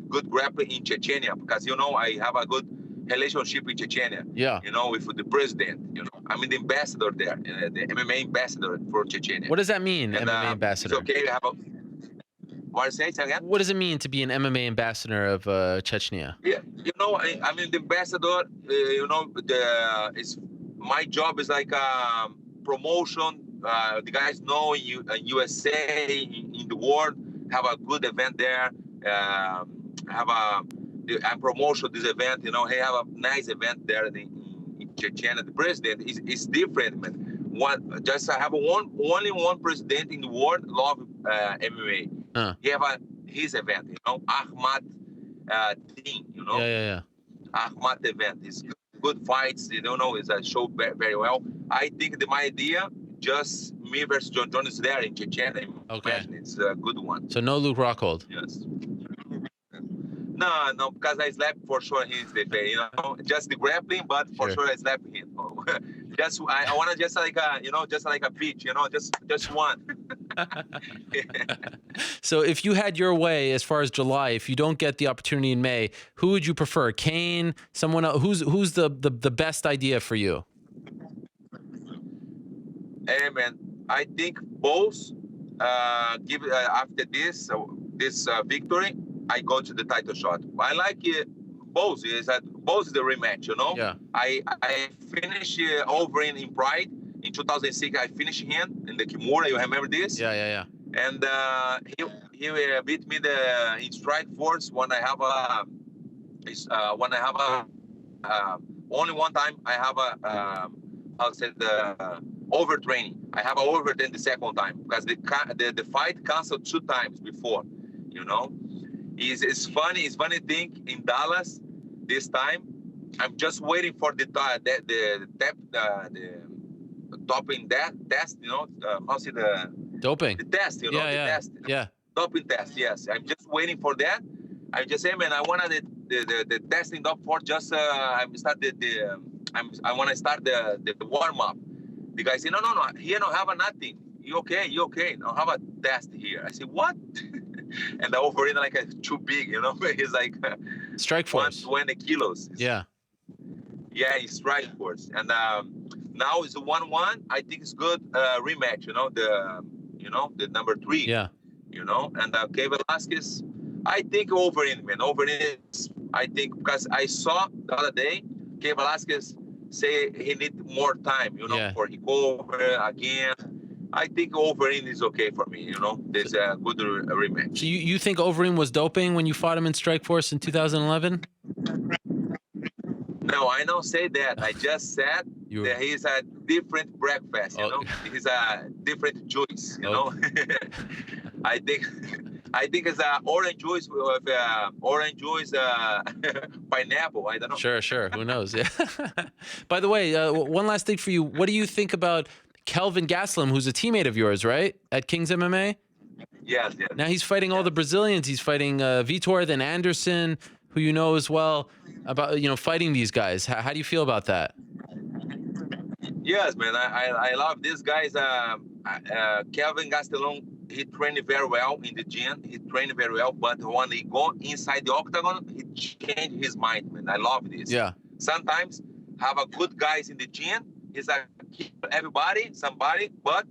good grappling in Chechnya, because, I have a good relationship in Chechnya. Yeah. With the president. I'm the ambassador there, the MMA ambassador for Chechnya. What does that mean, And, MMA ambassador? It's okay to have a... What say again? What does it mean to be an MMA ambassador of Chechnya? Yeah, I'm the ambassador. My job is like promotion. The guys know in USA, in the world, have a good event there. And promotion this event. They have a nice event there in Chechnya. The president is different, man. I have only one president in the world love MMA. He have his event, Ahmad thing, Yeah. Ahmad event is good fights. It's a show very well. I think my idea, just me versus John Jones there in Chechnya. Okay. It's a good one. So no Luke Rockhold. Yes. No, because I slapped for sure he's the pay, just the grappling, but for sure I slapped him. I want to just like a pitch, just one. So if you had your way as far as July, if you don't get the opportunity in May, who would you prefer? Kane, someone else? Who's the best idea for you? Hey man, I think both give after this victory, I go to the title shot. I like both. Both is the rematch, Yeah. I finished Overeem in Pride in 2006. I finished him in the Kimura. You remember this? Yeah. And he beat me in Strike Force when I have only one time I have overtraining. I have overtrained the second time because the fight canceled 2 times before. It's funny thing in Dallas this time. I'm just waiting for the doping test. How's it doping? The test. The test. Yeah. Doping test. Yes, I'm just waiting for that. I just say, man, I wanted the testing up for just I want to start the warm up. The guy said, no, here don't have nothing. You okay? Don't have a test here. I said, what? And the Overeem like too big, He's like Strike Force 120 kilos. Yeah, he's Strike Force. And now it's a 1-1. I think it's good rematch. The number 3. Yeah. And Cain Velasquez. I think Overeem, man. Overeem is, I think, because I saw the other day, Cain Velasquez say he need more time, for he go over again. I think Overeem is okay for me, There's a good rematch. So you think Overeem was doping when you fought him in Strikeforce in 2011? No, I don't say that. I just said that he's a different breakfast, He's a different juice, I think it's orange juice with orange juice, pineapple. I don't know. Sure. Who knows? Yeah. By the way, one last thing for you. What do you think about Kelvin Gastelum, who's a teammate of yours, right? At King's MMA? Yes. Now he's fighting all the Brazilians. He's fighting Vitor, then Anderson, who you know as well, about fighting these guys. How do you feel about that? Yes, man. I love these guys. Kelvin Gastelum, he trained very well in the gym. He trained very well, but when he go inside the octagon, he changed his mind, man. I love this. Yeah. Sometimes have a good guys in the gym. He's like somebody, but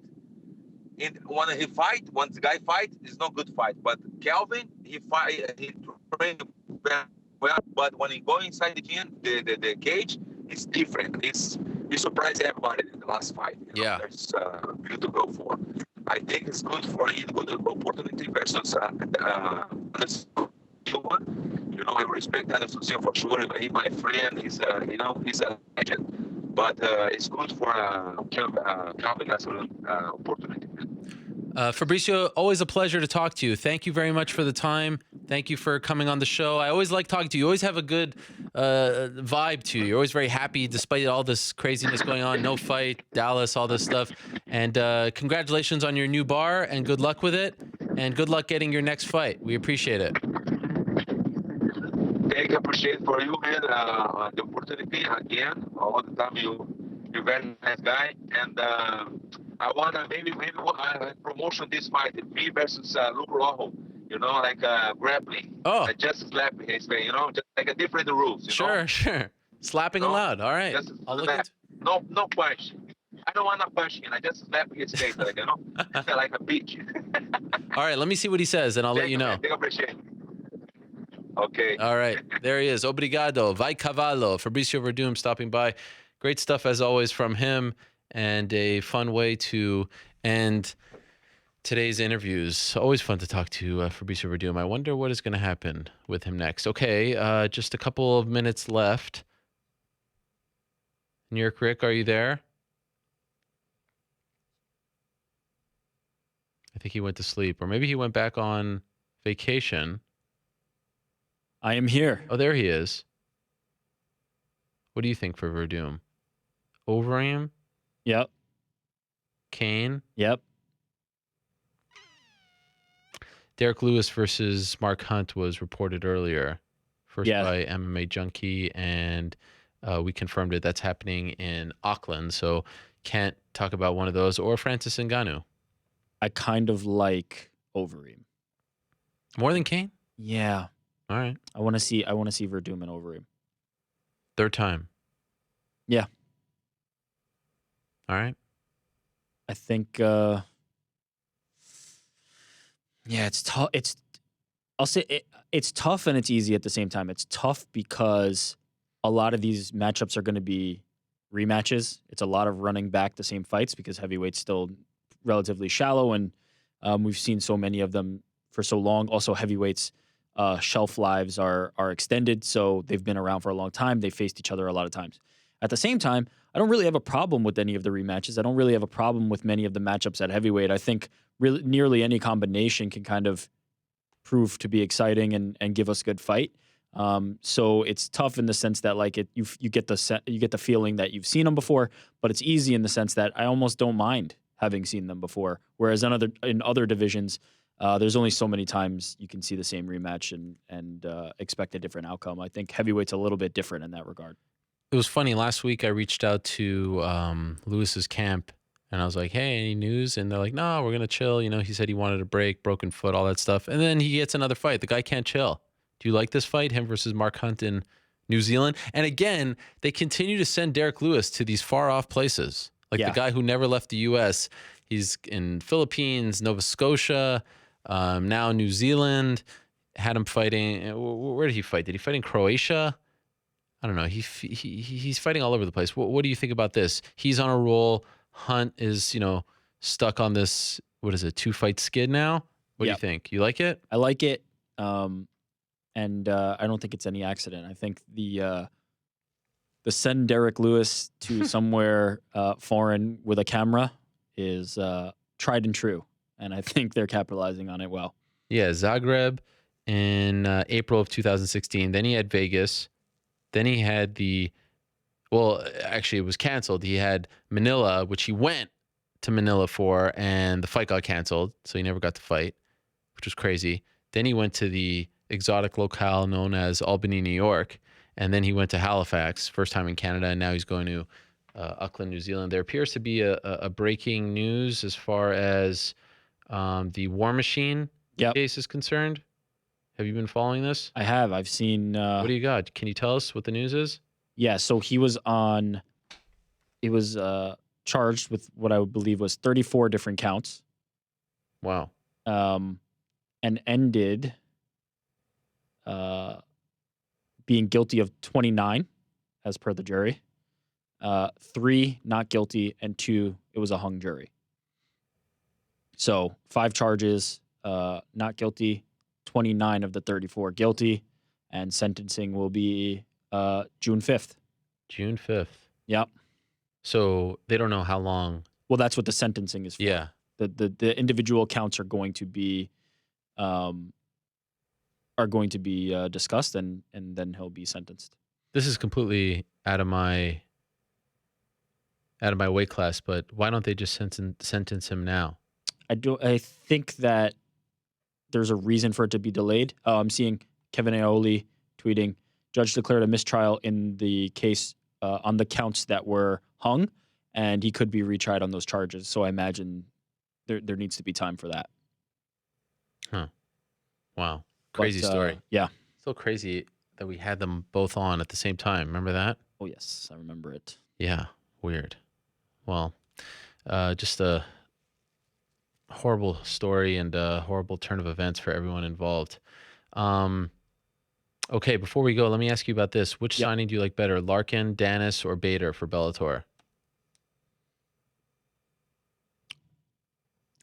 when the guy fight, it's not good fight. But Kelvin, he trained very well, but when he go inside the gym, the cage, it's different. He surprised everybody in the last fight. Yeah. There's good to go for. I think it's good for him, good opportunity versus I respect Anderson for sure. He's my friend. He's he's a legend. But it's good for Kelvin Gastelum opportunity. Fabricio, always a pleasure to talk to you. Thank you very much for the time. Thank you for coming on the show. I always like talking to you. You always have a good vibe to you. You're always very happy despite all this craziness going on. No fight, Dallas, all this stuff. And congratulations on your new bar and good luck with it. And good luck getting your next fight. We appreciate it. big appreciate for you, man. The opportunity again. All the time you're very nice guy, and I wanna maybe promotion this fight, me versus Luke Rojo. You know, like grappling. Oh. I just slap his face. You know, just like a different rules. You know? Sure. Slapping allowed. All right. Just I'll look into. No punch. I don't want to punch him. I just slap his face, like, you know, like a bitch. All right. Let me see what he says, and I'll let you know. Big appreciate. Okay. All right. There he is. Obrigado. Vai Cavallo. Fabricio Werdum stopping by. Great stuff as always from him, and a fun way to end today's interviews. Always fun to talk to Fabricio Werdum. I wonder what is going to happen with him next. Okay, just a couple of minutes left. New York Rick, are you there? I think he went to sleep, or maybe he went back on vacation. I am here. Oh, there he is. What do you think for Werdum? Overeem? Yep. Kane? Yep. Derek Lewis versus Mark Hunt was reported earlier. First by MMA Junkie, and we confirmed it. That's happening in Auckland, so can't talk about one of those. Or Francis Ngannou. I kind of like Overeem. More than Kane? Yeah. All right. I want to see Werdum and Overeem. Third time. Yeah. All right. I think it's tough. I'll say it's tough and it's easy at the same time. It's tough because a lot of these matchups are going to be rematches. It's a lot of running back the same fights because heavyweight's still relatively shallow, and we've seen so many of them for so long. Also, heavyweights shelf lives are extended, so they've been around for a long time. They faced each other a lot of times. At the same time, I don't really have a problem with any of the rematches. I don't really have a problem with many of the matchups at heavyweight. I think really nearly any combination can kind of prove to be exciting and give us a good fight. So it's tough in the sense that like you get the feeling that you've seen them before, but it's easy in the sense that I almost don't mind having seen them before. Whereas in other divisions, there's only so many times you can see the same rematch and expect a different outcome. I think heavyweight's a little bit different in that regard. It was funny. Last week I reached out to Lewis's camp, and I was like, "Hey, any news?" And they're like, "No, we're gonna chill." You know, he said he wanted a break, broken foot, all that stuff, and then he gets another fight. The guy can't chill. Do you like this fight, him versus Mark Hunt in New Zealand? And again, they continue to send Derek Lewis to these far off places, like the guy who never left the U.S. He's in Philippines, Nova Scotia, now New Zealand. Had him fighting. Where did he fight? Did he fight in Croatia? I don't know. He's fighting all over the place. What do you think about this? He's on a roll. Hunt is, stuck on this, what is it, 2-fight skid now? What do you think? You like it? I like it. And I don't think it's any accident. I think the send Derek Lewis to somewhere foreign with a camera is tried and true. And I think they're capitalizing on it well. Yeah, Zagreb in April of 2016. Then he had Vegas. Then he had actually it was canceled. He had Manila, which he went to Manila for, and the fight got canceled, so he never got to fight, which was crazy. Then he went to the exotic locale known as Albany, New York, and then he went to Halifax, first time in Canada, and now he's going to Auckland, New Zealand. There appears to be a breaking news as far as the War Machine case is concerned. Have you been following this? I have. I've seen... what do you got? Can you tell us what the news is? Yeah, so he was charged with what I would believe was 34 different counts. Wow. And ended being guilty of 29, as per the jury. 3 not guilty, and 2, it was a hung jury. So 5 charges, not guilty, 29 of the 34 guilty, and sentencing will be June 5th. June 5th. Yep. So they don't know how long. Well, that's what the sentencing is for. Yeah. The individual counts are going to be discussed, and then he'll be sentenced. This is completely out of my weight class, but why don't they just sentence him now? I think that there's a reason for it to be delayed. I'm seeing Kevin Aioli tweeting, Judge declared a mistrial in the case on the counts that were hung, and he could be retried on those charges. So I imagine there needs to be time for that. Huh. Wow. Crazy story. Yeah. So crazy that we had them both on at the same time. Remember that? Oh, yes. I remember it. Yeah. Weird. Well, just a horrible story and a horrible turn of events for everyone involved. Okay, before we go, let me ask you about this. Which signing do you like better, Larkin, Danis, or Bader for Bellator?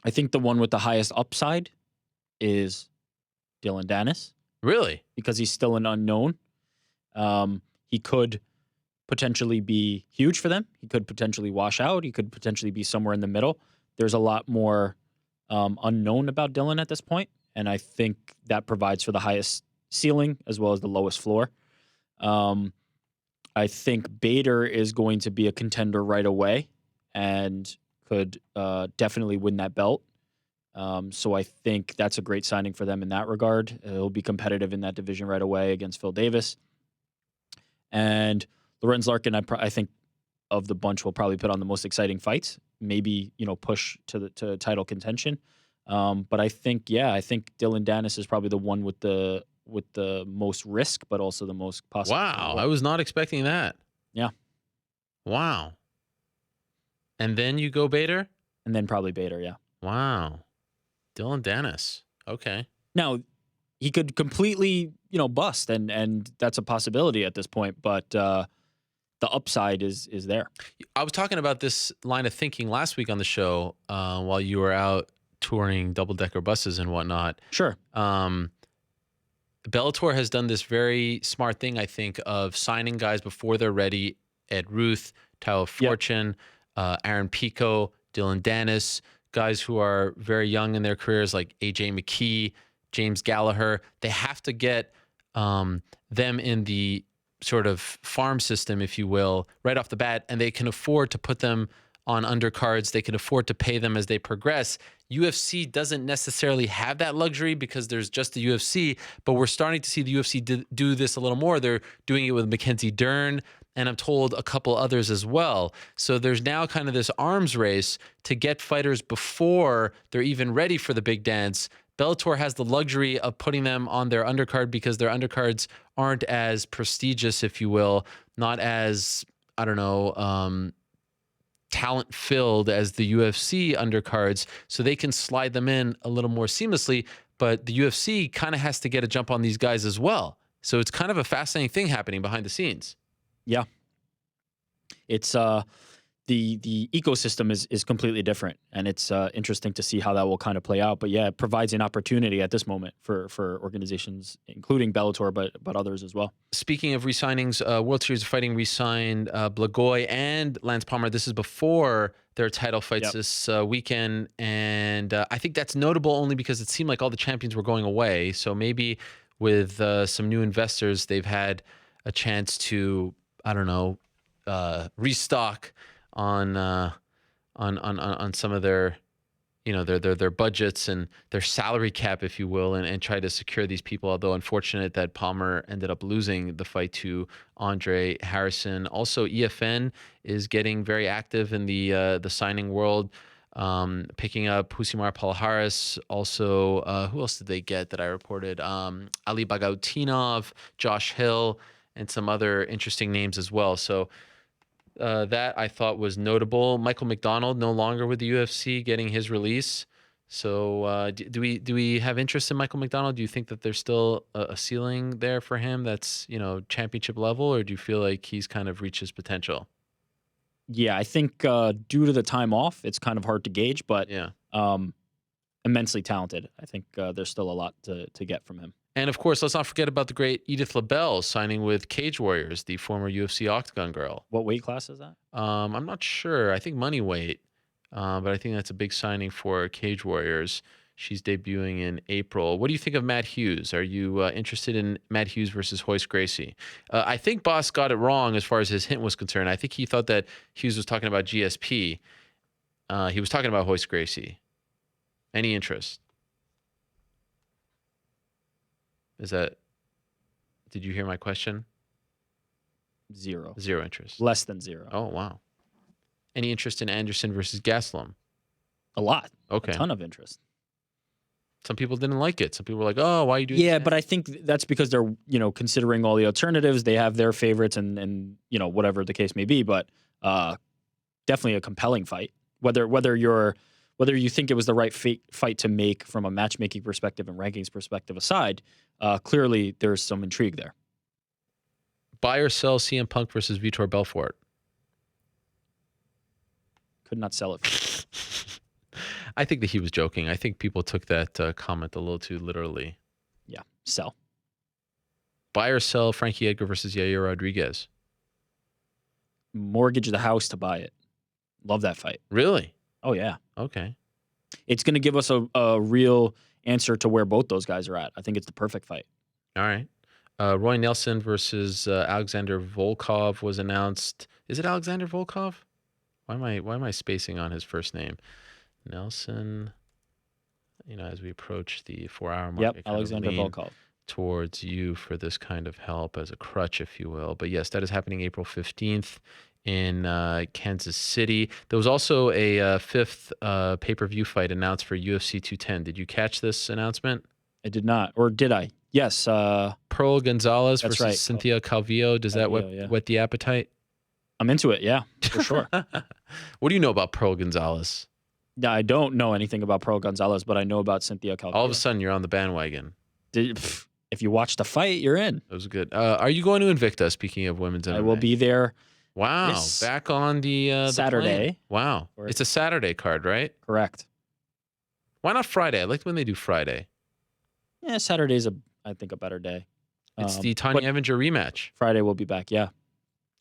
I think the one with the highest upside is Dylan Danis. Really? Because he's still an unknown. He could potentially be huge for them. He could potentially wash out. He could potentially be somewhere in the middle. There's a lot more unknown about Dylan at this point, and I think that provides for the highest ceiling as well as the lowest floor. I think Bader is going to be a contender right away and could definitely win that belt. So I think that's a great signing for them in that regard. He'll be competitive in that division right away against Phil Davis. And Lorenz Larkin, I think of the bunch, will probably put on the most exciting fights. Maybe, push to title contention. But I think Dylan Danis is probably the one with the most risk, but also the most possible. Wow, I was not expecting that. Yeah. Wow. And then you go Bader? And then probably Bader, yeah. Wow. Dylan Danis. Okay. Now, he could completely, bust, and that's a possibility at this point, but the upside is there. I was talking about this line of thinking last week on the show while you were out touring double-decker buses and whatnot. Sure. Bellator has done this very smart thing, I think, of signing guys before they're ready. Ed Ruth, Tyler Fortune, Aaron Pico, Dylan Danis, guys who are very young in their careers like AJ McKee, James Gallagher. They have to get them in the sort of farm system, if you will, right off the bat, and they can afford to put them on undercards. They can afford to pay them as they progress. UFC doesn't necessarily have that luxury because there's just the UFC, but we're starting to see the UFC do this a little more. They're doing it with Mackenzie Dern, and I'm told a couple others as well. So there's now kind of this arms race to get fighters before they're even ready for the big dance. Bellator has the luxury of putting them on their undercard because their undercards aren't as prestigious, if you will, not as, talent-filled as the UFC undercards, so they can slide them in a little more seamlessly, but the UFC kind of has to get a jump on these guys as well. So it's kind of a fascinating thing happening behind the scenes. Yeah. It's the ecosystem is completely different, and it's interesting to see how that will kind of play out. But yeah, it provides an opportunity at this moment for organizations, including Bellator, but others as well. Speaking of re-signings, World Series of Fighting re-signed Blagoy and Lance Palmer. This is before their title fights this weekend, and I think that's notable only because it seemed like all the champions were going away. So maybe with some new investors, they've had a chance to, restock on some of their their budgets and their salary cap, if you will, and try to secure these people. Although unfortunate that Palmer ended up losing the fight to Andre Harrison. Also, EFN is getting very active in the signing world, picking up Husimar Palhares. Also, who else did they get that I reported? Ali Bagautinov, Josh Hill, and some other interesting names as well. So that I thought was notable. Michael McDonald no longer with the UFC, getting his release. So do we have interest in Michael McDonald? Do you think that there's still a ceiling there for him that's championship level, or do you feel like he's kind of reached his potential? Yeah, I think due to the time off, it's kind of hard to gauge, but immensely talented. I think there's still a lot to get from him. And of course, let's not forget about the great Edith LaBelle signing with Cage Warriors, the former UFC Octagon girl. What weight class is that? I'm not sure. I think money weight, but I think that's a big signing for Cage Warriors. She's debuting in April. What do you think of Matt Hughes? Are you interested in Matt Hughes versus Royce Gracie? I think Bas got it wrong as far as his hint was concerned. I think he thought that Hughes was talking about GSP. He was talking about Royce Gracie. Any interest? Did you hear my question? Zero. Zero interest. Less than zero. Oh, wow. Any interest in Anderson versus Gastelum? A lot. Okay. A ton of interest. Some people didn't like it. Some people were like, oh, why are you doing Yeah, that? but I think that's because they're, considering all the alternatives. They have their favorites and whatever the case may be. But definitely a compelling fight. Whether you think it was the right fight to make from a matchmaking perspective and rankings perspective aside, clearly there's some intrigue there. Buy or sell CM Punk versus Vitor Belfort? Could not sell it. I think that he was joking. I think people took that comment a little too literally. Yeah, sell. Buy or sell Frankie Edgar versus Yair Rodriguez? Mortgage the house to buy it. Love that fight. Really? Oh, yeah. Okay. It's going to give us a real answer to where both those guys are at. I think it's the perfect fight. All right. Roy Nelson versus Alexander Volkov was announced. Is it Alexander Volkov? Why am I spacing on his first name? Nelson. As we approach the 4-hour mark, yep, Alexander Volkov. Towards you for this kind of help as a crutch, if you will. But yes, that is happening April 15th in Kansas City. There was also a fifth pay-per-view fight announced for UFC 210. Did you catch this announcement? I did not. Or did I? Yes. Pearl Gonzalez that's versus right. Cynthia Calvillo. Does that whet the appetite? I'm into it, yeah, for sure. What do you know about Pearl Gonzalez? Yeah, I don't know anything about Pearl Gonzalez, but I know about Cynthia Calvillo. All of a sudden, you're on the bandwagon. If you watch the fight, you're in. That was good. Are you going to Invicta, speaking of women's MMA? I will be there. Wow. Yes. Back on the Saturday. Wow. It's a Saturday card, right? Correct. Why not Friday? I like when they do Friday. Yeah, Saturday's I think a better day. It's the Tanya Evinger rematch. Friday we'll be back, yeah.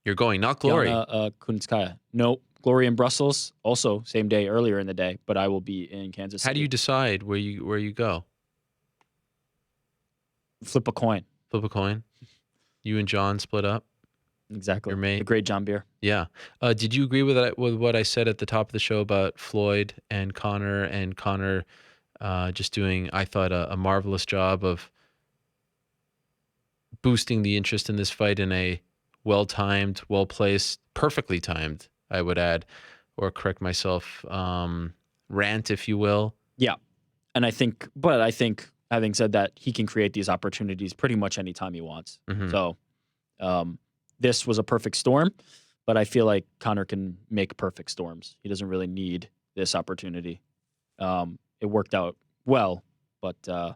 You're going, not Glory. Kunitskaya. No, Glory in Brussels, also same day, earlier in the day, but I will be in Kansas City. How do you decide where you go? Flip a coin. Flip a coin? You and John split up? Exactly. Your mate? The great John Beer. Yeah. Did you agree with what I said at the top of the show about Floyd and Connor just doing, I thought, a marvelous job of boosting the interest in this fight in a well-timed, well-placed, perfectly timed, I would add, or correct myself, rant, if you will. Yeah. And I think, having said that, he can create these opportunities pretty much anytime he wants. Mm-hmm. So this was a perfect storm, but I feel like Connor can make perfect storms. He doesn't really need this opportunity. It worked out well, but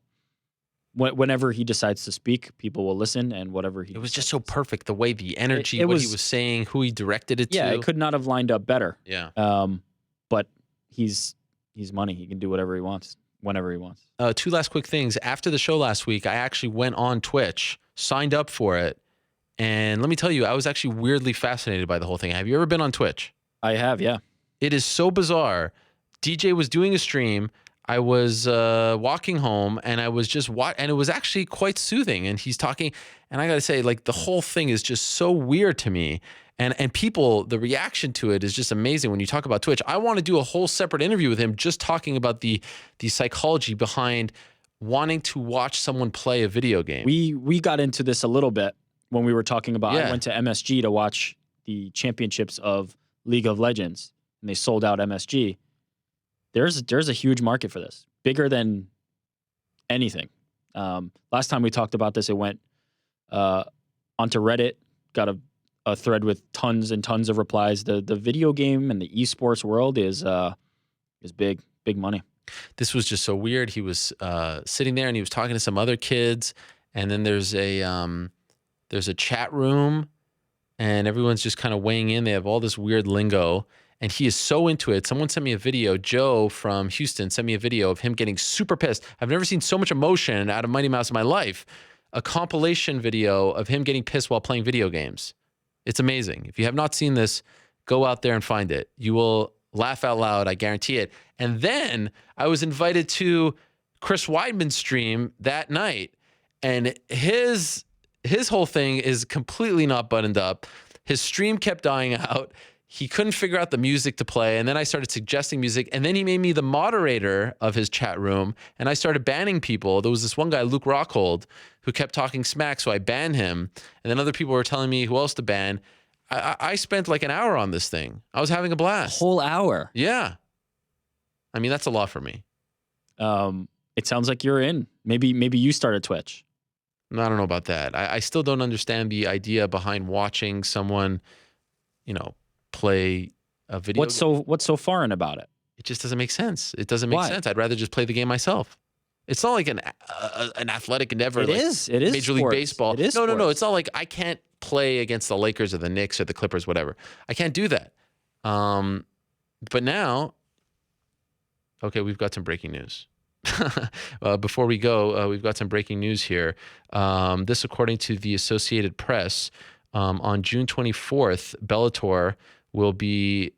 whenever he decides to speak, people will listen, and whatever he... It was just so perfect, the way, the energy, what he was saying, who he directed it to. Yeah, it could not have lined up better. Yeah. But he's money. He can do whatever he wants, whenever he wants. Two last quick things. After the show last week, I actually went on Twitch, signed up for it, and let me tell you, I was actually weirdly fascinated by the whole thing. Have you ever been on Twitch? I have, yeah. It is so bizarre. DJ was doing a stream. I was walking home, and I was just and it was actually quite soothing. And he's talking, and I got to say, like, the whole thing is just so weird to me. And people, the reaction to it is just amazing when you talk about Twitch. I want to do a whole separate interview with him just talking about the psychology behind wanting to watch someone play a video game. We got into this a little bit when we were talking about, Yeah. I went to MSG to watch the championships of League of Legends, and they sold out MSG. There's a huge market for this, bigger than anything. Last time we talked about this, it went onto Reddit, got a thread with tons and tons of replies. The video game and the esports world is big money. This was just so weird. He was sitting there and he was talking to some other kids, and then there's a chat room, and everyone's just kind of weighing in. They have all this weird lingo. And he is so into it. Someone sent me a video. Joe from Houston sent me a video of him getting super pissed. I've never seen so much emotion out of Mighty Mouse in my life. A compilation video of him getting pissed while playing video games. It's amazing. If you have not seen this, go out there and find it. You will laugh out loud. I guarantee it. And then I was invited to Chris Weidman's stream that night. And his whole thing is completely not buttoned up. His stream kept dying out. he couldn't figure out the music to play. And then I started suggesting music. And then he made me the moderator of his chat room. And I started banning people. There was this one guy, Luke Rockhold, who kept talking smack. So I banned him. And then other people were telling me who else to ban. I spent like an hour on this thing. I was having a blast. A whole hour? Yeah. I mean, that's a lot for me. It sounds like you're in. Maybe you started Twitch. No, I don't know about that. I still don't understand the idea behind watching someone, play a video. What's so foreign about it? It just doesn't make sense. It doesn't make sense. I'd rather just play the game myself. It's not like an athletic endeavor. It is Major League Baseball. It is no. It's not like I can't play against the Lakers or the Knicks or the Clippers, whatever. I can't do that. But now, okay, we've got some breaking news. Before we go, we've got some breaking news here. This, according to the Associated Press, on June 24th, Bellator will be,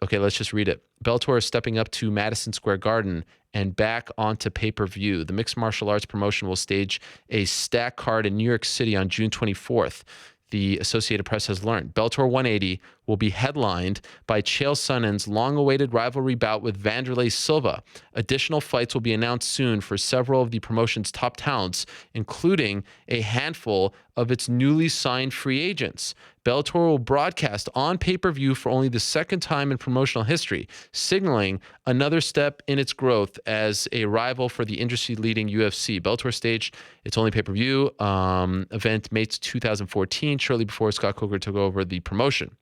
okay, let's just read it. Bellator is stepping up to Madison Square Garden and back onto pay-per-view. The mixed martial arts promotion will stage a stack card in New York City on June 24th. The Associated Press has learned. Bellator 180 will be headlined by Chael Sonnen's long-awaited rivalry bout with Vanderlei Silva. Additional fights will be announced soon for several of the promotion's top talents, including a handful of its newly signed free agents. Bellator will broadcast on pay-per-view for only the second time in promotional history, signaling another step in its growth as a rival for the industry-leading UFC. Bellator staged its only pay-per-view event May 2014, shortly before Scott Coker took over the promotion.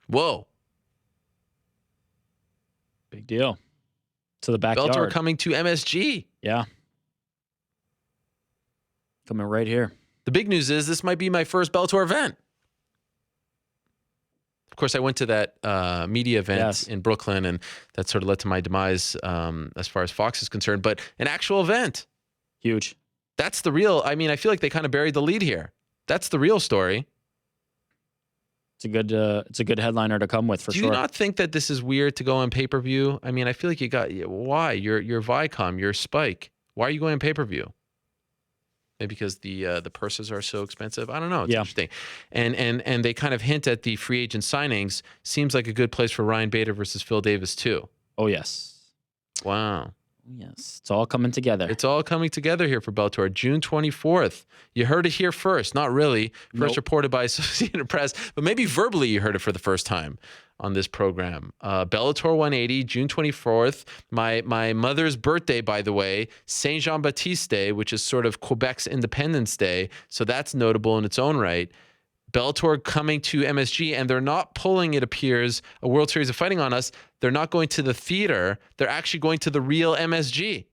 Whoa. Big deal. To the backyard. Bellator coming to MSG. Yeah. Coming right here. The big news is this might be my first Bellator event. Of course, I went to that media event in Brooklyn, and that sort of led to my demise as far as Fox is concerned. But an actual event. Huge. That's the real, I feel like they kind of buried the lead here. That's the real story. It's a good headliner to come with for sure. Do you not think that this is weird to go on pay-per-view? I feel like why? You're Viacom, you're Spike. Why are you going on pay-per-view? Maybe because the purses are so expensive. I don't know. It's interesting. And they kind of hint at the free agent signings. Seems like a good place for Ryan Bader versus Phil Davis too. Oh yes. Wow. Yes. It's all coming together. It's all coming together here for Bellator. June 24th. You heard it here first. Not really. First reported by Associated Press, but maybe verbally you heard it for the first time on this program. Bellator 180, June 24th. My mother's birthday, by the way, Saint Jean-Baptiste Day, which is sort of Quebec's Independence Day. So that's notable in its own right. Bellator coming to MSG, and they're not pulling, it appears, a World Series of Fighting on us. They're not going to the theater. They're actually going to the real MSG,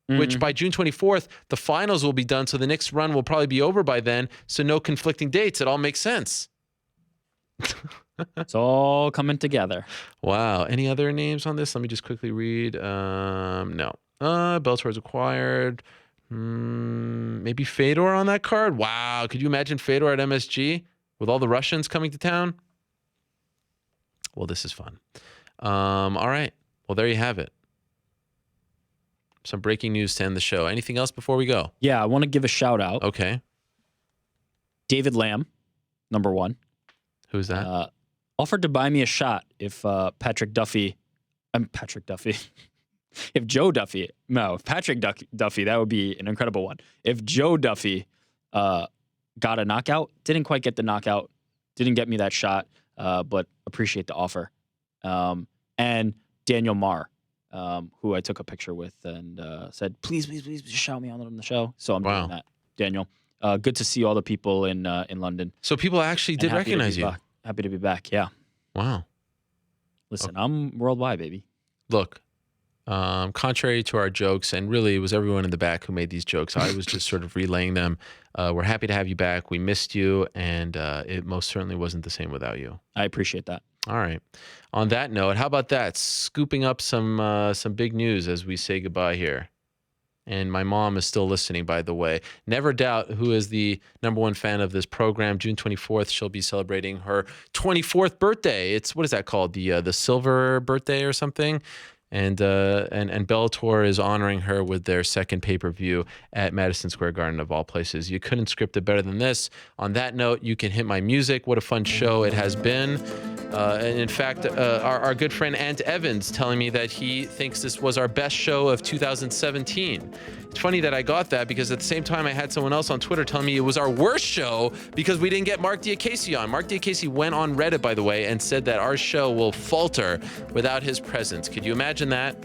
which by June 24th, the finals will be done. So the next run will probably be over by then. So no conflicting dates. It all makes sense. It's all coming together. Wow. Any other names on this? Let me just quickly read. No. Bellator is acquired. Maybe Fedor on that card. Wow. Could you imagine Fedor at MSG with all the Russians coming to town? Well, this is fun. All right. Well, there you have it. Some breaking news to end the show. Anything else before we go? Yeah, I want to give a shout out. Okay. David Lamb, number one. Who's that? Offered to buy me a shot if Patrick Duffy. If Joe Duffy, if Patrick Duffy, that would be an incredible one. If Joe Duffy got a knockout, didn't quite get the knockout, didn't get me that shot, but appreciate the offer. And Daniel Marr, who I took a picture with and said, please just shout me on the show. So I'm doing that, Daniel. Good to see all the people in London. So people actually did recognize you. Happy to be back, yeah. Wow. Listen, I'm worldwide, baby. Look. Contrary to our jokes, and really it was everyone in the back who made these jokes, I was just sort of relaying them. We're happy to have you back. We missed you, and it most certainly wasn't the same without you. I appreciate that. All right. On that note, how about that? Scooping up some big news as we say goodbye here. And my mom is still listening, by the way. Never Doubt, who is the #1 fan of this program, June 24th, she'll be celebrating her 24th birthday. It's, what is that called? The silver birthday or something? And Bellator is honoring her with their second pay-per-view at Madison Square Garden, of all places. You couldn't script it better than this. On that note, you can hit my music. What a fun show it has been. And in fact, our good friend Ant Evans telling me that he thinks this was our best show of 2017. It's funny that I got that because at the same time I had someone else on Twitter telling me it was our worst show because we didn't get Mark Diakese on. Mark Diakese went on Reddit, by the way, and said that our show will falter without his presence. Could you imagine that?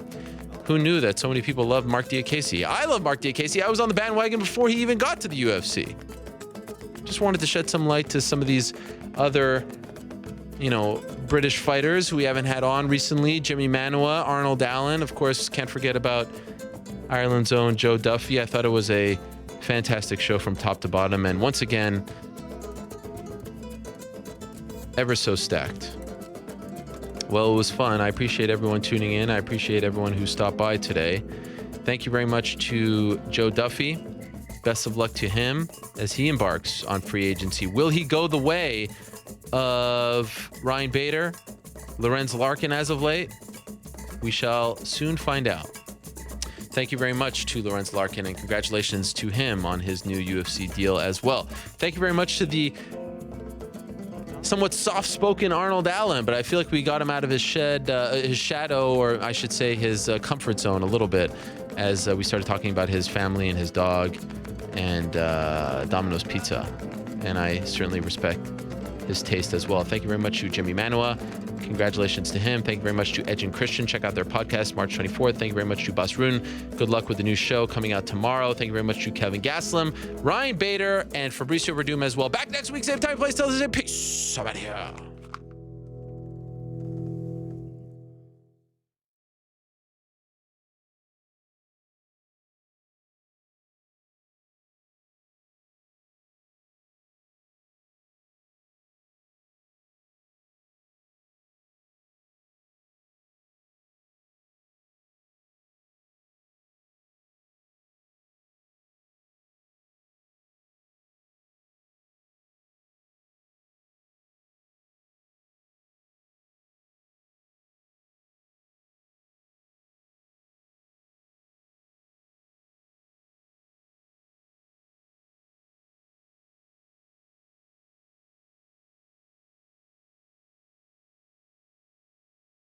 Who knew that so many people loved Mark Diakese? I love Mark Diakese. I was on the bandwagon before he even got to the UFC. Just wanted to shed some light to some of these other, British fighters who we haven't had on recently. Jimi Manuwa, Arnold Allen. Of course, can't forget about Ireland's own Joe Duffy. I thought it was a fantastic show from top to bottom. And once again, ever so stacked. Well, it was fun. I appreciate everyone tuning in. I appreciate everyone who stopped by today. Thank you very much to Joe Duffy. Best of luck to him as he embarks on free agency. Will he go the way of Ryan Bader, Lorenz Larkin as of late? We shall soon find out. Thank you very much to Lorenz Larkin, and congratulations to him on his new UFC deal as well. Thank you very much to the somewhat soft-spoken Arnold Allen, but I feel like we got him out of his shadow, or I should say his comfort zone a little bit, as we started talking about his family and his dog and Domino's Pizza. And I certainly respect his taste as well. Thank you very much to Jimi Manuwa. Congratulations to him. Thank you very much to Edge and Christian. Check out their podcast, March 24th. Thank you very much to Bas Rutten. Good luck with the new show coming out tomorrow. Thank you very much to Kelvin Gastelum, Ryan Bader, and Fabricio Werdum as well. Back next week, same time, place. Till then, peace. I'm out of here.